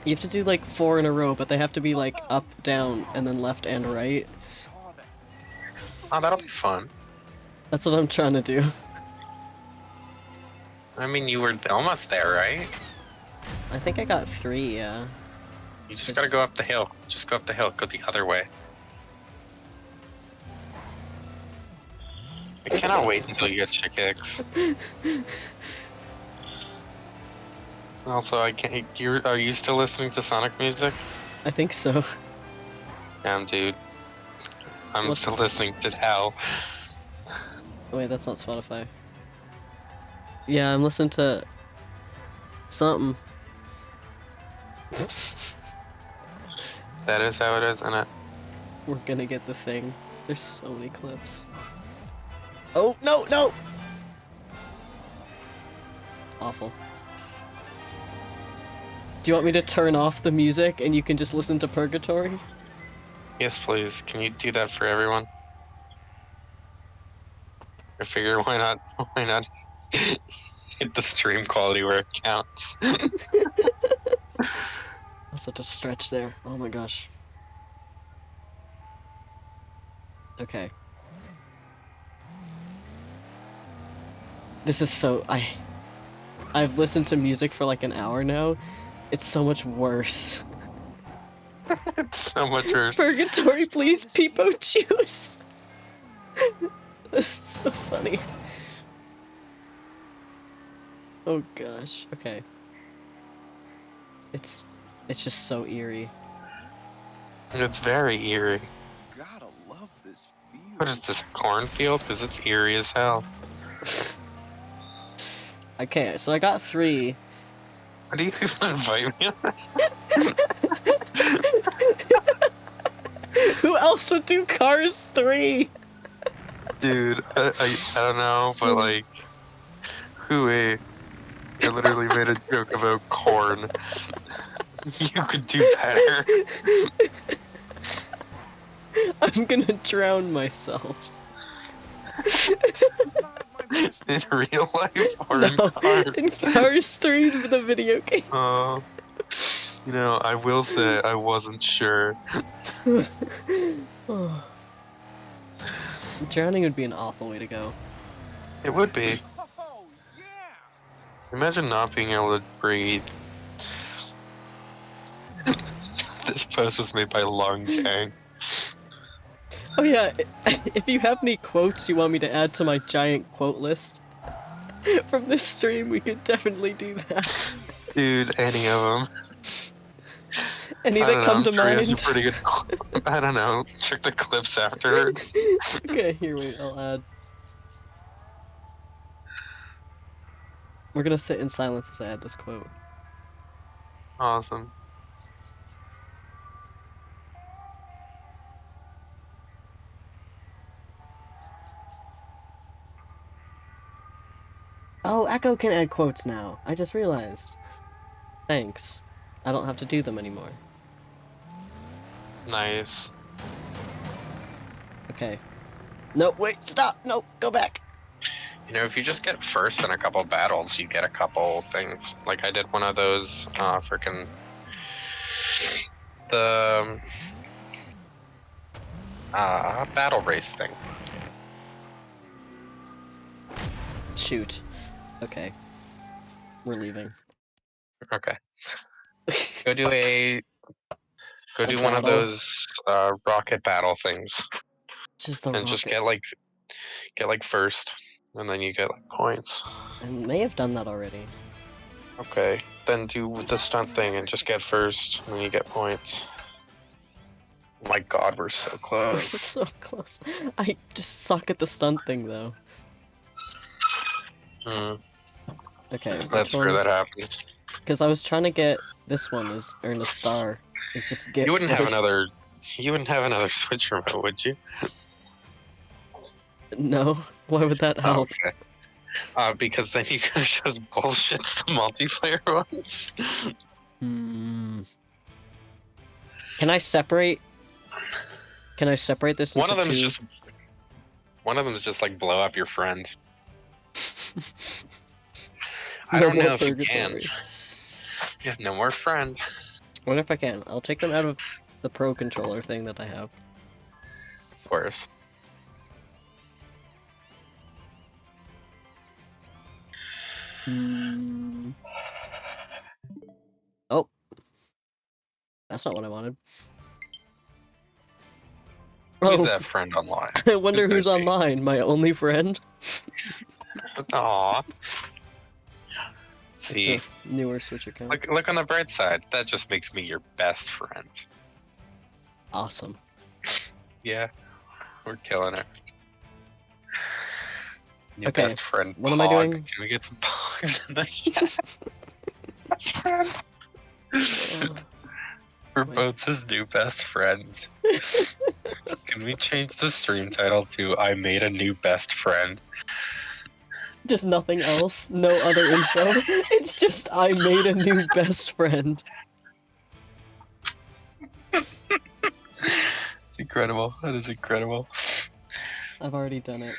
You have to do, like, 4 in a row, but they have to be, like, up, down, and then left and right. Saw that. Oh, that'll be fun. That's what I'm trying to do. I mean, you were almost there, right? I think I got 3, yeah. You just gotta go up the hill. Just go up the hill. Go the other way. I cannot wait until you get chick hicks. Also, I can't. Are you still listening to Sonic music? I think so. Damn, dude. I'm What's- still listening to Hell. Wait, that's not Spotify. Yeah, I'm listening to something. That is how it is, isn't it? We're gonna get the thing. There's so many clips. Oh, no, no! Awful. Do you want me to turn off the music and you can just listen to Purgatory? Yes, please. Can you do that for everyone? I figure why not? Why not hit the stream quality where it counts? That's such a stretch there. Oh my gosh. Okay. This is so... I've listened to music for like an hour now. It's so much worse. It's so much worse. Purgatory, please, Peepo juice. That's so funny. Oh gosh. Okay. It's just so eerie. It's very eerie. Gotta love this field. What is this, a cornfield? Because it's eerie as hell. Okay, so I got 3. Why do you even invite me on this? Who else would do Cars 3? Dude, I don't know, but like, I literally made a joke about corn. You could do better. I'm gonna drown myself. In real life or in No, Cars? in Cars 3, the video game. You know, I will say I wasn't sure. Oh. Drowning would be an awful way to go. It would be. Oh, yeah. Imagine not being able to breathe. This post was made by Long Kang. Oh yeah, if you have any quotes you want me to add to my giant quote list from this stream, we could definitely do that. Dude, any of them. Any that come to I'm sure he has a mind? pretty good. I don't know. Check the clips afterwards. Okay, here, wait, I'll add. We're gonna sit in silence as I add this quote. Awesome. Oh, Echo can add quotes now. I just realized. Thanks. I don't have to do them anymore. Nice. Okay. No, wait, stop! No, go back! You know, if you just get first in a couple battles, you get a couple things. Like I did one of those, freaking the battle race thing. Shoot. Okay. We're leaving. Okay. Go do A one of battle? those rocket battle things, Just the and just rocket. get like first, and then you get like points. I may have done that already. Okay, then do the stunt thing and just get first, and then you get points. Oh my God, we're so We're close. so close. I just suck at the stunt thing, though. Okay, That's where that happens. Because I was trying to get this one is earn a star. Is just get. You wouldn't have first. another. You wouldn't have another Switch remote, would you? No. Why would that help? Okay. Because then you could just bullshit some multiplayer ones. Hmm. Can I separate? Can I separate this into One of them is two? just. One of them is just like blow up your friend. I No don't more know if you can. purgatory. You have no more friend. What if I can? I'll take them out of the Pro controller thing that I have. Of course. Oh. That's not what I wanted. Who's Oh, that friend online? I wonder Who who's could it be? online. My only friend? Aw. It's See, a newer Switch account. look on the bright side. That just makes me your best friend. Awesome. Yeah, we're killing it. Your Okay, best friend. what am I Pog. doing? Can we get some pogs in the chat? Best friend. We're Wait. both his new best friends. Can we change the stream title to "I made a new best friend"? Just nothing else. No other info. It's just I made a new best friend. It's incredible. That is incredible. I've already done it.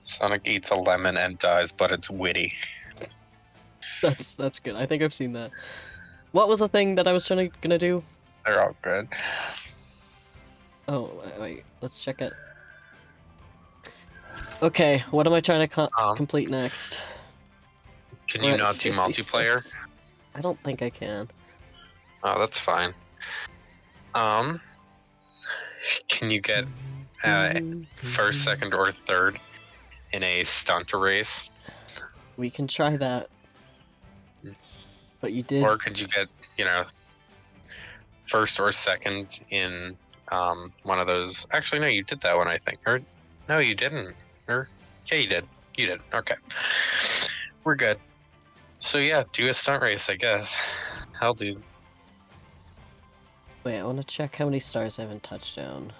Sonic eats a lemon and dies, but it's witty. That's good. I think I've seen that. What was the thing that I was gonna do? They're all good. Oh, wait. Let's check it. Okay, what am I trying to complete next? Can We're you at not do multiplayer? 56. I don't think I can. Oh, that's fine. Can you get first, second, or third in a stunt race? We can try that. But you did. Or could you get, first or second in one of those? Actually, no, you did that one, I think. Or no, you didn't. Or yeah, you did. You did. Okay, we're good. So yeah, do a stunt race, I guess. Hell, dude. Wait, I want to check how many stars I have in touchdown.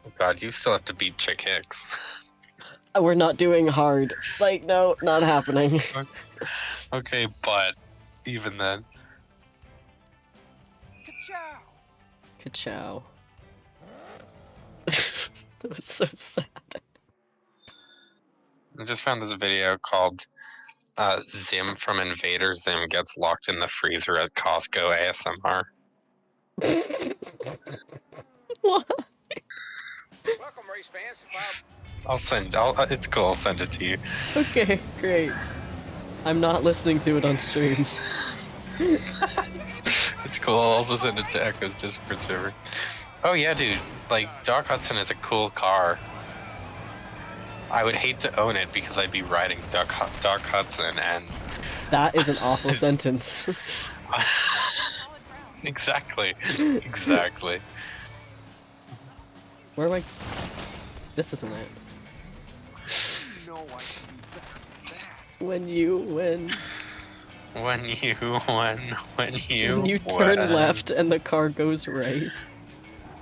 Oh God, you still have to beat Chick Hicks. We're not doing hard. Like, no, not happening. Okay, but even then. Ka-chow! Ka-chow. That was so sad. I just found this video called Zim from Invader Zim gets locked in the freezer at Costco ASMR. What? Welcome, race fans. It's cool, I'll send it to you. Okay, great. I'm not listening to it on stream. It's cool, I'll also send it to Echo's Discord server. Oh yeah, dude, like, Doc Hudson is a cool car. I would hate to own it because I'd be riding Doc Hudson and... That is an awful sentence. Exactly. Exactly. Where am I? This isn't it. No, I can do better than that. When you win. When you turn Turn left and the car goes right.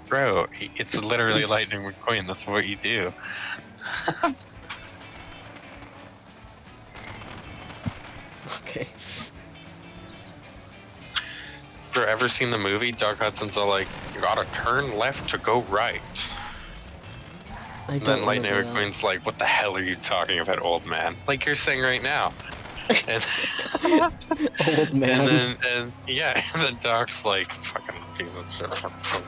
Bro, it's literally Lightning McQueen, that's what you do. Okay. Bro, ever seen the movie? Doc Hudson's all like, you gotta turn left to go right. I And don't then Lightning remember McQueen's like, what the hell are you talking about, old man? Like you're saying right now. And, that. Old man. and then Doc's like, fucking piece of shit. Fucking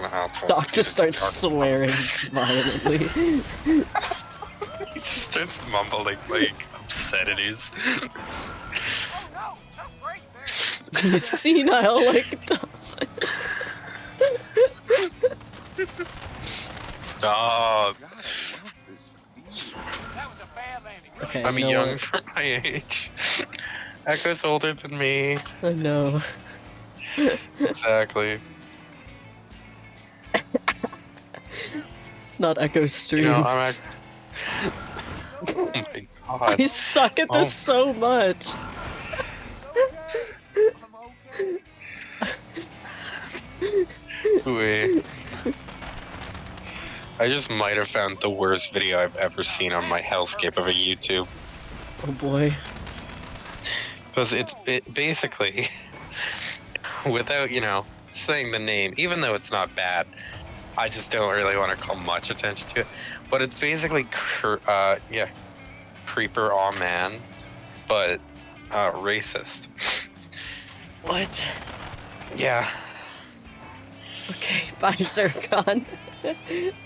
asshole. Doc just starts swearing violently. He just starts mumbling like obscenities. Oh no! Stop right there! He's senile like Dawson. Stop. God, I love this view. That was a bad landing. Really Okay, I'm you know young what? for my age. Echo's older than me. I know. Exactly. It's not Echo's stream. You know, I'm oh my God. I suck at this so much. I'm okay. Wait. I just might have found the worst video I've ever seen on my hellscape of a YouTube. Oh boy. Because it basically, without, saying the name, even though it's not bad, I just don't really want to call much attention to it. But it's basically, Creeper Aw Man, but racist. What? Yeah. Okay, bye Zircon.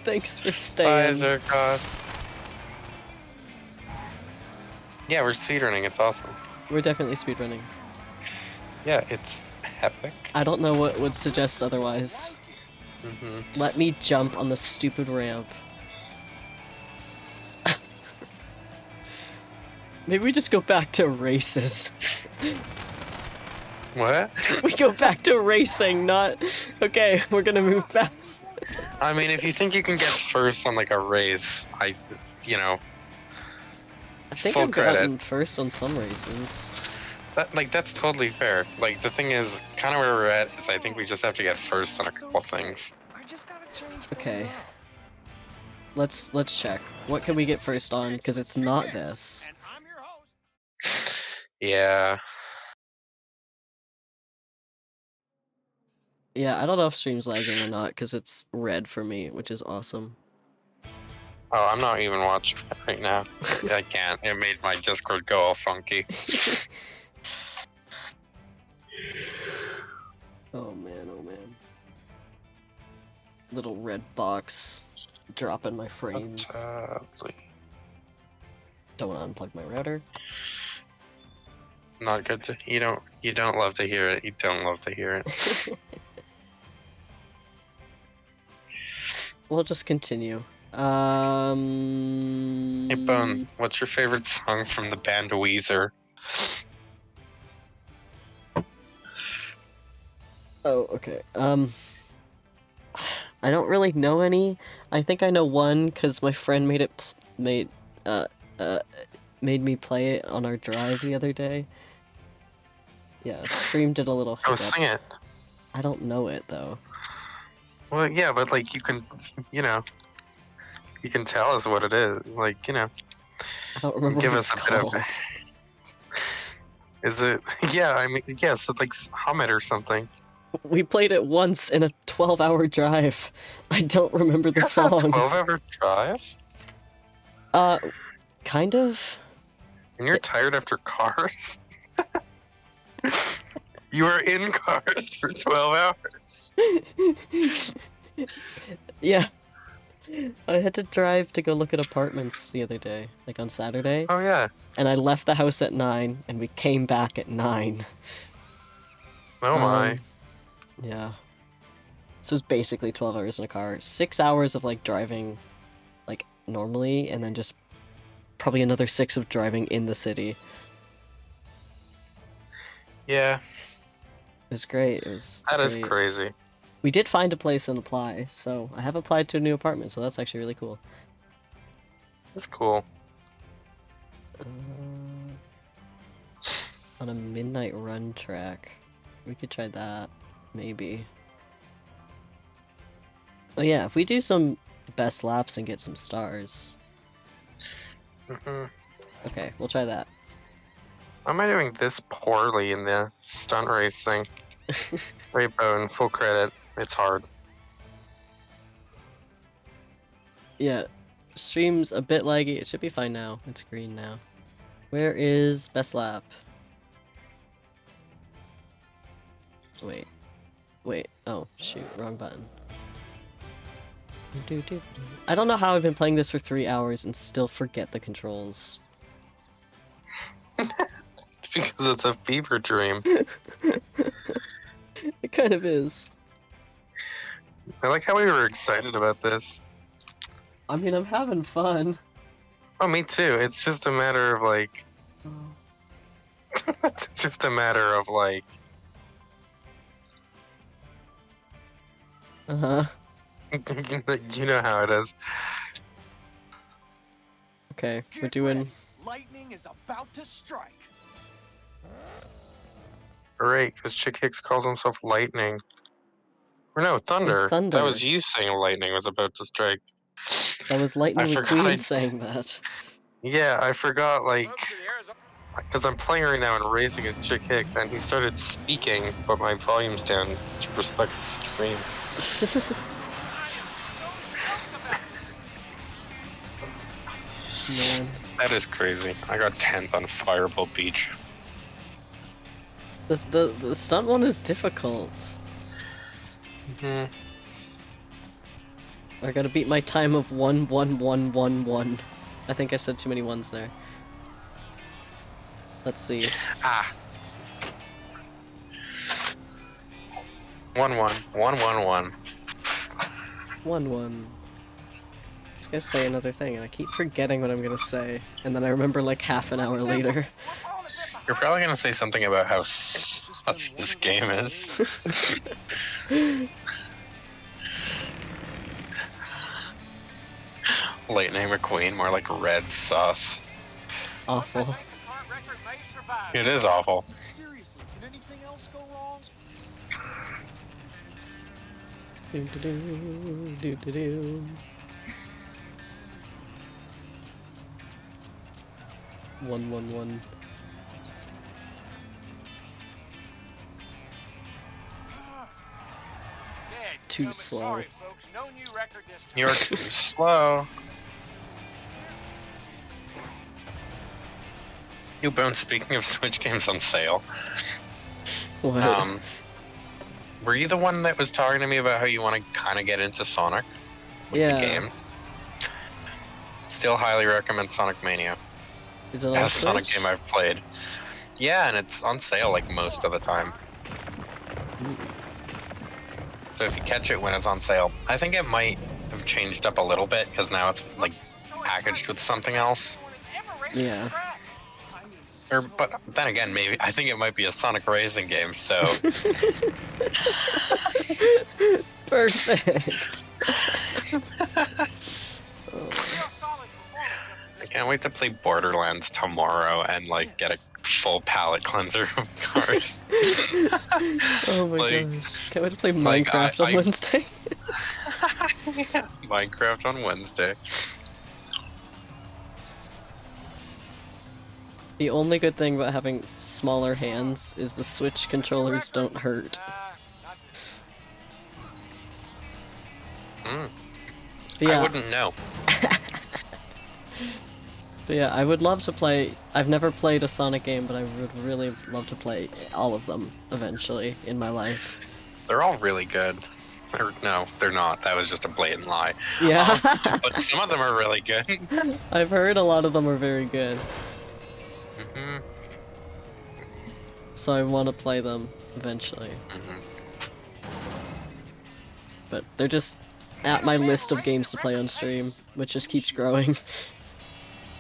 Thanks for Bye, staying. Zircon. Yeah, we're speedrunning. It's awesome. We're definitely speedrunning. Yeah, it's epic. I don't know what would suggest otherwise. Mm-hmm. Let me jump on the stupid ramp. Maybe we just go back to races. What? We go back to racing, not... Okay, we're gonna move fast. I mean, if you think you can get first on like a race, I think full I've credit. gotten first on some races. That's totally fair. Like the thing is, kind of where we're at is I think we just have to get first on a couple things. I just gotta change Okay. Let's check. What can we get first on? Because it's not this. And I'm your host. Yeah. Yeah, I don't know if stream's lagging or not, because it's red for me, which is awesome. Oh, I'm not even watching it right now. I can't. It made my Discord go all funky. Oh man, oh man. Little red box dropping my frames. Please. Don't want to unplug my router. Not good to you don't love to hear it. You don't love to hear it. We'll just continue. Hey Bone, what's your favorite song from the band Weezer? Oh, okay. I don't really know any. I think I know one because my friend made me play it on our drive the other day. Yeah, Stream did a little Oh, hiccup. sing it. I don't know it though. Well, yeah, but like you can tell us what it is. Like, I don't remember give what us it's a bit called. of. Is it? Yeah, I mean, yeah. So like hum it or something. We played it once in a 12-hour drive. I don't remember the song. 12-hour drive? Kind of. And you're tired after Cars? You were in Cars for 12 hours. Yeah. I had to drive to go look at apartments the other day, like on Saturday. Oh yeah. And I left the house at 9, and we came back at 9. Oh my. Yeah. So it was basically 12 hours in a car. 6 hours of, like, driving, like, normally, and then just probably another 6 of driving in the city. Yeah. It was great. It was That is great. crazy. We did find a place and apply, so I have applied to a new apartment, so that's actually really cool. That's cool. On a midnight run track. We could try that. Maybe. Oh yeah, if we do some best laps and get some stars. Okay, we'll try that. Why am I doing this poorly in the stunt race thing? Wait, Bone, full credit. It's hard. Yeah, stream's a bit laggy. It should be fine now. It's green now. Where is best lap? Wait. Wait. Oh, shoot. Wrong button. I don't know how I've been playing this for 3 hours and still forget the controls. It's because it's a fever dream. It kind of is. I like how we were excited about this. I mean, I'm having fun. Oh, me too. It's just a matter of like... It's just a matter of like... Uh-huh. You know how it is. Okay, we're doing... Lightning is about to strike. Right, because Chick Hicks calls himself Lightning. Or no, Thunder. Thunder. That was you saying lightning was about to strike. That was Lightning forgot McQueen saying that. Yeah, I forgot, like... Welcome to the Arizona. Because I'm playing right now and racing as Chick Hicks, and he started speaking, but my volume's down to respect the stream. Man. That is crazy. I got 10th on Fireball Beach. The stunt one is difficult. Hmm. I gotta beat my time of 1:11:11. I think I said too many ones there. Let's see. Ah. 1-1. 1-1-1. 1-1. I was gonna say another thing, and I keep forgetting what I'm gonna say, and then I remember like half an hour later. You're probably gonna say something about how sus this game is. Lightning McQueen, more like red sauce. Awful. It is awful. Seriously, can anything else go wrong? Do-do-do. 1-1-1. Too slow. Sorry, folks. No new record this time. You're too slow. New Bone, speaking of Switch games on sale, What? were you the one that was talking to me about how you want to kind of get into Sonic? Like Yeah. the game? Still highly recommend Sonic Mania. Is it on Best Sonic Switch? game I've played. Yeah, and it's on sale like most of the time. So if you catch it when it's on sale, I think it might have changed up a little bit because now it's like packaged with something else. Yeah. But then again, maybe I think it might be a Sonic racing game. So Perfect. I can't wait to play Borderlands tomorrow and like get a full palate cleanser of cars. Oh my Like- gosh. Can't wait to play like, Minecraft on I- Wednesday. Minecraft on Wednesday. The only good thing about having smaller hands is the Switch controllers don't hurt. Mm, But yeah, I wouldn't know. but yeah, I would love to play. I've never played a Sonic game, but I would really love to play all of them eventually in my life. They're all really good. Or, no, they're not. That was just a blatant lie. Yeah, But some of them are really good. I've heard a lot of them are very good, hmm so I want to play them eventually. hmm But they're just at my list of games to play on stream, which just keeps growing.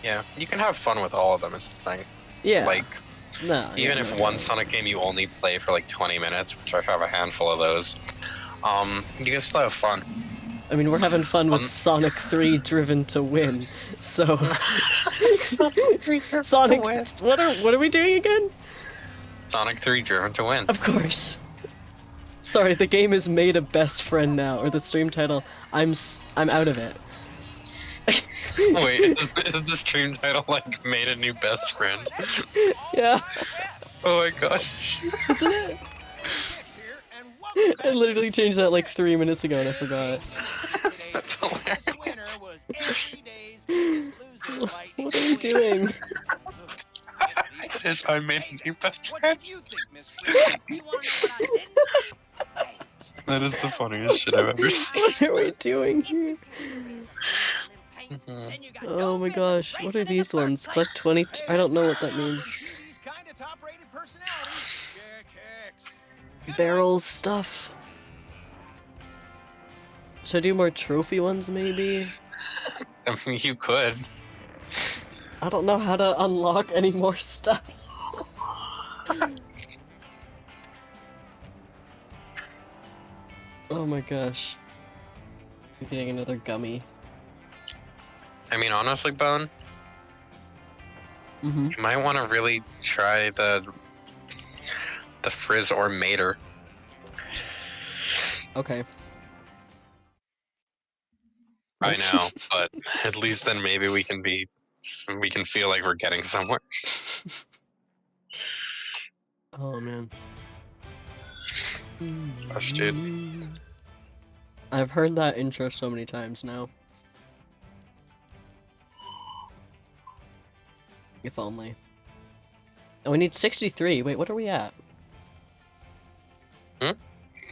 Yeah, you can have fun with all of them. Is the thing. Yeah. Like, No. even yeah, if no, one no. Sonic game you only play for like 20 minutes, which I have a handful of those, you can still have fun. I mean, we're having fun with Sonic 3 Driven to Win, so... Sonic... What are we doing again? Sonic 3 Driven to Win. Of course. Sorry, the game is made a best friend now, or the stream title. I'm out of it. Wait, is the stream title like made a new best friend? Yeah, Oh my gosh. isn't it? I literally changed that like 3 minutes ago and I forgot. That's hilarious. What are we doing? It is, I made a new best What friend. did you think, Miss Friend? You wanna know what I didn't? That is the funniest shit I've ever seen. What are we doing here? Paint, then you got Oh no my business gosh, what racing are in the these first ones? place. Collect 20... I don't know what that means. These kind of top-rated personalities. Check hicks. Barrels stuff. Should I do more trophy ones maybe? I mean, you could. I don't know how to unlock any more stuff. Oh my gosh. I'm getting another gummy. I mean, honestly, Bone, Mm-hmm. you might want to really try the Frizz or Mater. Okay. I know, but at least then maybe we can feel like we're getting somewhere. Oh man. Gosh, dude. I've heard that intro so many times now. If only. Oh, we need 63. Wait, what are we at? Hmm?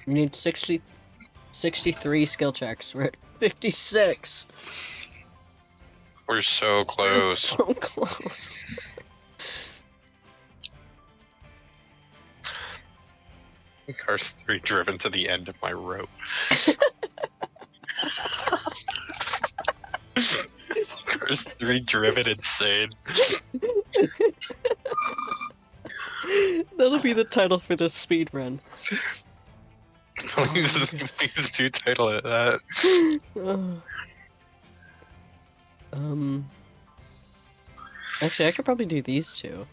We need 63 skill checks. We're at 56. We're so close. So close. Cars 3 driven to the end of my rope. Cars 3 driven insane. That'll be the title for this speed run. Please do title it that. Actually, I could probably do these two.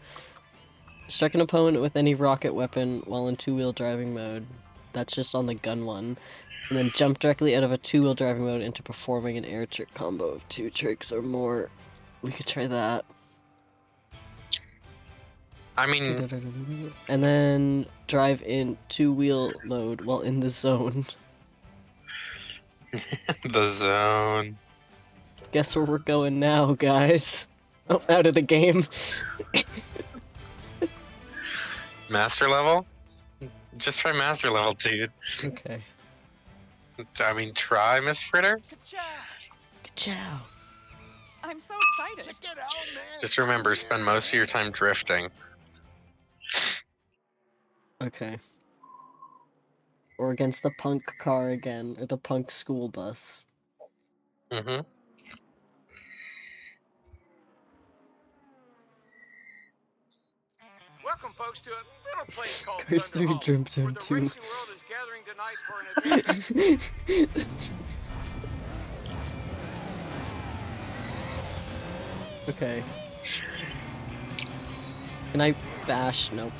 Strike an opponent with any rocket weapon while in two-wheel driving mode. That's just on the gun one. And then jump directly out of a two-wheel driving mode into performing an air trick combo of 2 tricks or more. We could try that. I mean, And then drive in two-wheel mode while in the zone. the zone. Guess where we're going now, guys. Oh, out of the game. Master level? Just try master level, dude. Okay. I mean, try Miss Fritter. Ciao. I'm so excited. Just remember, spend most of your time drifting. Okay. Or against the punk car again, or the punk school bus. Mm-hmm. Welcome, folks, to a little place called Cars Thunder 3 Hollow, Dream where Team the 2. racing world is gathering tonight for an adventure. Okay. Can I bash? Nope.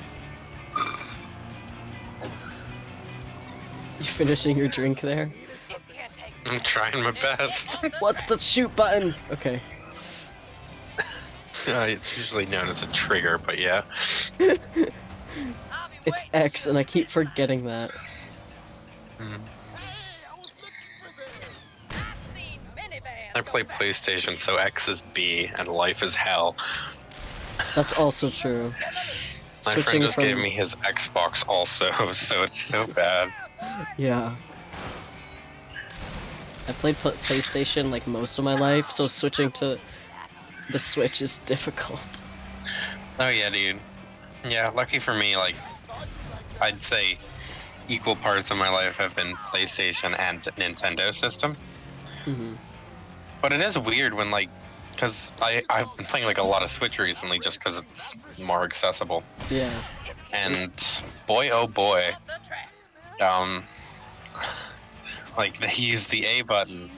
You finishing your drink there? It can't take I'm trying my best. What's the shoot button? Okay. It's usually known as a trigger, but yeah. I'll be It's waiting X, and I keep forgetting that. Mm. I've seen minivans I go play fast. PlayStation, so X is B and life is hell. That's also true. My friend Switching just from gave me his Xbox also, so it's so bad. yeah. I played PlayStation like most of my life, so switching to the Switch is difficult. Oh yeah, dude. Yeah, lucky for me, like, I'd say equal parts of my life have been PlayStation and Nintendo system. Hmm. But it is weird when, like, because I've been playing like a lot of Switch recently just because it's more accessible. Yeah. And boy, oh boy, The track. like they use the A button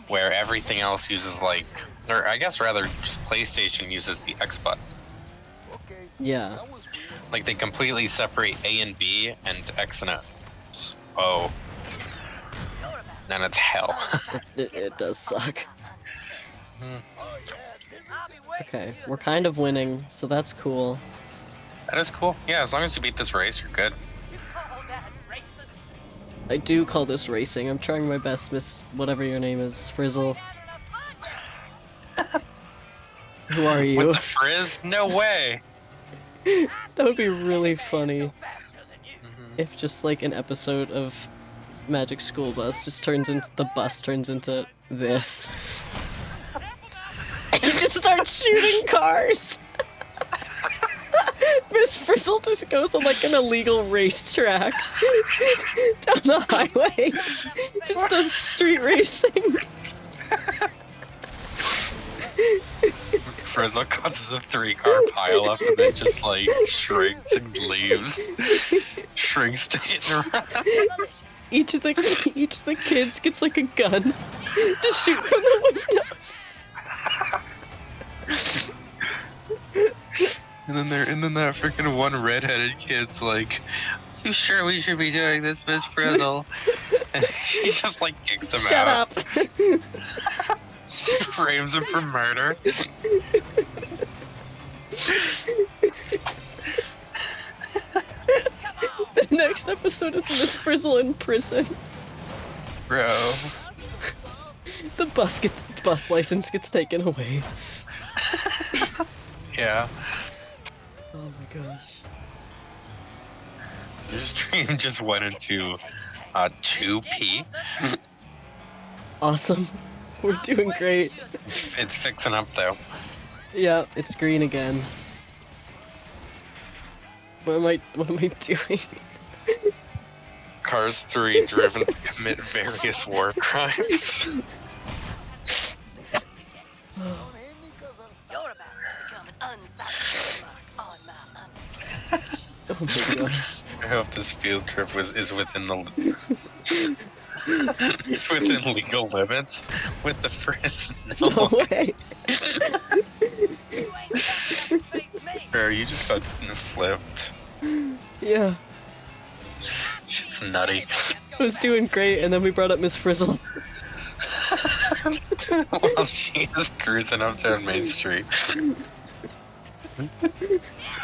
where everything else uses like, or I guess rather just PlayStation uses the X button. Yeah. Like they completely separate A and B and X and O. Then it's hell. It does suck. I'll be waiting Okay, for you we're to kind of winning, so that's cool. That is cool. Yeah, as long as you beat this race, you're good. You call that racing? I do call this racing. I'm trying my best, Miss whatever your name is, Frizzle. Who are you? With the frizz? No way. That would be really funny Go faster than you. if just like an episode of Magic School Bus just turns into the bus turns into this. And you just start shooting cars. Miss Frizzle just goes on like an illegal racetrack down the highway. Just does street racing. Frizzle causes a 3-car pileup and then just like shrinks and leaves. Shrinks to hit and run. Each of the kids gets like a gun to shoot from the windows. And then that freaking one redheaded kid's like, "You sure we should be doing this, Miss Frizzle?" And she just like kicks him Shut out. up. She frames him for murder. The next episode is Miss Frizzle in prison. Bro. The bus license gets taken away. Yeah. Oh my gosh. Your stream just went into 2P. Awesome. We're doing great. It's fixing up though. Yeah, it's green again. What am I doing? Cars 3 driven to commit various war crimes. You're about to become an unsightly mark on my undercarriage. Oh my gosh. I hope this field trip is within the is within legal limits with the frizz. No way. You ain't got enough to face me. Bro, you just got flipped. Yeah. Shit's nutty. I was doing great, and then we brought up Miss Frizzle. While she is cruising up down Main Street.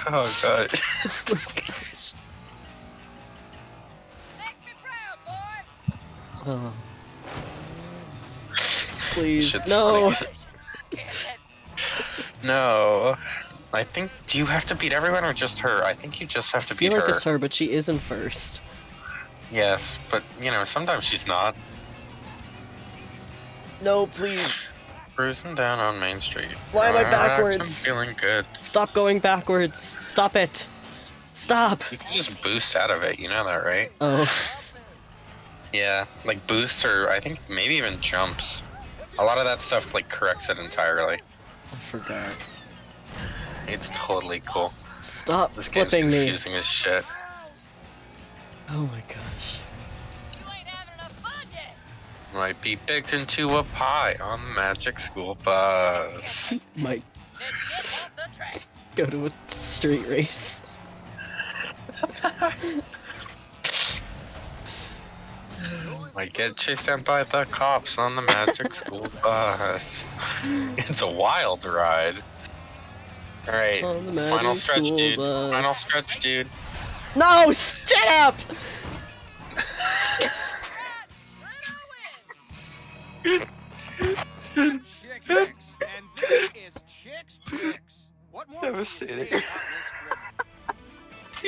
Oh god. Oh my gosh. Make me proud, boys. Oh. Please, Shit's no. funny. No. I think, do you have to beat everyone or just her? I think you just have to I beat feel like her. it's her, but she is in first. Yes, but you know, sometimes she's not. No, please. Cruising down on Main Street. Why am I Relax, backwards? I'm feeling good. Stop going backwards. Stop it. Stop! You can just boost out of it, you know that, right? Oh, Yeah, like boosts or I think maybe even jumps. A lot of that stuff like corrects it entirely. I forgot. It's totally cool. Stop This game's flipping me. confusing as shit. Oh my gosh. You ain't having enough fun yet. Might be baked into a pie on the Magic School Bus. Might Then get off the track. go to a street race. Might get chased down by the cops on the Magic School Bus. It's a wild ride. Alright, On the final Magic stretch, School dude. Bus. Final stretch, dude. No! Shut up! I'm Chick Hicks, and this is Chick's Picks. What more can you say Devastating.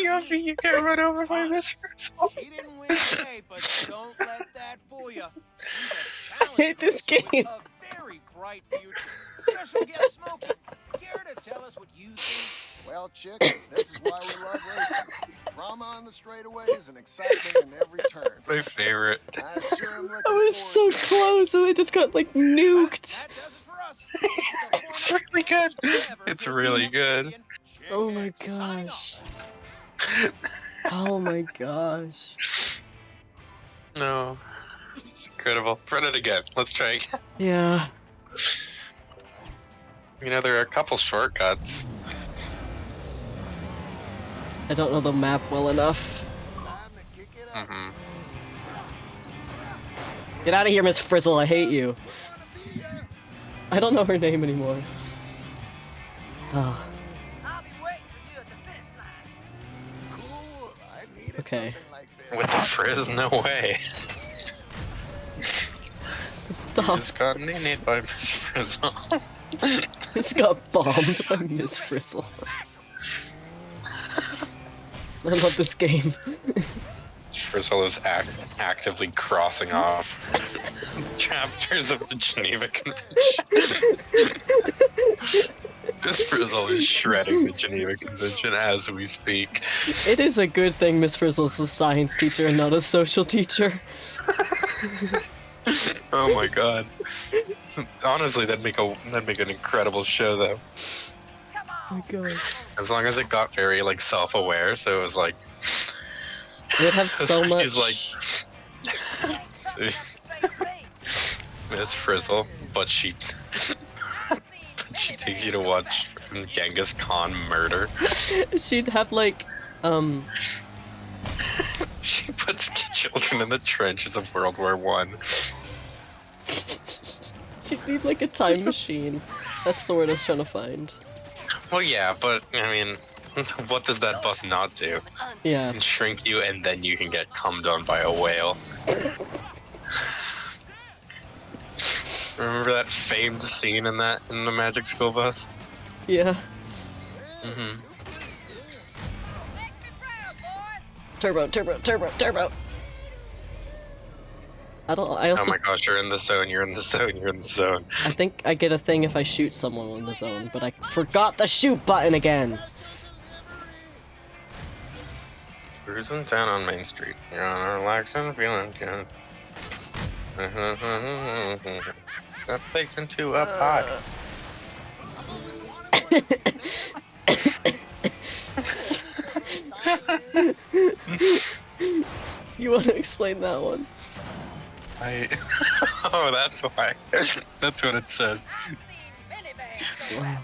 about Miss You get run over by Miss Frizzle. She didn't win today, but don't let that fool you. She's a talented hate this racer with game. a very bright future. Special guest Smokey, care to tell us what you think? Well, Chick, this is why we love racing. Drama on the straightaways and excitement in every turn. My favorite. I sure am looking I was so forward to it. close and I just got like nuked. That does it for us. It's really good. It's really good. Oh my gosh. Oh my gosh. No. It's incredible. Run it again. Let's try again. Yeah. You know, there are a couple shortcuts. I don't know the map well enough. Time to kick it up. Mm-hmm. Get out of here, Miss Frizzle. I hate you. I don't know her name anymore. Oh, I'll be waiting for you at the finish line. Cool. I needed Okay. something like this. With the frizz, no way. stop. Just got named by Miss Frizzle. This got bombed by Miss Frizzle. I love this game. Frizzle is actively crossing off chapters of the Geneva Convention. Miss Frizzle is shredding the Geneva Convention as we speak. It is a good thing Miss Frizzle's a science teacher and not a social teacher. Oh my god. Honestly, that'd make an incredible show though. Oh my god. As long as it got very like self-aware, so it was like It would have so much. she's like Miss Frizzle, but she takes you to watch Genghis Khan murder. She'd have like, She puts children in the trenches of World War One. she'd need like a time machine. That's the word I was trying to find. Well, yeah, but I mean, what does that bus not do? Yeah. It can shrink you, and then you can get cummed on by a whale. Remember that famed scene in the Magic School Bus? Yeah. Mm-hmm. Turbo, turbo, turbo, turbo. I Oh also, my gosh, you're in the zone, you're in the zone, you're in the zone. I think I get a thing if I shoot someone in the zone, but I forgot the shoot button again. Cruising down on Main Street. You're on relaxing, feeling good. Got baked into a pie. You want to explain that one? Oh, that's why. That's what it says. Wow.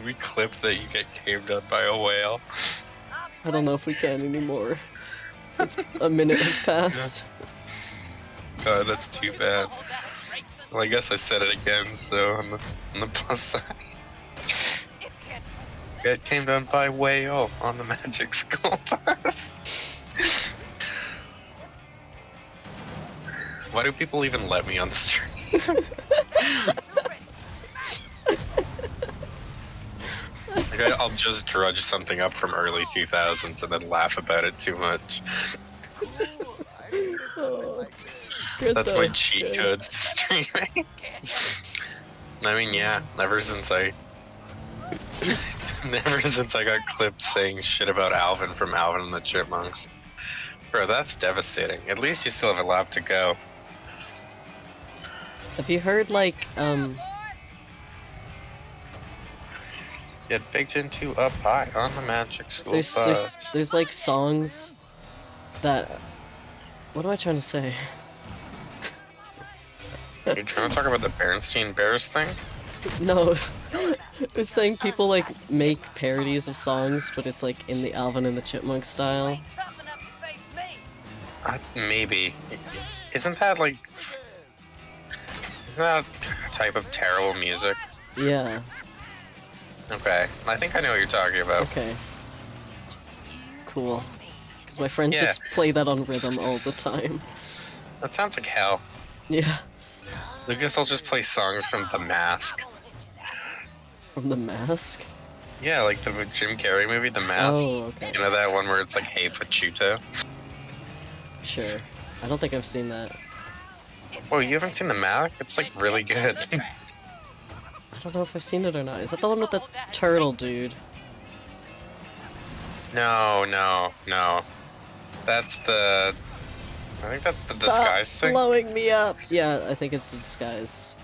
We clipped that you get camed on by a whale. I don't know if we can anymore. It's a minute has passed. God, that's too bad. Well, I guess I said it again, so on the plus side. Get camed on by whale on the Magic School Bus. Why do people even let me on the street? Like, I'll just drudge something up from early 2000s and then laugh about it too much. Cool. I needed something like this. It's good That's though, my it's cheat good. codes to streaming. I mean, yeah, ever since I Ever since I got clipped saying shit about Alvin from Alvin and the Chipmunks. Bro, that's devastating. At least you still have a lap to go. Have you heard like Get baked into up high on the magic school bus. there's like songs that what am I trying to say? You're trying to talk about the Bernstein Bears thing? No, they're saying people like make parodies of songs, but it's like in the Alvin and the Chipmunk style. Maybe. Isn't that like... Isn't that a type of terrible music? Yeah. Okay, I think I know what you're talking about. Okay. Cool. Because my friends Yeah. just play that on rhythm all the time. That sounds like hell. Yeah. I guess I'll just play songs from The Mask. From The Mask? Yeah, like the Jim Carrey movie, The Mask. Oh, okay. You know that one where it's like, hey, Pachuto? Sure. I don't think I've seen that. Oh, you haven't seen The Mask? It's like really good. I don't know if I've seen it or not. Is that the one with the turtle dude? No. That's the... I think that's the disguise thing. Blowing me up! Yeah, I think it's the disguise.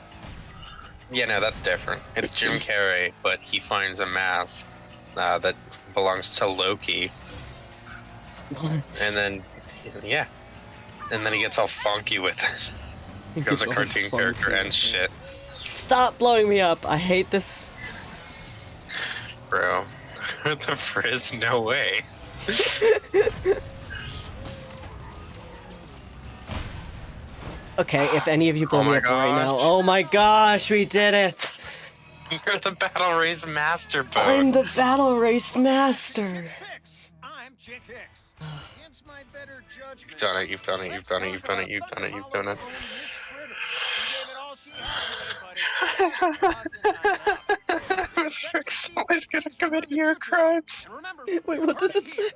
Yeah, no, that's different. It's Jim Carrey, but he finds a mask that belongs to Loki. What? And then, yeah. And then he gets all funky with it. He Becomes a gets all cartoon funky character with and it. shit. Stop blowing me up! I hate this. Bro. With the frizz? No way. Okay, if any of you blow Oh me my up right now. gosh. Oh my gosh, we did it! You're the battle race master, Bo. I'm the battle race master! Hicks. I'm Chick Hicks. Against my better judgment. You've done it, you've done it, you've done it, you've done it, you've done it, you've done it. Miss Frixel is gonna commit ear crimes. Wait, what does it say?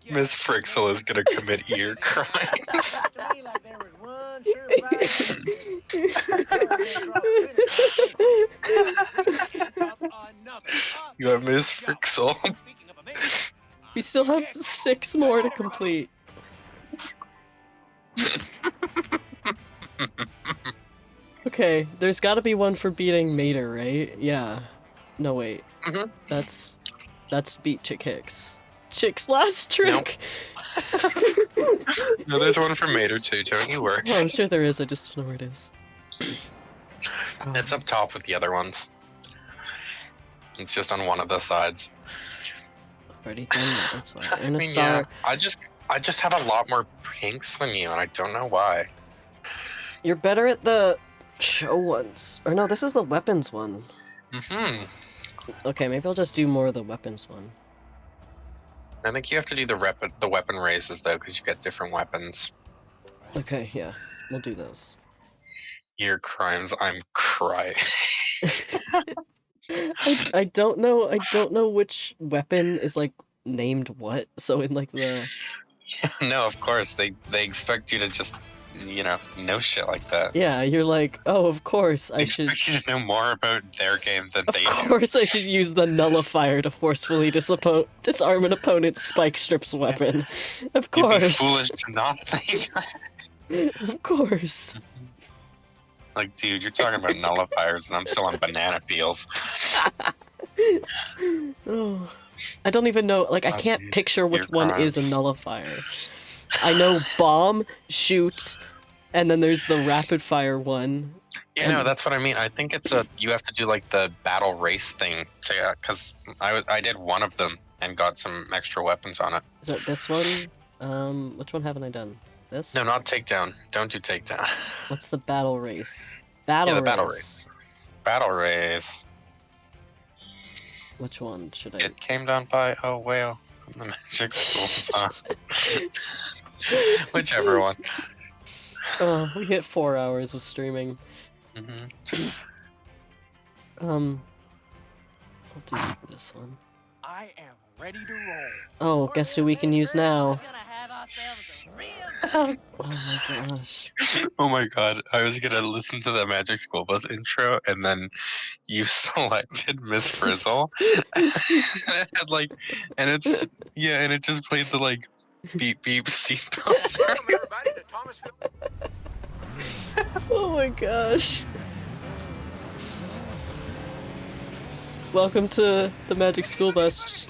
Miss Frixel is gonna commit ear crimes. You have Miss Frixel. We still have 6 more to complete. Okay, there's gotta be one for beating Mater, right? Yeah. No, wait. Mhm. That's beat Chick Hicks. Chick's last trick! No, there's one for Mater too, don't you worry. Oh, I'm sure there is, I just don't know where it is. It's up top with the other ones. It's just on one of the sides. I've already done that, that's why. I And a mean, star. yeah, I just have a lot more pinks than you, and I don't know why. You're better at the show ones. Or no, this is the weapons one. Mm-hmm. Okay, maybe I'll just do more of the weapons one. I think you have to do the weapon races though, because you get different weapons. Okay, yeah. We'll do those. Ear crimes, I'm crying. I don't know which weapon is like named what. So in like the No, of course they expect you to just know shit like that. yeah, you're like, oh, of course They I should. expect you to know more about their game than Of they do. course I should use the nullifier to forcefully disarm an opponent's spike strips weapon. Of You'd be course. foolish to not think that. Of course. Like, dude, you're talking about nullifiers, and I'm still on banana peels. Oh, I don't even know. Like, I Oh, can't dude, picture which you're one is a nullifier. I know bomb, shoot, and then there's the rapid fire one. Yeah, no, that's what I mean. I think it's you have to do like the battle race thing, because I did one of them and got some extra weapons on it. Is that this one? Which one haven't I done? This? No, not takedown. Don't do takedown. What's the battle race? Battle the race. battle race. Battle race. Which one should I? It came down by a whale from the magic school pond. Whichever one. Oh, we hit 4 hours of streaming. Mm-hmm. I'll do this one. I am ready to roll. Oh, guess who we can use now? We're gonna have ourselves a real Oh my gosh. Oh my god, I was gonna listen to the Magic School Bus intro and then you selected Miss Frizzle. And like, and it's, yeah, and it just played the like beep beep seatbelts. Welcome everybody to Thomasville. Oh my gosh. Welcome to the Magic School Bus.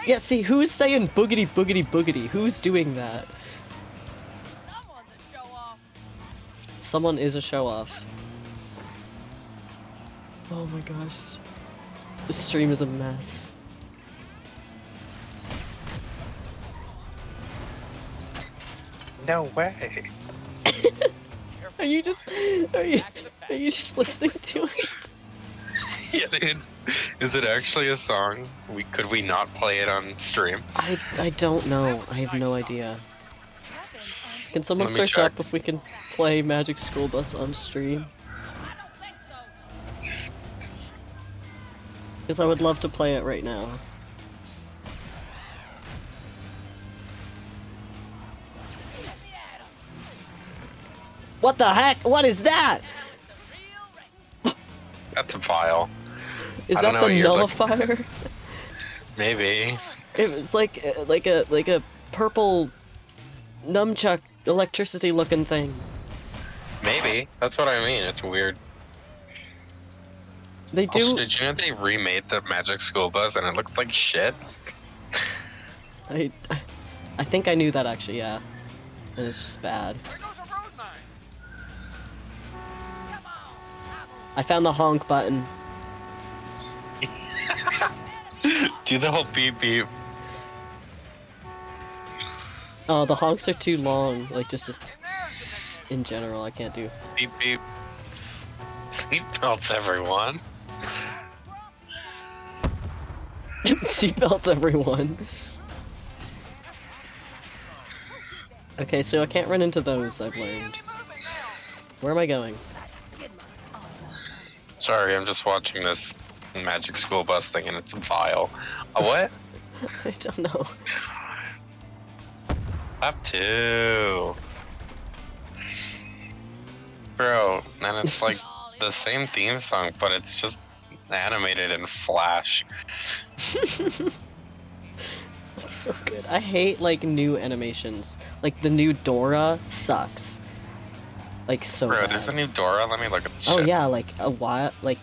Yeah, see, who's saying boogity boogity boogity? Who's doing that? Someone's a show off. Someone is a show-off. Oh my gosh. This stream is a mess. No way. Are you just listening to it? Yeah, dude. Is it actually a song? Could we not play it on stream? I don't know. I have no idea. Can someone Let me search check. up if we can play Magic School Bus on stream? Because I would love to play it right now. What the heck? What is that? That's a file. Is I that don't know the what you're looking- nullifier? Maybe. It was like a purple nunchuck electricity looking thing. Maybe. That's what I mean. It's weird. They do. Also, did you know they remade the Magic School Bus and it looks like shit? I think I knew that actually. Yeah, and it's just bad. There goes a road mine. I found the honk button. Do the whole beep beep. Oh, the honks are too long. Like just in general, I can't do. Beep beep. Seatbelts, everyone. Seatbelts, everyone. Okay, so I can't run into those, I've learned. Where am I going? Sorry, I'm just watching this Magic School Bus thing and it's a file. A what? I don't know. Lap 2. Bro, and it's like the same theme song, but it's just animated in Flash. That's so good. I hate like new animations. Like the new Dora sucks. Like so Bro, bad. there's a new Dora. Let me look at the Oh shit. yeah, like a while, like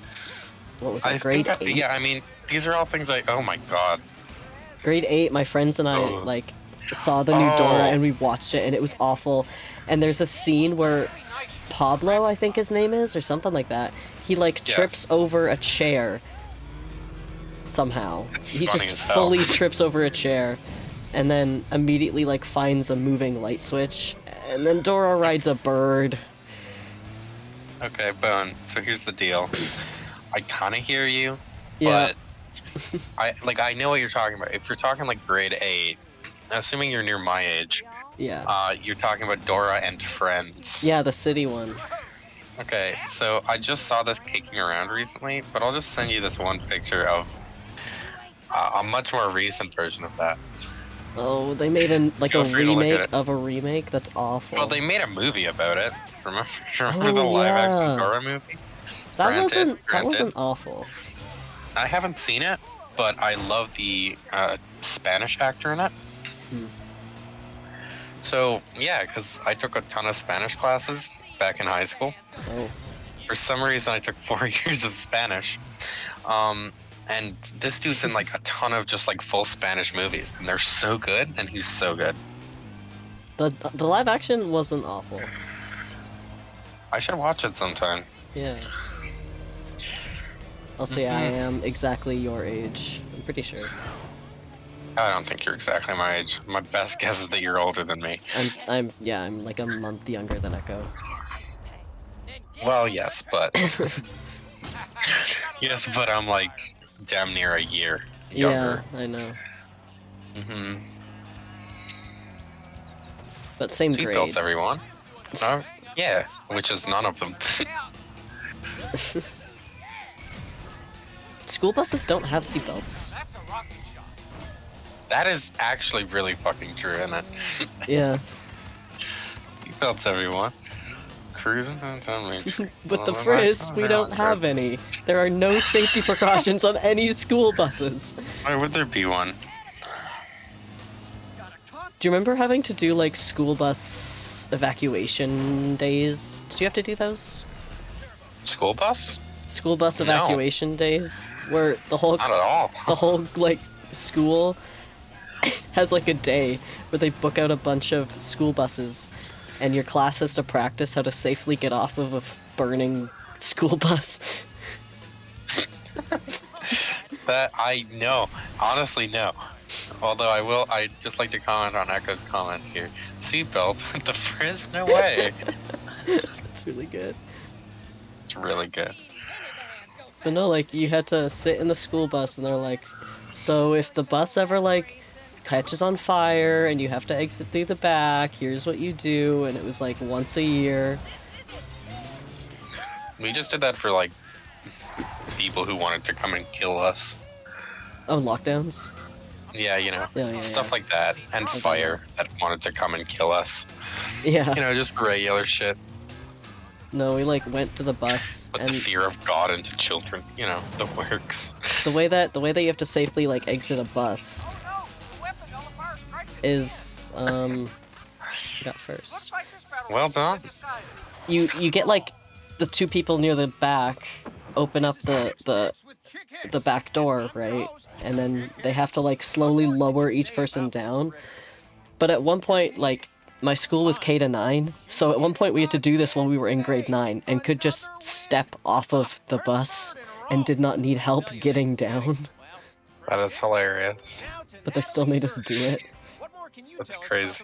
what was it? I Grade think 8. yeah, I mean, these are all things like, oh my god. Grade 8. My friends and I Oh. like saw the new Dora Oh. and we watched it and it was awful. And there's a scene where Pablo, I think his name is, or something like that. He like Yes. trips over a chair. Somehow. It's He funny just as hell. fully trips over a chair and then immediately like finds a moving light switch. And then Dora rides a bird. Okay, Bone. So here's the deal. I kind of hear you, Yeah. but I know what you're talking about. If you're talking like grade 8, assuming you're near my age, Yeah. you're talking about Dora and Friends. Yeah, the city one. Okay, so I just saw this kicking around recently, but I'll just send you this one picture of a much more recent version of that. Oh, they made a Feel free to look at remake it. of a remake? That's awful. Well, they made a movie about it. Remember Oh, the live-action yeah. Dora movie? that granted. wasn't awful. I haven't seen it, but I love the Spanish actor in it. Hmm. So, yeah, because I took a ton of Spanish classes back in high school. Oh. For some reason, I took 4 years of Spanish. And this dude's in like a ton of just like full Spanish movies, and they're so good, and he's so good. The live action wasn't awful. I should watch it sometime. Yeah. Also, yeah, I am exactly your age. I'm pretty sure. I don't think you're exactly my age. My best guess is that you're older than me. I'm like a month younger than Echo. Well, yes, but yes, but I'm like damn near a year younger. Yeah, I know. Mm-hmm. But same Seatbelts, grade. everyone. No? Yeah, which is none of them. School buses don't have seatbelts. That's a rocket shot. That is actually really fucking true, isn't it? Yeah. Seatbelts, everyone. Cruising on Main Street. With the frizz, we don't have any. There are no safety precautions on any school buses. Why would there be one? Do you remember having to do like school bus evacuation days? Did you have to do those? School bus? School bus No. evacuation days, where the whole Not at all. the whole like school has like a day where they book out a bunch of school buses, and your class has to practice how to safely get off of a burning school bus. That I know. Honestly, no. Although I'd just like to comment on Echo's comment here. Seatbelt with the frizz? No way. That's really good. It's really good. But no, like, you had to sit in the school bus, and they're like, so if the bus ever, like, catches on fire, and you have to exit through the back, here's what you do, and it was, like, once a year. We just did that for, like, people who wanted to come and kill us. Oh, lockdowns? Yeah, you know, Yeah, stuff like that. And fire that wanted to come and kill us. Yeah. You know, just regular shit. No, we, like, went to the bus, Put and the fear of God into children. You know, the works. the way that you have to safely, like, exit a bus is, you got first. Well done. You get, like, the two people near the back open up the back door, right? And then they have to, like, slowly lower each person down. But at one point, like, my school was K to 9, so at one point we had to do this while we were in grade 9 and could just step off of the bus and did not need help getting down. That is hilarious. But they still made us do it. That's crazy.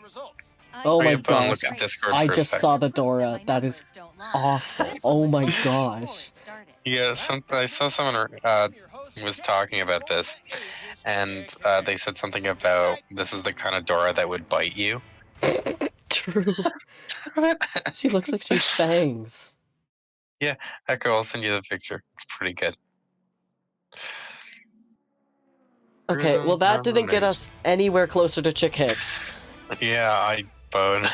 Oh my Wait, Bone, gosh. look at Discord I for a just second. saw the Dora. That is awful. Oh my gosh. Yeah, I saw someone was talking about this, and they said something about this is the kind of Dora that would bite you. True. She looks like she's fangs. Yeah, Echo, I'll send you the picture. It's pretty good. Okay, well that didn't get us anywhere closer to Chick Hicks. Yeah, Bone.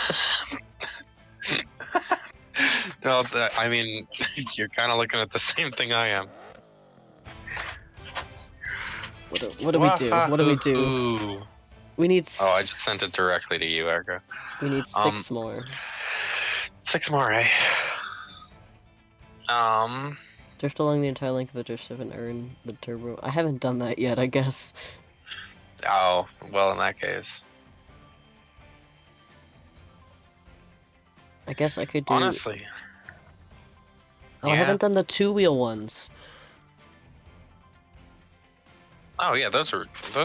No, I mean, you're kind of looking at the same thing I am. What do we do? What do we do? Ooh. We need Oh, I just sent it directly to you, Echo. We need 6 more. 6 more, eh? Drift along the entire length of the drift strip and earn the turbo. I haven't done that yet, I guess. Oh, well, in that case. I guess I could do... Honestly. Oh, I haven't done the 2-wheel ones. Oh, yeah, those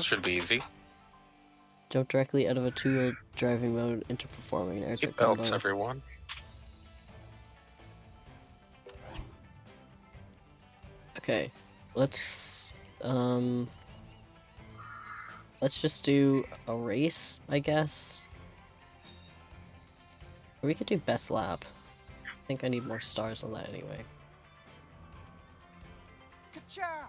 should be easy. Jump directly out of a 2-wheel driving mode into performing an air trick combo. Belts, everyone. Okay, let's just do a race, I guess. Or we could do best lap. I think I need more stars on that anyway. Ka-chow!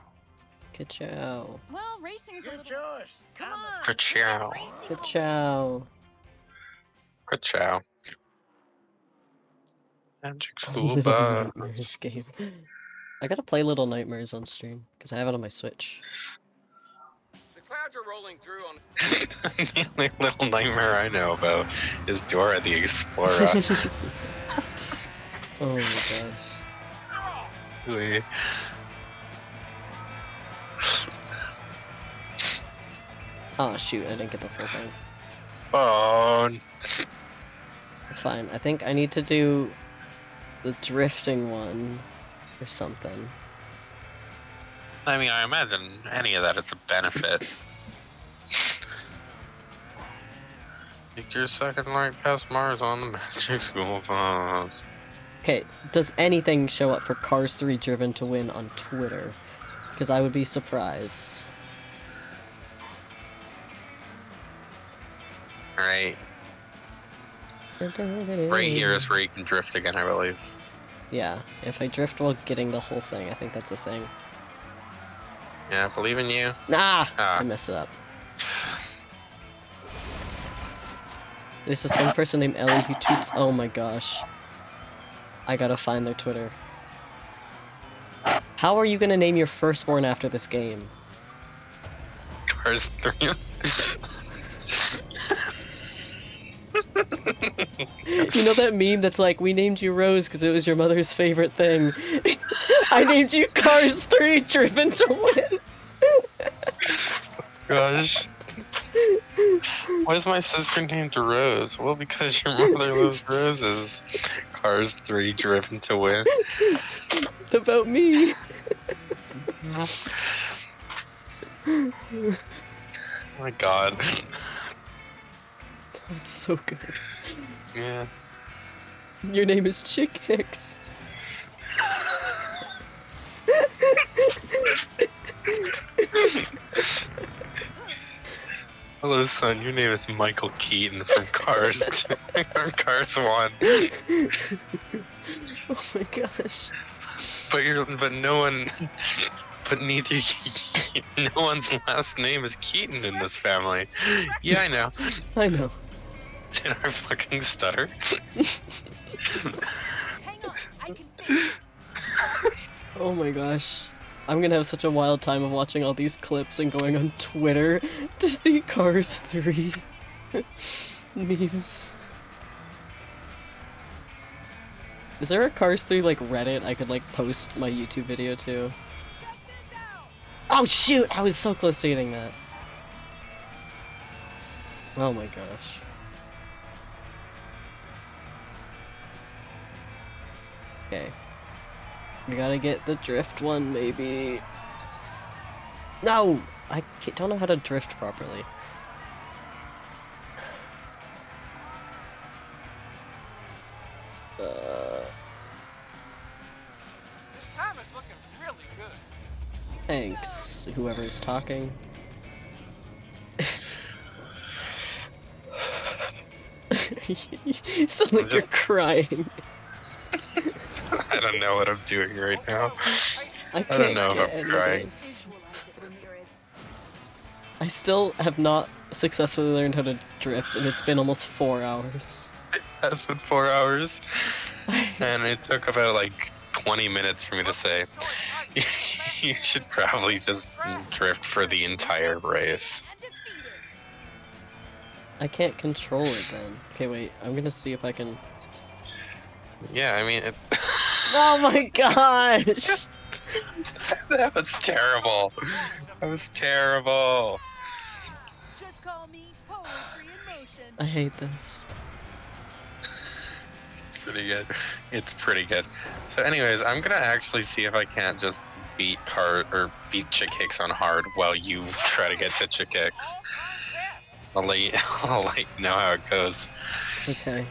Ka-chow. Well, racing's a little... choice. Come on! Ka-chow. Ka-chow. Ka-chow. Magic School Little Bus. Nightmares game. I gotta play Little Nightmares on stream, because I have it on my Switch. The clouds are rolling through on. The only little nightmare I know about is Dora the Explorer. Oh my gosh. We- Oh shoot, I didn't get the full thing. Bone. It's fine. I think I need to do the drifting one or something. I mean, I imagine any of that is a benefit. Take your second right past Mars on the Magic School Bus. Okay, does anything show up for Cars 3 Driven to Win on Twitter? Because I would be surprised. Right. Right here is where you can drift again, I believe. Yeah, if I drift while getting the whole thing, I think that's a thing. Yeah, I believe in you. Ah! Ah. I messed it up. There's this one person named Ellie who tweets, oh my gosh. I gotta find their Twitter. How are you gonna name your firstborn after this game? Cars 3. You know that meme that's like, we named you Rose because it was your mother's favorite thing. I named you Cars 3 Driven to Win. Gosh. Why is my sister named Rose? Well, because your mother loves roses. Cars 3 Driven to Win. About me. Oh my god. That's so good. Yeah. Your name is Chick Hicks. Hello, son. Your name is Michael Keaton from Cars. From Cars 1. Oh my gosh. But no one. But neither. No one's last name is Keaton in this family. Yeah, I know. I know. Did I fucking stutter? Hang on, I can fix Oh my gosh. I'm gonna have such a wild time of watching all these clips and going on Twitter to see Cars 3 memes. Is there a Cars 3 like Reddit I could like post my YouTube video to? Oh shoot! I was so close to getting that. Oh my gosh. Okay. We gotta get the drift one, maybe. No! Don't know how to drift properly. This time is looking really good. Thanks, whoever's talking. You sound like you're crying. I don't know what I'm doing right now. I I don't can't know get if I'm any crying. of this. I still have not successfully learned how to drift, and it's been almost 4 hours. That's been 4 hours. And it took about like 20 minutes for me to say, you should probably just drift for the entire race. I can't control it then. Okay, wait. I'm gonna see if I can. Yeah, I mean, Oh my gosh! that was terrible. That was terrible. Just call me poetry in motion. I hate this. It's pretty good. It's pretty good. So anyways, I'm gonna actually see if I can't just beat Chick Hicks on hard while you try to get to Chick Hicks. I'll let you know how it goes. Okay.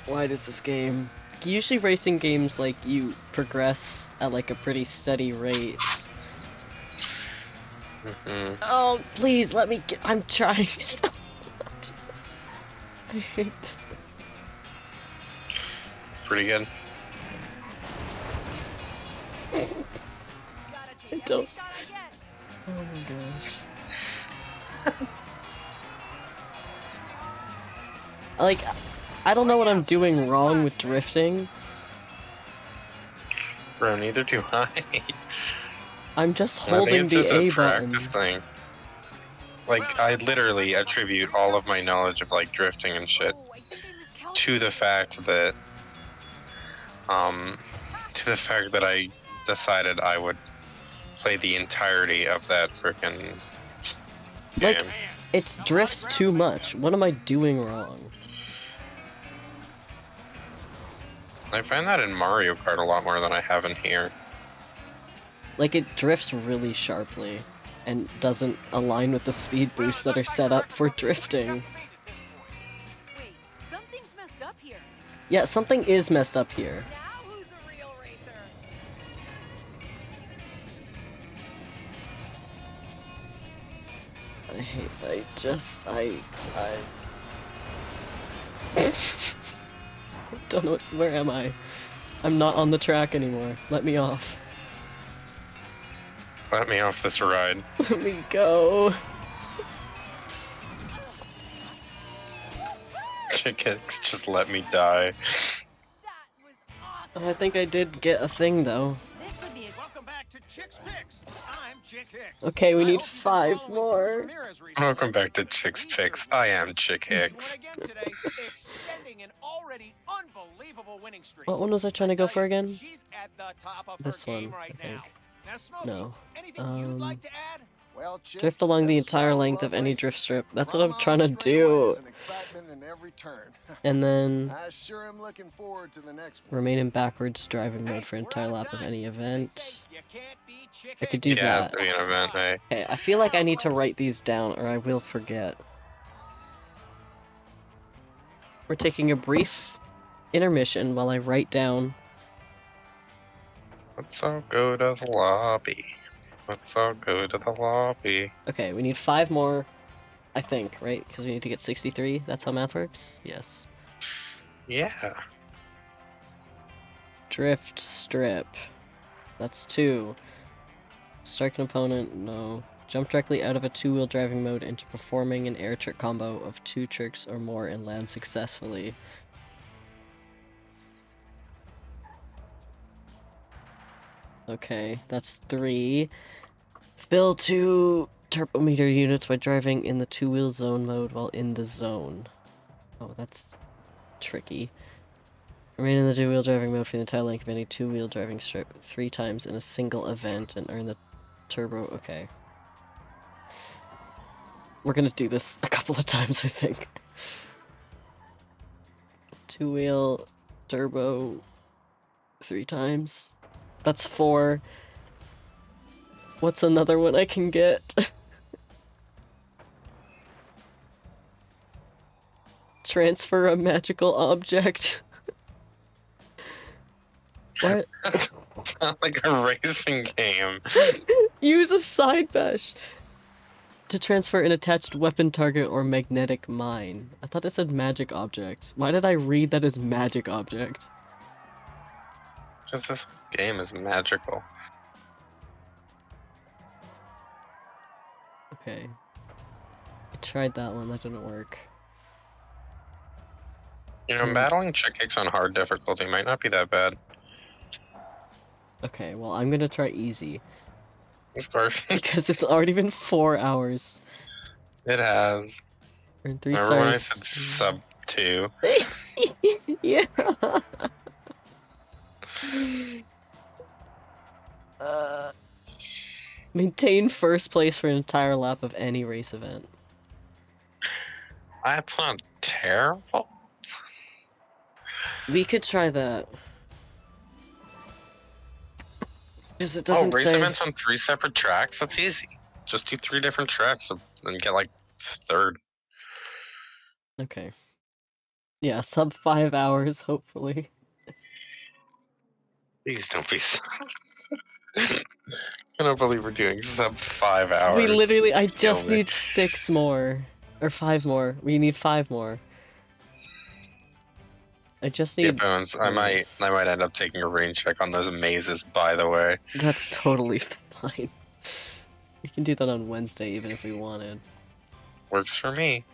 Why does this game... Usually racing games, like, you progress at, like, a pretty steady rate. Mm-hmm. Oh, please, let me get... I'm trying so much. I hate that. It's pretty good. Gotta take I every don't... shot I get. Oh my gosh. Like, I don't know what I'm doing wrong with drifting. Bro, neither do I. I'm just I think holding it's the just A a button. practice thing. Like, I literally attribute all of my knowledge of, like, drifting and shit Oh, I think I miscalculated. to the fact that, I decided I would play the entirety of that frickin' game. Like, it drifts too much. What am I doing wrong? I find that in Mario Kart a lot more than I have in here. Like, it drifts really sharply and doesn't align with the speed boosts that are set up for drifting. Wait, something's messed up here. Yeah, something is messed up here. Now who's a real racer? I don't know where am I? I'm not on the track anymore. Let me off. Let me off this ride. Let me go. Chick hicks, just let me die. That was awesome. Oh, I think I did get a thing though. This would be a Welcome back to Chick's Picks. I'm Chick Hicks. Okay, we I need hope you've been 5 following more. Cruz Ramirez recently. Welcome back to Chick's We Picks. certainly I am Chick He Hicks. won again today, extending an already unbelievable winning streak. What one was I trying to go for again? She's at the top of This her game one, right I think. now. Now, Smokey, No. anything you'd like to add? Well, Chick, Drift along the this is why entire we length love of any racing. drift strip. That's what I'm Drama trying to on the straightaways do. and excitement in every turn. And then I sure am looking forward to the next one. remain in backwards driving mode for Hey, entire we're out lap of time. any As they event. say, you can't beat Chick I could Hicks. do Yeah, that. it's an event, hey. Okay, I feel like I need to write these down or I will forget. We're taking a brief intermission while I write down. Let's all go to the lobby. Let's all go to the lobby. Okay, we need 5 more, I think, right? Because we need to get 63. That's how math works? Yes. Yeah. Drift strip. That's 2. Strike an opponent, no. Jump directly out of a 2-wheel driving mode into performing an air trick combo of 2 tricks or more and land successfully. Okay, that's 3. Fill 2 turbometer units by driving in the 2-wheel zone mode while in the zone. Oh, that's tricky. Remain in the 2-wheel driving mode for the entire length of any 2-wheel driving strip 3 times in a single event and earn the turbo. Okay. We're gonna do this a couple of times, I think. 2-wheel turbo 3 times. That's 4. What's another one I can get? Transfer a magical object. What? Sounds like a racing game. Use a side bash to transfer an attached weapon target or magnetic mine. I thought it said magic object. Why did I read that as magic object? Because this game is magical. Okay. I tried that one, that didn't work. You know, battling Chick Hicks on hard difficulty might not be that bad. Okay, well, I'm gonna try easy. Of course. Because it's already been 4 hours. It has. Earned 3 Remember when I stars. said sub 2? Yeah. Maintain first place for an entire lap of any race event. That's not terrible. We could try that. Because it Oh, doesn't race say. events on 3 separate tracks? That's easy. Just do 3 different tracks and get like 3rd. Okay. Yeah, sub 5 hours, hopefully. Please don't be so. I don't believe we're doing sub 5 hours. We literally, I Kill just me. need 6 more. Or 5 more. We need 5 more. I just Yeah, need. Bones. I might end up taking a rain check on those mazes, by the way. That's totally fine. We can do that on Wednesday, even if we wanted. Works for me.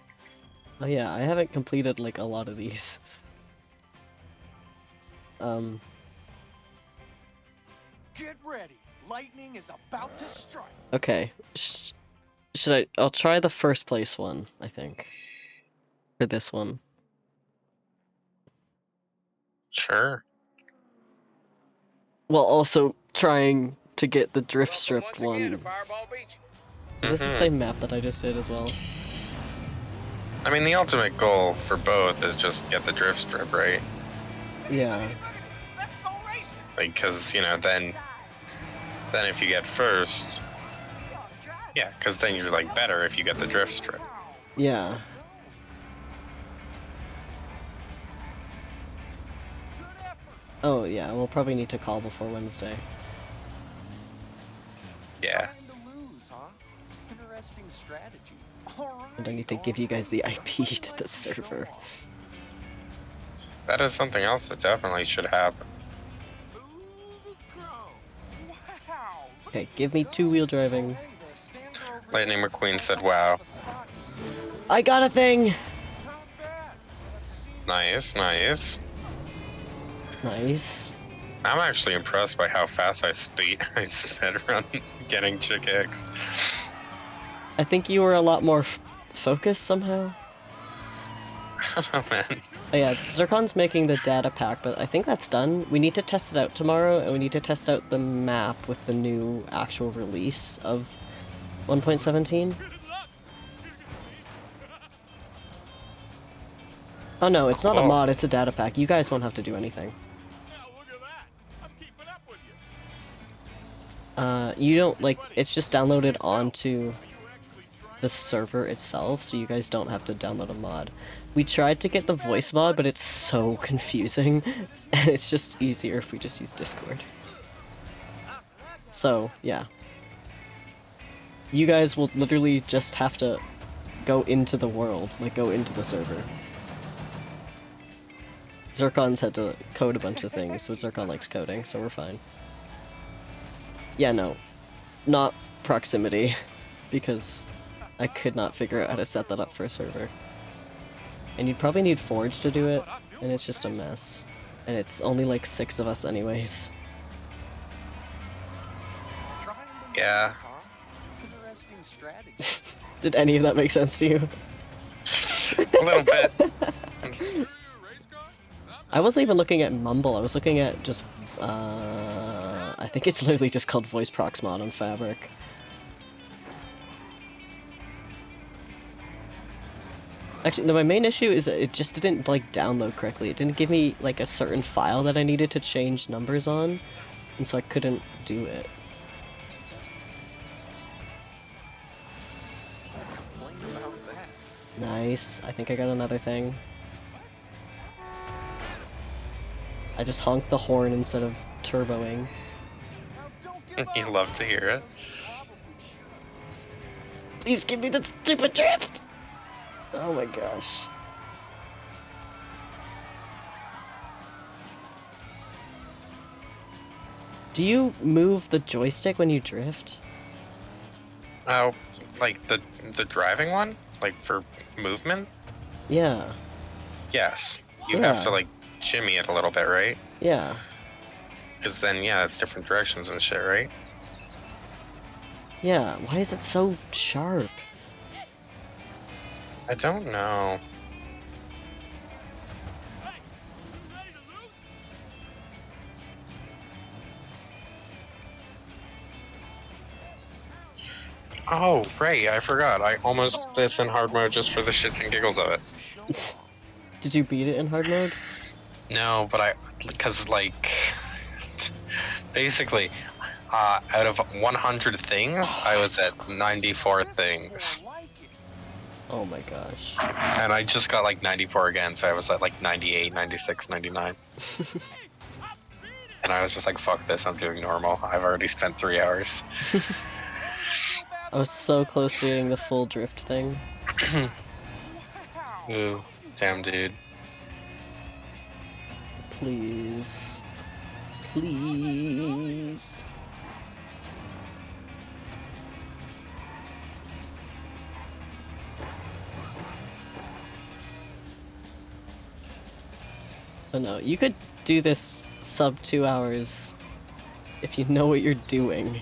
Oh yeah, I haven't completed like a lot of these. Get ready. Lightning is about to strike. Okay. Should I? I'll try the first place one, I think. For this one. Sure. While also trying to get the drift Welcome strip once again one. to Fireball Beach. Is this the Mhm. same map that I just did as well? I mean, the ultimate goal for both is just get the drift strip, right? Yeah. Let's go racing. Because, you know, then if you get first, yeah, because then you're like better if you get the drift strip. Yeah. Oh yeah, we'll probably need to call before Wednesday. Yeah. Nothing to lose, huh? Interesting strategy. And I need to give you guys the IP to the server. That is something else that definitely should happen. Okay, give me two-wheel driving. Lightning McQueen said, "Wow, I got a thing! nice, nice." Nice. I'm actually impressed by how fast I sped around getting chick hicks. I think you were a lot more focused somehow. Oh man. Oh yeah, Zircon's making the data pack, but I think that's done. We need to test it out tomorrow, and we need to test out the map with the new actual release of 1.17. Oh no, it's not a Cool. mod, it's a data pack. You guys won't have to do anything. You don't, like, it's just downloaded onto the server itself, so you guys don't have to download a mod. We tried to get the voice mod, but it's so confusing, and it's just easier if we just use Discord. So, yeah. You guys will literally just have to go into the world, like go into the server. Zircon's had to code a bunch of things, so Zircon likes coding, so we're fine. Yeah, no. Not proximity, because I could not figure out how to set that up for a server. And you'd probably need Forge to do it, and it's just a mess. And it's only like 6 of us anyways. Yeah. Interesting strategy. Did any of that make sense to you? A little bit. I wasn't even looking at Mumble, I was looking at just, I think it's literally just called Voice Prox Mod on Fabric. Actually, my main issue is that it just didn't, like, download correctly. It didn't give me, like, a certain file that I needed to change numbers on, and so I couldn't do it. Nice. I think I got another thing. I just honked the horn instead of turboing. You love to hear it. Please give me the stupid drift! Oh my gosh. Do you move the joystick when you drift? Oh, like the driving one? Like for movement? Yeah. Yes. You have Yeah. to like shimmy it a little bit, right? Yeah. Because then, yeah, it's different directions and shit, right? Yeah. Why is it so sharp? I don't know. Oh, right, I forgot. I almost put this in hard mode just for the shits and giggles of it. Did you beat it in hard mode? No, but because like, basically, out of 100 things, I was at 94 things. Oh my gosh. And I just got like 94 again, so I was at like 98, 96, 99. And I was just like, fuck this, I'm doing normal. I've already spent 3 hours. I was so close to getting the full drift thing. Ooh, damn dude. Please. Please. Oh no, you could do this sub 2 hours if you know what you're doing.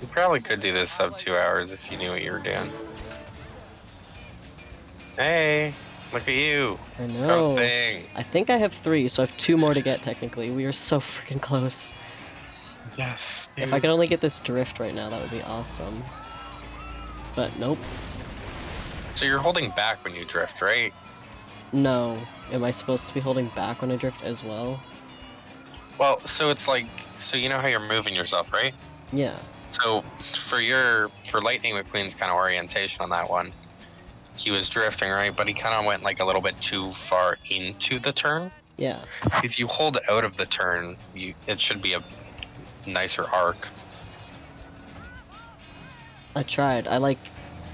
You probably could do this sub 2 hours if you knew what you were doing. Hey, look at you. I Got know. a thing. I think I have 3, so I have 2 more to get technically. We are so freaking close. Yes, If I could only get this drift right now, that would be awesome. But nope. So you're holding back when you drift, right? No. Am I supposed to be holding back when I drift as well? Well, so it's like, so you know how you're moving yourself, right? Yeah. So for Lightning McQueen's kind of orientation on that one, he was drifting, right? But he kind of went like a little bit too far into the turn. Yeah. If you hold out of the turn, it should be a nicer arc. I tried. I like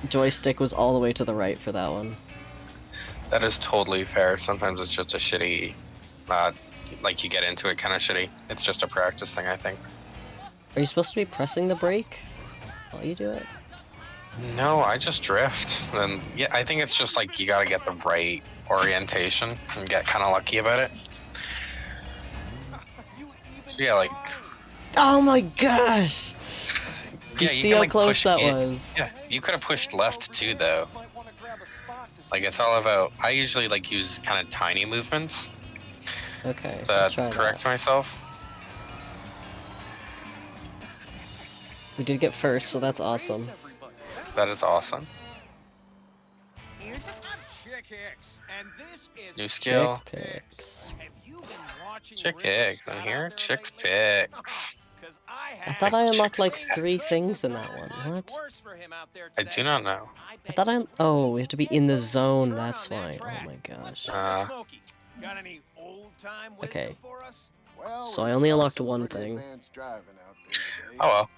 joystick was all the way to the right for that one. That is totally fair. Sometimes it's just a shitty, like you get into it kind of shitty. It's just a practice thing, I think. Are you supposed to be pressing the brake while you do it? No, I just drift. And yeah, I think it's just like you gotta get the right orientation and get kind of lucky about it. You even So yeah, like tried. Oh my gosh! You yeah, you see can how like close push that it. was? Yeah, you could have pushed left too, though. Might want to grab a spot to Like see. it's all about. I usually like use kind of tiny movements Okay, I'll to try correct that. myself. We did get first, so that's awesome. Race everybody. That is awesome. Here's a I'm Chick Hicks, and this is New Chick skill. picks. Have you been watching Chick Ridley picks. Scott I'm out here. there Chick's lately? picks. 'Cause I I have. thought I unlocked Chick's like picks. 3 things in that one. Much What? worse for him out there I today. do not know. I thought oh, we have to be in the zone, Turn that's on that why. Oh track. my Let's gosh. turn to Smokey. Got any old-time wisdom Okay. for us? Well, So we I only saw unlocked some one pretty thing. advanced driving out there today. Oh well.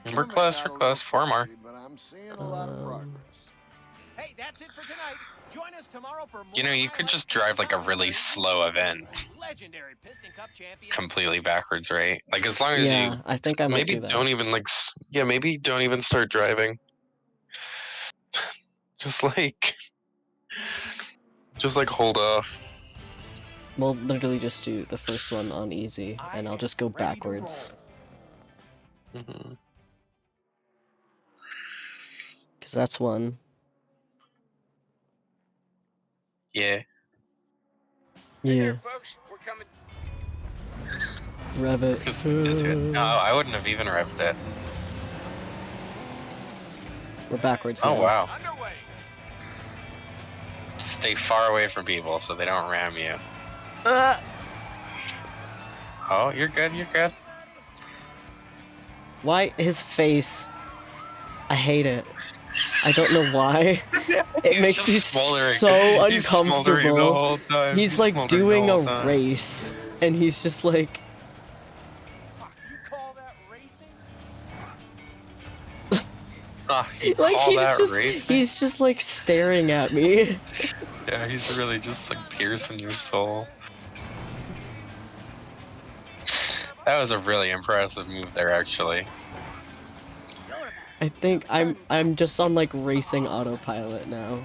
Some We're may close. got We're a close. little 4 more. sloppy, but I'm seeing a lot of progress. Hey, that's it for tonight. Join us tomorrow for more. You know, you could just drive like a really slow event Legendary Piston Cup champion. completely backwards, right? Like as long as Yeah, you I think I might maybe do that. don't even like yeah, maybe don't even start driving. just like hold off. We'll literally just do the first one on easy, and I'll just go backwards. Hmm. Because that's one. Yeah. Yeah, folks, we're coming. rev it. Just into it. No, I wouldn't have even revved it. We're backwards Oh now. wow. Underway. Stay far away from people so they don't ram you. Oh, you're good. You're good. Why? His face. I hate it. I don't know why. It He's makes just me smoldering. so He's smoldering the uncomfortable. whole time. He's like smoldering the doing whole a time. race, and he's just like, You call that racing? Ah, he like call that racing? he's just like staring at me. Yeah, he's really just like piercing your soul. That was a really impressive move there, actually. I think I'm just on like racing autopilot now.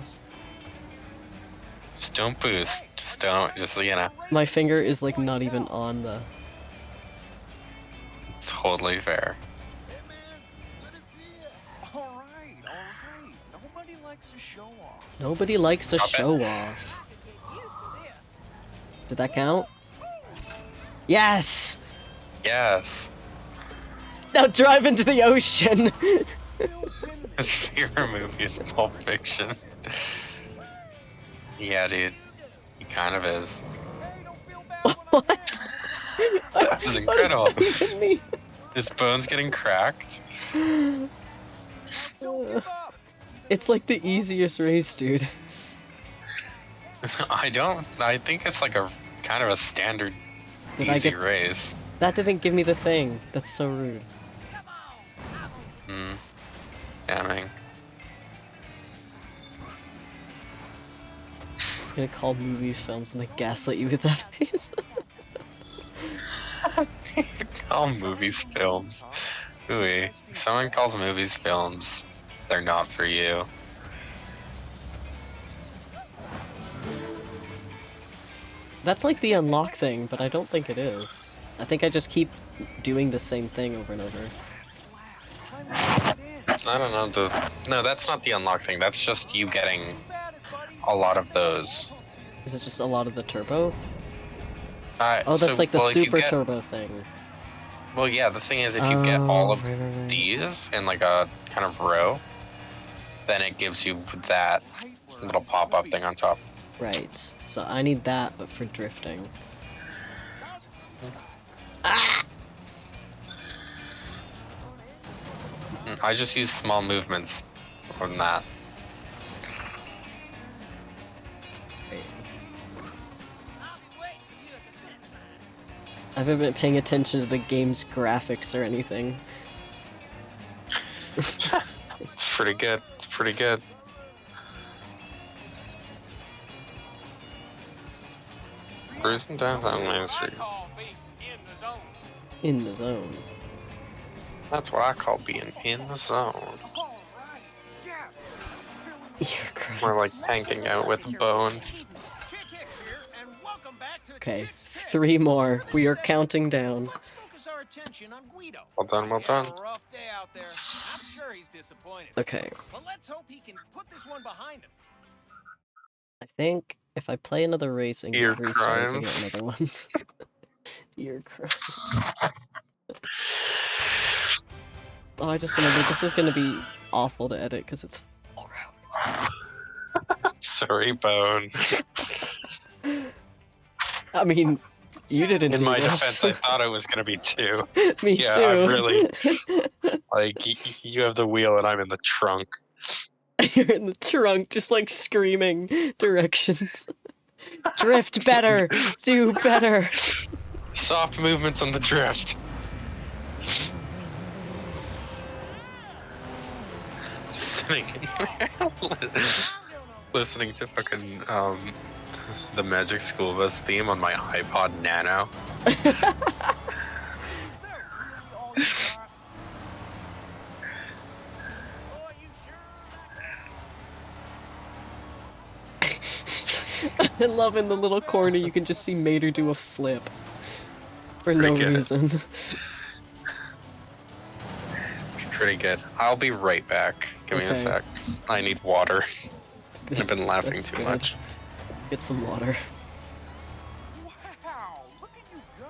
Just don't boost. Just don't. Just you know, My finger is like not even on the. it's totally fair. Hey man, good to see you. All right. Nobody likes to show off. Nobody likes to Stop it. show off. Did that count? Yes! Yes. Now drive into the ocean! His favorite movie is Pulp Fiction. Yeah, dude. He kind of is. What? That was incredible. What does that even mean? His bone's getting cracked. It's like the easiest race, dude. I think it's like a kind of a standard Did I easy get- race. That didn't give me the thing. That's so rude. Hmm. Damning. It's gonna call movies films and like gaslight you with that face. Call movies films. Ooh, if someone calls movies films, they're not for you. That's like the unlock thing, but I don't think it is. I think I just keep doing the same thing over and over. I don't know no, that's not the unlock thing. That's just you getting a lot of those. Is it just a lot of the turbo? So, Oh, that's like the well, if you super get- turbo thing. Well, yeah. The thing is, if you get all of right, right, right. these in like a kind of row, then it gives you that little pop-up thing on top. Right. So I need that, but for drifting. I just use small movements on that. Right. I'll be waiting for you at the finish line. I haven't been paying attention to the game's graphics or anything. It's pretty good. It's pretty good. Cruising down Main Street. Call me in the zone. In the zone. That's what I call being in the zone. All right. Yes. Ear More like crimes. tanking out with a bone. Chick Hicks here, and welcome back to Okay, Chick's Picks. 3 more. For this We are segment, counting down. Let's focus our attention on Guido. Well done, well He had done. a rough day out there. I'm sure he's disappointed. Okay, But let's hope he can put this one behind him. I think if I play another race and Ear get 3 stars, I get crimes. another one. Ear crimes. Oh, I just remembered this is gonna be awful to edit because it's 4 hours. Sorry, bone. I mean, you didn't In do my this. defense, I thought it was gonna be 2. Me Yeah, too. I'm really like you have the wheel and I'm in the trunk. You're in the trunk, just like screaming directions. Drift better! Do better! Soft movements on the drift. Sitting in there, listening to fucking the Magic School Bus theme on my iPod Nano. I love in the little corner you can just see Mater do a flip. For no Pretty good. reason. It's pretty good. I'll be right back. Give me a Okay. sec. I need water. I've been laughing That's too good. much. Get some water. Wow, look at you go.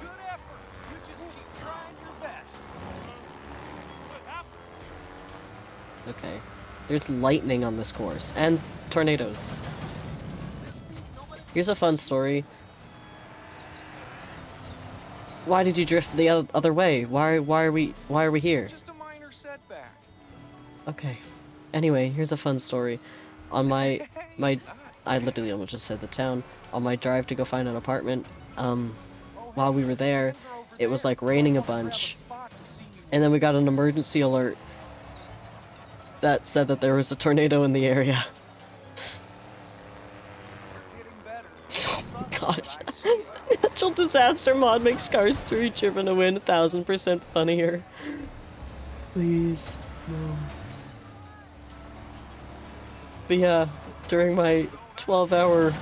Good effort. You just keep trying your best. Okay. There's lightning on this course. And tornadoes. Here's a fun story. Why did you drift the other way? Why are we here? Just a minor setback. Okay. Anyway, here's a fun story. On my I literally almost just said the town. On my drive to go find an apartment, while we were there, it was like raining a bunch. And then we got an emergency alert that said that there was a tornado in the area. Oh my gosh. Natural disaster mod makes Cars 3 driven to win 1000% funnier. Please. No. But yeah, during my 12-hour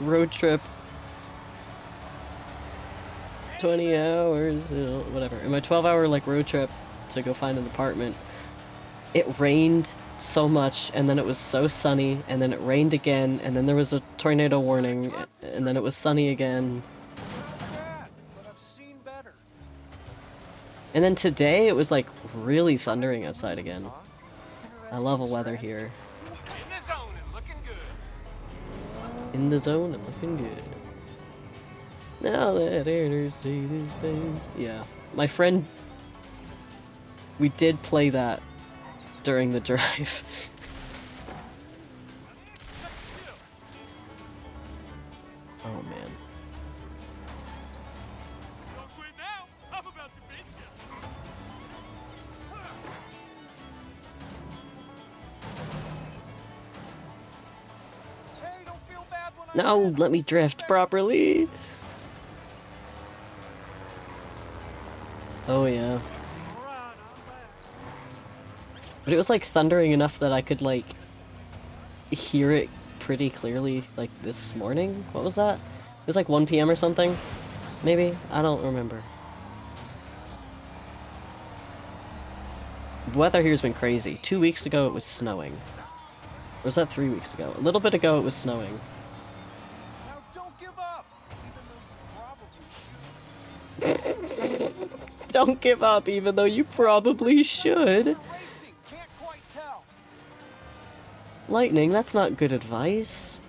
road trip, 20 hours, whatever. In my 12-hour like road trip to go find an apartment, it rained so much, and then it was so sunny, and then it rained again, and then there was a tornado warning, and then it was sunny again. But I've seen better. And then today it was like really thundering outside again. I love the weather here. In the zone and looking good. In the zone and looking good. Now that interstate is paid. Yeah. My friend... We did play that during the drive. Oh man. Don't quit now. I'm about to beat you. Hey, don't feel bad when I No, let me drift properly. Oh yeah. All right, I'm back. But it was like thundering enough that I could like hear it pretty clearly like this morning. What was that? It was like 1 PM or something. Maybe? I don't remember. The weather here's been crazy. 2 weeks ago it was snowing. Or was that 3 weeks ago? A little bit ago it was snowing. Now don't give up. Even though you probably should. Don't give up even though you probably should. Racing, can't quite tell. Lightning, that's not good advice.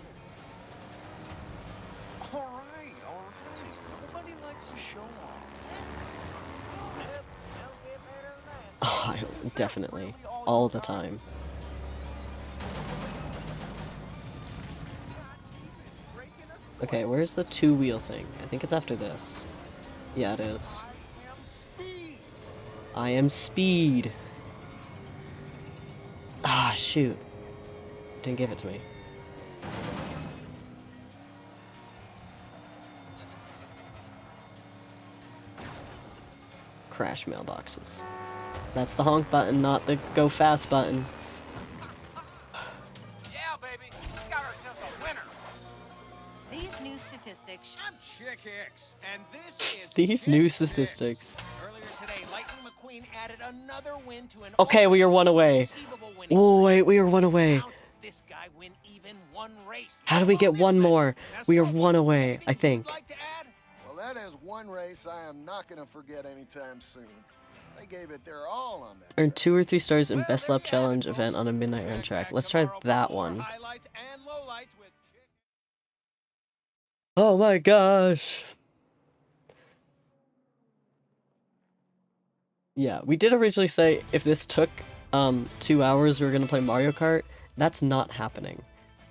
All right. Nobody likes to show off. Oh, definitely. All the time. Okay, where's the 2-wheel thing? I think it's after this. Yeah, it is. I am speed. Ah, shoot. Didn't give it to me. crash mailboxes. That's the honk button, not the go fast button. Yeah, baby, we got ourselves a winner. These new statistics. I'm Chick Hicks, and this is These Chick new Hicks. statistics. Earlier today, Lightning McQueen added another win to an Okay, we are already one away. inconceivable winning Oh streak. wait, we are one away. How does this guy win even one race? How do we get This one many? more? Now, We are Smokey, one away, anything I you'd think. like to add? Well, that is one race I am not going to forget anytime soon. They gave it their all on that. Earn 2 or 3 stars in Well, Best there Lap you have it, Challenge folks. event on a midnight run Check track. back Let's try tomorrow for that more one. highlights and lowlights with Chick. Oh my gosh. Yeah, we did originally say if this took 2 hours we were gonna play Mario Kart. That's not happening.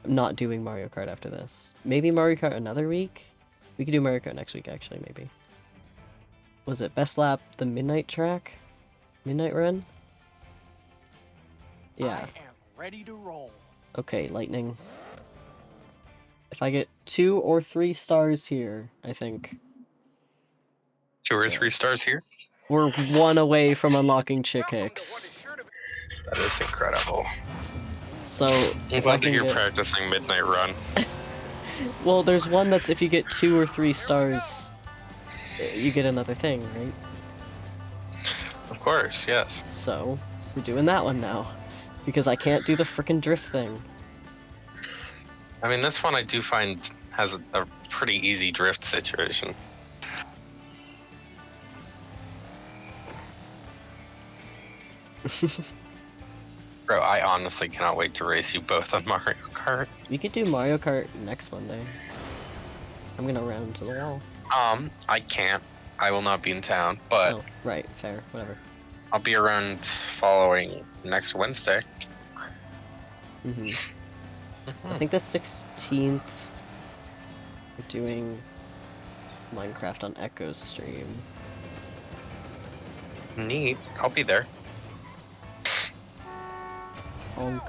I'm not doing Mario Kart after this. Maybe Mario Kart another week? We could do Mario Kart next week actually, maybe. Was it Best Lap the midnight track? Midnight run? Yeah. I am ready to roll. Okay, Lightning. If I get 2 or 3 stars here, I think 2 or 3 stars here. we're 1 away from unlocking Chick Hicks. That is incredible. So I'm if I glad that can you're get, practicing Midnight Run. well, there's one that's if you get 2 or 3 stars, you get another thing, right? Of course, yes. So we're doing that one now because I can't do the frickin' drift thing. I mean, this one I do find has a pretty easy drift situation. Bro, I honestly cannot wait to race you both on Mario Kart. We could do Mario Kart next Monday. I'm gonna round to the wall. I can't. I will not be in town, but Oh, right, fair, whatever. I'll be around following next Wednesday. hmm I think the 16th we're doing Minecraft on Echo's stream. Neat. I'll be there. Honk.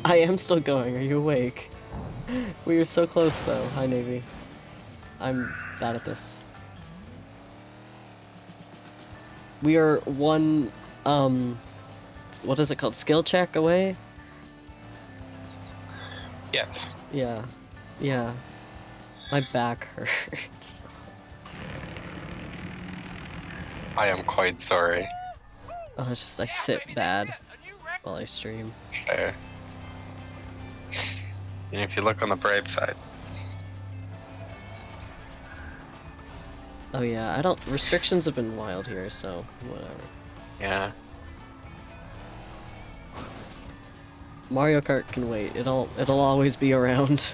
I am still going. Are you awake? We are so close though. Hi Navy. I'm bad at this. We are one what is it called? Skill check away? Yes. Yeah. Yeah. My back hurts. I am quite sorry. Oh, it's just I sit bad while I stream. Fair. And if you look on the bright side, Oh yeah, I don't restrictions have been wild here, so whatever. yeah. Mario Kart can wait. It'll always be around.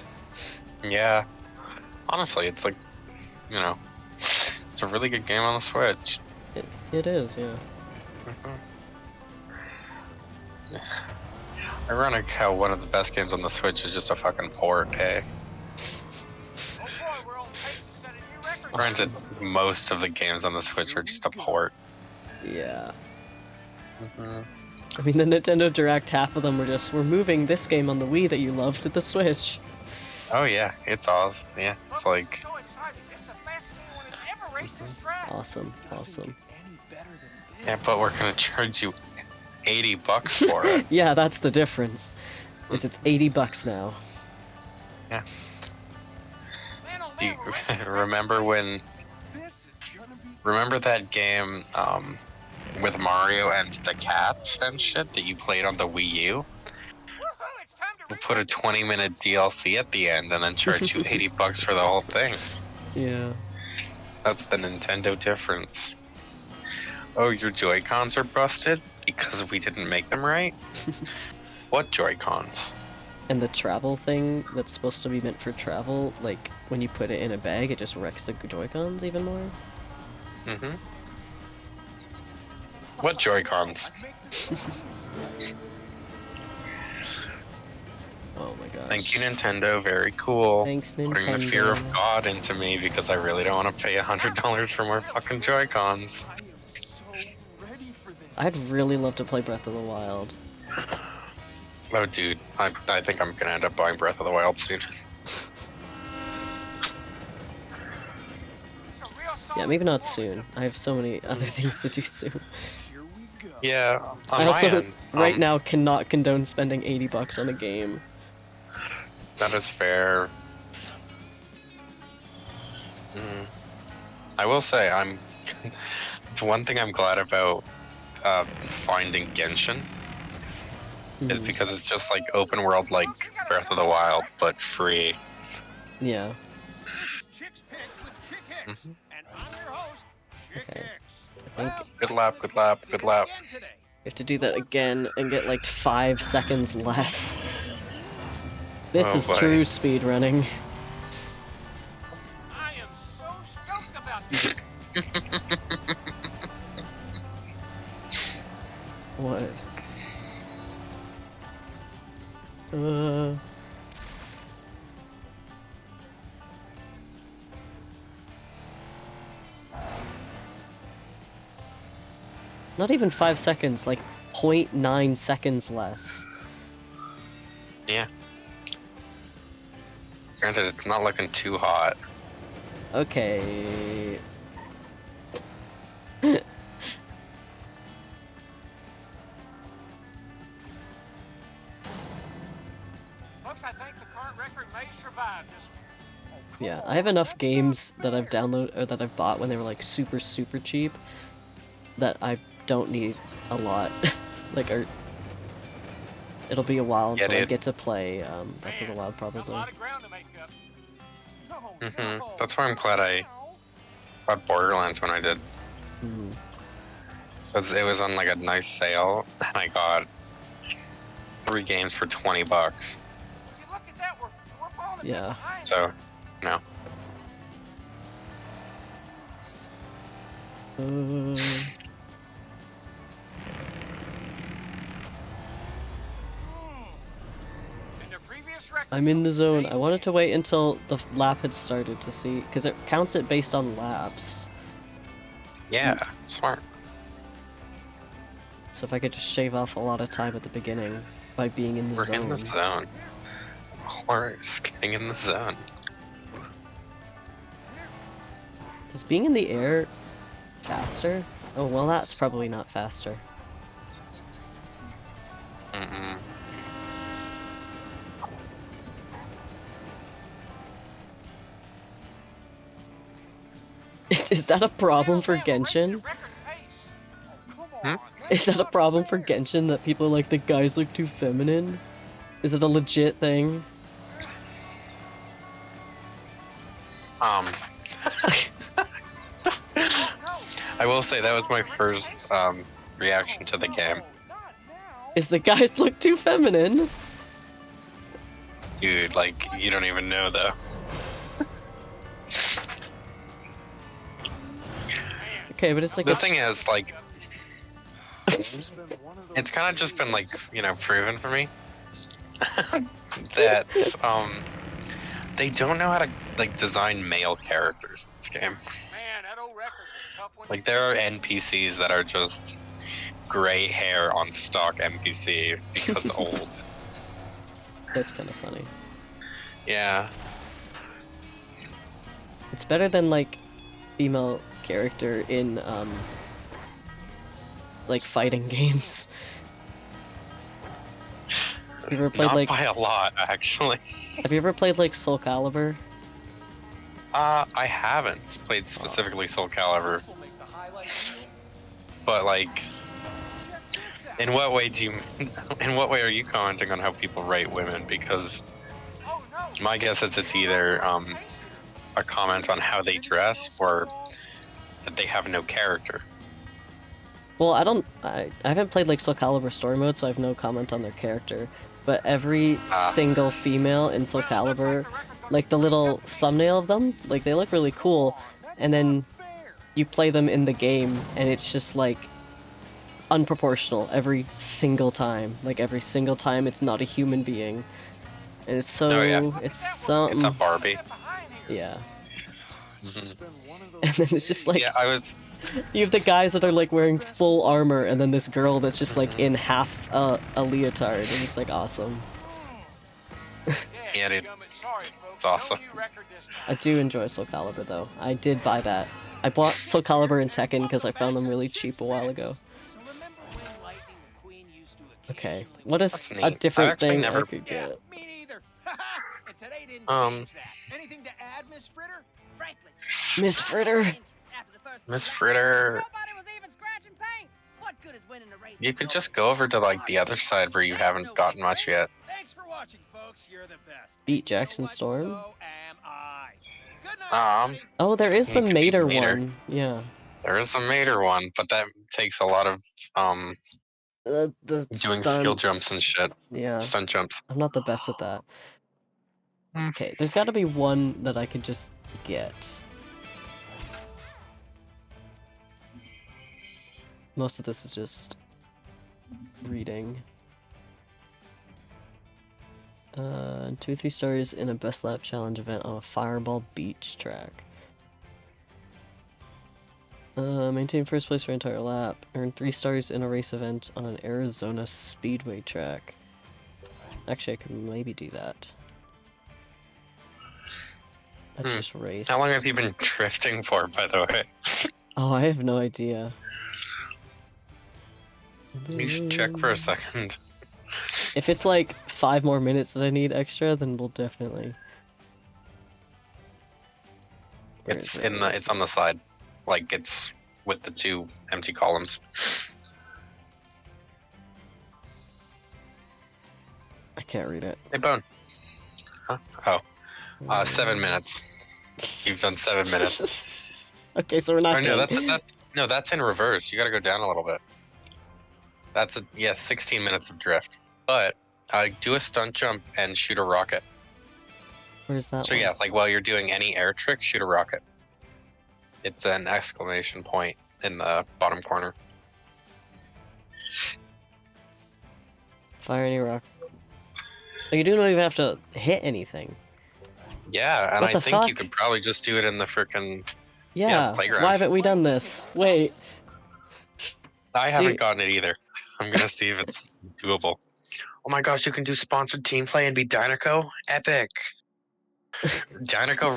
Yeah. Honestly, it's like, you know, it's a really good game on the Switch. It is, yeah. Ironic how one of the best games on the Switch is just a fucking port, eh? Oh boy, we're on pace to set a new record. Granted, most of the games on the Switch are just a port. Yeah. Mhm. I mean, the Nintendo Direct, half of them were just, we're moving this game on the Wii that you loved to the Switch. Oh yeah, it's awesome. Yeah, it's like, So exciting. It's the fastest anyone has ever raced this track. Awesome, awesome. Any better than this. yeah, but we're gonna charge you $80 for it. Yeah, that's the difference. Is it's $80 now. Yeah. Man, oh, Do you man, we're racing remember when? This is gonna be Remember that game with Mario and the cats and shit that you played on the Wii U? Woohoo, it's time to We'll race. put a 20-minute DLC at the end and then charge you $80 for the whole thing. Yeah. That's the Nintendo difference. Oh, your Joy-Cons are busted because we didn't make them right? What Joy-Cons? And the travel thing that's supposed to be meant for travel, like, when you put it in a bag, it just wrecks the Joy-Cons even more? Mm-hmm. What Joy-Cons? Oh my gosh. Thank you, Nintendo. Very cool. Thanks, Putting the fear Nintendo. of God into me because I really don't want to pay $100 for more fucking Joy-Cons. I am so ready for this. I'd really love to play Breath of the Wild. Oh, dude. I think I'm gonna end up buying Breath of the Wild soon. Yeah, maybe not soon. I have so many other things to do soon. Here we go. Yeah, on I my also, end, right now, cannot condone spending $80 on a game. that is fair. I will say, it's one thing I'm glad about finding Genshin is because it's just like open world, like Breath of the Wild, but free. Yeah. This is Chicks Picks with Chick Hicks, and I'm your host, Chick Okay. Hicks. I think Good lap, good lap, good lap. Again today. you have to do that again and get like 5 seconds less. This Oh, is boy. true speedrunning. I am so stoked about this. What? Not even 5 seconds, like 0.9 seconds less. Yeah. Granted, it's not looking too hot. Okay. Folks, I think the current record may survive this. Yeah, I have enough games that I've downloaded or that I've bought when they were like super cheap that I don't need a lot. Like, it'll be a while Yeah, until I dude. get to play Breath of the Wild, Got a probably. lot of ground to make up. That's why I'm glad I bought Borderlands when I did. Mhm. Because it was on like a nice sale, and I got 3 games for $20. Would you look at that? We're falling a bit Yeah. behind. So, no. In their previous record, I'm in the zone. I today's wanted to game. wait until the lap had started to see, because it counts it based on laps. Yeah, smart. So if I could just shave off a lot of time at the beginning by being in the We're zone. in the zone. Of course, getting in the zone. Does being in the air faster? Oh, well, that's probably not faster. Mm-mm. Is that a problem for Genshin? Is that a problem for Genshin that people are like, the guys look too feminine? Is it a legit thing? I will say that was my first reaction to the game. Is the guys look too feminine? Dude, like, you don't even know though. Okay, but it's like The thing is, like, It's been one of those it's kind of just been like, proven for me that they don't know how to like design male characters in this game. Man, that old record's a tough one. Like, there are NPCs that are just gray hair on stock NPC because old. That's kind of funny. Yeah. It's better than like female character in like fighting games. Have you ever played Not like by a lot, actually. Have you ever played like Soul Calibur? I haven't played specifically Soul Calibur, but like, in what way are you commenting on how people rate women? Because my guess is it's either a comment on how they dress or that they have no character. Well, I haven't played like Soul Calibur story mode, so I have no comment on their character. But every single female in Soul Calibur, like the little thumbnail of them, like they look really cool, and then you play them in the game, and it's just like unproportional every single time. Like every single time, it's not a human being, and it's so Oh, yeah. it's It's something. a Barbie. Yeah, It's been one of those and then it's just like Yeah, I was. you have the guys that are like wearing full armor, and then this girl that's just like in half a leotard, and it's like awesome. Yeah, dude. It's awesome. I do enjoy Soul Calibur though. I did buy that I bought Soul Calibur and Tekken because I found them really cheap a while ago. So remember when Lightning McQueen used to Okay, occasionally- what is That's a neat. I different actually thing I never- could Yeah, get? me neither. And today didn't Um, change that. Anything to add, Miss Fritter? Frankly, Miss Fritter! after the first Miss few laps, Fritter. nobody was even scratching paint. What good is winning a race? You if could nobody just go over to starts like the other side where you There's haven't no gotten much victory. yet. Thanks for watching, folks. You're the best. Beat You know Jackson what? Storm? So am I. Good night, Um, everybody. Oh, there is You the could beat Mater Mater. one. Yeah. There is the Mater one, but that takes a lot of The doing skill jumps and stunts. shit. Yeah, Stunt jumps. I'm not the best at that. Hmm. Okay, there's got to be one that I could just get. Most of this is just reading. 2 or 3 stars in a best lap challenge event on a Fireball Beach track. Maintain first place for entire lap. Earn 3 stars in a race event on an Arizona Speedway track. Actually, I could maybe do that. That's just race. How long have you been drifting for, by the way? Oh, I have no idea. You should check for a second. If it's like 5 more minutes that I need extra, then we'll definitely. Where It's is it? in Where the. is It's on the side, like it's with the 2 empty columns. I can't read it. Hey, Bone. Huh? Oh. 7 minutes. You've done 7 minutes. Okay, so we're not. Oh no, getting- that's in reverse. You got to go down a little bit. That's 16 minutes of drift. But do a stunt jump and shoot a rocket. Where's that? So one? yeah, like while you're doing any air trick, shoot a rocket. It's an exclamation point in the bottom corner. Fire any rock. Oh, you don't even have to hit anything. Yeah, and What I the think you fuck? could probably just do it in the frickin'. Yeah. playground. Why haven't we done this? Wait. I See- haven't gotten it either. I'm gonna see if it's doable. Oh my gosh, you can do sponsored team play and be Dynaco? Epic! Dynaco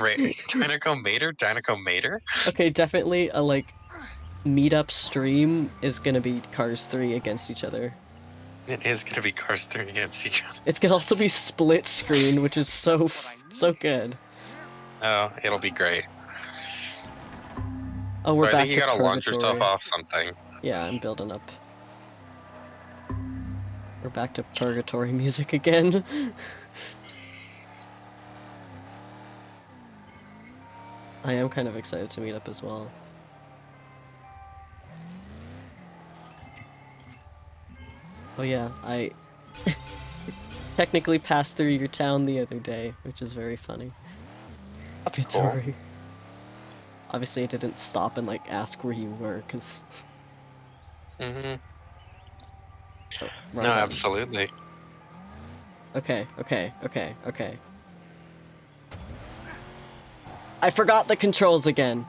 Mater? Okay, definitely a like meetup stream is gonna be Cars 3 against each other. It is gonna be Cars 3 against each other. It's gonna also be split screen, which is so good. Oh, it'll be great. Oh, So we're I back think you to gotta launch yourself Purgatory. off something. Yeah, I'm building up. We're back to Purgatory music again. I am kind of excited to meet up as well. Oh yeah, I technically passed through your town the other day, which is very funny. That's It's cool. alright. Obviously I didn't stop and like ask where you were, cause Mm-hmm. oh, No, wrong button. absolutely. Okay. I forgot the controls again.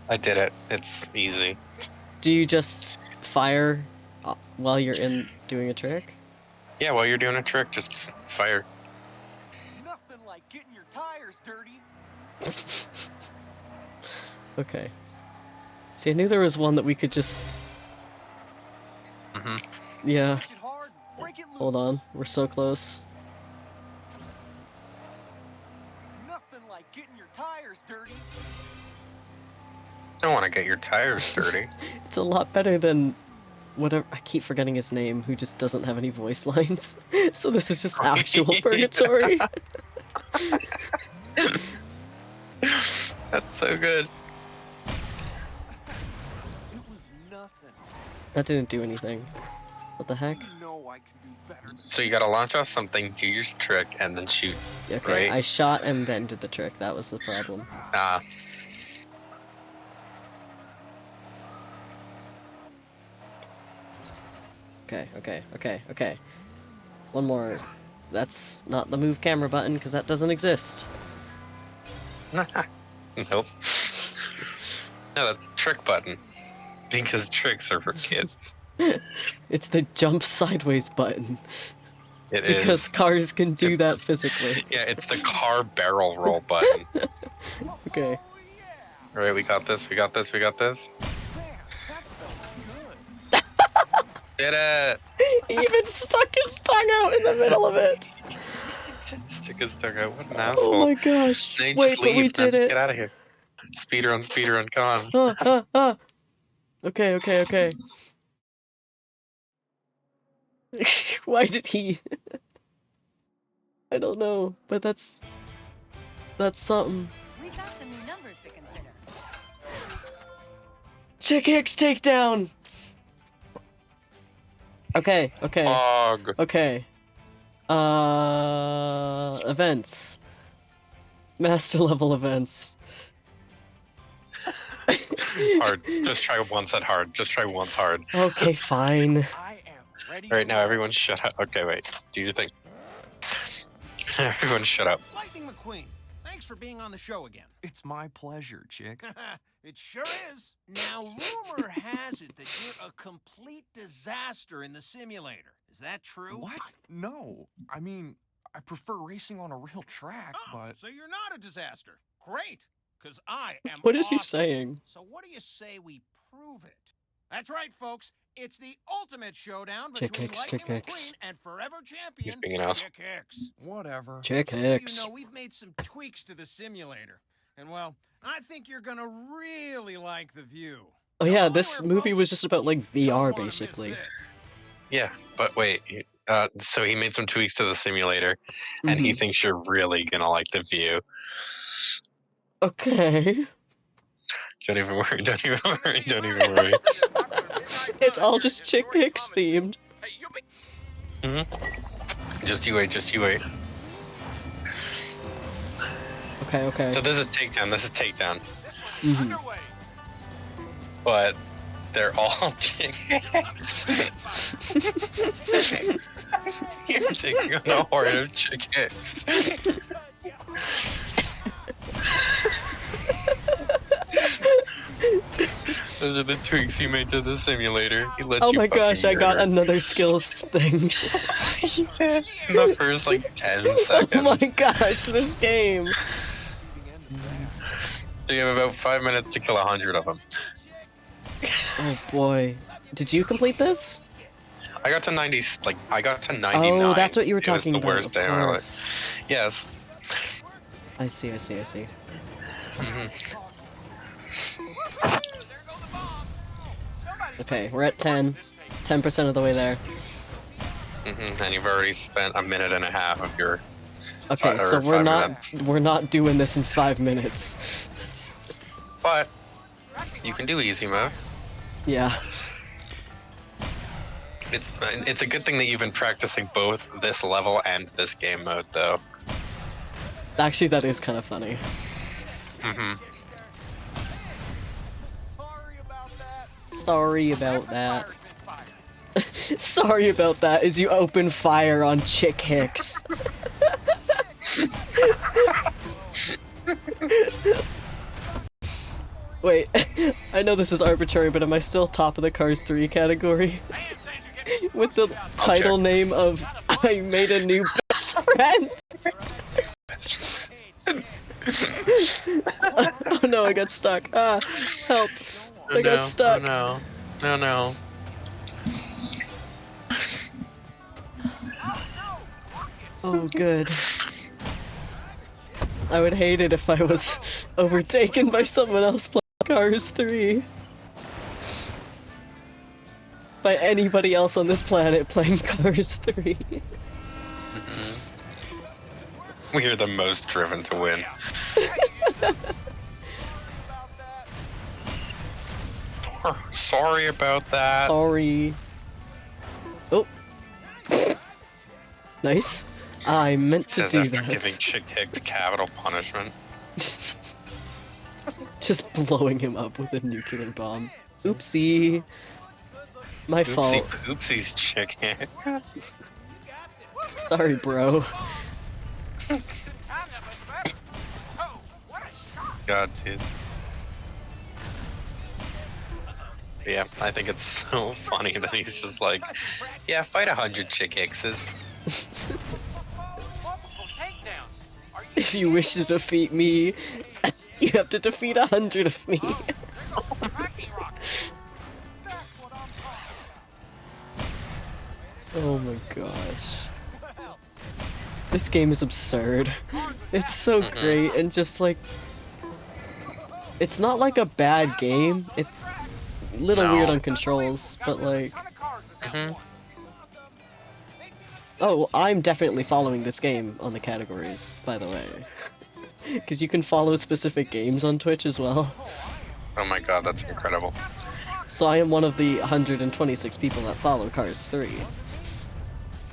I did it. It's easy. Do you just fire while you're in doing a trick? Yeah, while you're doing a trick, just fire. Nothing like getting your tires dirty. Okay. See, I knew there was one that we could just... Mm-hmm. Yeah. Push it hard, break it loose. Hold on. We're so close. Nothing like getting your tires dirty. Don't want to get your tires dirty. It's a lot better than... whatever... I keep forgetting his name, who just doesn't have any voice lines. So this is just actual Purgatory. That's so good. It was nothing. That didn't do anything. What the heck? You know I can do better. So you gotta launch off something, do your trick, and then shoot. Okay, Right. I shot and then did the trick. That was the problem. Ah, Okay. One more. That's not the move camera button, because that doesn't exist. nope. No, that's trick button. Because tricks are for kids. It's the jump sideways button. It is. Because cars can do that physically. Yeah, it's the car barrel roll button. Okay. All right, we got this. We got this. We got this. There, that felt good. Did it! He even stuck his tongue out in the middle of it. Stick his tongue out. What an Oh asshole. my gosh. Nate, Wait, just but leave. we Now did just it. get out of here. Speedrun, come on. Okay, okay, okay. Why did he? I don't know, but that's something. We've got some new numbers to consider. Chick Hicks takedown. Okay, okay, Fog. okay. Events. Master level events. Hard. Just try once at hard. Just try once hard. Okay, fine. I am ready. All right, now everyone shut up. Okay, wait. Do your thing. Everyone shut up. Lightning McQueen, thanks for being on the show again. It's my pleasure, chick. It sure is. Now, rumor has it that you're a complete disaster in the simulator. Is that true? What? No. I mean, I prefer racing on a real track, Oh, but so you're not a disaster. Great, because I am What is he awesome. saying? So what do you say we prove it? That's right, folks. It's the ultimate showdown Chick between Hicks, Lightning Chick Hicks. McQueen and forever champion He's being an ass. Chick Hicks. whatever. Chick Just Hicks. so you know, we've made some tweaks to the simulator. And well, I think you're gonna really like the view. Oh Don't yeah, wanna this wear movie folks. was just about like Don't VR wanna miss basically. this. Yeah, but wait. So he made some tweaks to the simulator, and he Mhm. thinks you're really gonna like the view. Okay. Don't even worry. Don't even worry. Don't even worry. It's all just Chick Hicks themed. Just you wait. Just you wait. Okay, okay. So this is takedown. This is takedown. Mhm. But they're all chick hicks. You're taking on a horde of chick hicks. Those are the tweaks he made to the simulator. He lets Oh you my gosh, I fucking got murder. another skills thing. He did in the first like 10 seconds. Oh my gosh, this game. So you have about 5 minutes to kill 100 of them. Oh boy. Did you complete this? I got to 90. Like I got to 99. Oh, that's what you were It was talking the about. worst Of day of my life. course. Yes. I see, I see, I see. Okay, we're at 10. 10% of the way there. And you've already spent a minute and a half of your. Okay, Or so 5 minutes. we're not doing this in 5 minutes. But you can do easy mode. Yeah. It's a good thing that you've been practicing both this level and this game mode, though. Actually, that is kind of funny. Sorry about that. Sorry about that. Sorry about that as you open fire on Chick Hicks. Wait, I know this is arbitrary, but am I still top of the Cars 3 category? With the title name of I made a new best friend? Oh no, I got stuck. Ah, help. I got stuck. Oh no. Oh no. Oh, good. I would hate it if I was overtaken by someone else playing Cars 3. By anybody else on this planet playing Cars 3. We are the most driven to win. Sorry about that. Sorry. Oh. Nice. I meant to Says do after giving that. Chick Hicks capital punishment. Just blowing him up with a nuclear bomb. Oopsie. My Oopsie fault. poopsies, Chick Hicks. Sorry, bro. God, dude. Yeah, I think it's so funny that he's just like, yeah, fight 100 Chick Hickses. Multiple takedowns. Are you If you wish to defeat me, you have to defeat 100 of me. Oh my gosh. This game is absurd. It's so great and just like... It's not like a bad game. It's a little weird on controls, but like... Oh, I'm definitely following this game on the categories, by the way. Because you can follow specific games on Twitch as well. Oh my god, that's incredible. So I am one of the 126 people that follow Cars 3.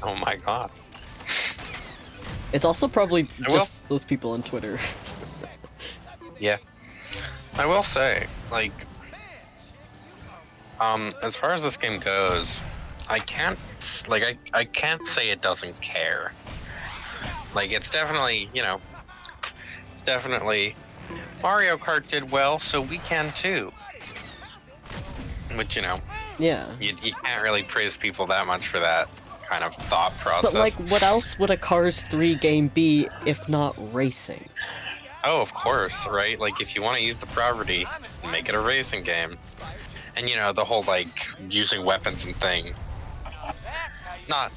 Oh my god. It's also probably just those people on Twitter. Yeah. I will say, like, as far as this game goes, I can't say it doesn't care. Like, it's definitely, you know, it's definitely Mario Kart did well, so we can too. Which, you know, yeah, you can't really praise people that much for that kind of thought process. But like, what else would a Cars 3 game be if not racing? Oh, of course, right? Like, if you want to use the property, make it a racing game. And, you know, the whole, like, using weapons and thing. Not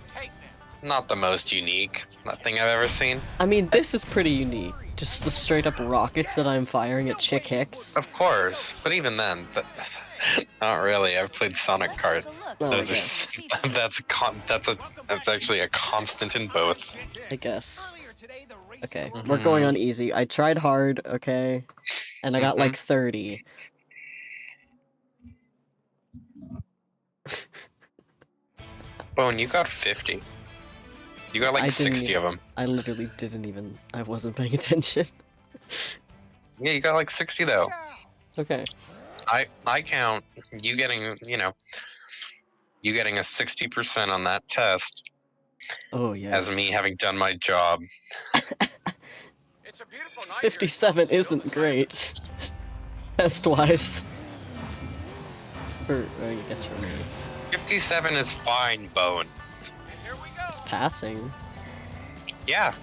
the most unique thing I've ever seen. I mean, this is pretty unique. Just the straight-up rockets that I'm firing at Chick Hicks. Of course, but even then, not really. I've played Sonic Kart. Oh, Those are that's actually a constant in both. I guess. Okay, we're going on easy. I tried hard, okay, and I got like 30. Bone, you got 50. You got like 60 of them. I literally didn't even... I wasn't paying attention. Yeah, you got like 60 though. Okay. I count you getting, you know, you getting a 60% on that test. Oh, yes. As me having done my job. 57 isn't great. Test-wise. I guess for me. 57 is fine, Bone. It's passing. Yeah.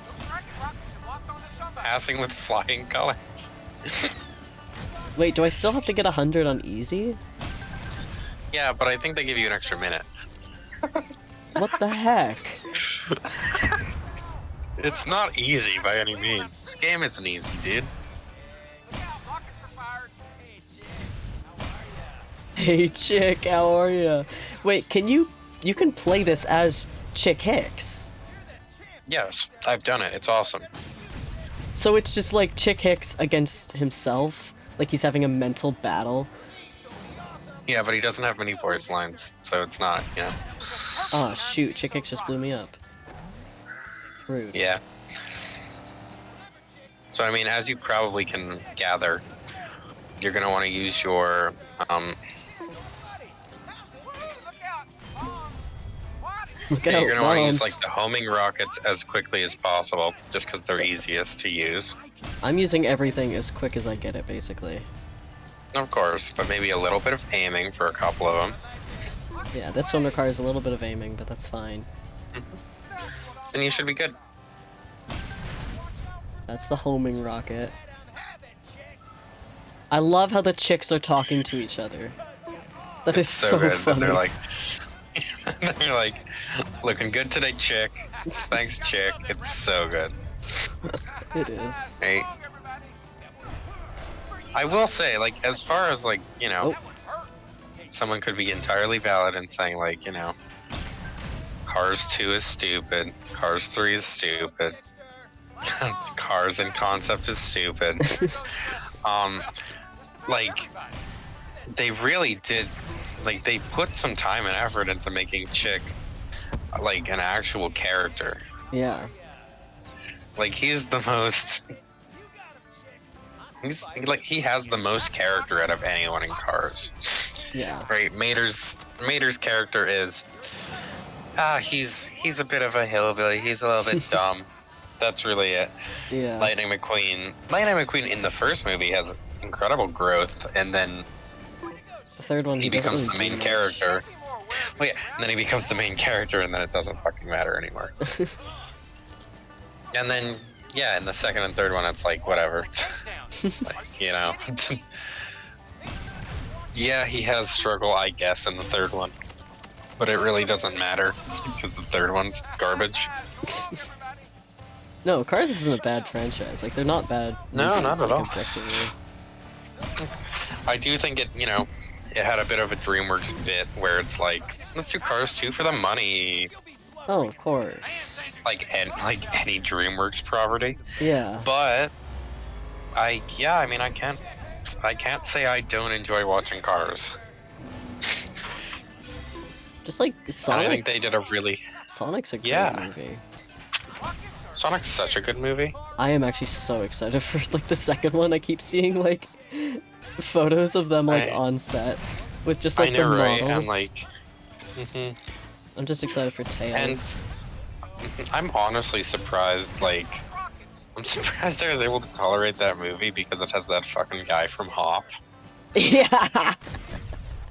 Passing with flying colors. Wait, do I still have to get 100 on easy? Yeah, but I think they give you an extra minute. What the heck? It's not easy by any means. This game isn't easy, dude. Hey Chick, how are ya? Wait, you can play this as Chick Hicks? Yes, I've done it. It's awesome. So it's just like Chick Hicks against himself? Like he's having a mental battle? Yeah, but he doesn't have many voice lines, so it's not, you know. Oh shoot, Chick Hicks just blew me up. Rude. Yeah. So I mean, as you probably can gather, you're gonna want to use your you're gonna want to use like the homing rockets as quickly as possible, just because they're easiest to use. I'm using everything as quick as I get it, basically. Of course, but maybe a little bit of aiming for a couple of them. Yeah, this one requires a little bit of aiming, but that's fine. And you should be good. That's the homing rocket. I love how the chicks are talking to each other. That is so good. funny. They're like, looking good today, Chick. Thanks, Chick. It's so good. It is. Hey, I will say, like, as far as like, you know, someone could be entirely valid in saying, like, you know, Cars 2 is stupid, Cars 3 is stupid, Cars in concept is stupid. Like, they really did, like, they put some time and effort into making Chick, like, an actual character. Yeah. Like, he's the most... he has the most character out of anyone in Cars. Yeah. Right, Mater's character is... he's a bit of a hillbilly, he's a little bit dumb. That's really it. Yeah. Lightning McQueen in the first movie has incredible growth, and then the third one he becomes the main character. Well, yeah, and then he becomes the main character, and then it doesn't fucking matter anymore. And then, yeah, in the second and third one, it's like, whatever. Like, you know. Yeah, he has struggle, I guess, in the third one. But it really doesn't matter, because the third one's garbage. No, Cars isn't a bad franchise. Like, they're not bad No, movies, not at like, all. objectively. I do think it, you know, it had a bit of a DreamWorks bit where it's like, let's do Cars 2 for the money. Oh, of course. Like any DreamWorks property. Yeah. But I mean, I can't say I don't enjoy watching Cars. Just like And Sonic. I think they did a really Sonic's a great Yeah. movie. Sonic's such a good movie. I am actually so excited for like the second one. I keep seeing like photos of them like I- on set with just I like know, the right? models. And like, I'm just excited for Tails. I'm honestly surprised. Like, I'm surprised I was able to tolerate that movie because it has that fucking guy from Hop. Yeah.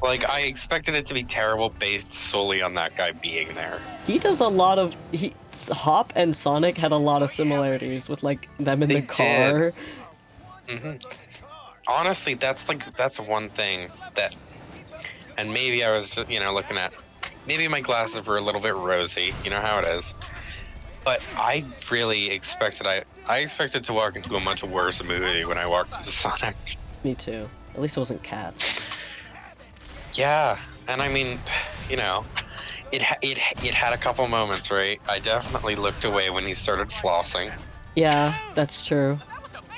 Like, I expected it to be terrible based solely on that guy being there. He does a lot of Hop and Sonic had a lot of similarities with like them in They the car. Honestly, that's one thing that, and maybe I was just, you know, looking at, maybe my glasses were a little bit rosy, you know how it is. But I really expected, I expected to walk into a much worse movie when I walked into Sonic. Me too. At least it wasn't cats. Yeah, and I mean, you know, it had a couple moments, right? I definitely looked away when he started flossing. Yeah, that's true.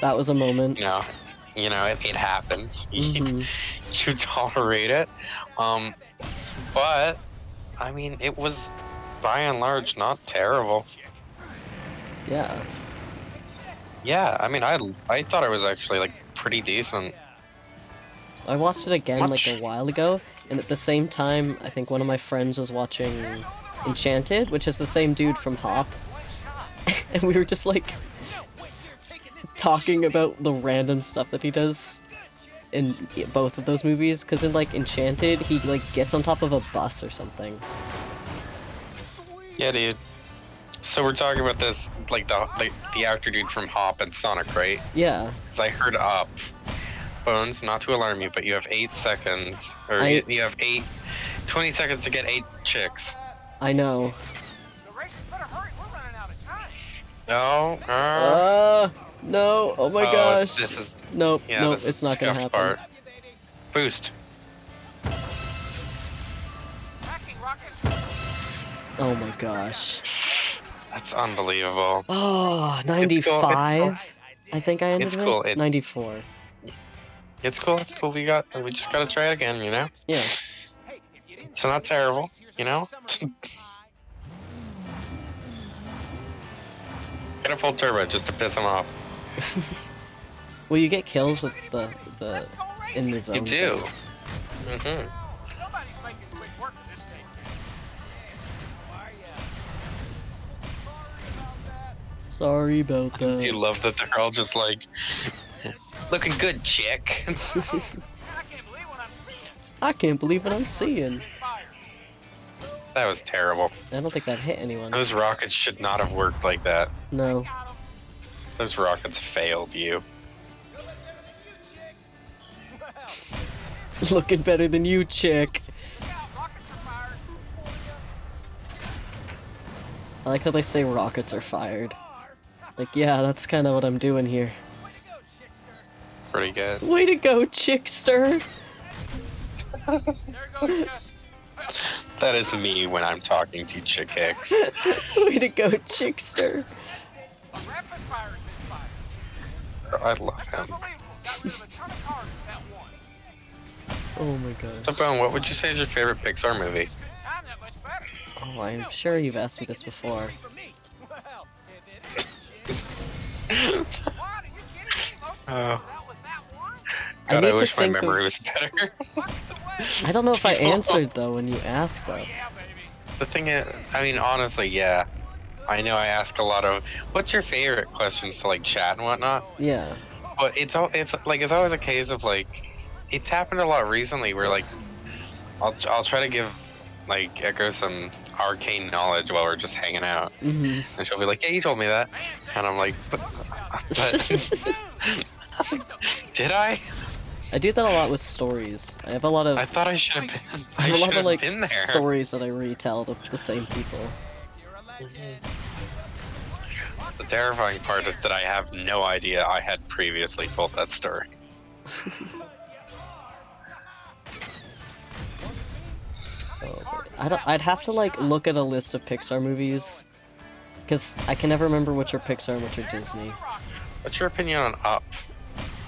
That was a moment. You know, it happens. Mhm. You tolerate it. But I mean, it was by and large not terrible. Yeah. Yeah, I mean, I thought it was actually like pretty decent. I watched it again Much. like a while ago, and at the same time, I think one of my friends was watching Enchanted, which is the same dude from Hop, and we were just like talking about the random stuff that he does in both of those movies. Because in like Enchanted, he like gets on top of a bus or something. Yeah, dude. So we're talking about this, like the actor dude from Hop and Sonic, right? Yeah. Because I heard up. Bones, not to alarm you, but you have 8 seconds, or you have 20 seconds to get 8 chicks. I know. No. No. Oh my Oh, gosh. this is- Nope. Yeah, nope. this It's is not gonna the happen. scuffed part. Boost. Oh my gosh. That's unbelievable. Oh, It's cool, 95. I think I ended It's with cool, 94. It's cool. It's cool. We just gotta try it again, you know. Yeah. It's not terrible, you know. Get a full turbo just to piss him off. Well, you get kills with the in the zone. You do. thing. Mhm. Sorry about Do you that. love that they're all just like looking good, chick? I can't believe what I'm seeing. That was terrible. I don't think that hit anyone. Those rockets should not have worked like that. No. Those rockets failed you. Looking better than you, chick. I like how they say rockets are fired. Like, yeah, that's kind of what I'm doing here. Pretty good. Way to go, chickster! That is me when I'm talking to chick hicks. Way to go, chickster! I love him. Oh my god. So, Bone, what would you say is your favorite Pixar movie? Oh, I'm sure you've asked me this before. Oh. I God, need I to wish my think of- memory was better. I don't know if I People- answered though when you asked though. The thing is, I mean, honestly, yeah. I know I ask a lot of, what's your favorite questions to like chat and whatnot, Yeah. but it's always a case of like, it's happened a lot recently where like, I'll try to give like Echo some arcane knowledge while we're just hanging out, Mm-hmm. and she'll be like, yeah, you told me that, and I'm like, but Did I? I do that a lot with stories. I have a lot of I thought I should have been. I I have a lot should of have like been there. stories that I retell to the same people. The terrifying part is that I have no idea I had previously told that story. I'd have to like look at a list of Pixar movies, because I can never remember which are Pixar and which are Disney. What's your opinion on Up?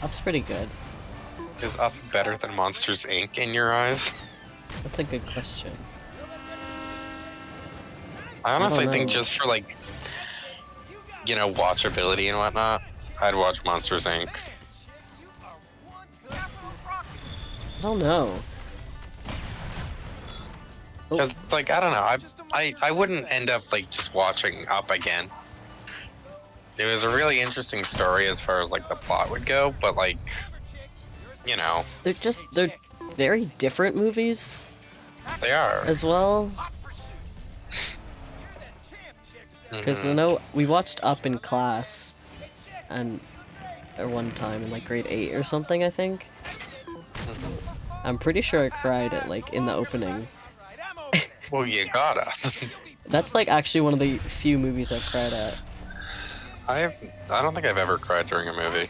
Up's pretty good. Is Up better than Monsters Inc. in your eyes? That's a good question. I honestly don't think know. just for like, you know, watchability and whatnot, I'd watch Monsters Inc. I don't know. Oh, Because like I don't know, I wouldn't end up like just watching Up again. It was a really interesting story as far as like the plot would go, but like, you know, they're very different movies they are. as well. Because I know we watched Up in class, and at one time in like grade 8 or something, I think. I'm pretty sure I cried at like in the opening. Well, you gotta. That's like actually one of the few movies I've cried at. I don't think I've ever cried during a movie.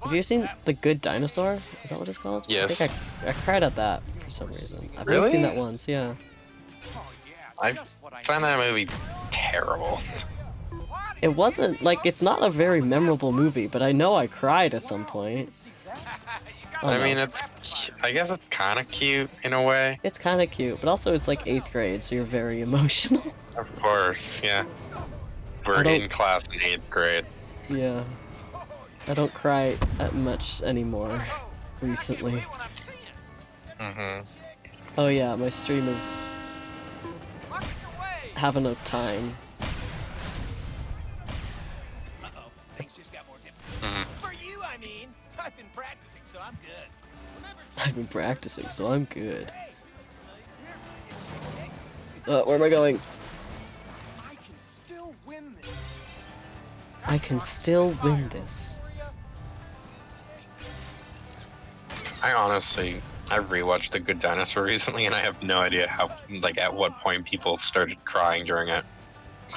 Have you seen The Good Dinosaur? Is that what it's called? Yes. I think I cried at that for some reason. I've only seen that once, yeah. I found that movie terrible. It wasn't, like, it's not a very memorable movie, but I know I cried at some point. I mean, I guess it's kind of cute in a way. It's kind of cute, but also it's like 8th grade, so you're very emotional. Of course, yeah. We're in class in 8th grade. Yeah. I don't cry that much anymore recently. Oh yeah, my stream is having a time. For you, I mean. I've been practicing, so I'm good. I've been practicing, so I'm good. Where am I going? I can still win this. I can still win this. I honestly, I rewatched The Good Dinosaur recently, and I have no idea how, like, at what point people started crying during it.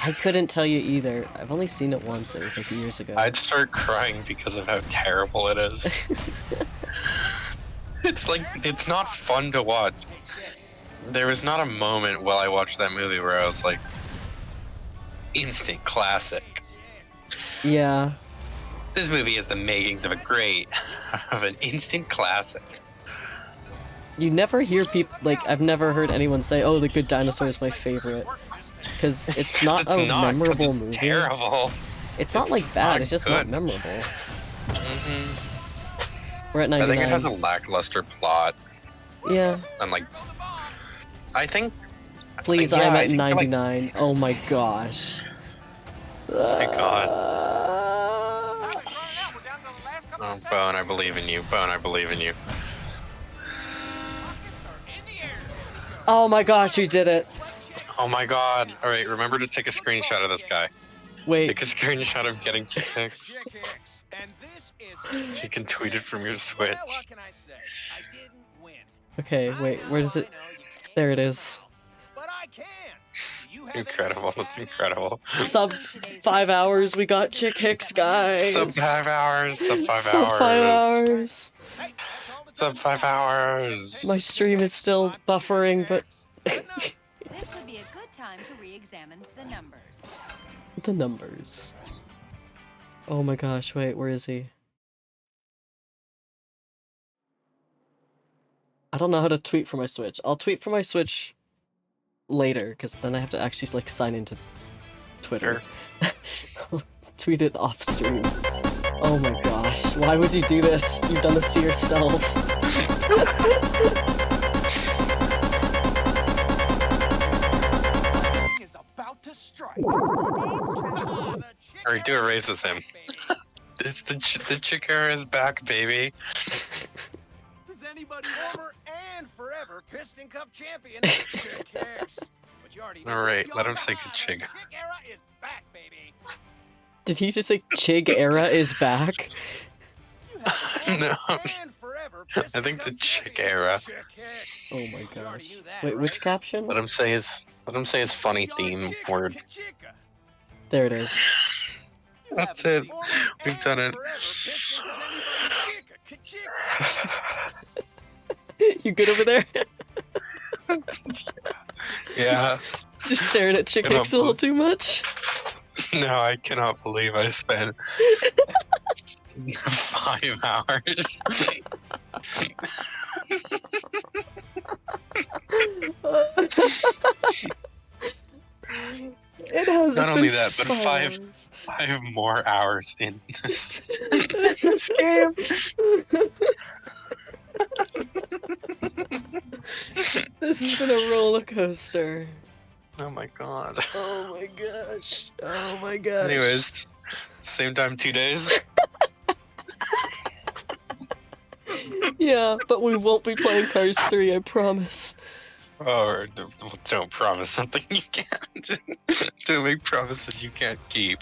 I couldn't tell you either. I've only seen it once. It was like years ago. I'd start crying because of how terrible it is. It's like, it's not fun to watch. There was not a moment while I watched that movie where I was like, instant classic. Yeah. This movie is the makings of of an instant classic. You never hear people, like, I've never heard anyone say, oh, The Good Dinosaur is my favorite. Because it's not a memorable movie. Terrible. It's not like bad, not it's just good. not memorable. We're at 99. I think it has a lackluster plot. Yeah. And like, I think. Please, yeah, I'm I at think, 99. Like, oh my gosh. Oh my god. Oh, Bone, I believe in you. Bone, I believe in you. Oh my gosh, you did it. Oh my god. Alright, remember to take a screenshot of this guy. Wait. Take a screenshot of getting chicks. So you can tweet it from your Switch. Okay, wait, where does it... There it is. It's incredible. It's incredible. Sub 5 hours, we got Chick Hicks, guys. Sub 5 hours. Sub 5 Sub hours. 5 hours. Sub 5 hours. My stream is still buffering, but... This would be a good time to re-examine the numbers. The numbers. Oh my gosh, wait, where is he? I don't know how to tweet from my Switch. I'll tweet from my Switch later, because then I have to actually like sign into Twitter. I'll tweet it off stream. Oh my gosh, why would you do this? You've done this to yourself. Is about to strike. Alright, do erase him. It's the Chickera is back, baby. Does anybody former and forever Piston Cup champion Chick Hicks? But you already know Alright, let him say Kachiga. Chick era is back, baby. Did he just say Chig era is back? No. And forever I think the chick era. Chick hicks. Oh my You already gosh. knew that, Wait, right? which caption? Let him say his funny theme word. Chica. There it is. That's it. We've done it. You good over there? Yeah. Just staring at Chick Hicks a little too much? No, I cannot believe I spent 5 hours. It has. Not It's only been that, but 5 hours. 5 more hours in this game. This has been a roller coaster. Oh my god. Oh my gosh. Oh my gosh. Anyways, same time 2 days. Yeah, but we won't be playing Cars 3, I promise. Oh, don't promise something you can't. Don't make promises you can't keep.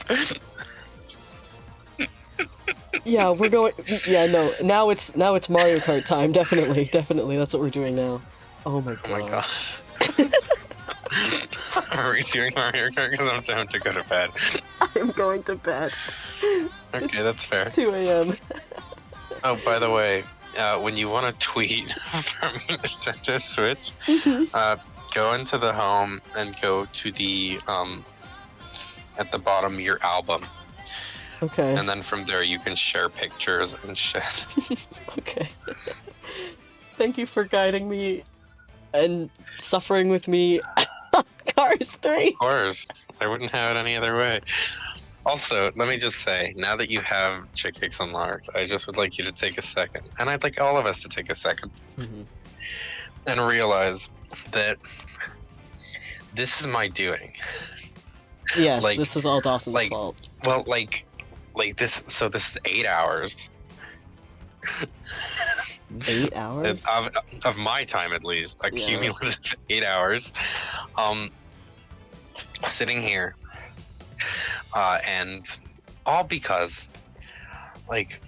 Yeah, we're going. Yeah, no. Now it's Mario Kart time. Definitely. That's what we're doing now. Oh my Oh my gosh. Are we doing Mario Kart? Because I'm down to go to bed. I'm going to bed. Okay, that's fair. 2 a.m. Oh, by the way, when you want to tweet from Nintendo Switch, go into the home and go to the at the bottom your album, Okay. and then from there you can share pictures and shit. Okay. Thank you for guiding me and suffering with me on Cars 3. Of course, I wouldn't have it any other way. Also, let me just say, now that you have Chick Hicks unlocked, I just would like you to take a second, and I'd like all of us to take a second, and realize that this is my doing. Yes, Like- this is all Dawson's like- fault. Well, like this. So this is 8 hours 8 hours? of my time, at least, a Yeah. cumulative 8 hours, sitting here, and all because, like.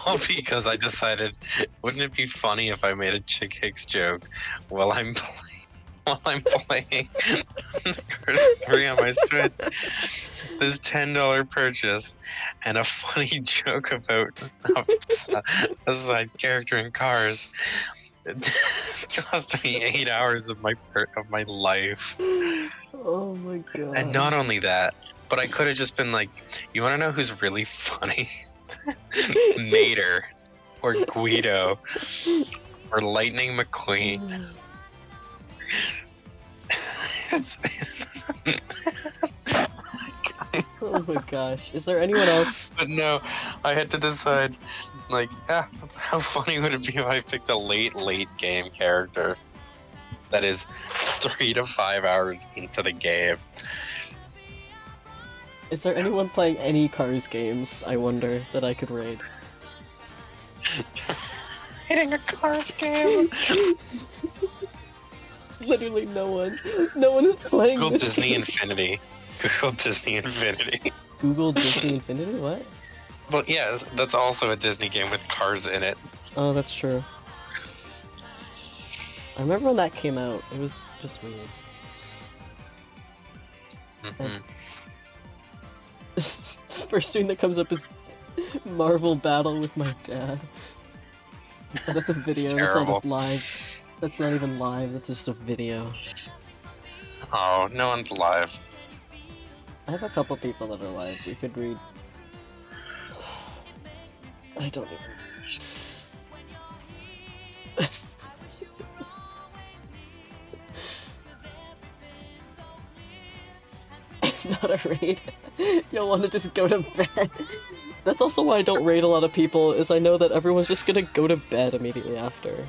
All because I decided, wouldn't it be funny if I made a Chick Hicks joke while I'm playing Cars 3 on my Switch? This $10 purchase and a funny joke about a side character in Cars. It cost me 8 hours of my life. Oh my god. And not only that, but I could have just been like, you want to know who's really funny? Mater, or Guido, or Lightning McQueen. Oh my gosh. Is there anyone else? But no, I had to decide, like, how funny would it be if I picked a late game character that is 3 to 5 hours into the game? Is there anyone playing any Cars games, I wonder, that I could raid? Hitting a Cars game? Literally no one. No one is playing Google this Disney game. Infinity. Google Disney Infinity. Google Disney Infinity? What? Well, yeah, that's also a Disney game with cars in it. Oh, that's true. I remember when that came out. It was just weird. First thing that comes up is Marvel Battle with my dad. Oh, that's a video. That's not terrible. just live. That's not even live. That's just a video. Oh, no one's live. I have a couple people that are live. We could read. I don't even. Not a raid. You'll want to just go to bed. That's also why I don't raid a lot of people, is I know that everyone's just gonna go to bed immediately after.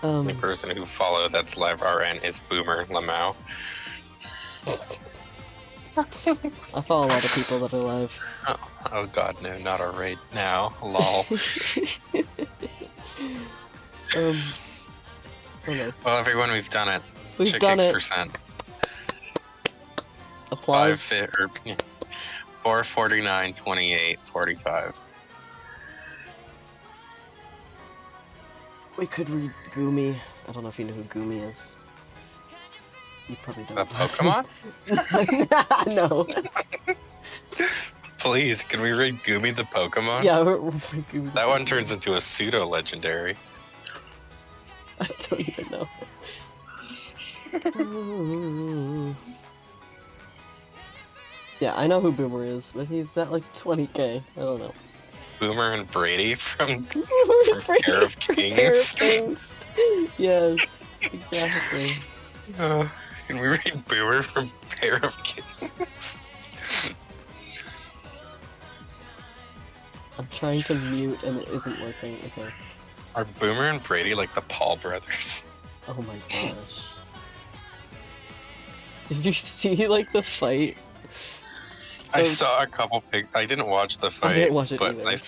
The only person who followed that's live RN is Boomer Lamau. I follow a lot of people that are live. Oh god, no, not a raid now. Lol. Okay. Well, everyone, we've done it. We've Chick done Hicks it. percent. Applause. 449, 28, 45. We could read Gumi. I don't know if you know who Gumi is. You probably don't. A Pokemon? No. Please, can we read Gumi the Pokemon? Yeah, we're Gumi. That one turns into a pseudo-legendary. I don't even know. Yeah, I know who Boomer is, but he's at like 20k. I don't know. Boomer and Brady from Brady Pair of from Kings. Pair of Kings. Yes, exactly. Can we read Boomer from Pair of Kings? I'm trying to mute and it isn't working. Okay. Are Boomer and Brady like the Paul brothers? Oh my gosh. Did you see like the fight? I saw a couple I didn't watch the fight. I didn't watch it but either.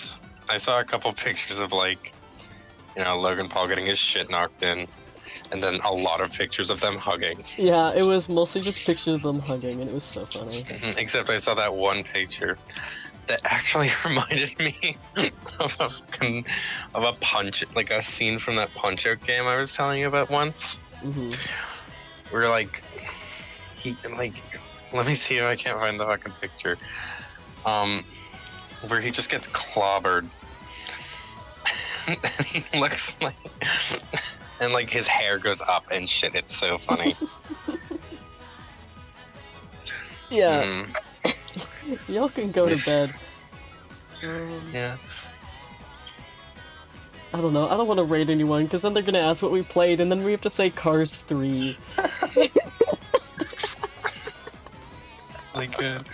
I saw a couple pictures of like, Logan Paul getting his shit knocked in, and then a lot of pictures of them hugging. Yeah, it was mostly just pictures of them hugging, and it was so funny. Except I saw that one picture that actually reminded me of a punch, like a scene from that Punch-Out game I was telling you about once. Where like let me see if I can't find the fucking picture. Where he just gets clobbered. And he looks like and like his hair goes up and shit. It's so funny. Yeah. Y'all can go to bed. Yeah. I don't know. I don't want to rate anyone because then they're gonna ask what we played, and then we have to say Cars 3. Really good.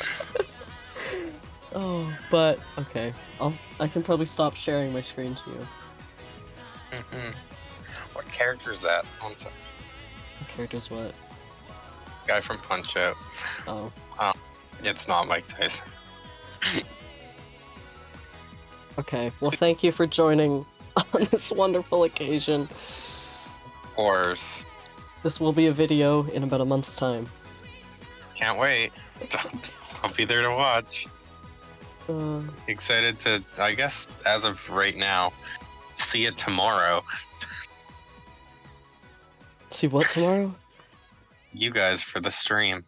Oh, but okay. I can probably stop sharing my screen to you. What character is that? One second. What character's what? Guy from Punch-Out. Oh. It's not Mike Tyson. Okay. Well, thank you for joining on this wonderful occasion. Of course. This will be a video in about a month's time. Can't wait. I'll be there to watch. Excited to, I guess, as of right now, see it tomorrow. See what tomorrow? You guys for the stream.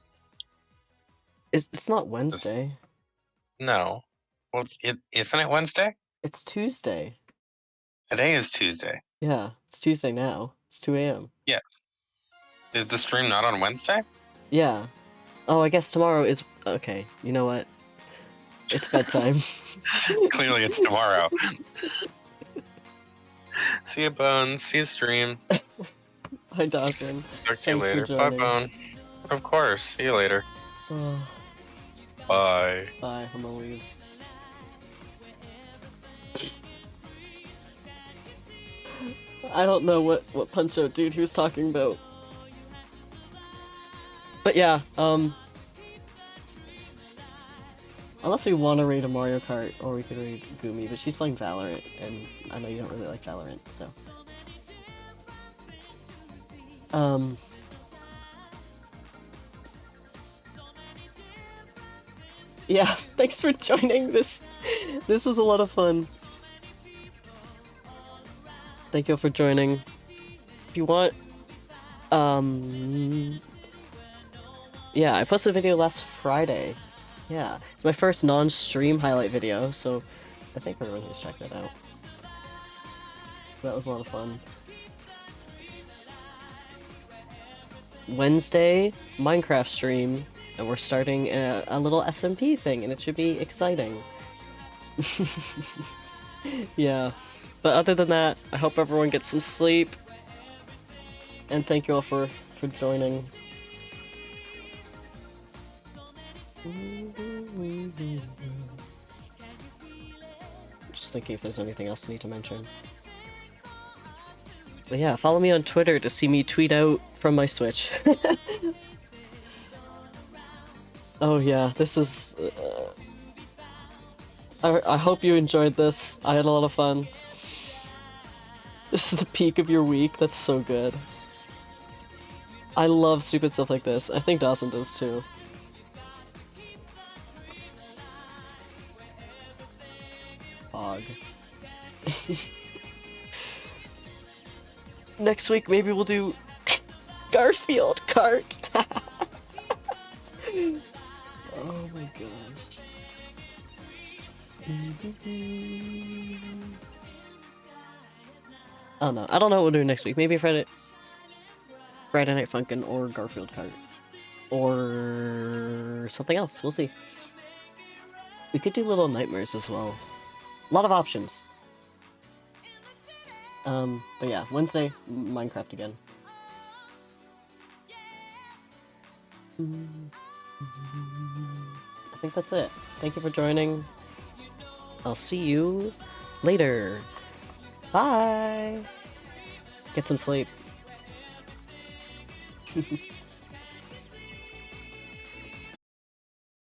It's not Wednesday. No. Well, isn't it Wednesday? It's Tuesday. Today is Tuesday. Yeah, it's Tuesday now. It's 2 a.m. Yes. Is the stream not on Wednesday? Yeah. Oh, I guess tomorrow is... Okay, you know what? It's bedtime. Clearly it's tomorrow. See you, Bones. See you, stream. Hi, Dawson. Talk to you Thanks for later. Bye, joining. Bone. Of course. See you later. Oh, Bye. bye, I'm gonna leave. I don't know what Punch-Out dude he was talking about. But yeah, unless we want to raid a Mario Kart, or we could raid Gumi, but she's playing Valorant, and I know you don't really like Valorant, so... Yeah, thanks for joining this. This was a lot of fun. Thank you all for joining. If you want, yeah, I posted a video last Friday. Yeah, it's my first non-stream highlight video, so I think everyone should check that out. That was a lot of fun. Wednesday, Minecraft stream, and we're starting a little SMP thing, and it should be exciting. Yeah, but other than that, I hope everyone gets some sleep, and thank you all for joining. Just thinking if there's anything else I need to mention. But yeah, follow me on Twitter to see me tweet out from my Switch. Oh yeah, this is... I hope you enjoyed this. I had a lot of fun. This is the peak of your week. That's so good. I love stupid stuff like this. I think Dawson does too. dog. Next week, maybe we'll do Garfield Kart. Oh my gosh. Oh no, I don't know what we'll do next week. Maybe Friday Night Funkin' or Garfield Kart. Or something else. We'll see. We could do Little Nightmares as well. A lot of options. But yeah, Wednesday, Minecraft again. I think that's it. Thank you for joining. I'll see you later. Bye! Get some sleep.